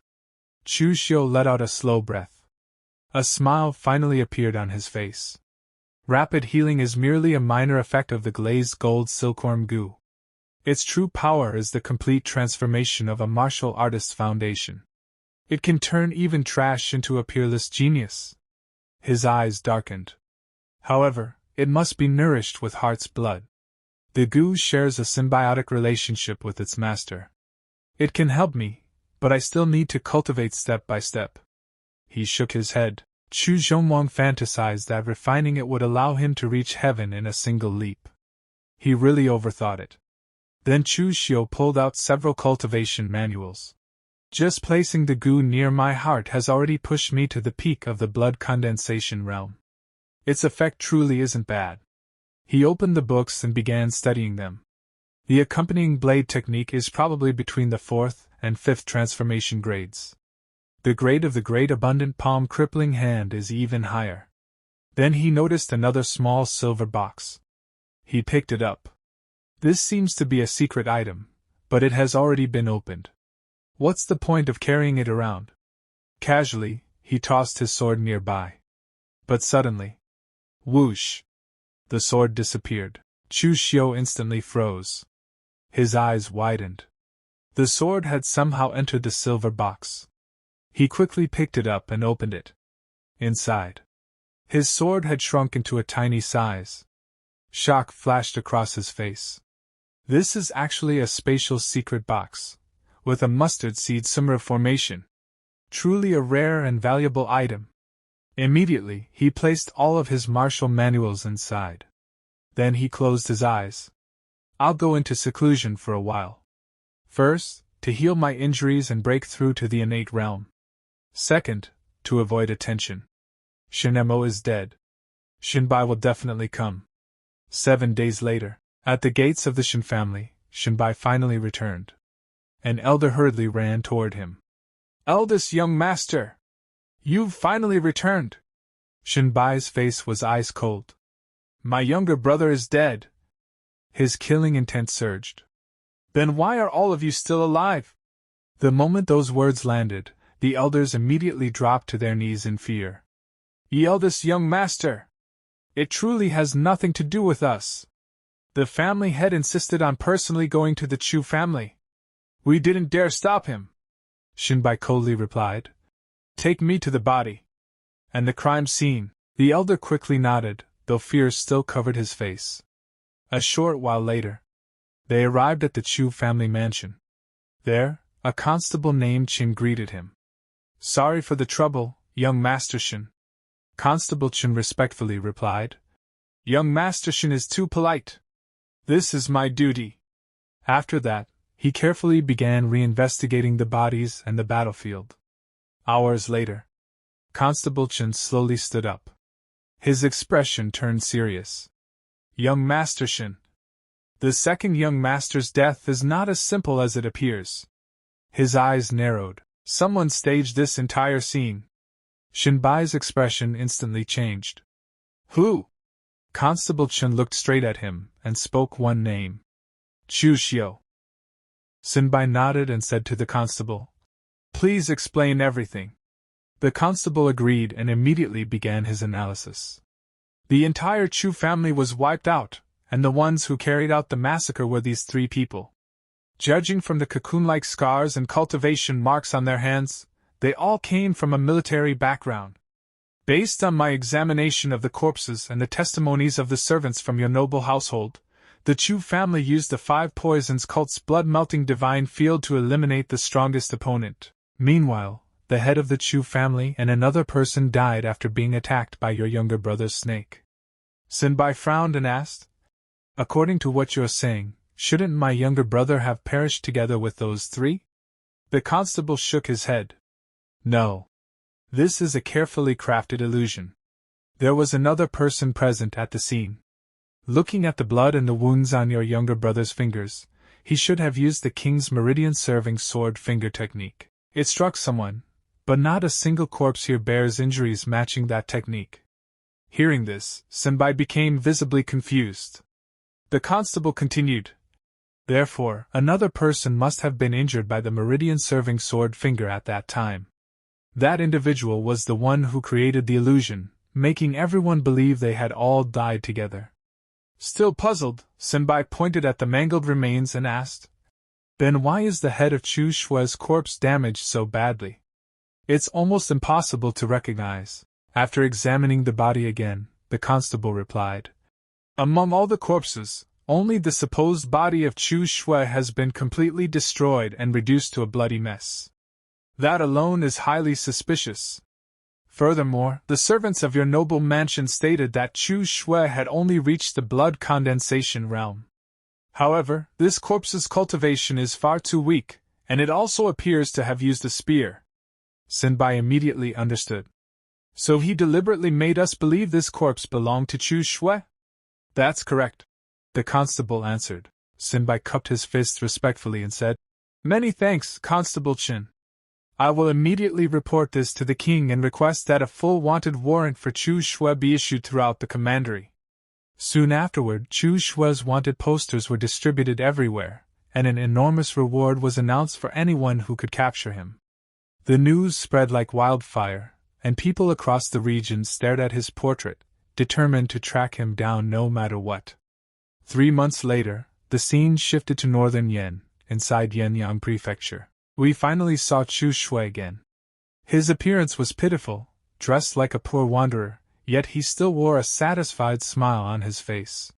Chu Xiu let out a slow breath. A smile finally appeared on his face. Rapid healing is merely a minor effect of the glazed gold silkworm goo. Its true power is the complete transformation of a martial artist's foundation. It can turn even trash into a peerless genius. His eyes darkened. However, it must be nourished with heart's blood. The goo shares a symbiotic relationship with its master. It can help me, but I still need to cultivate step by step. He shook his head. Chu Xiongwang fantasized that refining it would allow him to reach heaven in a single leap. He really overthought it. Then Chu Xiu pulled out several cultivation manuals. Just placing the goo near my heart has already pushed me to the peak of the blood condensation realm. Its effect truly isn't bad. He opened the books and began studying them. The accompanying blade technique is probably between the 4th and 5th transformation grades. The grade of the great abundant palm crippling hand is even higher. Then he noticed another small silver box. He picked it up. This seems to be a secret item, but it has already been opened. What's the point of carrying it around? Casually, he tossed his sword nearby. But suddenly, whoosh! The sword disappeared. Chu Xiu instantly froze. His eyes widened. The sword had somehow entered the silver box. He quickly picked it up and opened it. Inside, his sword had shrunk into a tiny size. Shock flashed across his face. This is actually a spatial secret box, with a mustard seed similar formation. Truly a rare and valuable item. Immediately, he placed all of his martial manuals inside. Then he closed his eyes. I'll go into seclusion for a while. First, to heal my injuries and break through to the innate realm. Second, to avoid attention. Shinemo is dead. Shinbai will definitely come. 7 days later, at the gates of the Shin family, Shinbai finally returned. An elder hurriedly ran toward him. Eldest young master! You've finally returned! Shinbai's face was ice cold. My younger brother is dead. His killing intent surged. Then why are all of you still alive? The moment those words landed, the elders immediately dropped to their knees in fear. Ye eldest young master! It truly has nothing to do with us. The family head insisted on personally going to the Chu family. We didn't dare stop him. Shinbai coldly replied. Take me to the body. And the crime scene. The elder quickly nodded, though fear still covered his face. A short while later, they arrived at the Chu family mansion. There, a constable named Qin greeted him. Sorry for the trouble, young Master Shin. Constable Qin respectfully replied. Young Master Shin is too polite. This is my duty. After that, he carefully began reinvestigating the bodies and the battlefield. Hours later, Constable Qin slowly stood up. His expression turned serious. Young Master Shin. The second young master's death is not as simple as it appears. His eyes narrowed. Someone staged this entire scene. Shinbai's expression instantly changed. Who? Constable Qin looked straight at him and spoke one name. Chu Xiu. Shinbai nodded and said to the constable, Please explain everything. The constable agreed and immediately began his analysis. The entire Chu family was wiped out, and the ones who carried out the massacre were these 3 people. Judging from the cocoon-like scars and cultivation marks on their hands, they all came from a military background. Based on my examination of the corpses and the testimonies of the servants from your noble household, the Chu family used the 5 poisons cult's blood-melting divine field to eliminate the strongest opponent. Meanwhile, the head of the Chu family, and another person died after being attacked by your younger brother's snake. Sinbai frowned and asked, "According to what you're saying, shouldn't my younger brother have perished together with those three?" The constable shook his head. "No. This is a carefully crafted illusion. There was another person present at the scene. Looking at the blood and the wounds on your younger brother's fingers, he should have used the king's meridian-serving sword finger technique. It struck someone, but not a single corpse here bears injuries matching that technique." Hearing this, Sinbai became visibly confused. The constable continued, "Therefore, another person must have been injured by the meridian-serving sword finger at that time. That individual was the one who created the illusion, making everyone believe they had all died together." Still puzzled, Sinbai pointed at the mangled remains and asked, "Then why is the head of Chu Xiu's corpse damaged so badly? It's almost impossible to recognize." After examining the body again, the constable replied, "Among all the corpses, only the supposed body of Chu Xiu has been completely destroyed and reduced to a bloody mess. That alone is highly suspicious. Furthermore, the servants of your noble mansion stated that Chu Xiu had only reached the blood condensation realm. However, this corpse's cultivation is far too weak, and it also appears to have used a spear." Sinbai immediately understood. "So he deliberately made us believe this corpse belonged to Chu Xiu?" "That's correct," the constable answered. Sinbai cupped his fist respectfully and said, "Many thanks, Constable Chin. I will immediately report this to the king and request that a full wanted warrant for Chu Xiu be issued throughout the commandery." Soon afterward, Chu Xiu's wanted posters were distributed everywhere, and an enormous reward was announced for anyone who could capture him. The news spread like wildfire, and people across the region stared at his portrait, determined to track him down no matter what. 3 months later, the scene shifted to northern Yen, inside Yenyang Prefecture. We finally saw Chu Xiu again. His appearance was pitiful, dressed like a poor wanderer, yet he still wore a satisfied smile on his face.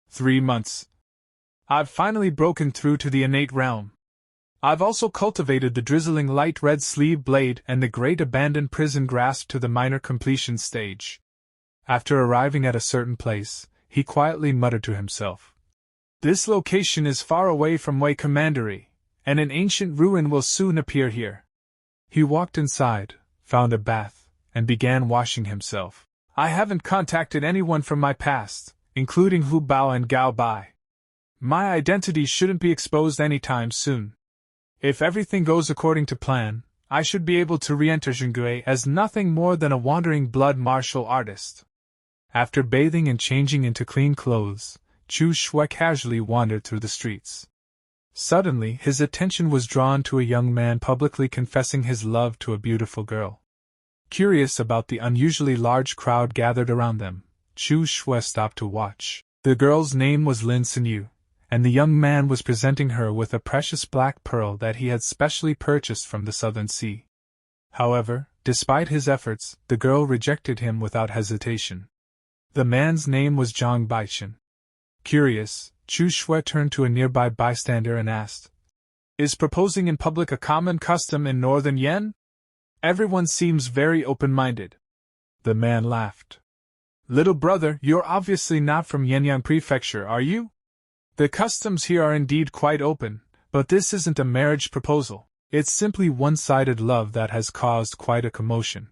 3 months. I've finally broken through to the innate realm. I've also cultivated the drizzling light red sleeve blade and the great abandoned prison grasp to the minor completion stage. After arriving at a certain place, he quietly muttered to himself, "This location is far away from Wei Commandery, and an ancient ruin will soon appear here." He walked inside, found a bath, and began washing himself. "I haven't contacted anyone from my past, including Hu Bao and Gao Bai. My identity shouldn't be exposed anytime soon. If everything goes according to plan, I should be able to re-enter Jianghu as nothing more than a wandering blood martial artist." After bathing and changing into clean clothes, Chu Xiu casually wandered through the streets. Suddenly, his attention was drawn to a young man publicly confessing his love to a beautiful girl. Curious about the unusually large crowd gathered around them, Chu Xiu stopped to watch. The girl's name was Lin Xinyu, and the young man was presenting her with a precious black pearl that he had specially purchased from the Southern Sea. However, despite his efforts, the girl rejected him without hesitation. The man's name was Zhang Baichen. Curious, Chu Xiu turned to a nearby bystander and asked, "Is proposing in public a common custom in northern Yen? Everyone seems very open-minded." The man laughed. "Little brother, you're obviously not from Yenyang Prefecture, are you? The customs here are indeed quite open, but this isn't a marriage proposal. It's simply one-sided love that has caused quite a commotion."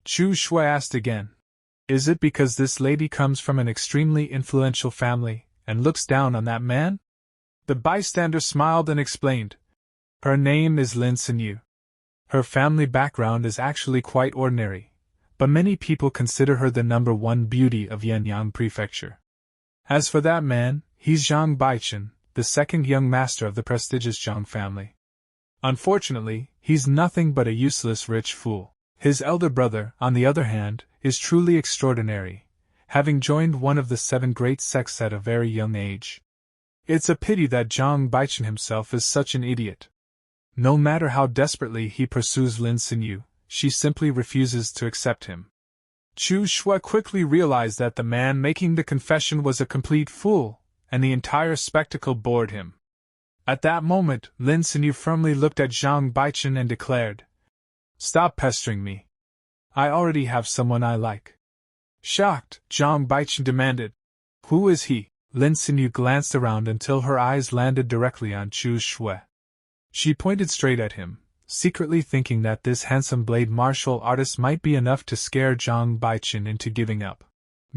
Chu Xiu asked again, "Is it because this lady comes from an extremely influential family and looks down on that man?" The bystander smiled and explained, "Her name is Lin Xinyu. Her family background is actually quite ordinary, but many people consider her the #1 beauty of Yenyang Prefecture. As for that man, he's Zhang Baichen, the second young master of the prestigious Zhang family. Unfortunately, he's nothing but a useless rich fool. His elder brother, on the other hand, is truly extraordinary, having joined one of the 7 great sects at a very young age. It's a pity that Zhang Baichen himself is such an idiot. No matter how desperately he pursues Lin Xinyu, she simply refuses to accept him." Chu Xiu quickly realized that the man making the confession was a complete fool, and the entire spectacle bored him. At that moment, Lin Xinyu firmly looked at Zhang Baichen and declared, Stop pestering me. I already have someone I like. Shocked, Zhang Baichen demanded. Who is he? Lin Sinyu glanced around until her eyes landed directly on Chu Xiu. She pointed straight at him, secretly thinking that this handsome blade martial artist might be enough to scare Zhang Baichen into giving up.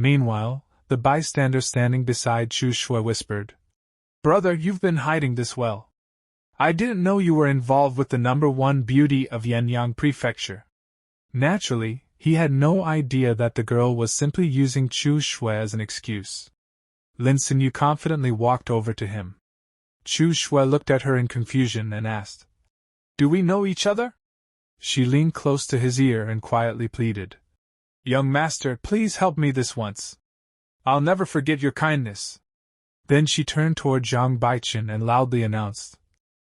Meanwhile, the bystander standing beside Chu Xiu whispered, Brother, you've been hiding this well. I didn't know you were involved with the #1 beauty of Yanyang Prefecture. Naturally, he had no idea that the girl was simply using Chu Xiu as an excuse. Lin Sinyu confidently walked over to him. Chu Xiu looked at her in confusion and asked, Do we know each other? She leaned close to his ear and quietly pleaded, Young master, please help me this once. I'll never forget your kindness. Then she turned toward Zhang Baichen and loudly announced,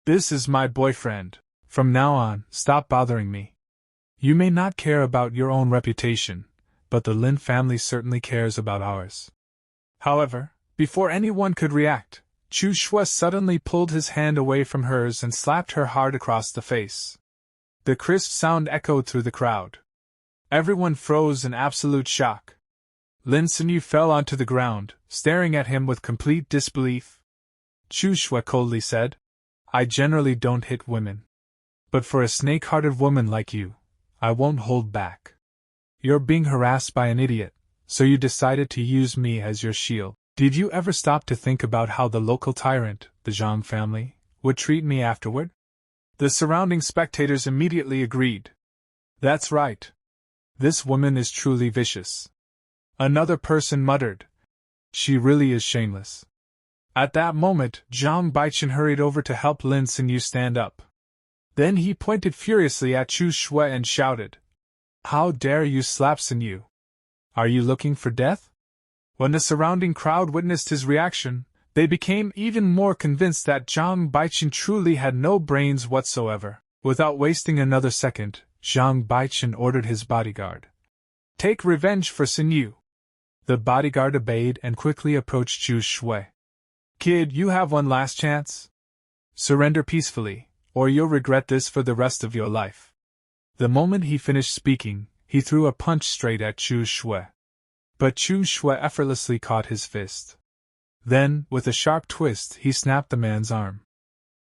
This is my boyfriend. From now on, stop bothering me. You may not care about your own reputation, but the Lin family certainly cares about ours. However, before anyone could react, Chu Xiu suddenly pulled his hand away from hers and slapped her hard across the face. The crisp sound echoed through the crowd. Everyone froze in absolute shock. Lin Sinyu fell onto the ground, staring at him with complete disbelief. Chu Xiu coldly said, I generally don't hit women. But for a snake-hearted woman like you, I won't hold back. You're being harassed by an idiot, so you decided to use me as your shield. Did you ever stop to think about how the local tyrant, the Zhang family, would treat me afterward? The surrounding spectators immediately agreed. That's right. This woman is truly vicious. Another person muttered, She really is shameless. At that moment, Zhang Baichen hurried over to help Lin Sinyu stand up. Then he pointed furiously at Chu Xiu and shouted, How dare you slap Sinyu? Are you looking for death? When the surrounding crowd witnessed his reaction, they became even more convinced that Zhang Baichen truly had no brains whatsoever. Without wasting another second, Zhang Baichen ordered his bodyguard, Take revenge for Sinyu. The bodyguard obeyed and quickly approached Chu Xiu. Kid, you have one last chance. Surrender peacefully, or you'll regret this for the rest of your life. The moment he finished speaking, he threw a punch straight at Chu Xiu. But Chu Xiu effortlessly caught his fist. Then, with a sharp twist, he snapped the man's arm.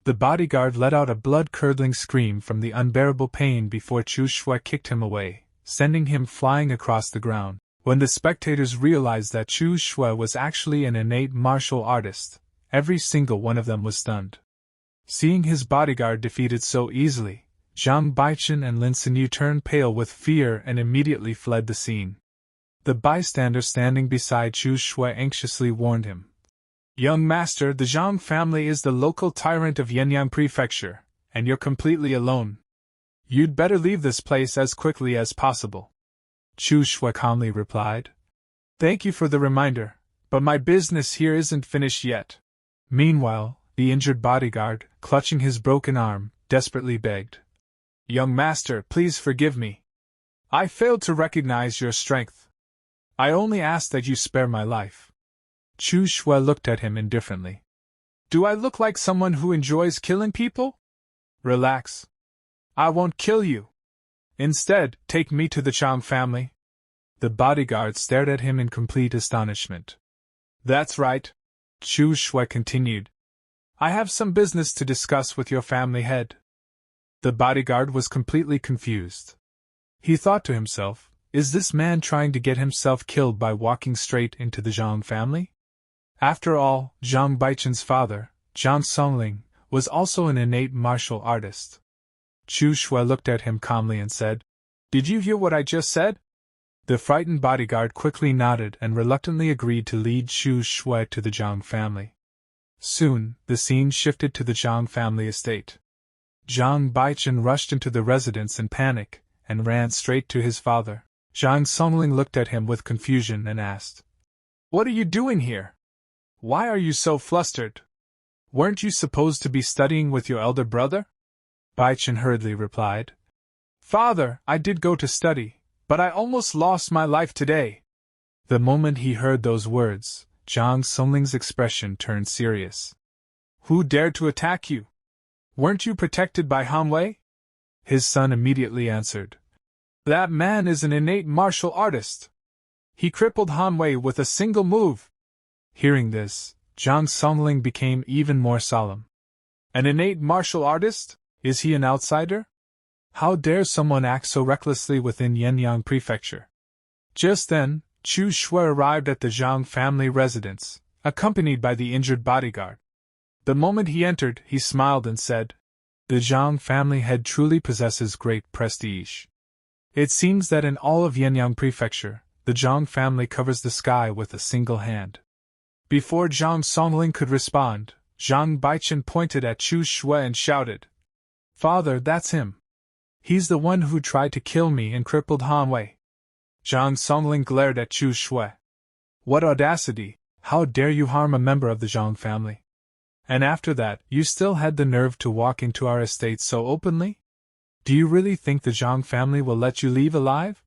The bodyguard let out a blood-curdling scream from the unbearable pain before Chu Xiu kicked him away, sending him flying across the ground. When the spectators realized that Chu Xiu was actually an innate martial artist, every single one of them was stunned. Seeing his bodyguard defeated so easily, Zhang Baichen and Lin Sinyu turned pale with fear and immediately fled the scene. The bystander standing beside Chu Xiu anxiously warned him, Young master, the Zhang family is the local tyrant of Yanyang Prefecture, and you're completely alone. You'd better leave this place as quickly as possible. Chu Xiu calmly replied, Thank you for the reminder, but my business here isn't finished yet. Meanwhile, the injured bodyguard, clutching his broken arm, desperately begged, Young master, please forgive me. I failed to recognize your strength. I only ask that you spare my life. Chu Xiu looked at him indifferently. Do I look like someone who enjoys killing people? Relax. I won't kill you. Instead, take me to the Zhang family. The bodyguard stared at him in complete astonishment. That's right. Chu Xiu continued. I have some business to discuss with your family head. The bodyguard was completely confused. He thought to himself, Is this man trying to get himself killed by walking straight into the Zhang family? After all, Zhang Baichen's father, Zhang Songling, was also an innate martial artist. Chu Xiu looked at him calmly and said, Did you hear what I just said? The frightened bodyguard quickly nodded and reluctantly agreed to lead Chu Xiu to the Zhang family. Soon, the scene shifted to the Zhang family estate. Zhang Baichen rushed into the residence in panic and ran straight to his father. Zhang Songling looked at him with confusion and asked, What are you doing here? Why are you so flustered? Weren't you supposed to be studying with your elder brother? Baichen hurriedly replied, Father, I did go to study, but I almost lost my life today. The moment he heard those words, Zhang Songling's expression turned serious. Who dared to attack you? Weren't you protected by Han Wei? His son immediately answered. That man is an innate martial artist. He crippled Han Wei with a single move. Hearing this, Zhang Songling became even more solemn. An innate martial artist? Is he an outsider? How dare someone act so recklessly within Yenyang Prefecture? Just then, Chu Xiu arrived at the Zhang family residence, accompanied by the injured bodyguard. The moment he entered, he smiled and said, The Zhang family head truly possesses great prestige. It seems that in all of Yenyang Prefecture, the Zhang family covers the sky with a single hand. Before Zhang Songling could respond, Zhang Baichen pointed at Chu Xiu and shouted, Father, that's him. He's the one who tried to kill me and crippled Han Wei. Zhang Songling glared at Chu Xiu. What audacity! How dare you harm a member of the Zhang family? And after that, you still had the nerve to walk into our estate so openly? Do you really think the Zhang family will let you leave alive?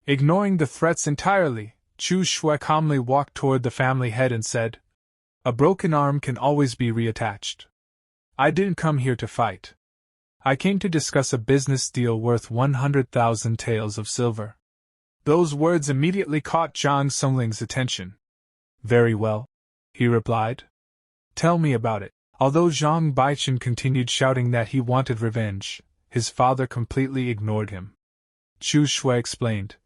Ignoring the threats entirely, Chu Xiu calmly walked toward the family head and said, A broken arm can always be reattached. I didn't come here to fight. I came to discuss a business deal worth 100,000 taels of silver. Those words immediately caught Zhang Songling's attention. Very well, he replied. Tell me about it. Although Zhang Baichen continued shouting that he wanted revenge, his father completely ignored him. Chu Xiu explained.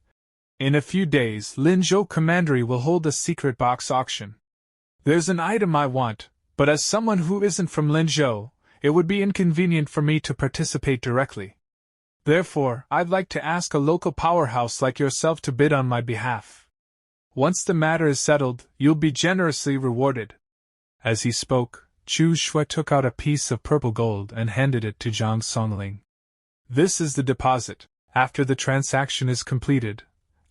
In a few days, Linzhou Commandery will hold a secret box auction. There's an item I want, but as someone who isn't from Linzhou, it would be inconvenient for me to participate directly. Therefore, I'd like to ask a local powerhouse like yourself to bid on my behalf. Once the matter is settled, you'll be generously rewarded. As he spoke, Chu Xiu took out a piece of purple gold and handed it to Zhang Songling. This is the deposit. After the transaction is completed,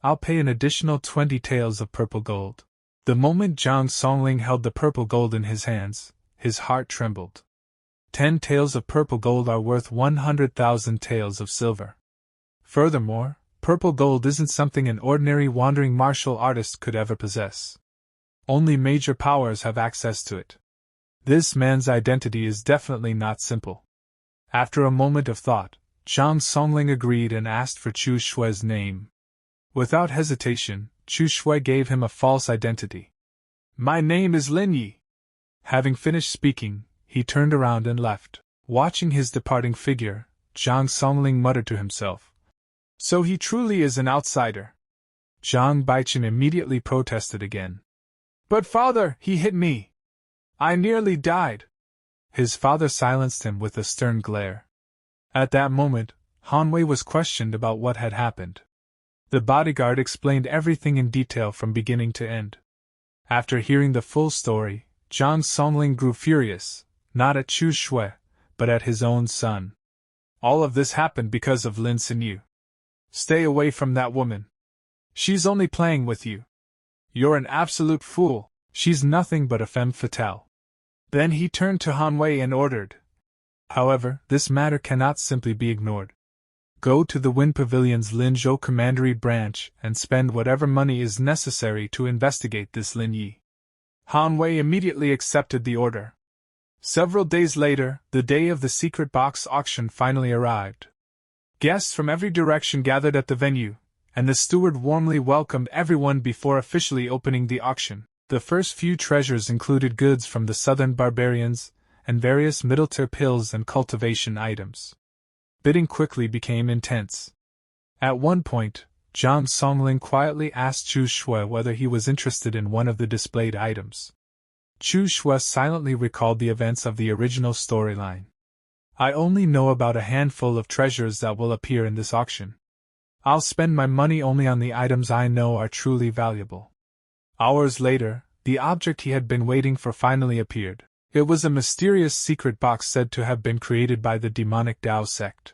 I'll pay an additional 20 taels of purple gold. The moment Zhang Songling held the purple gold in his hands, his heart trembled. 10 taels of purple gold are worth 100,000 taels of silver. Furthermore, purple gold isn't something an ordinary wandering martial artist could ever possess. Only major powers have access to it. This man's identity is definitely not simple. After a moment of thought, Zhang Songling agreed and asked for Chu Xiu's name. Without hesitation, Chu Xiu gave him a false identity. My name is Lin Yi. Having finished speaking, he turned around and left. Watching his departing figure, Zhang Songling muttered to himself. So he truly is an outsider. Zhang Baichen immediately protested again. But father, he hit me. I nearly died. His father silenced him with a stern glare. At that moment, Han Wei was questioned about what had happened. The bodyguard explained everything in detail from beginning to end. After hearing the full story, Zhang Songling grew furious, not at Chu Xiu, but at his own son. All of this happened because of Lin Xinyu. Stay away from that woman. She's only playing with you. You're an absolute fool. She's nothing but a femme fatale. Then he turned to Han Wei and ordered. However, this matter cannot simply be ignored. Go to the Wind Pavilion's Linzhou Commandery branch and spend whatever money is necessary to investigate this Lin Yi. Han Wei immediately accepted the order. Several days later, the day of the secret box auction finally arrived. Guests from every direction gathered at the venue, and the steward warmly welcomed everyone before officially opening the auction. The first few treasures included goods from the southern barbarians, and various middle-tier pills and cultivation items. Bidding quickly became intense. At one point, Zhang Songling quietly asked Chu Xiu whether he was interested in one of the displayed items. Chu Xiu silently recalled the events of the original storyline. I only know about a handful of treasures that will appear in this auction. I'll spend my money only on the items I know are truly valuable. Hours later, the object he had been waiting for finally appeared. It was a mysterious secret box said to have been created by the demonic Dao sect.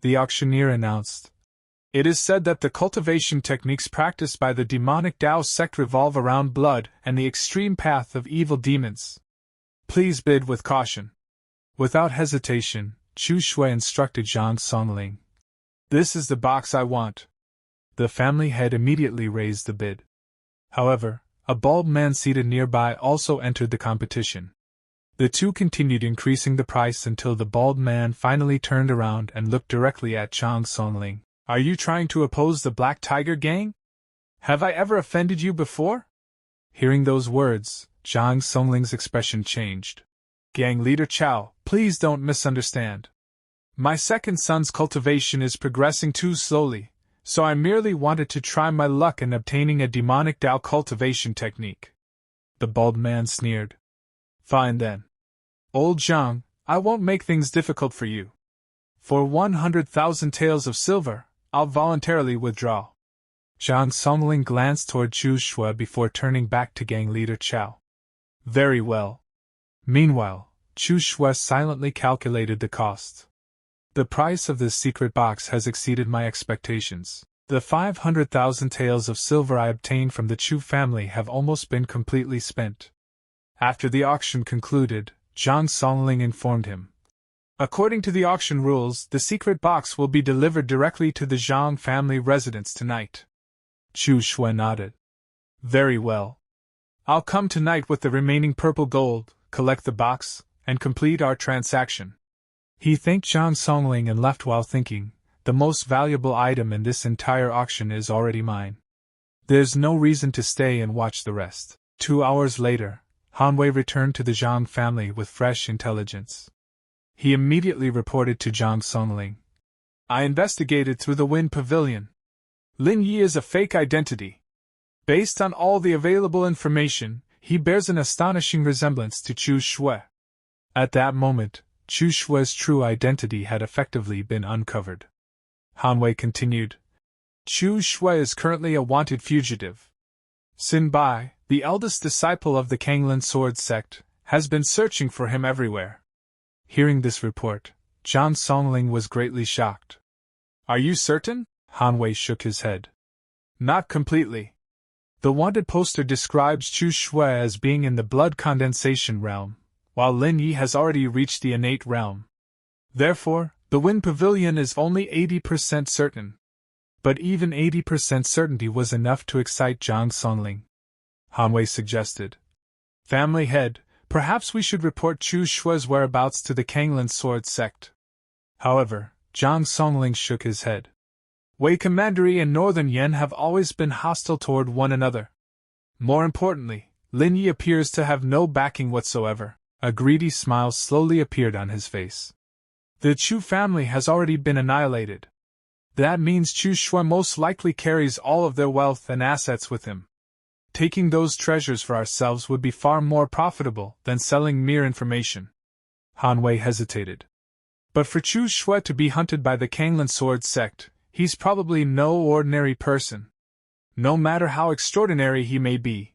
The auctioneer announced, It is said that the cultivation techniques practiced by the demonic Dao sect revolve around blood and the extreme path of evil demons. Please bid with caution. Without hesitation, Chu Xiu instructed Zhang Songling. This is the box I want. The family head immediately raised the bid. However, a bald man seated nearby also entered the competition. The two continued increasing the price until the bald man finally turned around and looked directly at Zhang Songling. Are you trying to oppose the Black Tiger Gang? Have I ever offended you before? Hearing those words, Zhang Songling's expression changed. Gang leader Chao, please don't misunderstand. My second son's cultivation is progressing too slowly, so I merely wanted to try my luck in obtaining a demonic Dao cultivation technique. The bald man sneered. Fine then. Old Zhang, I won't make things difficult for you. For 100,000 taels of silver, I'll voluntarily withdraw. Zhang Songling glanced toward Chu Xiu before turning back to gang leader Chao. Very well. Meanwhile, Chu Xiu silently calculated the cost. The price of this secret box has exceeded my expectations. The 500,000 taels of silver I obtained from the Chu family have almost been completely spent. After the auction concluded, Zhang Songling informed him. According to the auction rules, the secret box will be delivered directly to the Zhang family residence tonight. Chu Xiu nodded. Very well. I'll come tonight with the remaining purple gold, collect the box, and complete our transaction. He thanked Zhang Songling and left while thinking, the most valuable item in this entire auction is already mine. There's no reason to stay and watch the rest. 2 hours later, Han Wei returned to the Zhang family with fresh intelligence. He immediately reported to Zhang Songling. I investigated through the Wind Pavilion. Lin Yi is a fake identity. Based on all the available information, he bears an astonishing resemblance to Chu Xiu. At that moment, Chu Xiu's true identity had effectively been uncovered. Han Wei continued. Chu Xiu is currently a wanted fugitive. Xin Bai, the eldest disciple of the Kunlun Sect, has been searching for him everywhere. Hearing this report, Zhang Songling was greatly shocked. Are you certain? Han Wei shook his head. Not completely. The wanted poster describes Chu Xiu as being in the blood condensation realm, while Lin Yi has already reached the innate realm. Therefore, the Wind Pavilion is only 80% certain. But even 80% certainty was enough to excite Zhang Songling. Han Wei suggested. Family head, perhaps we should report Chu Xiu's whereabouts to the Kunlun Sect. However, Zhang Songling shook his head. Wei Commandery and Northern Yen have always been hostile toward one another. More importantly, Lin Yi appears to have no backing whatsoever. A greedy smile slowly appeared on his face. The Chu family has already been annihilated. That means Chu Xiu most likely carries all of their wealth and assets with him. Taking those treasures for ourselves would be far more profitable than selling mere information. Han Wei hesitated. But for Chu Xiu to be hunted by the Kunlun Sect, he's probably no ordinary person. No matter how extraordinary he may be.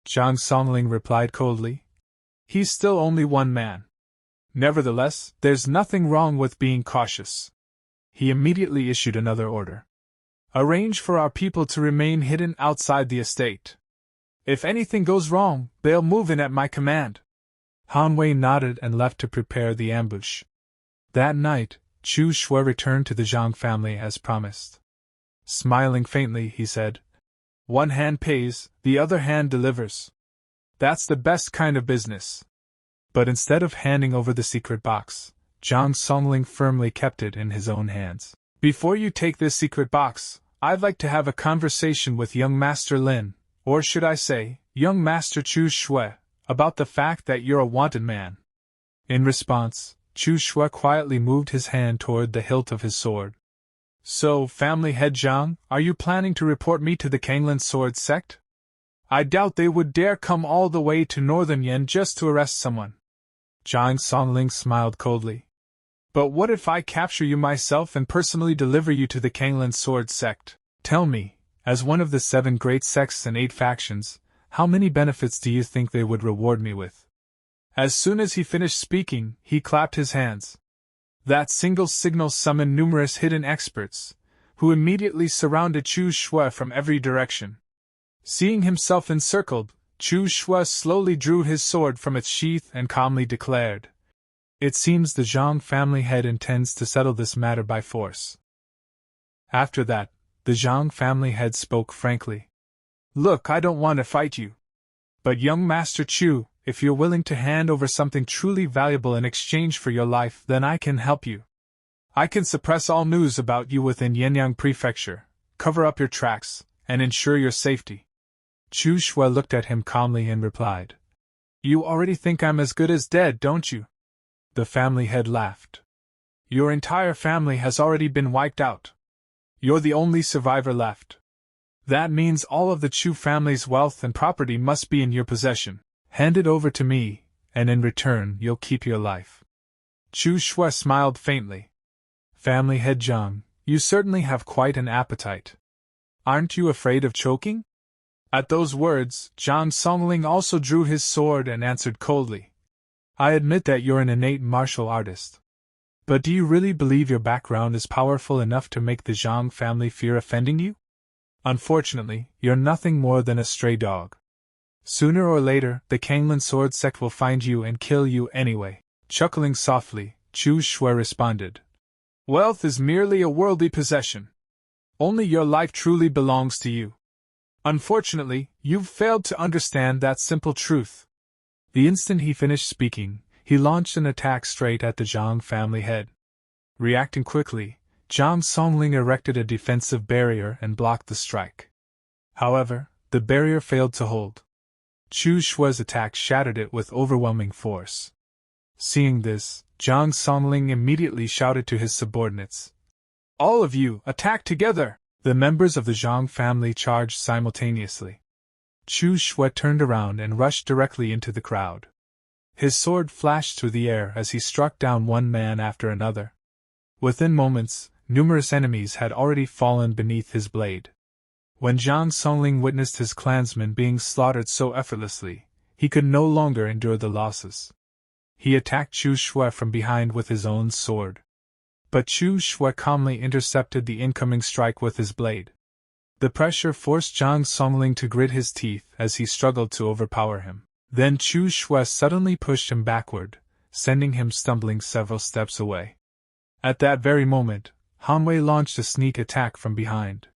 Zhang Songling replied coldly. He's still only one man. Nevertheless, there's nothing wrong with being cautious. He immediately issued another order. Arrange for our people to remain hidden outside the estate. If anything goes wrong, they'll move in at my command. Han Wei nodded and left to prepare the ambush. That night, Chu Xiu returned to the Zhang family as promised. Smiling faintly, he said, One hand pays, the other hand delivers. That's the best kind of business. But instead of handing over the secret box, Zhang Songling firmly kept it in his own hands. Before you take this secret box, I'd like to have a conversation with young Master Lin, or should I say, young Master Chu Xiu, about the fact that you're a wanted man. In response, Chu Xiu quietly moved his hand toward the hilt of his sword. So, family head Zhang, are you planning to report me to the Kunlun Sect? I doubt they would dare come all the way to Northern Yen just to arrest someone. Zhang Songling smiled coldly. But what if I capture you myself and personally deliver you to the Kunlun Sect? Tell me, as one of the 7 great sects and 8 factions, how many benefits do you think they would reward me with? As soon as he finished speaking, he clapped his hands. That single signal summoned numerous hidden experts, who immediately surrounded Chu Xiu from every direction. Seeing himself encircled, Chu Xiu slowly drew his sword from its sheath and calmly declared, It seems the Zhang family head intends to settle this matter by force. After that, the Zhang family head spoke frankly. Look, I don't want to fight you. But young Master Chu, if you're willing to hand over something truly valuable in exchange for your life, then I can help you. I can suppress all news about you within Yan'an Prefecture, cover up your tracks, and ensure your safety. Chu Xiu looked at him calmly and replied, You already think I'm as good as dead, don't you? The family head laughed. Your entire family has already been wiped out. You're the only survivor left. That means all of the Chu family's wealth and property must be in your possession. Hand it over to me, and in return you'll keep your life. Chu Xiu smiled faintly. Family head Zhang, you certainly have quite an appetite. Aren't you afraid of choking? At those words, Zhang Songling also drew his sword and answered coldly. I admit that you're an innate martial artist. But do you really believe your background is powerful enough to make the Zhang family fear offending you? Unfortunately, you're nothing more than a stray dog. Sooner or later, the Kunlun Sword Sect will find you and kill you anyway. Chuckling softly, Chu Xiu responded. Wealth is merely a worldly possession. Only your life truly belongs to you. Unfortunately, you've failed to understand that simple truth. The instant he finished speaking, he launched an attack straight at the Zhang family head. Reacting quickly, Zhang Songling erected a defensive barrier and blocked the strike. However, the barrier failed to hold. Chu Xiu's attack shattered it with overwhelming force. Seeing this, Zhang Songling immediately shouted to his subordinates. All of you, attack together! The members of the Zhang family charged simultaneously. Chu Xiu turned around and rushed directly into the crowd. His sword flashed through the air as he struck down one man after another. Within moments, numerous enemies had already fallen beneath his blade. When Zhang Songling witnessed his clansmen being slaughtered so effortlessly, he could no longer endure the losses. He attacked Chu Xiu from behind with his own sword. But Chu Xiu calmly intercepted the incoming strike with his blade. The pressure forced Zhang Songling to grit his teeth as he struggled to overpower him. Then Chu Xiu suddenly pushed him backward, sending him stumbling several steps away. At that very moment, Hanwei launched a sneak attack from behind.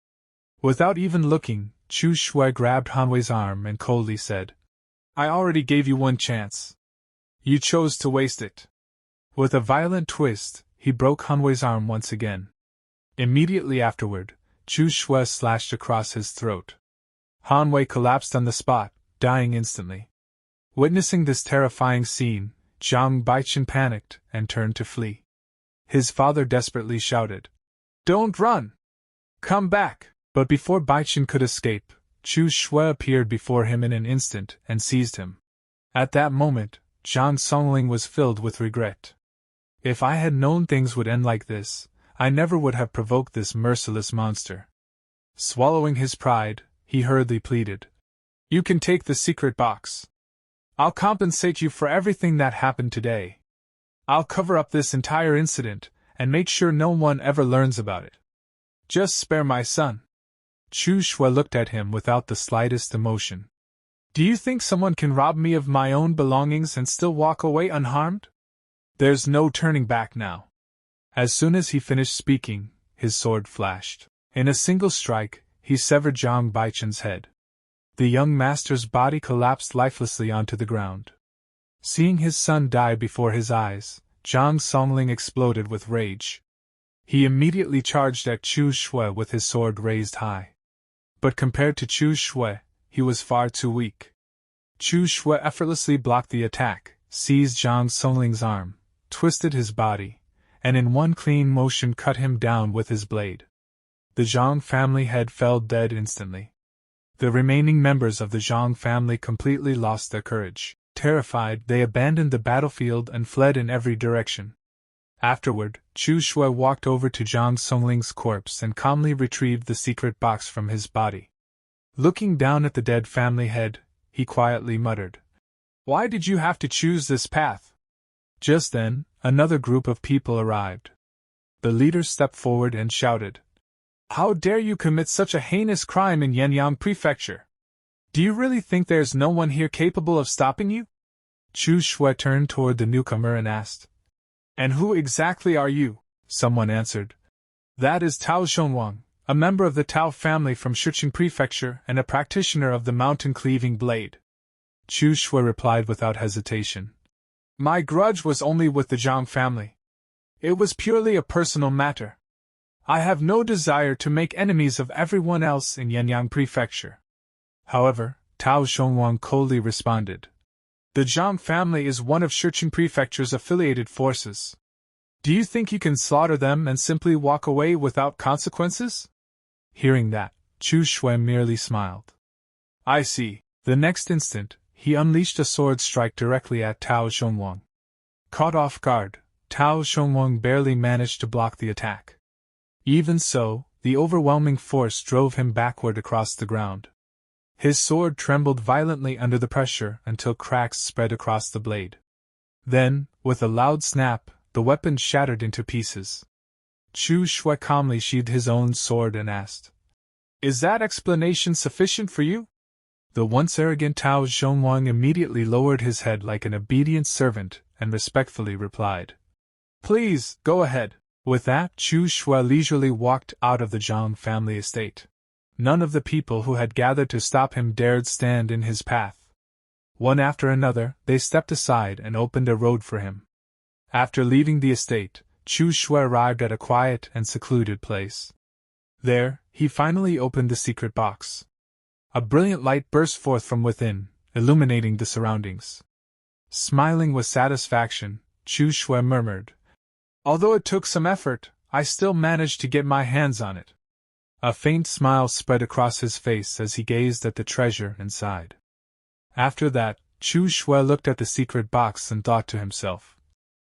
Without even looking, Chu Xiu grabbed Hanwei's arm and coldly said, I already gave you one chance. You chose to waste it. With a violent twist, he broke Hanwei's arm once again. Immediately afterward, Chu Xiu slashed across his throat. Hanwei collapsed on the spot, dying instantly. Witnessing this terrifying scene, Zhang Baichen panicked and turned to flee. His father desperately shouted, Don't run! Come back! But before Baichen could escape, Chu Xiu appeared before him in an instant and seized him. At that moment, Zhang Songling was filled with regret. If I had known things would end like this, I never would have provoked this merciless monster. Swallowing his pride, he hurriedly pleaded, You can take the secret box. I'll compensate you for everything that happened today. I'll cover up this entire incident and make sure no one ever learns about it. Just spare my son. Chu Xiu looked at him without the slightest emotion. Do you think someone can rob me of my own belongings and still walk away unharmed? There's no turning back now. As soon as he finished speaking, his sword flashed. In a single strike, he severed Zhang Baichen's head. The young master's body collapsed lifelessly onto the ground. Seeing his son die before his eyes, Zhang Songling exploded with rage. He immediately charged at Chu Xiu with his sword raised high. But compared to Chu Xiu, he was far too weak. Chu Xiu effortlessly blocked the attack, seized Zhang Songling's arm, twisted his body, and in one clean motion cut him down with his blade. The Zhang family head fell dead instantly. The remaining members of the Zhang family completely lost their courage. Terrified, they abandoned the battlefield and fled in every direction. Afterward, Chu Xiu walked over to Zhang Songling's corpse and calmly retrieved the secret box from his body. Looking down at the dead family head, he quietly muttered, Why did you have to choose this path? Just then, another group of people arrived. The leader stepped forward and shouted, How dare you commit such a heinous crime in Yan'an Prefecture? Do you really think there's no one here capable of stopping you? Chu Xiu turned toward the newcomer and asked, And who exactly are you? Someone answered, That is Tao Zhongwang, a member of the Tao family from Shiqing Prefecture and a practitioner of the mountain-cleaving blade. Chu Xiu replied without hesitation. My grudge was only with the Jiang family. It was purely a personal matter. I have no desire to make enemies of everyone else in Yanyang Prefecture. However, Tao Shongwang coldly responded. The Jiang family is one of Shiqing Prefecture's affiliated forces. Do you think you can slaughter them and simply walk away without consequences? Hearing that, Chu Xiu merely smiled. I see. The next instant, he unleashed a sword strike directly at Tao Shongwang. Caught off guard, Tao Shongwang barely managed to block the attack. Even so, the overwhelming force drove him backward across the ground. His sword trembled violently under the pressure until cracks spread across the blade. Then, with a loud snap, the weapon shattered into pieces. Chu Xiu calmly sheathed his own sword and asked, Is that explanation sufficient for you? The once arrogant Tao Zhongwang immediately lowered his head like an obedient servant and respectfully replied, Please, go ahead. With that, Chu Xiu leisurely walked out of the Jiang family estate. None of the people who had gathered to stop him dared stand in his path. One after another, they stepped aside and opened a road for him. After leaving the estate, Chu Xiu arrived at a quiet and secluded place. There, he finally opened the secret box. A brilliant light burst forth from within, illuminating the surroundings. Smiling with satisfaction, Chu Xiu murmured, Although it took some effort, I still managed to get my hands on it. A faint smile spread across his face as he gazed at the treasure inside. After that, Chu Xiu looked at the secret box and thought to himself,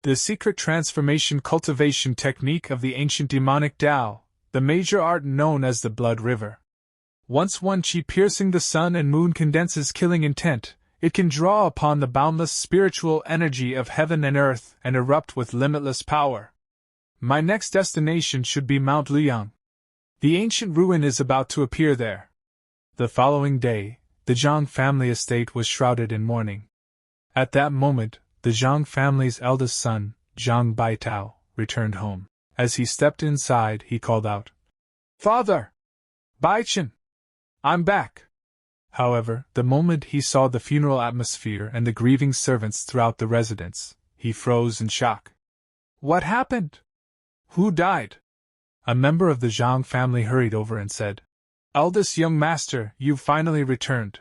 The secret transformation cultivation technique of the ancient demonic Tao, the major art known as the Blood River. Once one chi piercing the sun and moon condenses killing intent, it can draw upon the boundless spiritual energy of heaven and earth and erupt with limitless power. My next destination should be Mount Liang. The ancient ruin is about to appear there. The following day, the Zhang family estate was shrouded in mourning. At that moment, the Zhang family's eldest son, Zhang Baitao, returned home. As he stepped inside, he called out, Father! Baichen! I'm back! However, the moment he saw the funeral atmosphere and the grieving servants throughout the residence, he froze in shock. What happened? Who died? A member of the Zhang family hurried over and said, Eldest young master, you've finally returned.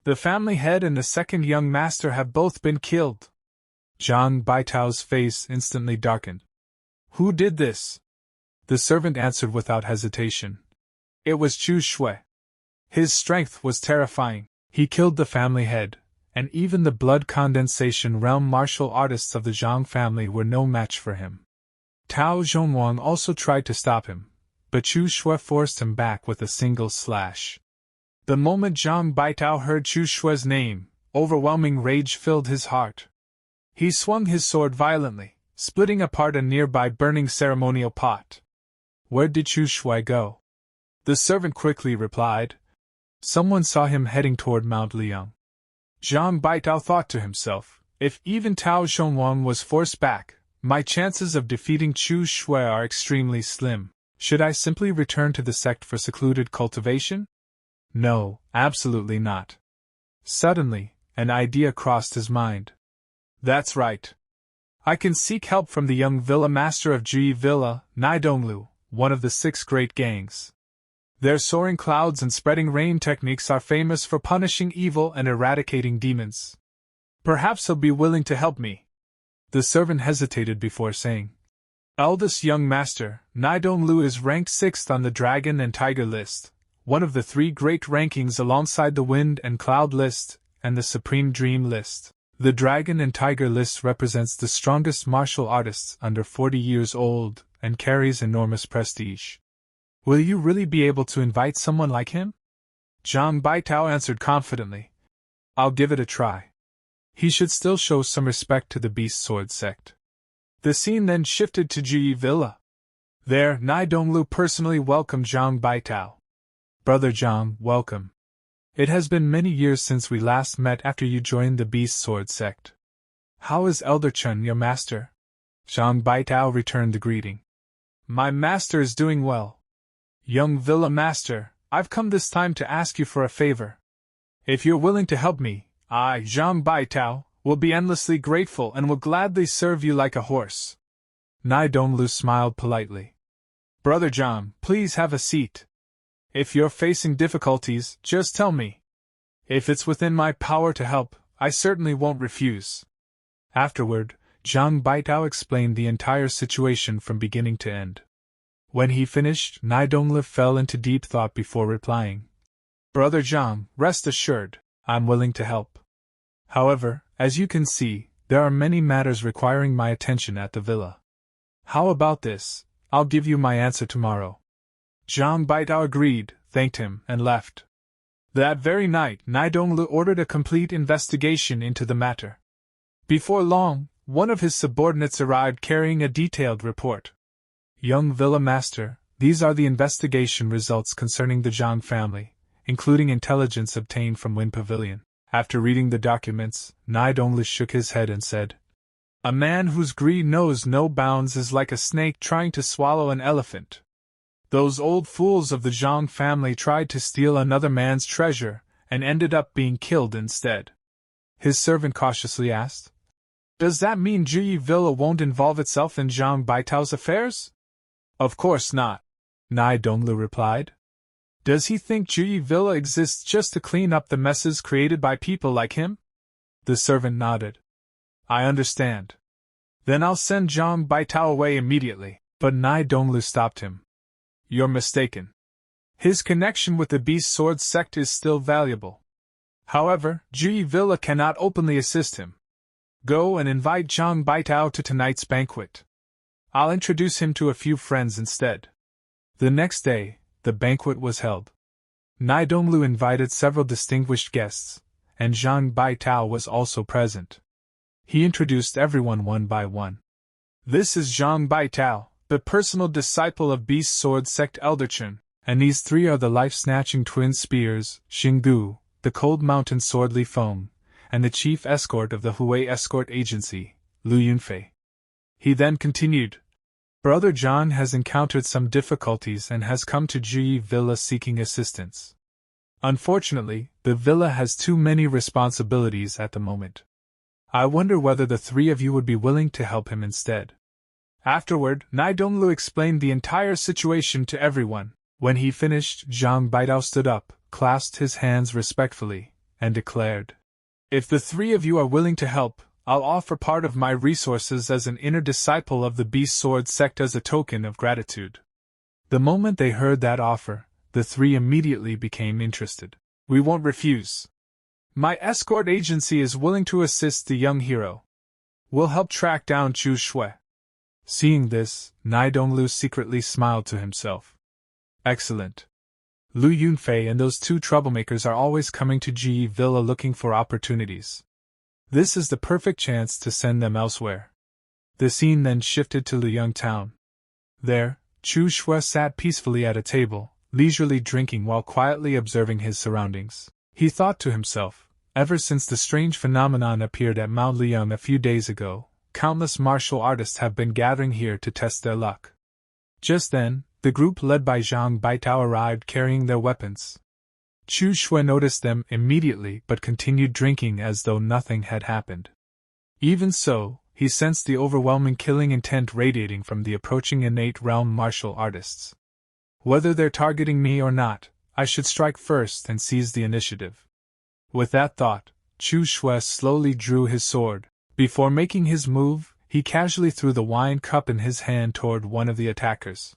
The family head and the second young master have both been killed. Zhang Baitao's face instantly darkened. Who did this? The servant answered without hesitation. It was Chu Xiu. His strength was terrifying. He killed the family head, and even the blood condensation realm martial artists of the Zhang family were no match for him. Tao Zhongwang also tried to stop him, but Chu Xiu forced him back with a single slash. The moment Zhang Baitao heard Chu Xiu's name, overwhelming rage filled his heart. He swung his sword violently, splitting apart a nearby burning ceremonial pot. Where did Chu Xiu go? The servant quickly replied. Someone saw him heading toward Mount Liang. Zhang Baitao thought to himself, if even Tao Zhongwang was forced back, my chances of defeating Chu Xiu are extremely slim. Should I simply return to the sect for secluded cultivation? No, absolutely not. Suddenly, an idea crossed his mind. That's right. I can seek help from the young villa master of Ji Villa, Nidonglu, one of the 6 great gangs. Their soaring clouds and spreading rain techniques are famous for punishing evil and eradicating demons. Perhaps he'll be willing to help me. The servant hesitated before saying, Eldest young master, Nidonglu is ranked 6th on the Dragon and Tiger list, one of the 3 great rankings alongside the Wind and Cloud list and the Supreme Dream list. The Dragon and Tiger list represents the strongest martial artists under 40 years old and carries enormous prestige. Will you really be able to invite someone like him? Zhang Baitao answered confidently. I'll give it a try. He should still show some respect to the Beast Sword sect. The scene then shifted to Ji Villa. There, Nidonglu personally welcomed Zhang Baitao. Brother Zhang, welcome. It has been many years since we last met after you joined the Beast Sword sect. How is Elder Chun, your master? Zhang Baitao returned the greeting. My master is doing well. Young Villa Master, I've come this time to ask you for a favor. If you're willing to help me, I, Zhang Baitao, will be endlessly grateful and will gladly serve you like a horse. Nai Donglu smiled politely. Brother Zhang, please have a seat. If you're facing difficulties, just tell me. If it's within my power to help, I certainly won't refuse. Afterward, Zhang Baitao explained the entire situation from beginning to end. When he finished, Nai Donglu fell into deep thought before replying. Brother Zhang, rest assured, I'm willing to help. However, as you can see, there are many matters requiring my attention at the villa. How about this? I'll give you my answer tomorrow. Zhang Baitao agreed, thanked him, and left. That very night, Nai Donglu ordered a complete investigation into the matter. Before long, one of his subordinates arrived carrying a detailed report. Young Villa Master, these are the investigation results concerning the Zhang family, including intelligence obtained from Wind Pavilion. After reading the documents, Nai Donglu shook his head and said, A man whose greed knows no bounds is like a snake trying to swallow an elephant. Those old fools of the Zhang family tried to steal another man's treasure, and ended up being killed instead. His servant cautiously asked, Does that mean Juyi Villa won't involve itself in Zhang Baitao's affairs? Of course not, Nai Donglu replied. Does he think Juyi Villa exists just to clean up the messes created by people like him? The servant nodded. I understand. Then I'll send Zhang Baitao away immediately. But Nai Donglu stopped him. You're mistaken. His connection with the Beast Sword sect is still valuable. However, Juyi Villa cannot openly assist him. Go and invite Zhang Baitao to tonight's banquet. I'll introduce him to a few friends instead. The next day, the banquet was held. Nai Donglu invited several distinguished guests, and Zhang Baitao was also present. He introduced everyone one by one. This is Zhang Baitao, the personal disciple of Beast Sword Sect Elderchen, and these three are the life-snatching twin spears, Xinggu, the Cold Mountain Sword Li Feng, and the chief escort of the Hui Escort Agency, Lu Yunfei. He then continued, Brother John has encountered some difficulties and has come to Juyi Villa seeking assistance. Unfortunately, the villa has too many responsibilities at the moment. I wonder whether the three of you would be willing to help him instead. Afterward, Nai Donglu explained the entire situation to everyone. When he finished, Zhang Baitao stood up, clasped his hands respectfully, and declared, If the three of you are willing to help, I'll offer part of my resources as an inner disciple of the Beast Sword sect as a token of gratitude. The moment they heard that offer, the three immediately became interested. We won't refuse. My escort agency is willing to assist the young hero. We'll help track down Chu Xiu. Seeing this, Nai Donglu secretly smiled to himself. Excellent. Lu Yunfei and those two troublemakers are always coming to Juyi Villa looking for opportunities. This is the perfect chance to send them elsewhere. The scene then shifted to Liyang town. There, Chu Xiu sat peacefully at a table, leisurely drinking while quietly observing his surroundings. He thought to himself, ever since the strange phenomenon appeared at Mount Liyang a few days ago, countless martial artists have been gathering here to test their luck. Just then, the group led by Zhang Baitao arrived carrying their weapons. Chu Xiu noticed them immediately but continued drinking as though nothing had happened. Even so, he sensed the overwhelming killing intent radiating from the approaching innate realm martial artists. Whether they're targeting me or not, I should strike first and seize the initiative. With that thought, Chu Xiu slowly drew his sword. Before making his move, he casually threw the wine cup in his hand toward one of the attackers.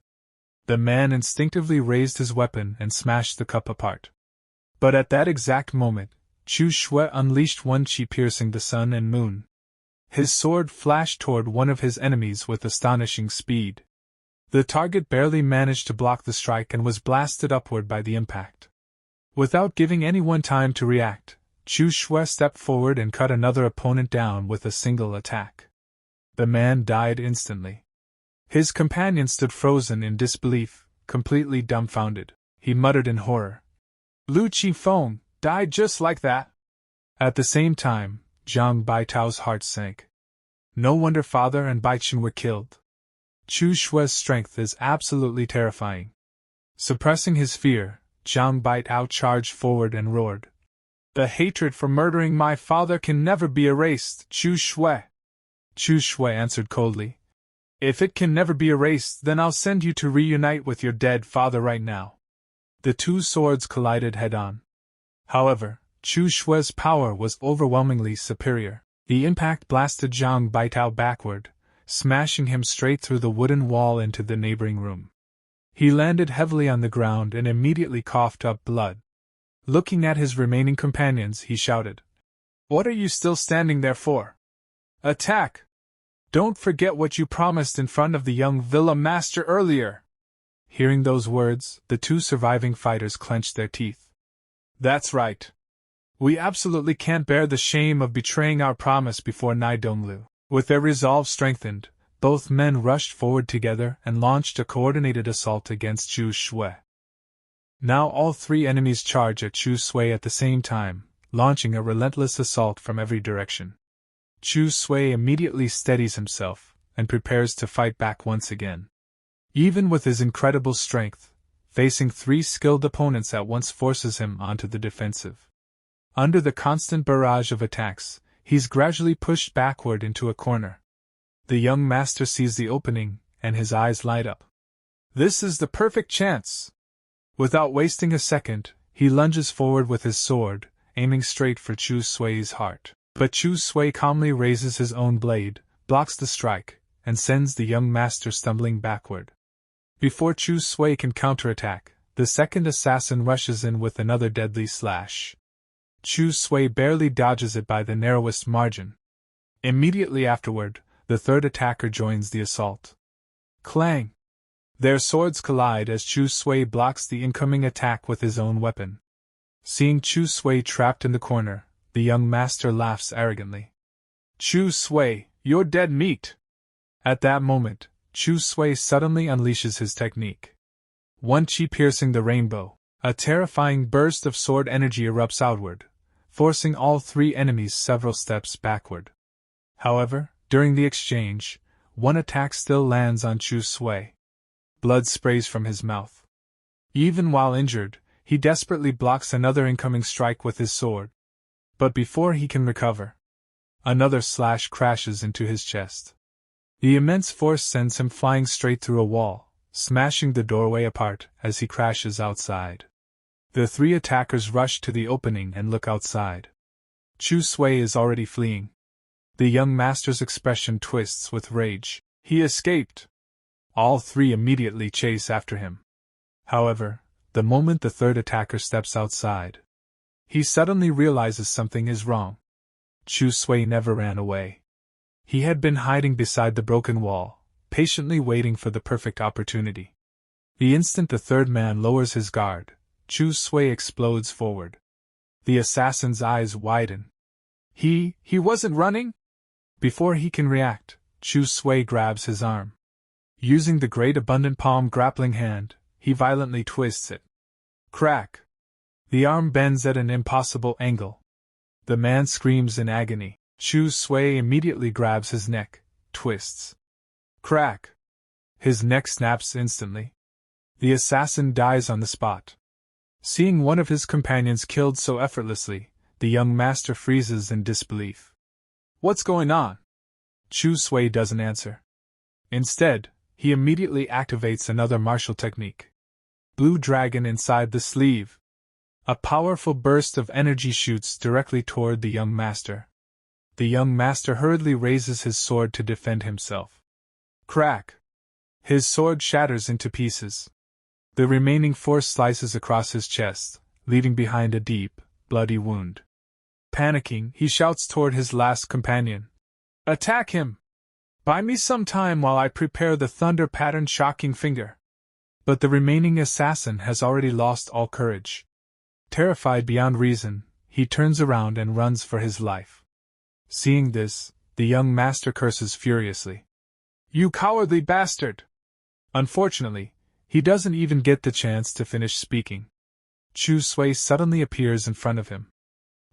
The man instinctively raised his weapon and smashed the cup apart. But at that exact moment, Chu Xiu unleashed one chi piercing the sun and moon. His sword flashed toward one of his enemies with astonishing speed. The target barely managed to block the strike and was blasted upward by the impact. Without giving anyone time to react, Chu Xiu stepped forward and cut another opponent down with a single attack. The man died instantly. His companion stood frozen in disbelief, completely dumbfounded. He muttered in horror, Lu Qifeng died just like that. At the same time, Zhang Baitao's heart sank. No wonder father and Baichen were killed. Chu Xiu's strength is absolutely terrifying. Suppressing his fear, Zhang Baitao charged forward and roared, The hatred for murdering my father can never be erased, Chu Xiu. Chu Xiu answered coldly. If it can never be erased, then I'll send you to reunite with your dead father right now. The two swords collided head-on. However, Chu Xiu's power was overwhelmingly superior. The impact blasted Zhang Baitao backward, smashing him straight through the wooden wall into the neighboring room. He landed heavily on the ground and immediately coughed up blood. Looking at his remaining companions, he shouted, "What are you still standing there for? Attack! Don't forget what you promised in front of the young villa master earlier!" Hearing those words, the two surviving fighters clenched their teeth. That's right. We absolutely can't bear the shame of betraying our promise before Nai Donglu. With their resolve strengthened, both men rushed forward together and launched a coordinated assault against Chu Xiu. Now all three enemies charge at Chu Xiu at the same time, launching a relentless assault from every direction. Chu Xiu immediately steadies himself, and prepares to fight back once again. Even with his incredible strength, facing three skilled opponents at once forces him onto the defensive. Under the constant barrage of attacks, he's gradually pushed backward into a corner. The young master sees the opening, and his eyes light up. This is the perfect chance! Without wasting a second, he lunges forward with his sword, aiming straight for Chu Xiu's heart. But Chu Xiu calmly raises his own blade, blocks the strike, and sends the young master stumbling backward. Before Chu Xiu can counterattack, the second assassin rushes in with another deadly slash. Chu Xiu barely dodges it by the narrowest margin. Immediately afterward, the third attacker joins the assault. Clang! Their swords collide as Chu Xiu blocks the incoming attack with his own weapon. Seeing Chu Xiu trapped in the corner, the young master laughs arrogantly. Chu Xiu, you're dead meat! At that moment, Chu Xiu suddenly unleashes his technique. One chi piercing the rainbow, a terrifying burst of sword energy erupts outward, forcing all three enemies several steps backward. However, during the exchange, one attack still lands on Chu Xiu. Blood sprays from his mouth. Even while injured, he desperately blocks another incoming strike with his sword. But before he can recover, another slash crashes into his chest. The immense force sends him flying straight through a wall, smashing the doorway apart as he crashes outside. The three attackers rush to the opening and look outside. Chu Xiu is already fleeing. The young master's expression twists with rage. He escaped! All three immediately chase after him. However, the moment the third attacker steps outside, he suddenly realizes something is wrong. Chu Xiu never ran away. He had been hiding beside the broken wall, patiently waiting for the perfect opportunity. The instant the third man lowers his guard, Chu Xiu explodes forward. The assassin's eyes widen. He wasn't running? Before he can react, Chu Xiu grabs his arm. Using the great abundant palm grappling hand, he violently twists it. Crack! The arm bends at an impossible angle. The man screams in agony. Chu Xiu immediately grabs his neck, twists. Crack! His neck snaps instantly. The assassin dies on the spot. Seeing one of his companions killed so effortlessly, the young master freezes in disbelief. What's going on? Chu Xiu doesn't answer. Instead, he immediately activates another martial technique. Blue Dragon inside the sleeve. A powerful burst of energy shoots directly toward the young master. The young master hurriedly raises his sword to defend himself. Crack! His sword shatters into pieces. The remaining force slices across his chest, leaving behind a deep, bloody wound. Panicking, he shouts toward his last companion. Attack him! Buy me some time while I prepare the thunder-patterned shocking finger. But the remaining assassin has already lost all courage. Terrified beyond reason, he turns around and runs for his life. Seeing this, the young master curses furiously. You cowardly bastard! Unfortunately, he doesn't even get the chance to finish speaking. Chu Xiu suddenly appears in front of him.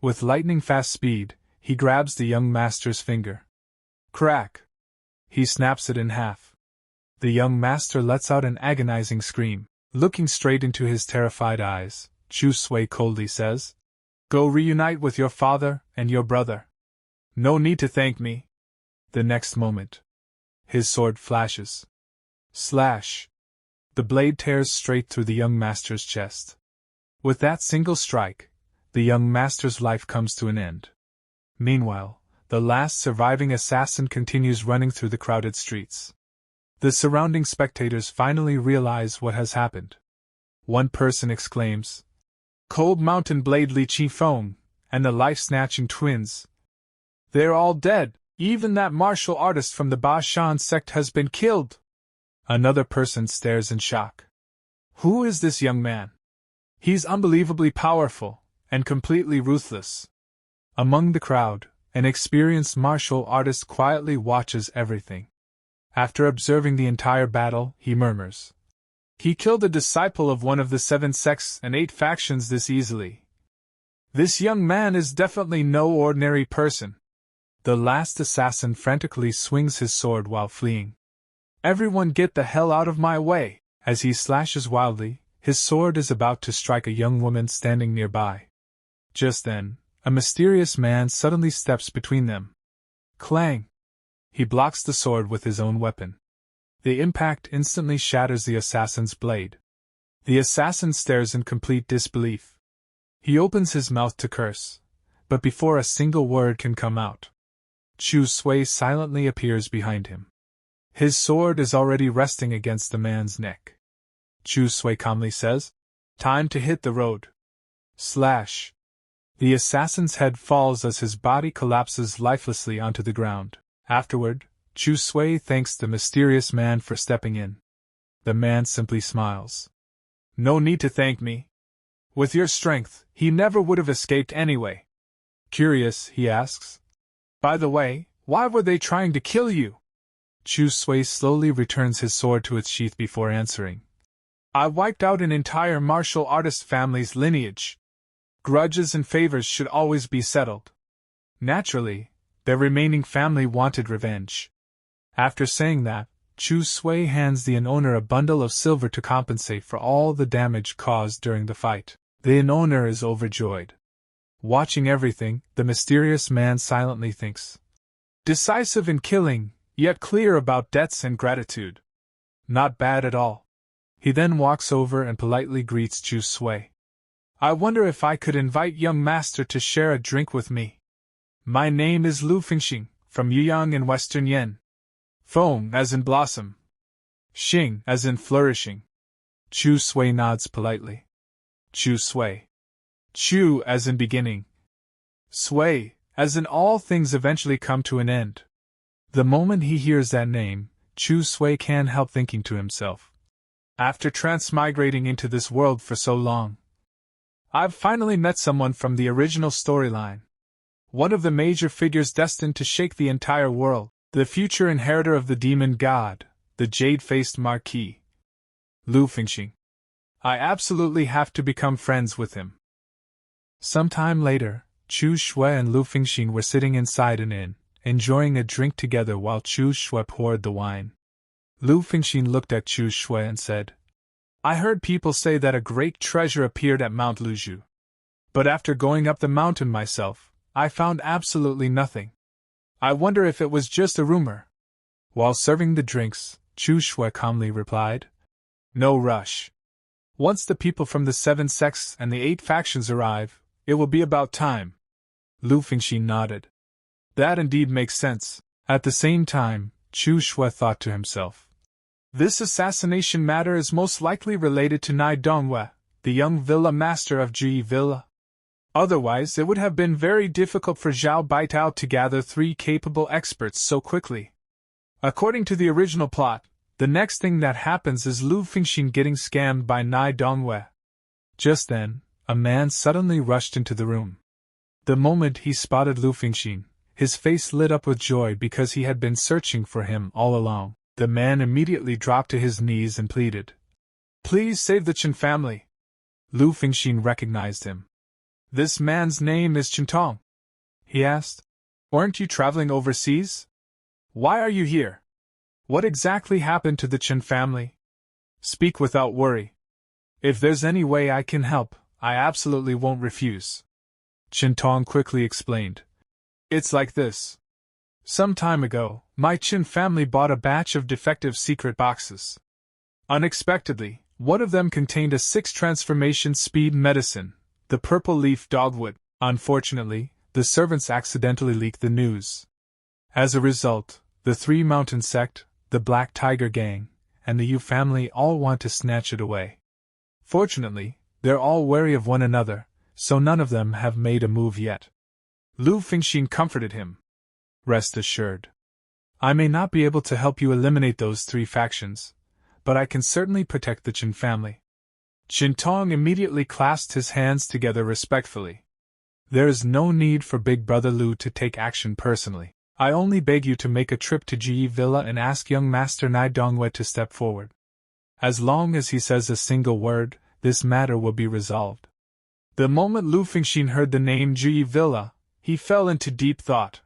With lightning-fast speed, he grabs the young master's finger. Crack! He snaps it in half. The young master lets out an agonizing scream. Looking straight into his terrified eyes, Chu Xiu coldly says, Go reunite with your father and your brother. No need to thank me. The next moment, his sword flashes. Slash! The blade tears straight through the young master's chest. With that single strike, the young master's life comes to an end. Meanwhile, the last surviving assassin continues running through the crowded streets. The surrounding spectators finally realize what has happened. One person exclaims, "Cold Mountain Blade Li Chi Feng, and the life-snatching twins. They're all dead, even that martial artist from the Ba Shan sect has been killed." Another person stares in shock. Who is this young man? He's unbelievably powerful, and completely ruthless. Among the crowd, an experienced martial artist quietly watches everything. After observing the entire battle, he murmurs, "He killed a disciple of one of the 7 sects and 8 factions this easily. This young man is definitely no ordinary person." The last assassin frantically swings his sword while fleeing. "Everyone get the hell out of my way!" As he slashes wildly, his sword is about to strike a young woman standing nearby. Just then, a mysterious man suddenly steps between them. Clang! He blocks the sword with his own weapon. The impact instantly shatters the assassin's blade. The assassin stares in complete disbelief. He opens his mouth to curse, but before a single word can come out, Chu Xiu silently appears behind him. His sword is already resting against the man's neck. Chu Xiu calmly says, "Time to hit the road." Slash! The assassin's head falls as his body collapses lifelessly onto the ground. Afterward, Chu Xiu thanks the mysterious man for stepping in. The man simply smiles. "No need to thank me. With your strength, he never would have escaped anyway." Curious, he asks, "By the way, why were they trying to kill you?" Chu Xiu slowly returns his sword to its sheath before answering. "I wiped out an entire martial artist family's lineage. Grudges and favors should always be settled. Naturally, their remaining family wanted revenge." After saying that, Chu Xiu hands the inn owner a bundle of silver to compensate for all the damage caused during the fight. The inn owner is overjoyed. Watching everything, the mysterious man silently thinks. Decisive in killing, yet clear about debts and gratitude. Not bad at all. He then walks over and politely greets Chu Xiu. "I wonder if I could invite young master to share a drink with me. My name is Lu Fengxing, from Yuyang in Western Yen. Feng as in blossom. Xing as in flourishing." Chu Xiu nods politely. Chu Xiu. Chu as in beginning. Sui, as in all things eventually come to an end. The moment he hears that name, Chu Xiu can't help thinking to himself. After transmigrating into this world for so long, I've finally met someone from the original storyline. One of the major figures destined to shake the entire world, the future inheritor of the demon god, the jade-faced Marquis. Lu Fengxing. I absolutely have to become friends with him. Some time later, Chu Xiu and Lu Fengxing were sitting inside an inn, enjoying a drink together while Chu Xiu poured the wine. Lu Fengxing looked at Chu Xiu and said, "I heard people say that a great treasure appeared at Mount Luzhu. But after going up the mountain myself, I found absolutely nothing. I wonder if it was just a rumor." While serving the drinks, Chu Xiu calmly replied, "No rush. Once the people from the 7 sects and the 8 factions arrive, it will be about time." Lu Fengxing nodded. That indeed makes sense. At the same time, Chu Xiu thought to himself, "This assassination matter is most likely related to Nai Dongwe, the young villa master of Ji Villa. Otherwise it would have been very difficult for Zhao Baitao to gather 3 capable experts so quickly. According to the original plot, the next thing that happens is Lu Fengxing getting scammed by Nai Dongwe." Just then, a man suddenly rushed into the room. The moment he spotted Lu Fengxing, his face lit up with joy because he had been searching for him all along. The man immediately dropped to his knees and pleaded, "Please save the Chen family." Lu Fengxing recognized him. "This man's name is Chen Tong?" he asked. "Weren't you traveling overseas? Why are you here? What exactly happened to the Chen family? Speak without worry. If there's any way I can help, I absolutely won't refuse." Qin quickly explained. It's like this. Some time ago, my Qin family bought a batch of defective secret boxes. Unexpectedly, one of them contained a 6 transformation speed medicine, the purple leaf dogwood. Unfortunately, the servants accidentally leaked the news. As a result, the 3 mountain sect, the Black Tiger Gang, and the Yu family all want to snatch it away. Fortunately, they're all wary of one another, so none of them have made a move yet. Lu Fengxin comforted him. Rest assured. I may not be able to help you eliminate those 3 factions, but I can certainly protect the Qin family. Qin immediately clasped his hands together respectfully. There is no need for Big Brother Lu to take action personally. I only beg you to make a trip to Ji Villa and ask young Master Nai Dongwei to step forward. As long as he says a single word, this matter will be resolved. The moment Lu Fengxin heard the name Ji Villa, he fell into deep thought.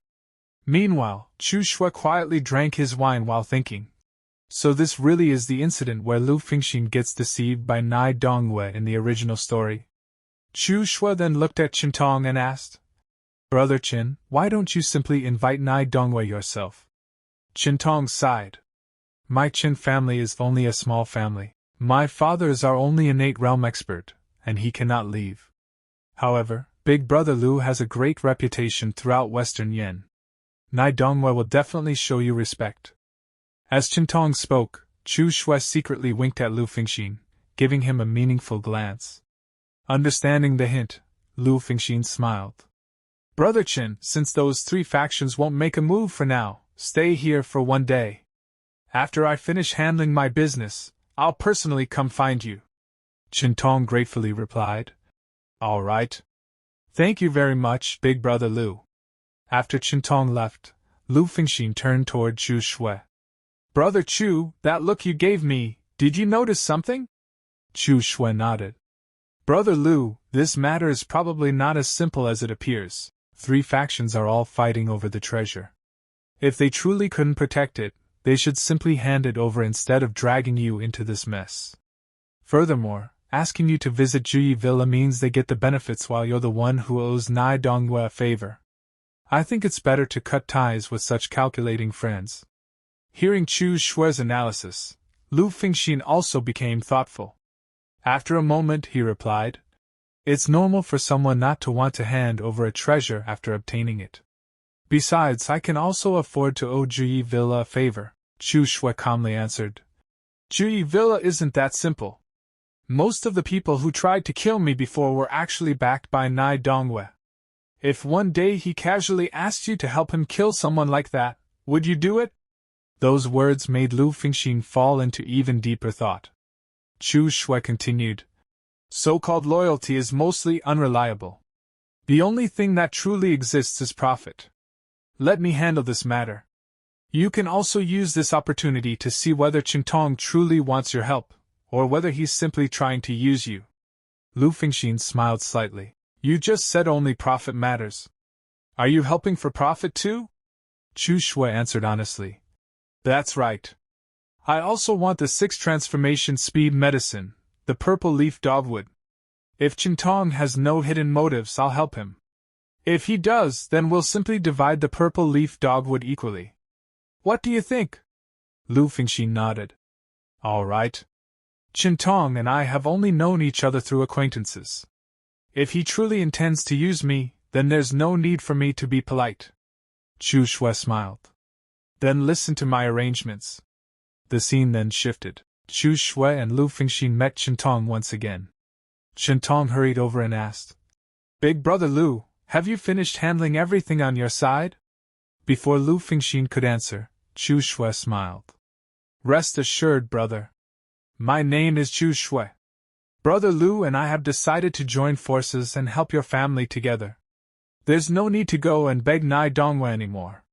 Meanwhile, Chu Xiu quietly drank his wine while thinking. So this really is the incident where Lu Fengxin gets deceived by Nai Dongwei in the original story. Chu Xiu then looked at Qin and asked, Brother Qin, why don't you simply invite Nai Dongwei yourself? Qin sighed. My Qin family is only a small family. My father is our only innate realm expert, and he cannot leave. However, Big Brother Lu has a great reputation throughout Western Yen. Nai Dongwei will definitely show you respect. As Qin spoke, Chu Xiu secretly winked at Lu Fengxin, giving him a meaningful glance. Understanding the hint, Lu Fengxin smiled. Brother Qin, since those 3 factions won't make a move for now, stay here for 1 day. After I finish handling my business, I'll personally come find you. Qin gratefully replied. All right. Thank you very much, Big Brother Lu. After Qin left, Lu Fengxin turned toward Chu Xiu. Brother Chu, that look you gave me, did you notice something? Chu Xiu nodded. Brother Lu, this matter is probably not as simple as it appears. 3 factions are all fighting over the treasure. If they truly couldn't protect it, they should simply hand it over instead of dragging you into this mess. Furthermore, asking you to visit Ji Villa means they get the benefits while you're the one who owes Nai Dongwei a favor. I think it's better to cut ties with such calculating friends. Hearing Chu Xiu's analysis, Lu Fengxin also became thoughtful. After a moment he replied, It's normal for someone not to want to hand over a treasure after obtaining it. Besides, I can also afford to owe Ji Villa a favor, Chu Xiu calmly answered. Ji Villa isn't that simple. Most of the people who tried to kill me before were actually backed by Nai Dongwei. If one day he casually asked you to help him kill someone like that, would you do it? Those words made Lu Fengxin fall into even deeper thought. Chu Xiu continued. So-called loyalty is mostly unreliable. The only thing that truly exists is profit. Let me handle this matter. You can also use this opportunity to see whether Qin truly wants your help, or whether he's simply trying to use you. Lu Fengxin smiled slightly. You just said only profit matters. Are you helping for profit too? Chu Xiu answered honestly. That's right. I also want the 6 transformation speed medicine, the purple leaf dogwood. If Qin has no hidden motives, I'll help him. If he does, then we'll simply divide the purple leaf dogwood equally. What do you think? Lu Fengxin nodded. All right. Qin and I have only known each other through acquaintances. If he truly intends to use me, then there's no need for me to be polite. Chu Xiu smiled. Then listen to my arrangements. The scene then shifted. Chu Xiu and Lu Fengxin met Qin once again. Qin hurried over and asked, Big Brother Lu, have you finished handling everything on your side? Before Lu Fengxin could answer, Chu Xiu smiled. Rest assured, brother. My name is Chu Xiu. Brother Lu and I have decided to join forces and help your family together. There's no need to go and beg Nai Dongwei anymore.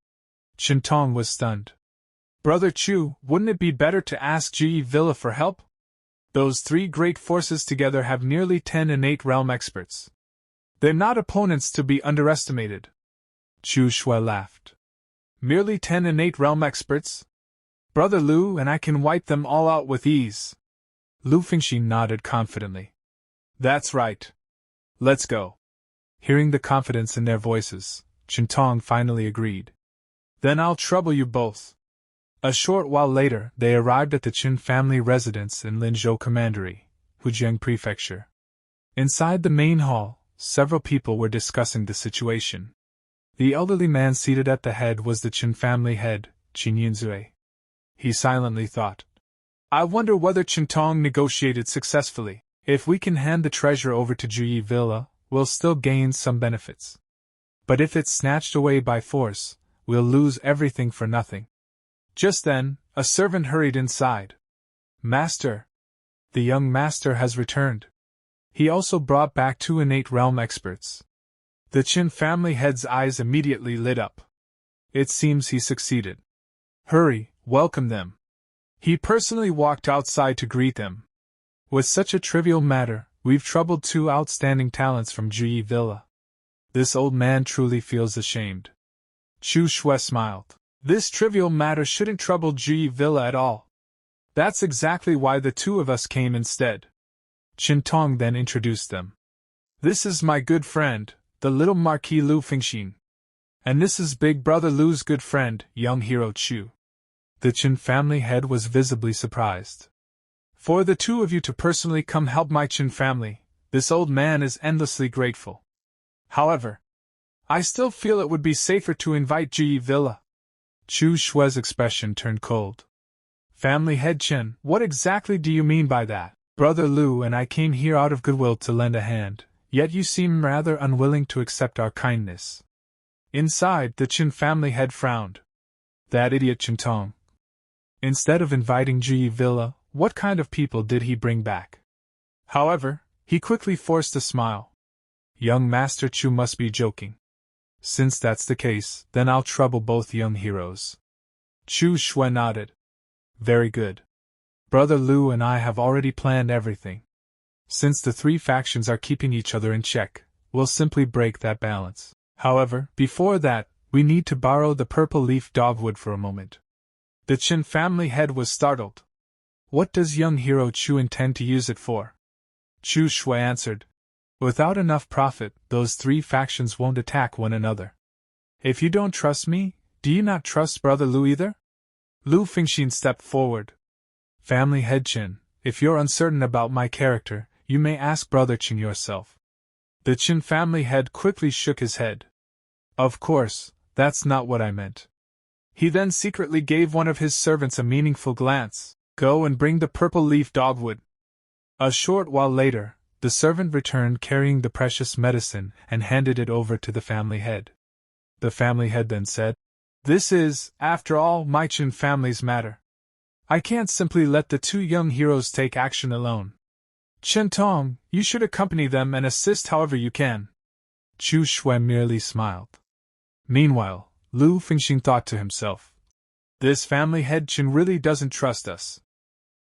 Qin was stunned. Brother Chu, wouldn't it be better to ask Ji Villa for help? Those 3 great forces together have nearly 10 innate realm experts. They're not opponents to be underestimated. Chu Xiu laughed. Merely 10 innate realm experts? Brother Lu and I can wipe them all out with ease. Lu Fengxin nodded confidently. That's right. Let's go. Hearing the confidence in their voices, Chintong finally agreed. Then I'll trouble you both. A short while later, they arrived at the Qin family residence in Linzhou Commandery, Fujian Prefecture. Inside the main hall, several people were discussing the situation. The elderly man seated at the head was the Qin family head, Qin Yunzue. He silently thought, I wonder whether Chintong negotiated successfully. If we can hand the treasure over to Juyi Villa, we'll still gain some benefits. But if it's snatched away by force, we'll lose everything for nothing. Just then, a servant hurried inside. Master! The young master has returned. He also brought back 2 innate realm experts. The Qin family head's eyes immediately lit up. It seems he succeeded. Hurry, welcome them. He personally walked outside to greet them. With such a trivial matter, we've troubled 2 outstanding talents from Juyi Villa. This old man truly feels ashamed. Chu Xiu smiled. This trivial matter shouldn't trouble Juyi Villa at all. That's exactly why the 2 of us came instead. Chintong then introduced them. This is my good friend, the little Marquis Lu Fingxin. And this is Big Brother Lu's good friend, young hero Chu. The Qin family head was visibly surprised. For the 2 of you to personally come help my Qin family, this old man is endlessly grateful. However, I still feel it would be safer to invite Juyi Villa. Chu Xiu's expression turned cold. Family head Qin, what exactly do you mean by that? Brother Lu and I came here out of goodwill to lend a hand, yet you seem rather unwilling to accept our kindness. Inside, the Qin family head frowned. That idiot Chintong. Instead of inviting Juyi Villa, what kind of people did he bring back? However, he quickly forced a smile. Young Master Chu must be joking. Since that's the case, then I'll trouble both young heroes. Chu Xiu nodded. Very good. Brother Lu and I have already planned everything. Since the 3 factions are keeping each other in check, we'll simply break that balance. However, before that, we need to borrow the purple leaf dogwood for a moment. The Qin family head was startled. What does young hero Chu intend to use it for? Chu Xiu answered. Without enough profit, those 3 factions won't attack one another. If you don't trust me, do you not trust Brother Lu either? Lu Fingxin stepped forward. Family head Qin, if you're uncertain about my character, you may ask Brother Qin yourself. The Qin family head quickly shook his head. Of course, that's not what I meant. He then secretly gave one of his servants a meaningful glance. Go and bring the purple leaf dogwood. A short while later, the servant returned carrying the precious medicine and handed it over to the family head. The family head then said, This is, after all, my Qin family's matter. I can't simply let the 2 young heroes take action alone. Chintong, you should accompany them and assist however you can. Chu Xiu merely smiled. Meanwhile, Lu Fingxin thought to himself, This family head Qin really doesn't trust us.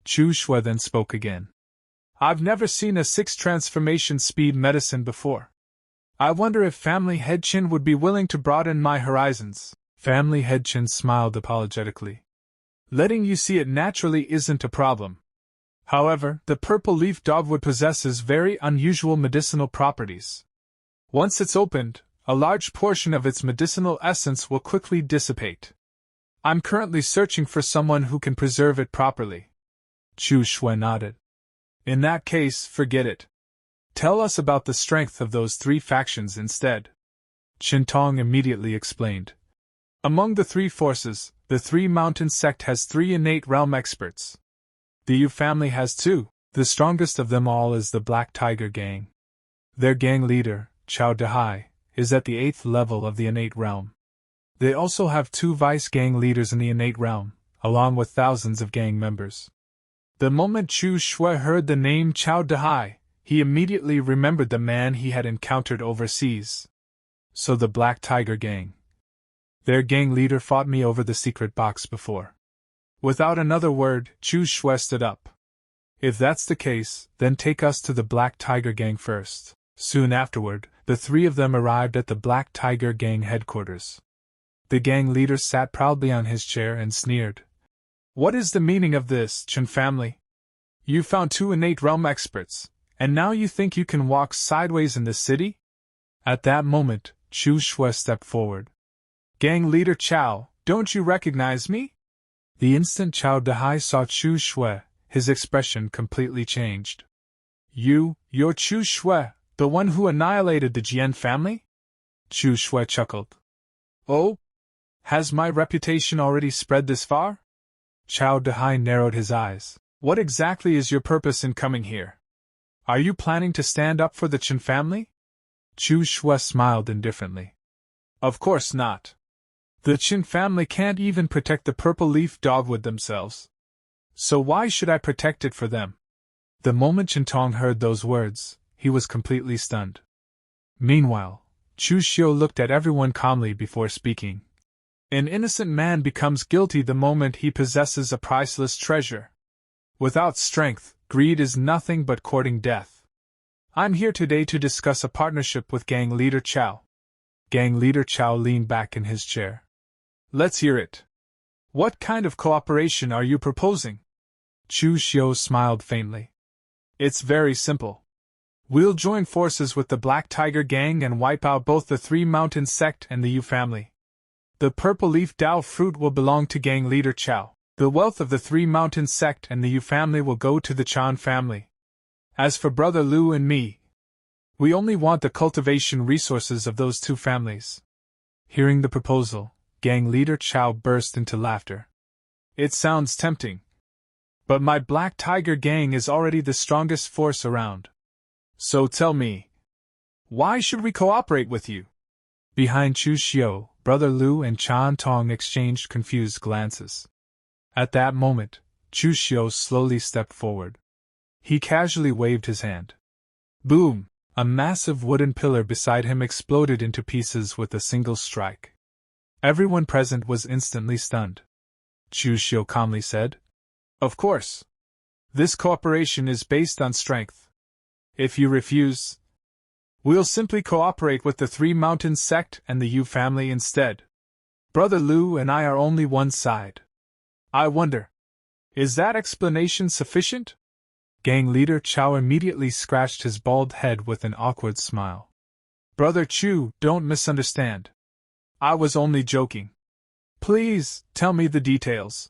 Chu Xiu then spoke again. I've never seen a 6 transformation speed medicine before. I wonder if family head Qin would be willing to broaden my horizons. Family head Qin smiled apologetically. Letting you see it naturally isn't a problem. However, the purple leaf dogwood possesses very unusual medicinal properties. Once it's opened, a large portion of its medicinal essence will quickly dissipate. I'm currently searching for someone who can preserve it properly. Chu Xiu nodded. In that case, forget it. Tell us about the strength of those 3 factions instead. Chintong immediately explained. Among the 3 forces, the 3 mountain sect has 3 innate realm experts. The Yu family has 2. The strongest of them all is the Black Tiger Gang. Their gang leader, Chao Dehai, is at the 8th level of the innate realm. They also have 2 vice gang leaders in the innate realm, along with thousands of gang members. The moment Chu Xiu heard the name Chao Dehai, he immediately remembered the man he had encountered overseas. So the Black Tiger Gang. Their gang leader fought me over the secret box before. Without another word, Chu Xiu stood up. If that's the case, then take us to the Black Tiger Gang first. Soon afterward, the 3 of them arrived at the Black Tiger Gang headquarters. The gang leader sat proudly on his chair and sneered. What is the meaning of this, Qin family? You found 2 innate realm experts, and now you think you can walk sideways in the city? At that moment, Chu Xiu stepped forward. Gang leader Chao, don't you recognize me? The instant Chao Dehai saw Chu Xiu, his expression completely changed. You're Chu Xiu, the one who annihilated the Jian family? Chu Xiu chuckled. Oh? Has my reputation already spread this far? Chao Dehai narrowed his eyes. What exactly is your purpose in coming here? Are you planning to stand up for the Chen family? Chu Xiu smiled indifferently. Of course not. The Chen family can't even protect the purple leaf dogwood themselves. So why should I protect it for them? The moment Chen Tong heard those words, he was completely stunned. Meanwhile, Chu Xiu looked at everyone calmly before speaking. An innocent man becomes guilty the moment he possesses a priceless treasure. Without strength, greed is nothing but courting death. I'm here today to discuss a partnership with Gang Leader Chao. Gang Leader Chao leaned back in his chair. Let's hear it. What kind of cooperation are you proposing? Chu Xiu smiled faintly. It's very simple. We'll join forces with the Black Tiger Gang and wipe out both the Three Mountain Sect and the Yu family. The purple leaf Dao fruit will belong to Gang Leader Chao. The wealth of the Three Mountain Sect and the Yu family will go to the Chan family. As for Brother Lu and me, we only want the cultivation resources of those two families. Hearing the proposal, Gang Leader Chao burst into laughter. It sounds tempting. But my Black Tiger Gang is already the strongest force around. So tell me, why should we cooperate with you? Behind Chu Xiu, Brother Lu and Chan Tong exchanged confused glances. At that moment, Chu Xiu slowly stepped forward. He casually waved his hand. Boom! A massive wooden pillar beside him exploded into pieces with a single strike. Everyone present was instantly stunned. Chu Xiu calmly said, Of course. This cooperation is based on strength. If you refuse, we'll simply cooperate with the Three Mountain Sect and the Yu family instead. Brother Lu and I are only one side. I wonder, is that explanation sufficient? Gang Leader Chao immediately scratched his bald head with an awkward smile. Brother Chu, don't misunderstand. I was only joking. Please, tell me the details.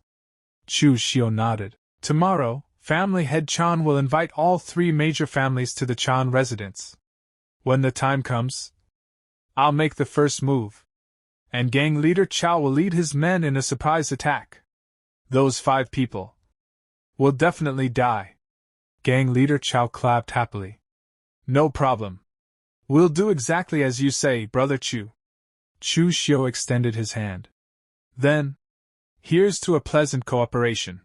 Chu Xiu nodded. Tomorrow, Family Head Chan will invite all three major families to the Chan residence. When the time comes, I'll make the first move. And Gang Leader Chao will lead his men in a surprise attack. Those 5 people will definitely die. Gang Leader Chao clapped happily. No problem. We'll do exactly as you say, Brother Chu. Chu Xiu extended his hand. Then, here's to a pleasant cooperation.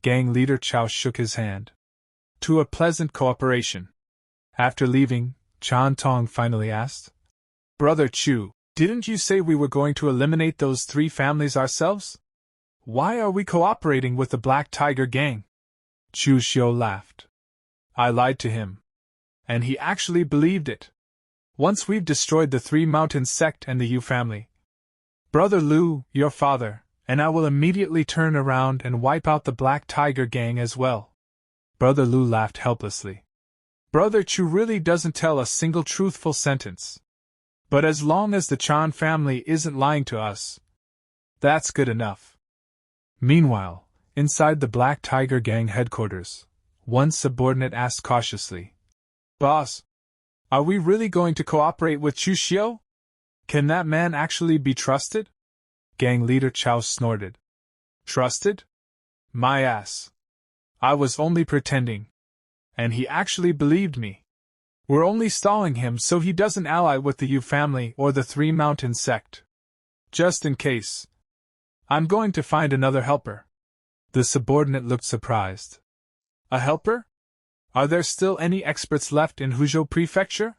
Gang Leader Chao shook his hand. To a pleasant cooperation. After leaving, Chan Tong finally asked, Brother Chu, didn't you say we were going to eliminate those 3 families ourselves? Why are we cooperating with the Black Tiger Gang? Chu Xiu laughed. I lied to him. And he actually believed it. Once we've destroyed the Three Mountain Sect and the Yu family, Brother Lu, your father, and I will immediately turn around and wipe out the Black Tiger Gang as well. Brother Lu laughed helplessly. Brother Chu really doesn't tell a single truthful sentence. But as long as the Chan family isn't lying to us, that's good enough. Meanwhile, inside the Black Tiger Gang headquarters, one subordinate asked cautiously, Boss, are we really going to cooperate with Chu Xiu? Can that man actually be trusted? Gang Leader Chao snorted. Trusted? My ass. I was only pretending. And he actually believed me. We're only stalling him so he doesn't ally with the Yu family or the Three Mountain Sect. Just in case. I'm going to find another helper. The subordinate looked surprised. A helper? Are there still any experts left in Huzhou Prefecture?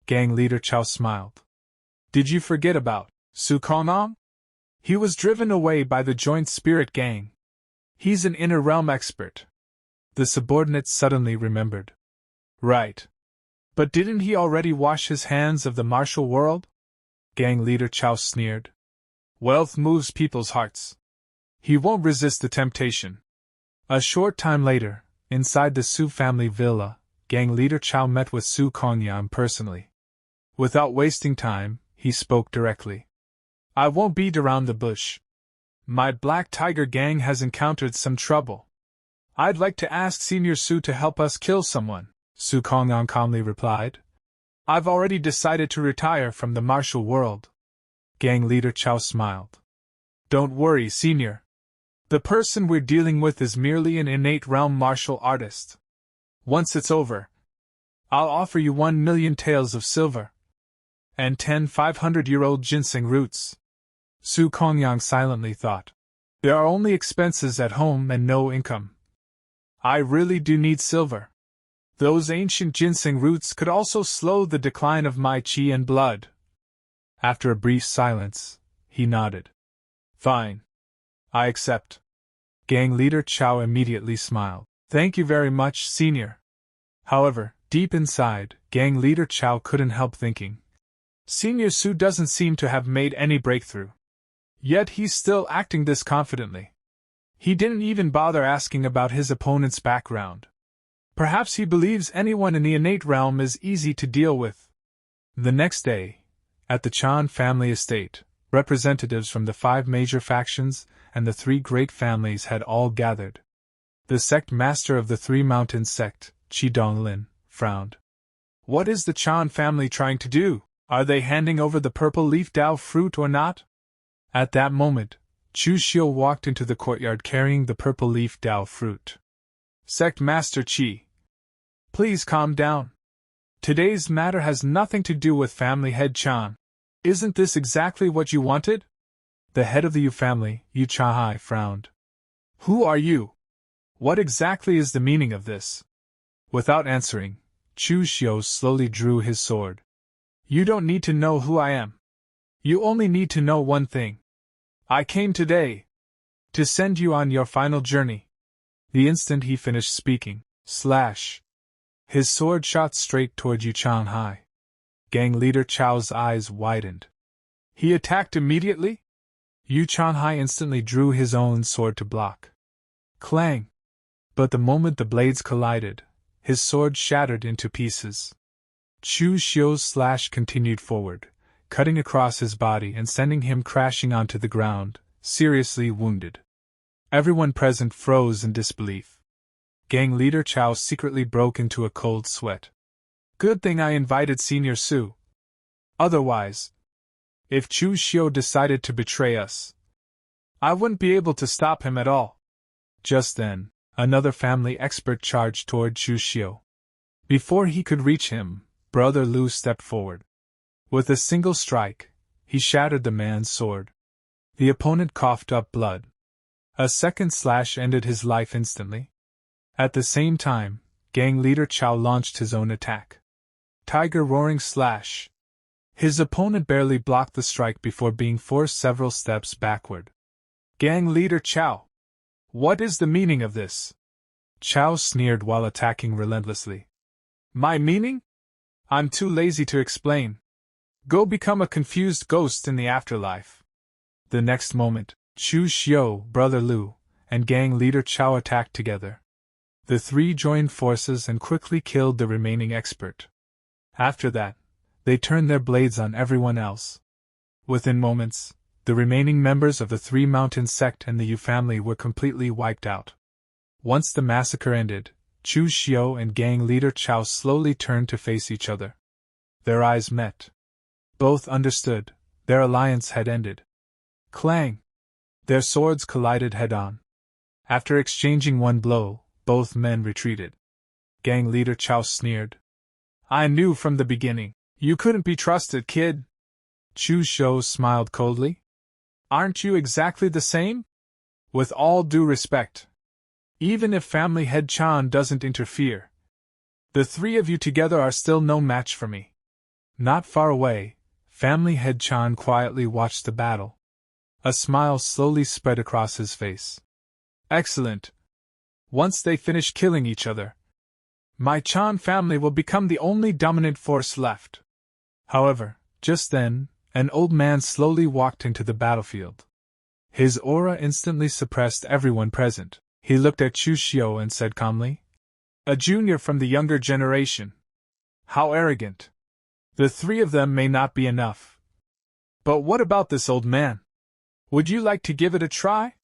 Gang Leader Chao smiled. Did you forget about Su Kong'ong? He was driven away by the Joint Spirit Gang. He's an inner realm expert. The subordinate suddenly remembered. Right. But didn't he already wash his hands of the martial world? Gang Leader Chao sneered. Wealth moves people's hearts. He won't resist the temptation. A short time later, inside the Su family villa, Gang Leader Chao met with Su Kongyan personally. Without wasting time, he spoke directly. I won't beat around the bush. My Black Tiger gang has encountered some trouble. I'd like to ask Senior Su to help us kill someone, Su Kongyang calmly replied. I've already decided to retire from the martial world. Gang leader Chao smiled. Don't worry, Senior. The person we're dealing with is merely an innate realm martial artist. Once it's over, I'll offer you 1,000,000 taels of silver. And 10 500-year-old ginseng roots. Su Kongyang silently thought. There are only expenses at home and no income. I really do need silver. Those ancient ginseng roots could also slow the decline of my qi and blood. After a brief silence, he nodded. Fine. I accept. Gang leader Chao immediately smiled. Thank you very much, Senior. However, deep inside, gang leader Chao couldn't help thinking. Senior Su doesn't seem to have made any breakthrough. Yet he's still acting this confidently. He didn't even bother asking about his opponent's background. Perhaps he believes anyone in the innate realm is easy to deal with. The next day, at the Chan family estate, representatives from the 5 major factions and the 3 great families had all gathered. The sect master of the 3 mountain sect, Chi Donglin, frowned. What is the Chan family trying to do? Are they handing over the purple leaf dao fruit or not? At that moment, Chu Xiu walked into the courtyard carrying the purple leaf dao fruit. Sect Master Qi, please calm down. Today's matter has nothing to do with family head Chan. Isn't this exactly what you wanted? The head of the Yu family, Yu Chahai, frowned. Who are you? What exactly is the meaning of this? Without answering, Chu Xiu slowly drew his sword. You don't need to know who I am. You only need to know one thing. I came today to send you on your final journey. The instant he finished speaking, slash. His sword shot straight toward Yu Changhai. Gang leader Chao's eyes widened. He attacked immediately? Yu Changhai instantly drew his own sword to block. Clang! But the moment the blades collided, his sword shattered into pieces. Chu Xiu's slash continued forward, cutting across his body and sending him crashing onto the ground, seriously wounded. Everyone present froze in disbelief. Gang leader Chao secretly broke into a cold sweat. Good thing I invited Senior Su. Otherwise, if Chu Xiu decided to betray us, I wouldn't be able to stop him at all. Just then, another family expert charged toward Chu Xiu. Before he could reach him, Brother Lu stepped forward. With a single strike, he shattered the man's sword. The opponent coughed up blood. A second slash ended his life instantly. At the same time, gang leader Chao launched his own attack. Tiger roaring slash. His opponent barely blocked the strike before being forced several steps backward. Gang leader Chao, what is the meaning of this? Chao sneered while attacking relentlessly. My meaning? I'm too lazy to explain. Go become a confused ghost in the afterlife. The next moment, Chu Xiu, Brother Lu, and gang leader Chao attacked together. The 3 joined forces and quickly killed the remaining expert. After that, they turned their blades on everyone else. Within moments, the remaining members of the 3 mountain sect and the Yu family were completely wiped out. Once the massacre ended, Chu Xiu and gang leader Chao slowly turned to face each other. Their eyes met. Both understood, their alliance had ended. Clang! Their swords collided head-on. After exchanging one blow, both men retreated. Gang leader Chao sneered. I knew from the beginning. You couldn't be trusted, kid. Chu Xiu smiled coldly. Aren't you exactly the same? With all due respect. Even if family head Chan doesn't interfere, the 3 of you together are still no match for me. Not far away, family head Chan quietly watched the battle. A smile slowly spread across his face. Excellent. Once they finish killing each other, my Chan family will become the only dominant force left. However, just then, an old man slowly walked into the battlefield. His aura instantly suppressed everyone present. He looked at Chu Xiu and said calmly, A junior from the younger generation. How arrogant. The three of them may not be enough. But what about this old man? Would you like to give it a try?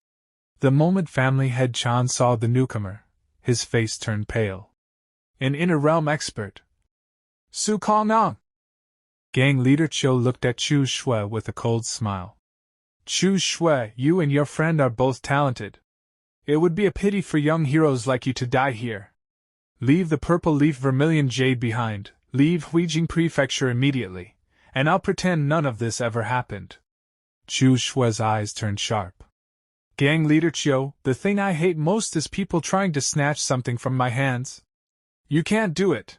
The moment family head Chan saw the newcomer, his face turned pale. An inner realm expert. Su Kong-ang. Gang leader Chiu looked at Chu Xiu with a cold smile. Chu Xiu, you and your friend are both talented. It would be a pity for young heroes like you to die here. Leave the purple leaf vermilion jade behind, leave Huijing Prefecture immediately, and I'll pretend none of this ever happened. Chu Xiu's eyes turned sharp. Gang leader Chiu, the thing I hate most is people trying to snatch something from my hands. You can't do it.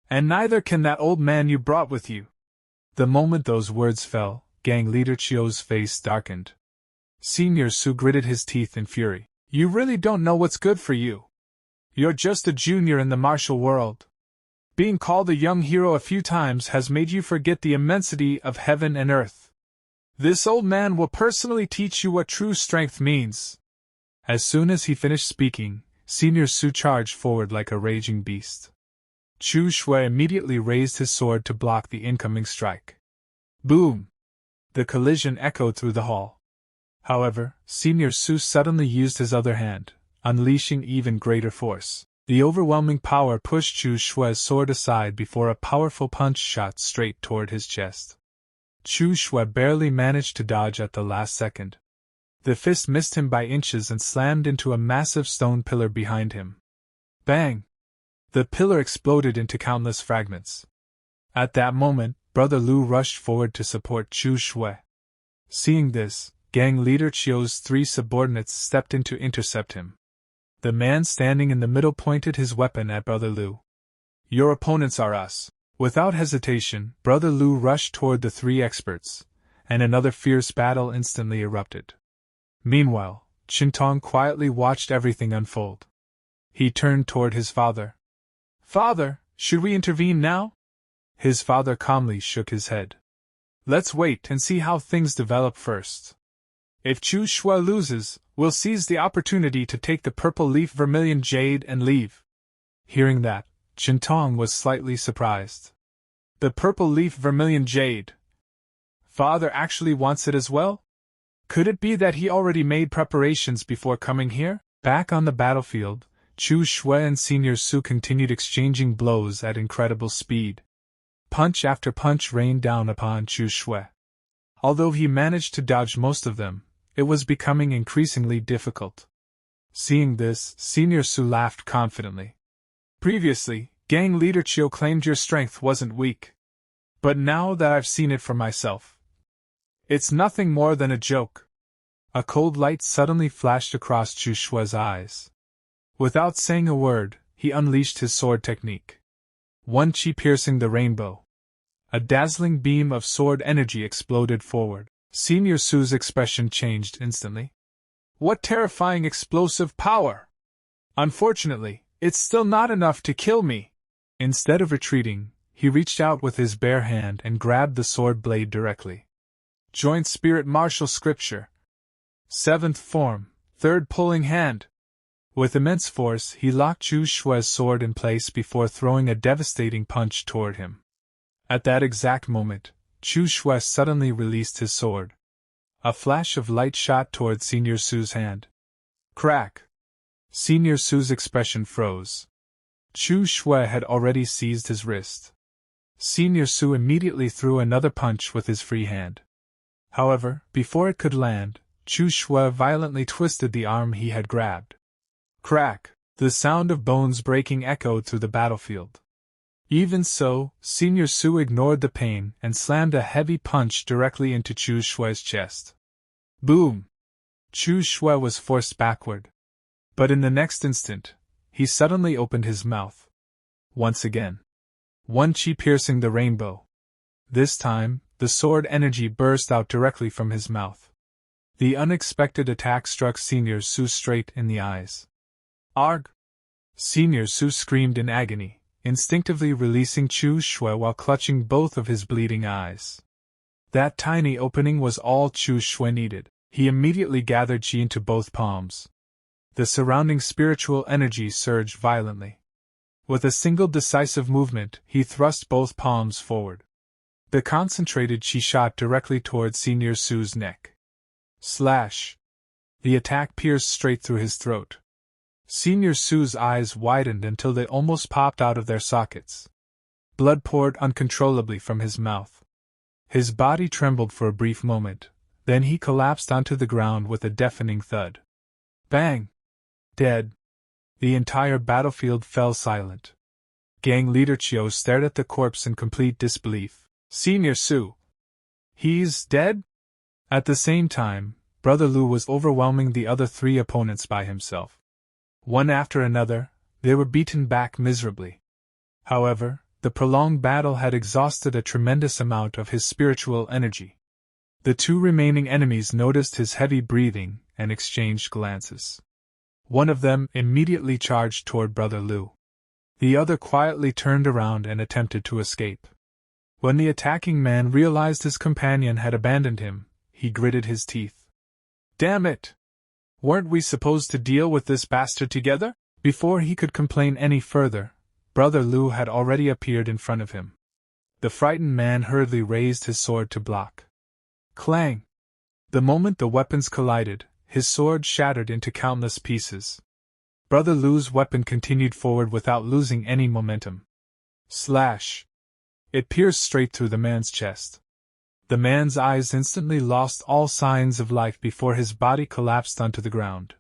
And neither can that old man you brought with you. The moment those words fell, gang leader Chiu's face darkened. Senior Su gritted his teeth in fury. You really don't know what's good for you. You're just a junior in the martial world. Being called a young hero a few times has made you forget the immensity of heaven and earth. This old man will personally teach you what true strength means. As soon as he finished speaking, Senior Su charged forward like a raging beast. Chu Xiu immediately raised his sword to block the incoming strike. Boom! The collision echoed through the hall. However, Senior Su suddenly used his other hand, unleashing even greater force. The overwhelming power pushed Chu Xiu's sword aside before a powerful punch shot straight toward his chest. Chu Xiu barely managed to dodge at the last second. The fist missed him by inches and slammed into a massive stone pillar behind him. Bang! The pillar exploded into countless fragments. At that moment, Brother Lu rushed forward to support Chu Xiu. Seeing this, gang leader Chiu's three subordinates stepped in to intercept him. The man standing in the middle pointed his weapon at Brother Lu. Your opponents are us. Without hesitation, Brother Lu rushed toward the three experts, and another fierce battle instantly erupted. Meanwhile, Qintong quietly watched everything unfold. He turned toward his father. Father, should we intervene now? His father calmly shook his head. Let's wait and see how things develop first. If Chu Xiu loses, we'll seize the opportunity to take the purple leaf vermilion jade and leave. Hearing that, Qintong was slightly surprised. The purple leaf vermilion jade. Father actually wants it as well? Could it be that he already made preparations before coming here? Back on the battlefield, Chu Xiu and Senior Su continued exchanging blows at incredible speed. Punch after punch rained down upon Chu Xiu. Although he managed to dodge most of them, it was becoming increasingly difficult. Seeing this, Senior Su laughed confidently. Previously, gang leader Chiu claimed your strength wasn't weak. But now that I've seen it for myself, it's nothing more than a joke. A cold light suddenly flashed across Chu Xiu's eyes. Without saying a word, he unleashed his sword technique. One chi piercing the rainbow. A dazzling beam of sword energy exploded forward. Senior Su's expression changed instantly. What terrifying explosive power! Unfortunately, it's still not enough to kill me. Instead of retreating, he reached out with his bare hand and grabbed the sword blade directly. Joint Spirit Martial Scripture. 7th Form, 3rd Pulling Hand. With immense force, he locked Chu Xiu's sword in place before throwing a devastating punch toward him. At that exact moment, Chu Xiu suddenly released his sword. A flash of light shot toward Senior Su's hand. Crack! Senior Su's expression froze. Chu Xiu had already seized his wrist. Senior Su immediately threw another punch with his free hand. However, before it could land, Chu Xiu violently twisted the arm he had grabbed. Crack! The sound of bones breaking echoed through the battlefield. Even so, Senior Su ignored the pain and slammed a heavy punch directly into Chu Xiu's chest. Boom! Chu Xiu was forced backward. But in the next instant, he suddenly opened his mouth. Once again. One chi piercing the rainbow. This time, the sword energy burst out directly from his mouth. The unexpected attack struck Senior Su straight in the eyes. Arg! Senior Su screamed in agony, instinctively releasing Chu Xiu while clutching both of his bleeding eyes. That tiny opening was all Chu Xiu needed. He immediately gathered chi into both palms. The surrounding spiritual energy surged violently. With a single decisive movement, he thrust both palms forward. The concentrated chi shot directly toward Senior Su's neck. Slash! The attack pierced straight through his throat. Senior Su's eyes widened until they almost popped out of their sockets. Blood poured uncontrollably from his mouth. His body trembled for a brief moment, then he collapsed onto the ground with a deafening thud. Bang! Dead. The entire battlefield fell silent. Gang leader Chiu stared at the corpse in complete disbelief. Senior Su. He's dead? At the same time, Brother Lu was overwhelming the other three opponents by himself. One after another, they were beaten back miserably. However, the prolonged battle had exhausted a tremendous amount of his spiritual energy. The two remaining enemies noticed his heavy breathing and exchanged glances. One of them immediately charged toward Brother Lu. The other quietly turned around and attempted to escape. When the attacking man realized his companion had abandoned him, he gritted his teeth. Damn it! Weren't we supposed to deal with this bastard together? Before he could complain any further, Brother Lu had already appeared in front of him. The frightened man hurriedly raised his sword to block. Clang! The moment the weapons collided, his sword shattered into countless pieces. Brother Lu's weapon continued forward without losing any momentum. Slash! It pierced straight through the man's chest. The man's eyes instantly lost all signs of life before his body collapsed onto the ground.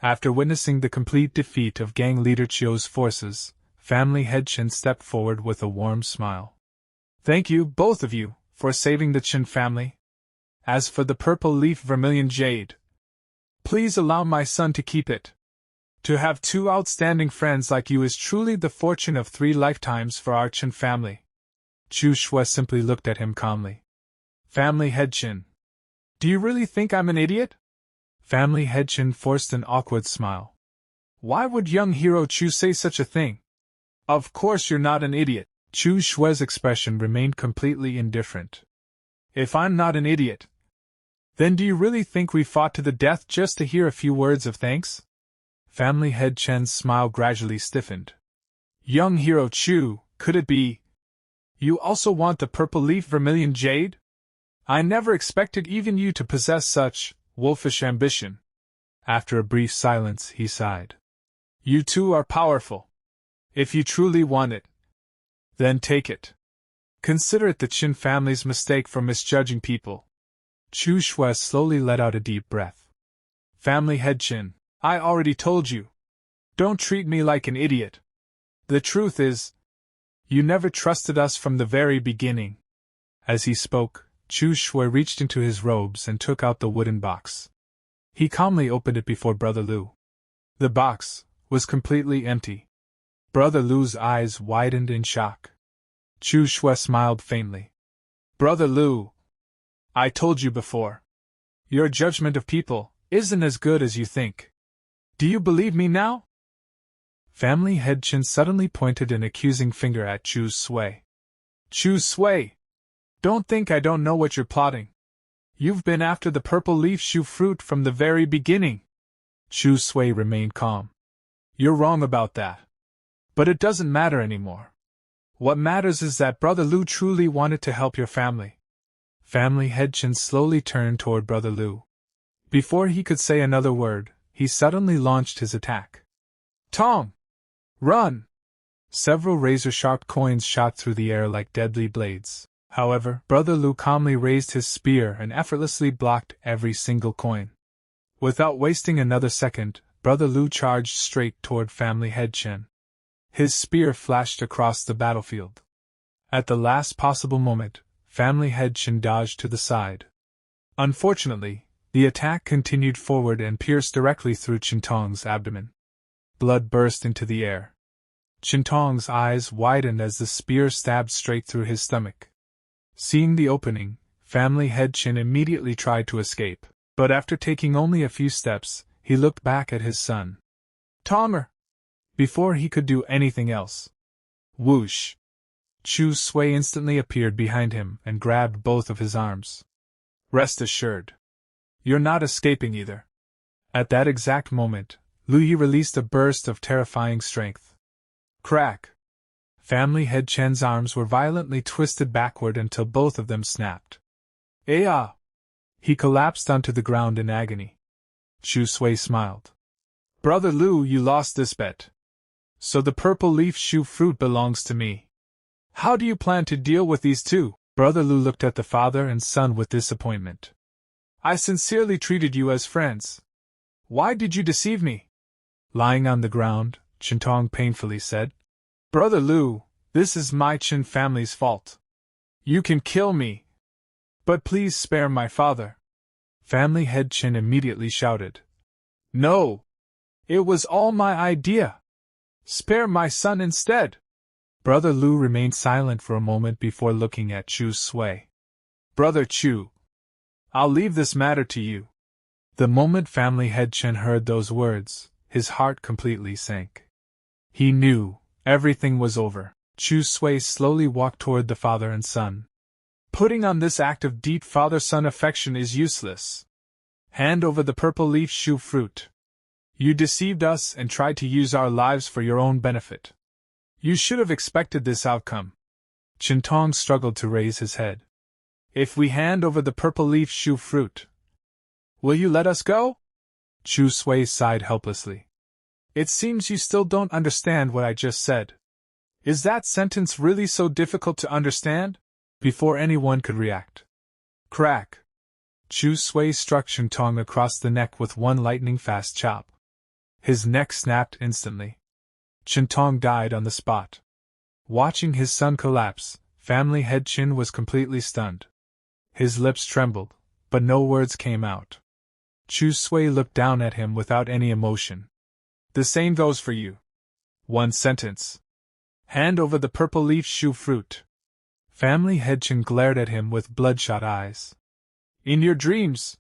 After witnessing the complete defeat of gang leader Chiu's forces, Family Head Chen stepped forward with a warm smile. Thank you, both of you, for saving the Chen family. As for the purple leaf vermilion jade, please allow my son to keep it. To have two outstanding friends like you is truly the fortune of 3 lifetimes for our Chen family. Chu Xiu simply looked at him calmly. Family Head Chen. Do you really think I'm an idiot? Family Head Chen forced an awkward smile. Why would young hero Chu say such a thing? Of course you're not an idiot. Chu Xiu's expression remained completely indifferent. If I'm not an idiot, then do you really think we fought to the death just to hear a few words of thanks? Family Head Chen's smile gradually stiffened. Young hero Chu, could it be? You also want the purple leaf vermilion jade? I never expected even you to possess such wolfish ambition. After a brief silence, he sighed. You two are powerful. If you truly want it, then take it. Consider it the Qin family's mistake for misjudging people. Chu Xiu slowly let out a deep breath. Family Head Qin, I already told you. Don't treat me like an idiot. The truth is, you never trusted us from the very beginning. As he spoke, Chu Xiu reached into his robes and took out the wooden box. He calmly opened it before Brother Lu. The box was completely empty. Brother Lu's eyes widened in shock. Chu Xiu smiled faintly. Brother Lu, I told you before. Your judgment of people isn't as good as you think. Do you believe me now? Family Head Chen suddenly pointed an accusing finger at Chu Xiu. Chu Xiu! Don't think I don't know what you're plotting. You've been after the purple leaf shu fruit from the very beginning. Chu Xiu remained calm. You're wrong about that. But it doesn't matter anymore. What matters is that Brother Lu truly wanted to help your family. Family Head Chen slowly turned toward Brother Lu. Before he could say another word, he suddenly launched his attack. Tong! Run! Several razor-sharp coins shot through the air like deadly blades. However, Brother Lu calmly raised his spear and effortlessly blocked every single coin. Without wasting another second, Brother Lu charged straight toward Family Head Chen. His spear flashed across the battlefield. At the last possible moment, Family Head Chen dodged to the side. Unfortunately, the attack continued forward and pierced directly through Qintong's abdomen. Blood burst into the air. Qintong's eyes widened as the spear stabbed straight through his stomach. Seeing the opening, Family Head Chen immediately tried to escape, but after taking only a few steps, he looked back at his son. Tonger! Before he could do anything else. Whoosh! Chu Xiu instantly appeared behind him and grabbed both of his arms. Rest assured. You're not escaping either. At that exact moment, Lu Yi released a burst of terrifying strength. Crack! Family head Chen's arms were violently twisted backward until both of them snapped. Ah! He collapsed onto the ground in agony. Chu Xiu smiled. Brother Lu, you lost this bet. So the purple leaf Shu fruit belongs to me. How do you plan to deal with these two? Brother Lu looked at the father and son with disappointment. I sincerely treated you as friends. Why did you deceive me? Lying on the ground, Chintong painfully said. Brother Lu, this is my Qin family's fault. You can kill me, but please spare my father. Family head Qin immediately shouted. No! It was all my idea. Spare my son instead. Brother Lu remained silent for a moment before looking at Chu Xiu. Brother Chu, I'll leave this matter to you. The moment family head Qin heard those words, his heart completely sank. He knew everything was over. Chu Xiu slowly walked toward the father and son. Putting on this act of deep father-son affection is useless. Hand over the purple leaf Shu fruit. You deceived us and tried to use our lives for your own benefit. You should have expected this outcome. Chintong struggled to raise his head. If we hand over the purple leaf Shu fruit, will you let us go? Chu Xiu sighed helplessly. It seems you still don't understand what I just said. Is that sentence really so difficult to understand? Before anyone could react. Crack! Chu Xiu struck Chintong across the neck with one lightning-fast chop. His neck snapped instantly. Chintong died on the spot. Watching his son collapse, family head Qin was completely stunned. His lips trembled, but no words came out. Chu Xiu looked down at him without any emotion. The same goes for you. One sentence. Hand over the purple leaf Shu fruit. Family head Qin glared at him with bloodshot eyes. In your dreams,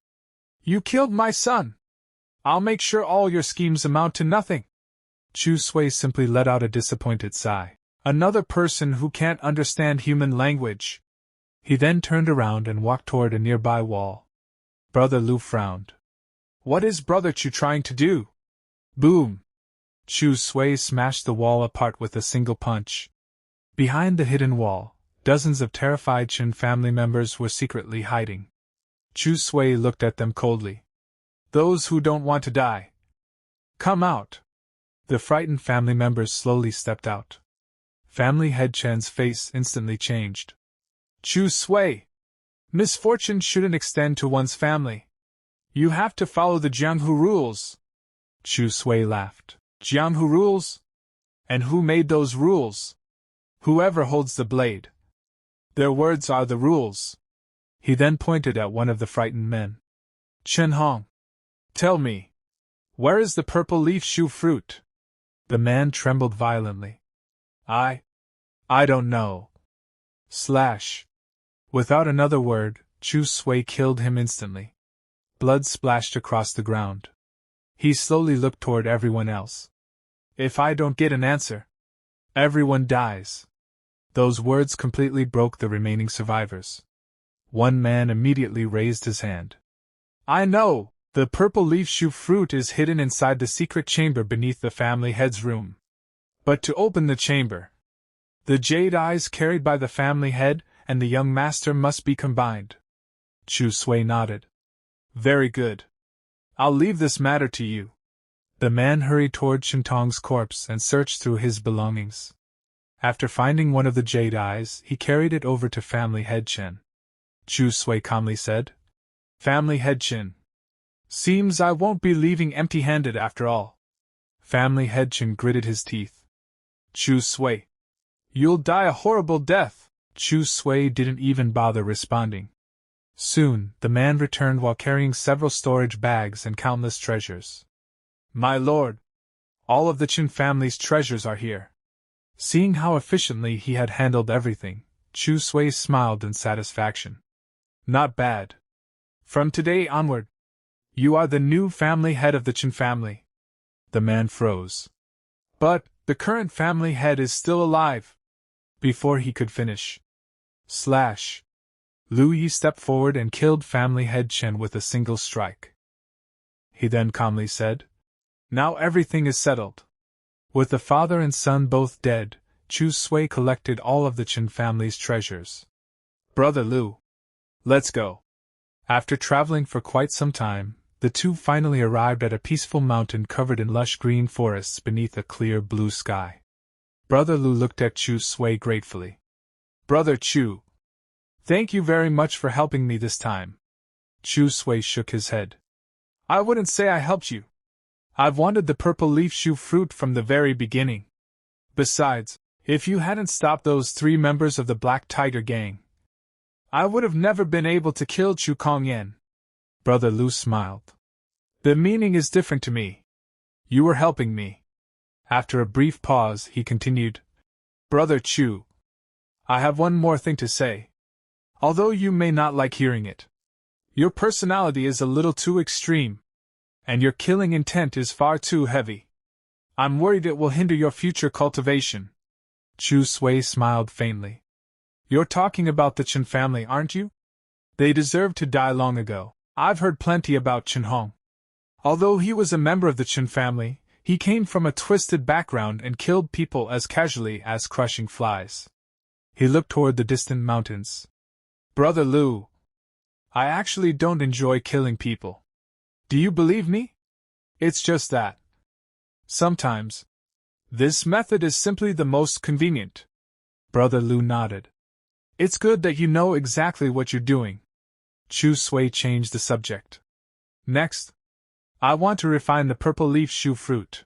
you killed my son. I'll make sure all your schemes amount to nothing. Chu Xiu simply let out a disappointed sigh. Another person who can't understand human language. He then turned around and walked toward a nearby wall. Brother Lu frowned. What is Brother Chu trying to do? Boom! Chu Xiu smashed the wall apart with a single punch. Behind the hidden wall, dozens of terrified Qin family members were secretly hiding. Chu Xiu looked at them coldly. Those who don't want to die, come out. The frightened family members slowly stepped out. Family head Chen's face instantly changed. Chu Xiu! Misfortune shouldn't extend to one's family. You have to follow the Jianghu rules. Chu Xiu laughed. Jianghu rules? And who made those rules? Whoever holds the blade. Their words are the rules. He then pointed at one of the frightened men. Chen Hong. Tell me, where is the purple leaf Shu fruit? The man trembled violently. I don't know. Slash. Without another word, Chu Xiu killed him instantly. Blood splashed across the ground. He slowly looked toward everyone else. If I don't get an answer, everyone dies. Those words completely broke the remaining survivors. One man immediately raised his hand. I know! The purple leaf Shu fruit is hidden inside the secret chamber beneath the family head's room. But to open the chamber, the jade eyes carried by the family head and the young master must be combined. Chu Xiu nodded. Very good. I'll leave this matter to you. The man hurried toward Chintong's corpse and searched through his belongings. After finding one of the jade eyes, he carried it over to family head Chen. Chu Xiu calmly said, Family head Chen. Seems I won't be leaving empty-handed after all. Family head Chen gritted his teeth. Chu Xiu. You'll die a horrible death. Chu Xiu didn't even bother responding. Soon, the man returned while carrying several storage bags and countless treasures. My lord, all of the Qin family's treasures are here. Seeing how efficiently he had handled everything, Chu Xiu smiled in satisfaction. Not bad. From today onward, you are the new family head of the Qin family. The man froze. But, the current family head is still alive. Before he could finish. Slash. Lu Yi stepped forward and killed family head Chen with a single strike. He then calmly said, Now everything is settled. With the father and son both dead, Chu Xiu collected all of the Chen family's treasures. Brother Lu, let's go. After traveling for quite some time, the two finally arrived at a peaceful mountain covered in lush green forests beneath a clear blue sky. Brother Lu looked at Chu Xiu gratefully. Brother Chu, thank you very much for helping me this time. Chu Xiu shook his head. I wouldn't say I helped you. I've wanted the purple leaf shoe fruit from the very beginning. Besides, if you hadn't stopped those 3 members of the Black Tiger Gang, I would have never been able to kill Chu Kongyan. Brother Lu smiled. The meaning is different to me. You were helping me. After a brief pause, he continued, Brother Chu, I have one more thing to say. Although you may not like hearing it, your personality is a little too extreme, and your killing intent is far too heavy. I'm worried it will hinder your future cultivation. Chu Xiu smiled faintly. You're talking about the Chen family, aren't you? They deserved to die long ago. I've heard plenty about Chen Hong. Although he was a member of the Chen family, he came from a twisted background and killed people as casually as crushing flies. He looked toward the distant mountains. Brother Lu, I actually don't enjoy killing people. Do you believe me? It's just that sometimes this method is simply the most convenient. Brother Lu nodded. It's good that you know exactly what you're doing. Chu Xiu changed the subject. Next, I want to refine the purple leaf shoe fruit.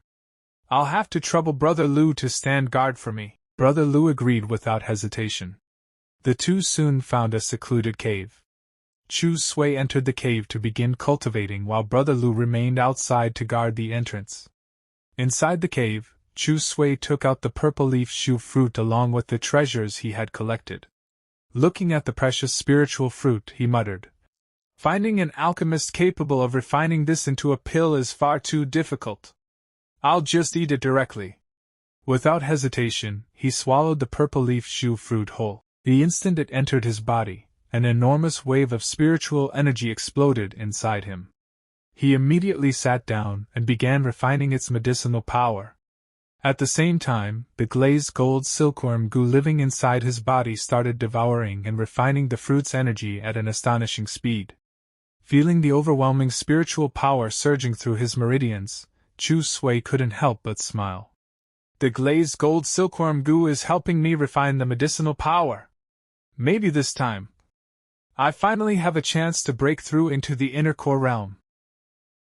I'll have to trouble Brother Lu to stand guard for me. Brother Lu agreed without hesitation. The two soon found a secluded cave. Chu Xiu entered the cave to begin cultivating while Brother Lu remained outside to guard the entrance. Inside the cave, Chu Xiu took out the purple leaf shoe fruit along with the treasures he had collected. Looking at the precious spiritual fruit, he muttered, Finding an alchemist capable of refining this into a pill is far too difficult. I'll just eat it directly. Without hesitation, he swallowed the purple leaf shoe fruit whole. The instant it entered his body, an enormous wave of spiritual energy exploded inside him. He immediately sat down and began refining its medicinal power. At the same time, the glazed gold silkworm goo living inside his body started devouring and refining the fruit's energy at an astonishing speed. Feeling the overwhelming spiritual power surging through his meridians, Chu Xiu couldn't help but smile. The glazed gold silkworm goo is helping me refine the medicinal power. Maybe this time, I finally have a chance to break through into the inner core realm.